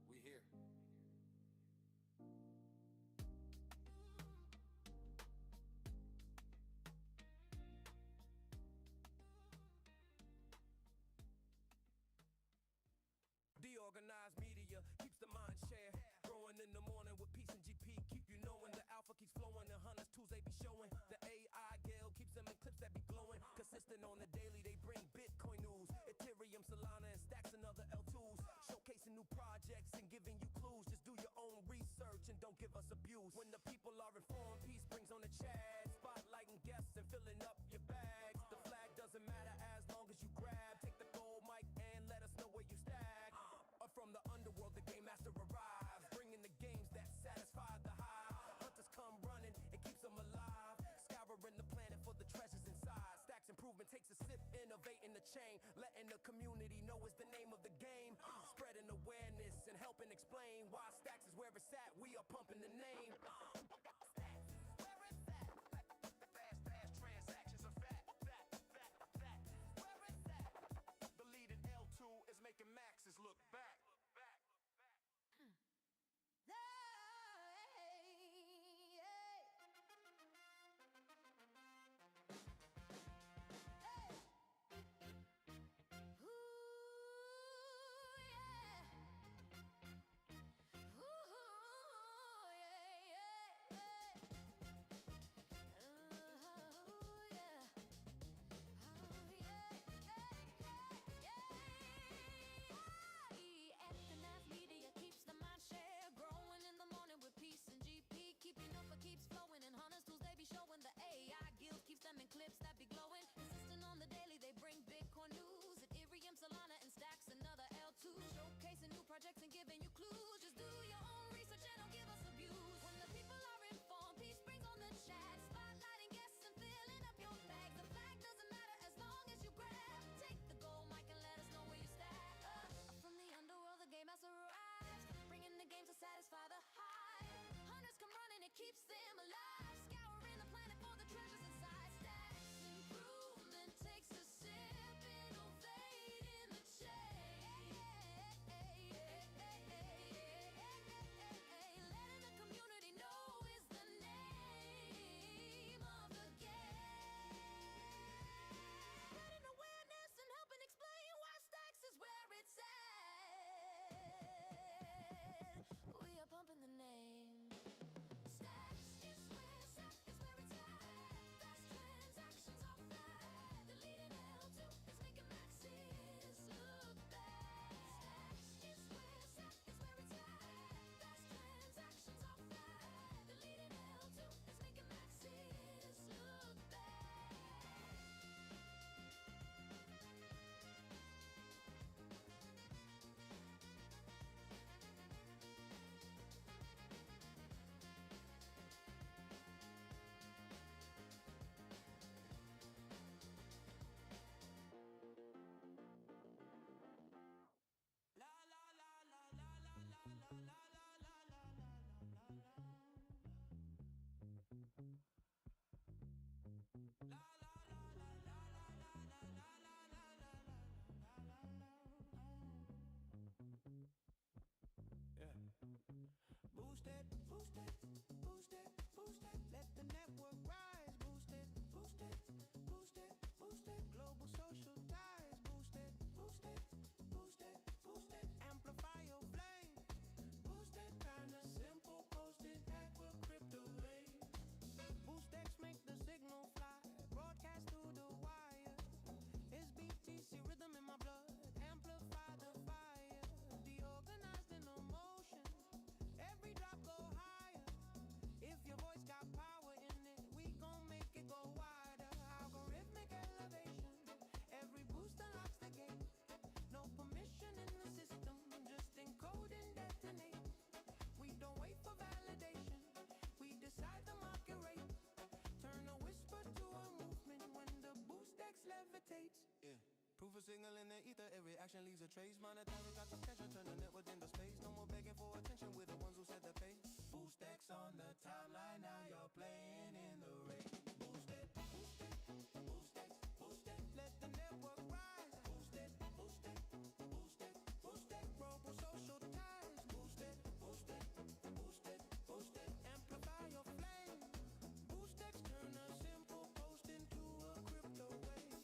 We here. The organized media keeps the mind share. Growing in the morning with peace and GP. Keep you knowing the alpha keeps flowing. The hunters Tuesday be showing. The AI Gale keeps them in clips that be glowing. Consistent on the daily, they bring Bitcoin news. Ethereum, Solana, and stacks and other L2s. Showcasing new projects and giving you clues. Just do your own research and don't give us abuse. When the people are informed, peace brings on the chat. Spotlighting guests and filling up your bags. The flag doesn't matter as long as you grab. Take the gold mic and let us know where you stack. From the underworld, the game master arrives, bringing the games that satisfy the hive. Hunters come running, it keeps them alive. Scouring the planet for the treasures inside. Stacks improvement takes a sip, innovating the chain. Letting the community know it's the name of the game. Spreading awareness and helping explain why Stacks is where it's at. We are pumping the name. Stacks, where it's at. Fast transactions are fat. Where it's at. The leading L2 is making maxes look back. it, boost it. Let the network rise, boost it, boost it, boost it, boost it. Global social ties, boost it, boost it, boost it, boost it. Amplify your flame, boost it. Kinda simple, post it, hack with crypto wave. Boost X make the signal fly, broadcast through the wire. It's BTC rhythm in my blood, amplify the fire. Deorganized in emotion, every drop go higher. If your voice got power in it, we gon' make it go wider. Algorithmic elevation, every boost unlocks the gate. No permission in the system, just encode and detonate. We don't wait for validation, we decide the market rate. Turn a whisper to a movement when the boost X levitates. Yeah. Proof of signal in the ether, every action leaves a trace. Monetary got attention, turn the network into space. No more begging for attention, we're the ones who set the pace. Boost X on the timeline, now you're playing in the race. Boost it, boost it, boost it, boost it. Let the network rise, Boost it, boost it, boost it, boost it. global social ties, Boost it, boost it, boost it, boost it. amplify your flame. Boost X turn a simple post into a crypto wave.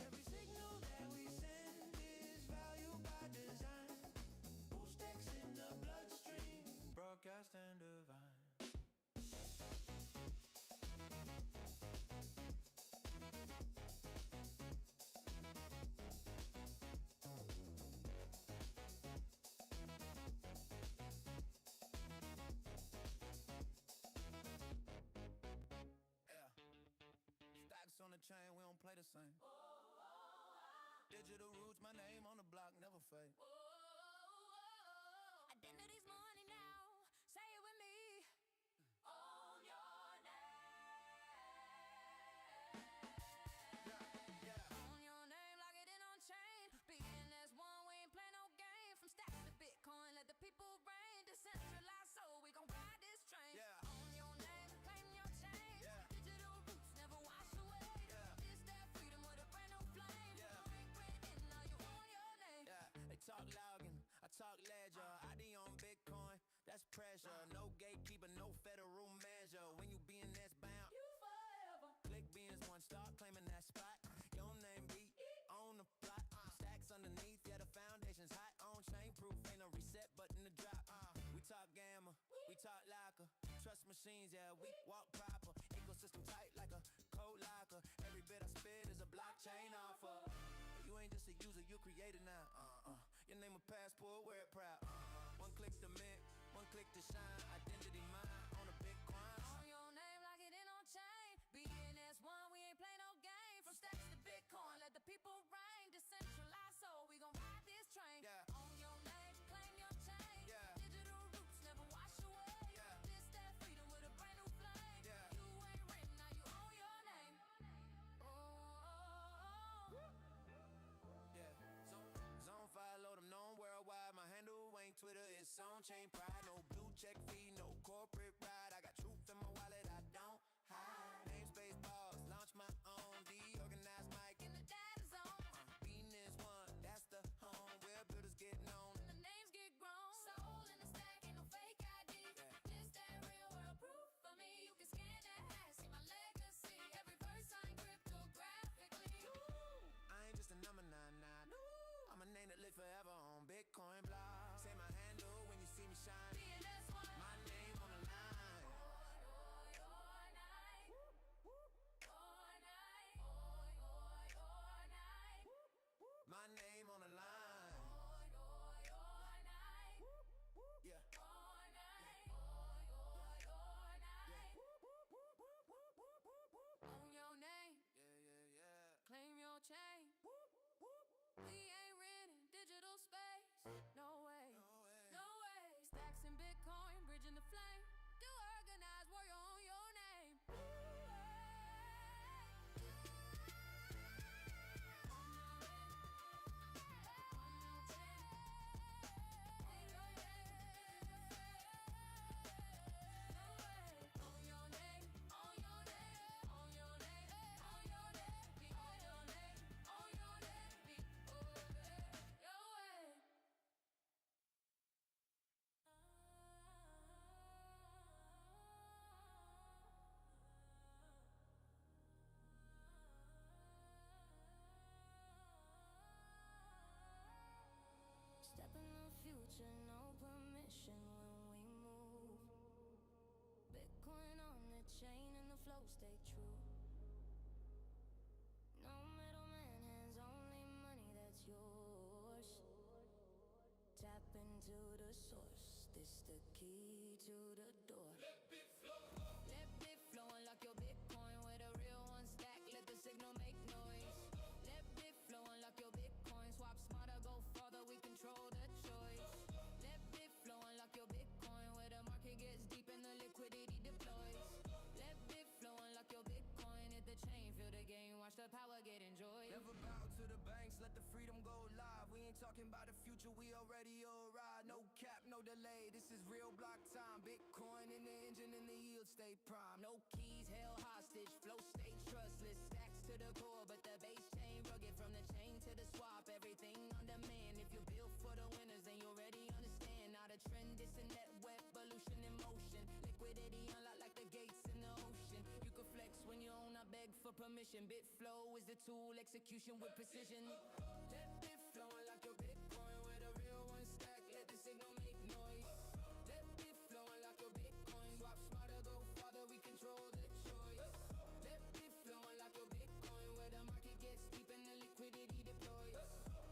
Every signal that we send is valued by design. Boost X in the bloodstream, Broadcast and divine. Yeah. Stacks on the chain, we don't play the same. Digital roots, my name on the block, never fade. Identity's money now. Say it with me. Own your name. Own your name like it in on chain. BNS1, we ain't play no game. From stacks to Bitcoin, let the people reign. Decentralized, so we gon' ride this train. Yeah. Own your name, claim your change. Yeah. Digital roots never wash away. Yeah. It's that freedom with a brand new flame. Yeah. Ring, in, now you own your name. Yeah, they talk Logan, I talk ledger. ID on Bitcoin, that's pressure. No gatekeeper, no federal measure. When you BNS bound, You forever. click BNS1, start claiming that spot. Your name be on the plot. Stacks underneath, yeah, the foundation's hot. On chain proof, ain't no reset button to drop. We talk gamma, we talk locker. Trust machines, yeah, we walk proper. Ecosystem tight like a code locker. Every bit I spit is a blockchain offer. You ain't just a user, you created now. Your name a passport, wear it proud. One click to mint, one click to shine. Identity mine on a Bitcoin. Own your name like it in on chain. BNS1, we ain't play no game. From stacks to Bitcoin, let the people reign. Decentralized, so we gon' ride this train. Yeah. Own your name, claim your change. Yeah. Digital roots never wash away. Yeah. This that freedom with a brand new flame. Yeah. You ain't written, now you own your name. Oh. Yeah, zone 5, load them known worldwide. My handle ain't Twitter, it's on chain pride. No blue check fee, no corporate ride. I got truth in my wallet, I don't hide. Namespace balls, launch my own. Deorganized mic In the data zone, BNS1, that's the home where builders get known. the names get grown. Soul in the stack, ain't no fake ID. This that real world proof for me. You can scan that hash, see my legacy. Every verse signed cryptographically. I ain't just a number 99. I'm a name that live forever on Bitcoin blog. Say my handle when you see me shine. BNS1. My name on the line. My name on the line. Yeah. Own your name, Yeah. claim your chain. We ain't renting digital space. No way, no way. Stacks in Bitcoin, bridging the flame. Do organize, warrior on your name. chain and the flow stay true. No middleman, hands only money that's yours. Tap into the source, this the key to the door. Let it flow, unlock your Bitcoin with a real one stack. Let the signal make noise. Let it flow, unlock your Bitcoin. Swap smarter, go farther, we control the choice. Let it flow, unlock your Bitcoin where the market gets deep and the liquidity deploys. Let it flow, unlock your Bitcoin. Hit the chain, feel the game, watch the power get enjoyed. Never bow to the banks, let the freedom go live. We ain't talking about the future, we already arrived. No cap, no delay, this is real block time. Bitcoin in the engine and the yield stay prime. No keys held hostage, flow stay trustless. Stacks to the core, but the base chain rugged. From the chain to the swap, everything on demand. If you're built for the winners, then you already understand. Now the trend is a net evolution in motion. Liquidity unlocked like the gates in the ocean. You can flex when you own, I beg for permission. Bitflow is the tool, execution with precision. Let it flow, unlock your Bitcoin with a real one stack. Let the signal make noise. Let it flow, unlock your Bitcoin. Swap smarter, go farther, we control the choice. Let it flow, unlock your Bitcoin where the market gets deep and the liquidity deploys.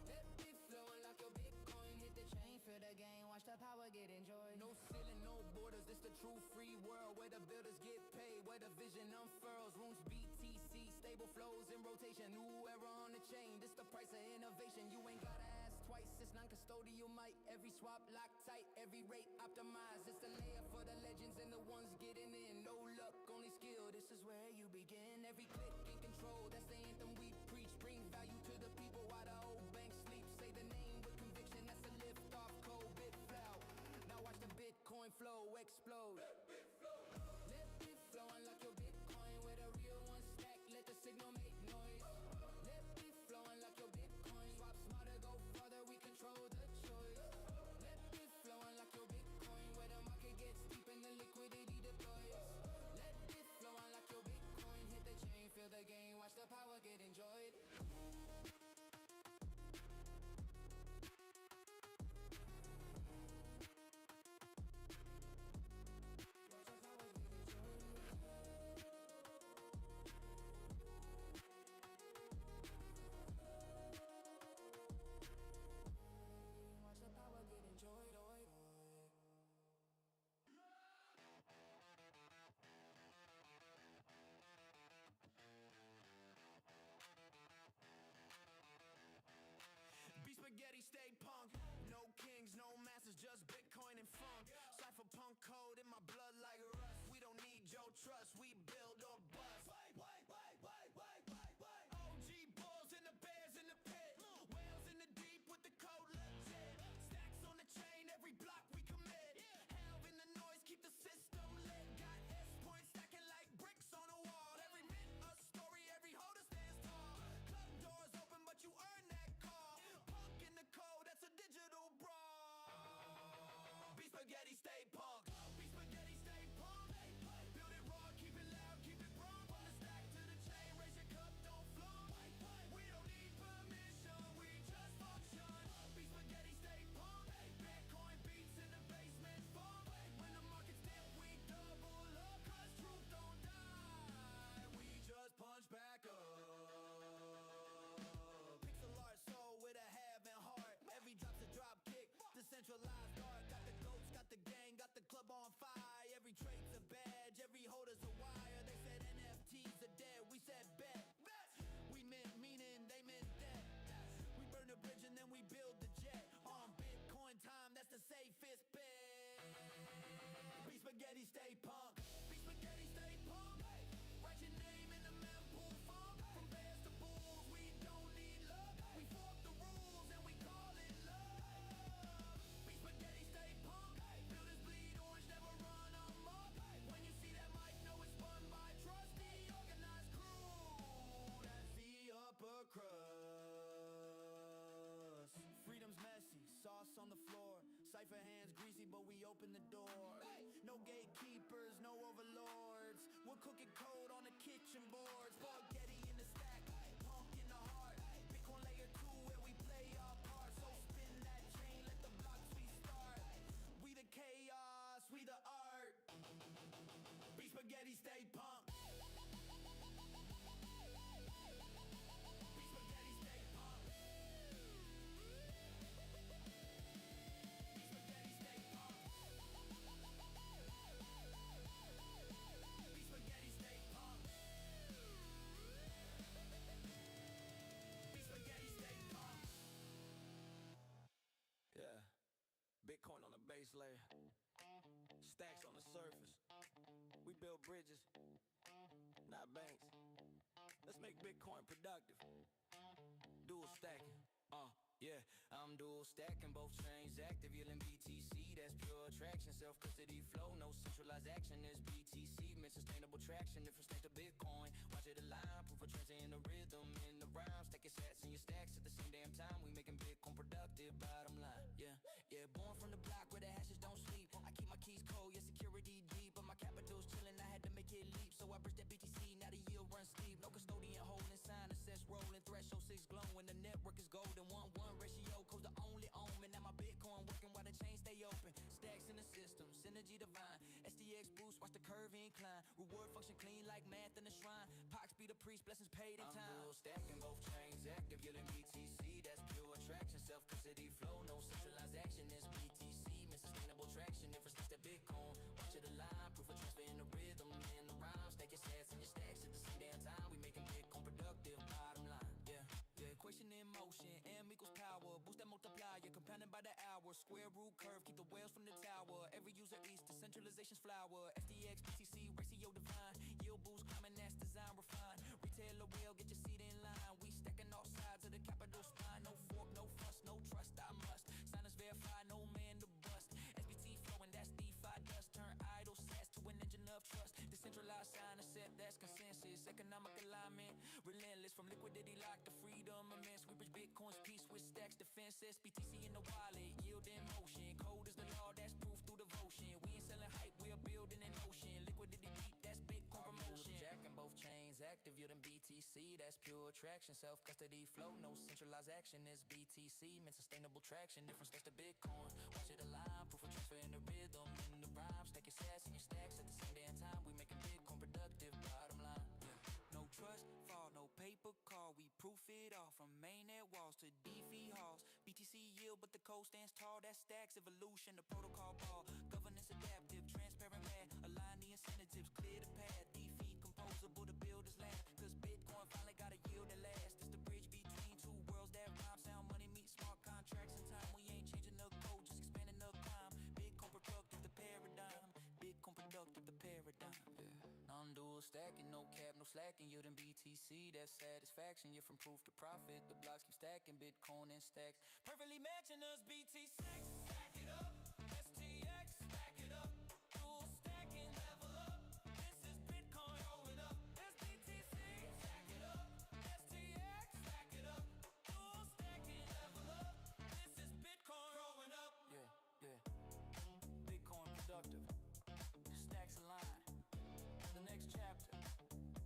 Let it flow, unlock your Bitcoin. Hit the chain, feel the game, watch the power get enjoyed. No ceiling, no borders, this the true free world where the builders get paid, where the vision unfurls. Rooms BTC, stable flows in rotation. New era on the chain, this the price of innovation. You ain't gotta ask twice, it's non-custodial might. Every swap locked tight, every rate optimized. It's the layer for the legends and the ones getting in. No luck, only skill, this is where you begin. Every click in control, that's the anthem we preach. Bring value to the people while the old bank sleeps. Say the name with conviction, that's a lift off code. Bitflow, now watch the Bitcoin flow explode. Let it flow, unlock your Bitcoin with a real one stack. Let the signal make noise. Let it flow, unlock your Bitcoin. Swap smarter, go farther, we control the choice. Let it flow, unlock your Bitcoin where the market gets deep and the liquidity deploys. Let it flow, unlock your Bitcoin. Hit the chain, feel the game, watch the power get enjoyed. Watch the power get enjoyed. Be spaghetti, stay punk. No kings, no masters, just Bitcoin and funk. Cypherpunk code in my blood like rust. We don't need your trust, we build or bust. OG bulls and the bears in the pit. Whales in the deep with the code legit. Stacks on the chain, every block we commit. Hell in the noise, keep the system lit. Got S points stacking like bricks on a wall. Every mint a story, every holder stands tall. Club doors open, but you earn that call. Punk in the code, that's a digital brawl. Be spaghetti, stay punk. Be spaghetti, stay punk. Build it raw, keep it loud, keep it wrong. From the stack to the chain, raise your cup, don't flunk. We don't need permission, we just function. Be spaghetti, stay punk. Bitcoin beats in the basement funk. When the market's dip, we double up. Cause truth don't die, we just punch back up. Pixel art soul with a half and heart. Every drop's a drop kick, decentralized art. Got the goats, got the gang, got the club on fire. Every trade's a badge, every holder's a wire. They said NFTs are dead, we said bet. We meant meaning, they meant that. We burn the bridge and then we build the jet. On Bitcoin time, that's the safest bet. Be spaghetti, stay punk. Be spaghetti, stay punk. Write your name in the mempool funk. From bears to bulls, we don't need luck. We fork the rules and we call it love. Be spaghetti, stay punk. Builders bleed orange, never run amok. When you see that mic, know it's spun by trusty organized crew. That's the upper crust. Freedom's messy, sauce on the floor. Cypher hands greasy, but we open the door. No gatekeepers, no overlords. We're cooking code on the kitchen boards. Spaghetti in the stack, punk in the heart. Bitcoin layer 2 where we play our part. So spin that chain, let the blocks restart. We the chaos, we the art. Be spaghetti, stay punk. base layer. Stacks on the surface. We build bridges, not banks. Let's make Bitcoin productive. Dual stacking. Yeah, I'm dual stacking, both chains active, yielding BTC, that's pure attraction, self-custody flow, no centralized action, there's BTC, meant sustainable traction, different state of Bitcoin, watch it align, proof of transfer in the rhythm, in the rhyme, stack your sats and your stacks at the same damn time, we making Bitcoin productive, bottom line, yeah, born from the block where the hashes don't sleep, I keep my keys cold, yeah, security deep, but my capital's chilling, I had to make it leap, so I bridged that BTC, now the yield runs steep, no custodian holding, sign, assess, rolling, threshold 6 glowing, the network is golden, 1-1 ratio, cause the only omen. Now my Bitcoin working while the chains stay open. Stacks in the system, synergy divine. SDX boost, watch the curve incline. Reward function clean like math in the shrine. Pox be the priest, blessings paid in time. I'm dual stacking, both chains active, yielding BTC. That's pure attraction, self-custody flow, no centralized action. It's BTC, meant sustainable traction. Different steps to Bitcoin, watch it align. Proof of transfer in the rhythm, in the rhyme. Stack your sats and your stacks at the same damn time. We making Bitcoin productive, bottom line, yeah. Equation in motion, M equals power. Boost that multiplier, compounded by the hour. Square root curve, keep the whales from the tower. Every user eats, decentralization's flower. SDX, BTC, ratio divine. Yield boost, climbing, that's design refined. Retailer will get your seat in line. We stacking all sides of the capital spine. No fork, no fuss, no trust, I must. Signers verify, no man to bust. SBT flowing, that's DeFi dust. Turn idle sats to an engine of trust. Decentralized sign, accept, that's consensus. Economic alignment, relentless from liquidity locked to freedom. Immense, we bridge Bitcoin's peace with stacks, defenses, BTC in the wallet, yield in motion. Code is the law, that's proof through devotion. We ain't selling hype, we are building an ocean. Liquidity deep, that's Bitcoin promotion. Jacking both chains active, yielding BTC, that's pure attraction. Self-custody flow, no centralized action. It's BTC, meant sustainable traction. Different steps to Bitcoin, watch it align. Proof of transfer in the rhythm, in the rhyme. Stack your sats and your stacks at the same damn time. We making Bitcoin productive, bottom line, yeah. No trust fall, no paper call. We proof it all from mainnet walls to DeFi halls. BTC yield, but the code stands tall. That stacks evolution, the protocol ball. Governance adaptive, transparent math. Align the incentives, clear the path. DeFi composable, the builder's lab. Cause Bitcoin finally got a yield that lasts. It's the bridge between two worlds that rhyme. Sound money meet smart contracts in time. We ain't changing the code, just expanding the climb. Bitcoin productive, the paradigm. Bitcoin productive, the paradigm. Yeah. Non-dual stacking, no cap, no slacking. Yielding BTC, that's satisfaction. You're from proof to profit. The blocks keep stacking, Bitcoin and stacks. Perfectly matching us, BTC. Stack it up, STX, stack it up. Dual stacking, level up. This is Bitcoin going up. SBTC, stack it up. STX, stack it up. Dual stacking, level up. This is Bitcoin growing up. Yeah. Bitcoin productive. Stacks align. The next chapter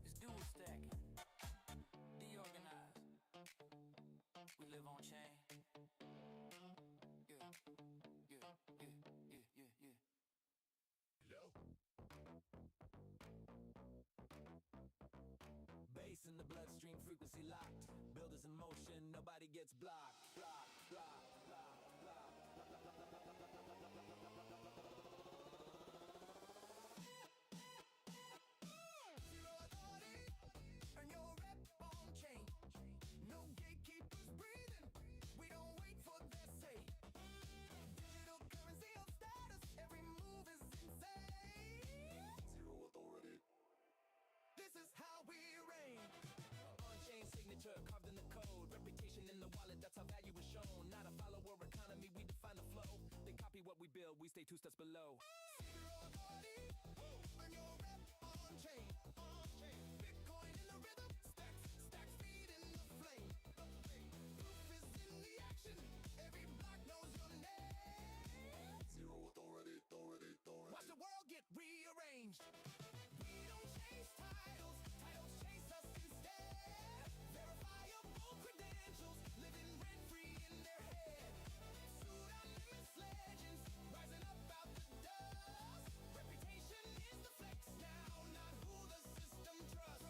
is dual stacking. Deorganized. We live on chain. Yeah. Bass in the bloodstream, frequency locked. Builders in motion, nobody gets blocked. Block. Zero authority, earn your rep on chain. No gatekeepers breathing. We don't wait for their say. Digital currency of status, every move is insane. Zero authority. This is how we reign. On-chain signature carved in the code. Reputation in the wallet, that's how value is shown. Not a follower economy, we define the flow. They copy what we build, we stay 2 steps below. Zero authority, earn your rep on-chain. Bitcoin in the rhythm, stacks feed in the flame. Proof is in the action, every block knows your name. Zero authority. Watch the world get rearranged. We don't chase titles chase us instead. Verifiable credentials, living rent-free in their head. Pseudonymous legends, rising up out the dust. Reputation is the flex now, not who the system trusts.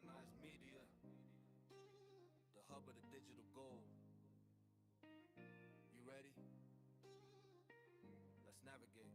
organized media, the hub of the digital gold. You ready? Let's navigate.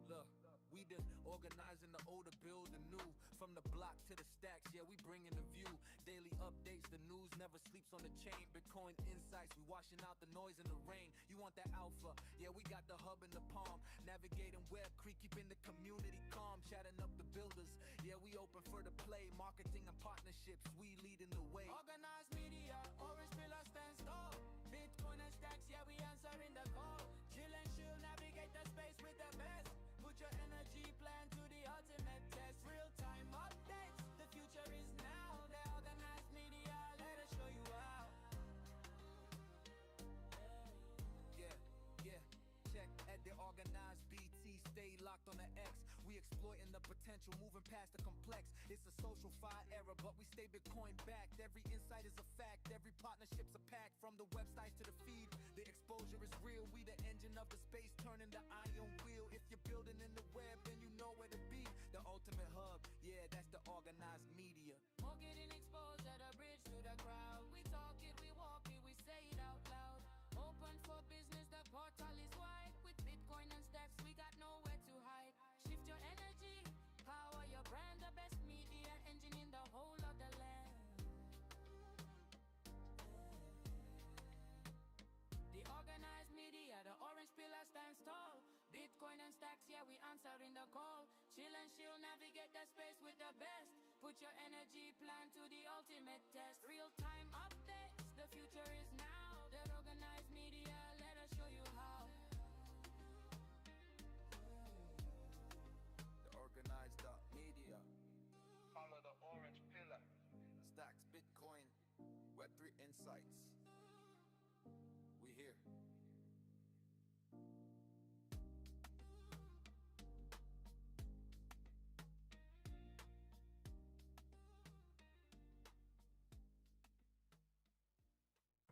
Look, we done organizing the old to build the new. From the block to the stacks, yeah, we bringing the view. Daily updates, the news never sleeps on the chain. Bitcoin insights, we washing out the noise and the rain. You want that alpha? Yeah, we got the hub in the palm. Navigating Web Creek, keeping the community calm. Chatting up the builders, yeah, we open for the play. Marketing and partnerships, we leading the way. Organized media, orange pillar stands tall. Bitcoin and stacks, yeah, we answering the call. Chill and chill, navigate the space with the best. Put your energy plan to the ultimate test. Real-time updates, the future is now. The organized media, let us show you how. Yeah. Check at the organized BT, stay locked on the X. We exploiting the potential, moving past the complex. It's a social fire era, but we stay Bitcoin backed. Every insight is a fact, every partnership's a pact. From the websites to the feed, the exposure is real. We the engine of the space, turning the iron wheel. If you're building in the web, then you know where to be. The ultimate hub, yeah, that's the organized media. More getting exposed at a bridge to the crowd. We talk it, we walk it, we say it out loud. Open for business, the portal is wide. With Bitcoin and stacks, we got nowhere to hide. Shift your energy, power your brand. The best media engine in the whole of the land. The organized media, the orange pillar stands tall. Bitcoin and stacks, yeah, we answering the call. Chill and chill, navigate the space with the best. Put your energy plan to the ultimate test. Real-time updates, the future is now. The organized media, let us show you how. The organized media. Follow the orange pillar. Stacks, Bitcoin, Web3 insights. We here.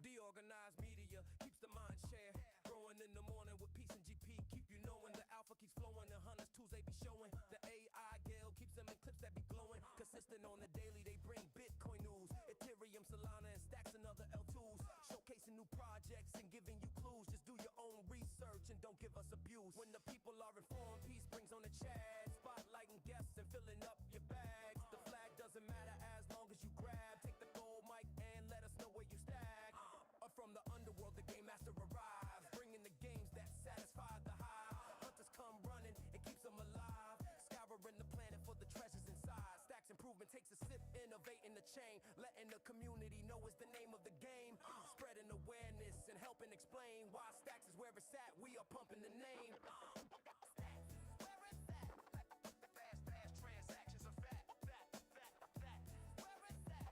The organized media keeps the mind share. Growing in the morning with peace and GP. Keep you knowing the alpha keeps flowing. The hunters tools they be showing. The AI Gale keeps them in clips that be glowing. Consistent on the daily, they bring Bitcoin news. Ethereum, Solana, and stacks and other L2s. Showcasing new projects and giving you clues. Just do your own research and don't give us abuse. When the people are informed, peace brings on the chat. Spotlighting guests and filling up your bags. The flag doesn't matter as long as you grab. Take the gold mic and let us know where you stack. From the underworld, the game master arrives, bringing the games that satisfy the hive. Hunters come running, it keeps them alive. Scouring the planet for the treasures inside. Stacks improvement takes a sip, innovating the chain. Letting the community know is the name of the game. Spreading awareness and helping explain why Stacks is where it's at. We are pumping the name. Fast transactions are fat. Where is that?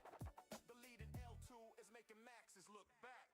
The leading L2 is making maxes look back.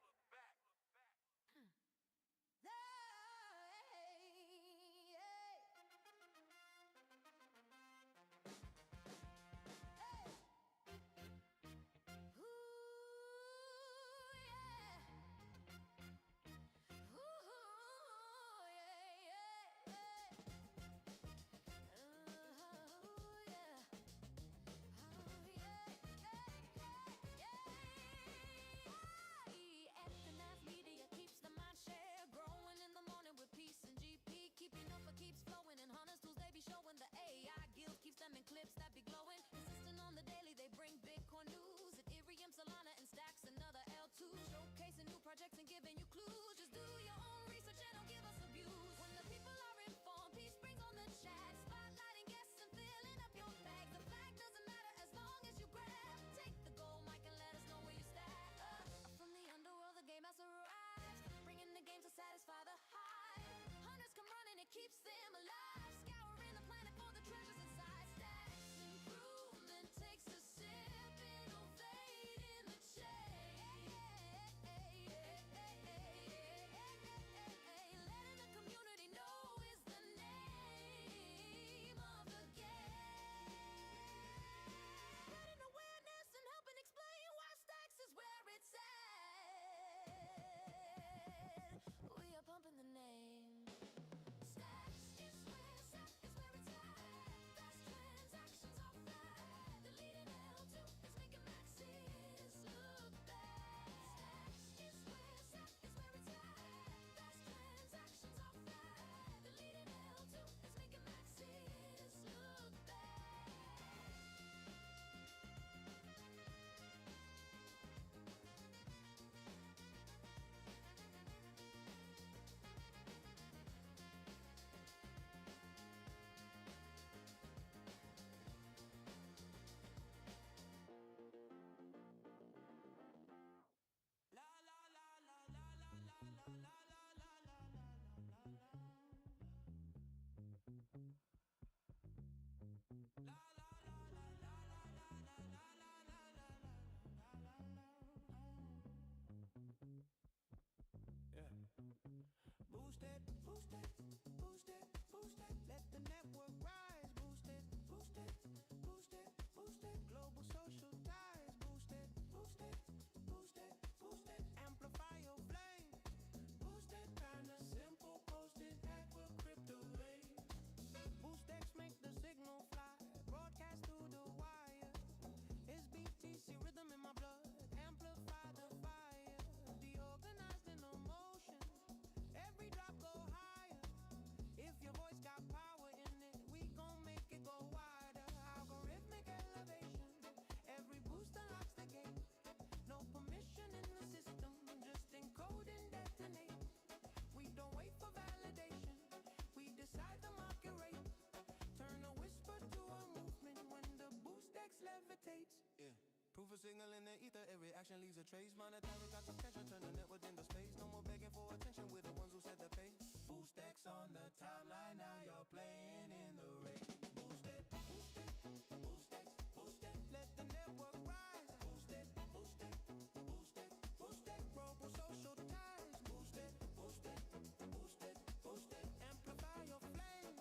signal in the ether, every action leaves a trace. Monetary got attention, turn the network into space. No more begging for attention, we're the ones who set the pace. Boost X on the timeline, now you're playing in the race. Boost it, boost it, boost it, boost it. Let the network rise. Boost it, boost it, boost it, boost it. Global social ties. Boost it, boost it, boost it, boost it. Amplify your flame.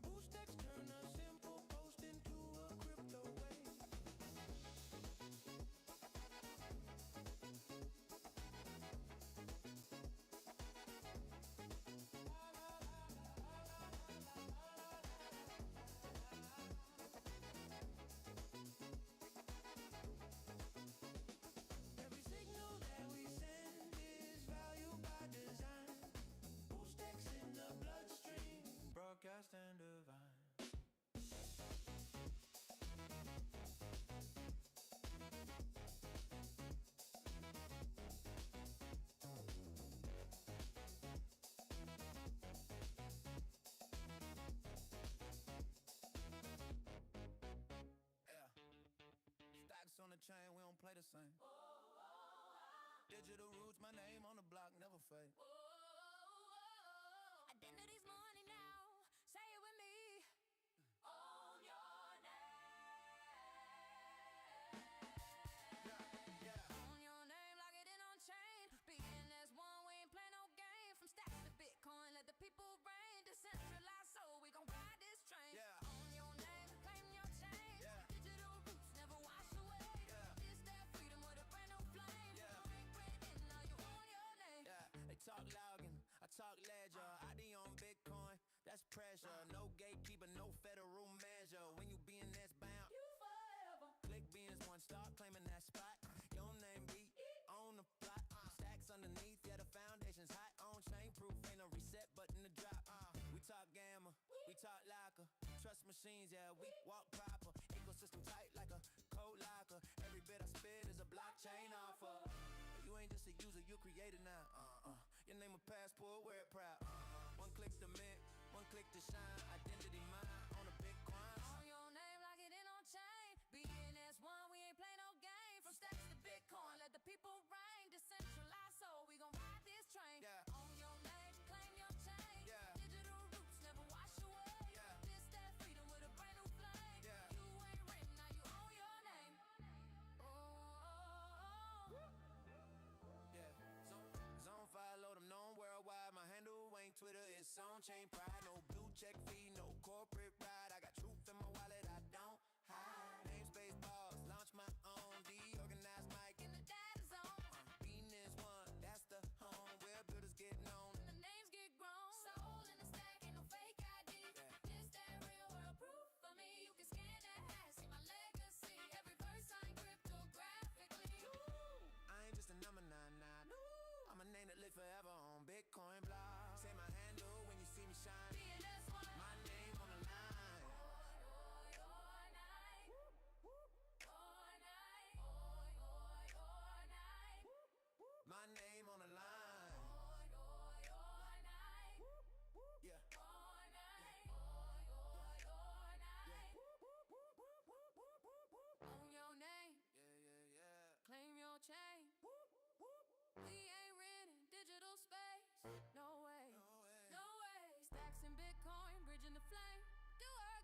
Boost X, turn a simple post into a crypto wave. Every signal that we send is value by design. Boost X in the bloodstream, broadcast and divine. Yeah. Stacks on the chain, we don't play the same. Digital roots, my name on the block, never fade. Identity's money now. Say it with me. Own your name. Own your name, lock it in on chain. BNS1, we ain't play no game. From stacks to Bitcoin, let the people reign. Decentralized, so we gon' ride this train. Yeah. Own your name, claim your change. Yeah. Digital roots never wash away. Yeah. It's that freedom with a brand new flame. Yeah. Ring, ring, now you own your name. Yeah, they talk Logan, I talk ledger. ID on Bitcoin, that's pressure. No gatekeeper, no federal measure. When you BNS bound, You forever. click BNS1, start claiming that spot. Your name be on the plot. Stacks underneath, yeah, the foundation's hot. On chain proof, ain't no reset button to drop. We talk gamma, we talk locker. Trust machines, yeah, we walk proper. Ecosystem tight like a code locker. Every bit I spit is a blockchain offer. You ain't just a user, you created now. Your name a passport, wear it proud. One click to mint, one click to shine. Identity mine on a Bitcoin. Own your name, lock it in on chain. BNS1, we ain't play no game. From stacks to Bitcoin, let the people reign. Decentralized, so we gon' ride this train. Yeah. Own your name, claim your change. Yeah. Digital roots never wash away. Yeah. This that freedom with a brand new flame. Yeah. You ain't written, now you own your name. Oh. Yeah, zone 5, load them known worldwide. My handle ain't Twitter, it's on chain pride. No blue check fee, no corporate ride. I got truth in my wallet, I don't hide. Namespace balls, launch my own. Deorganized mic In the data zone, BNS1, that's the home where builders get known. the names get grown. Soul in the stack, ain't no fake ID. This that real world proof for me. You can scan that hash, see my legacy. Every verse signed cryptographically. I ain't just a number 99. I'm a name that live forever on Bitcoin blog. Say my handle when you see me shine. BNS1. My name on the line. My name on the line. Yeah. Own your name, Yeah. claim your chain. We ain't renting digital space. No way. No way. Stacks in Bitcoin, bridging the flame.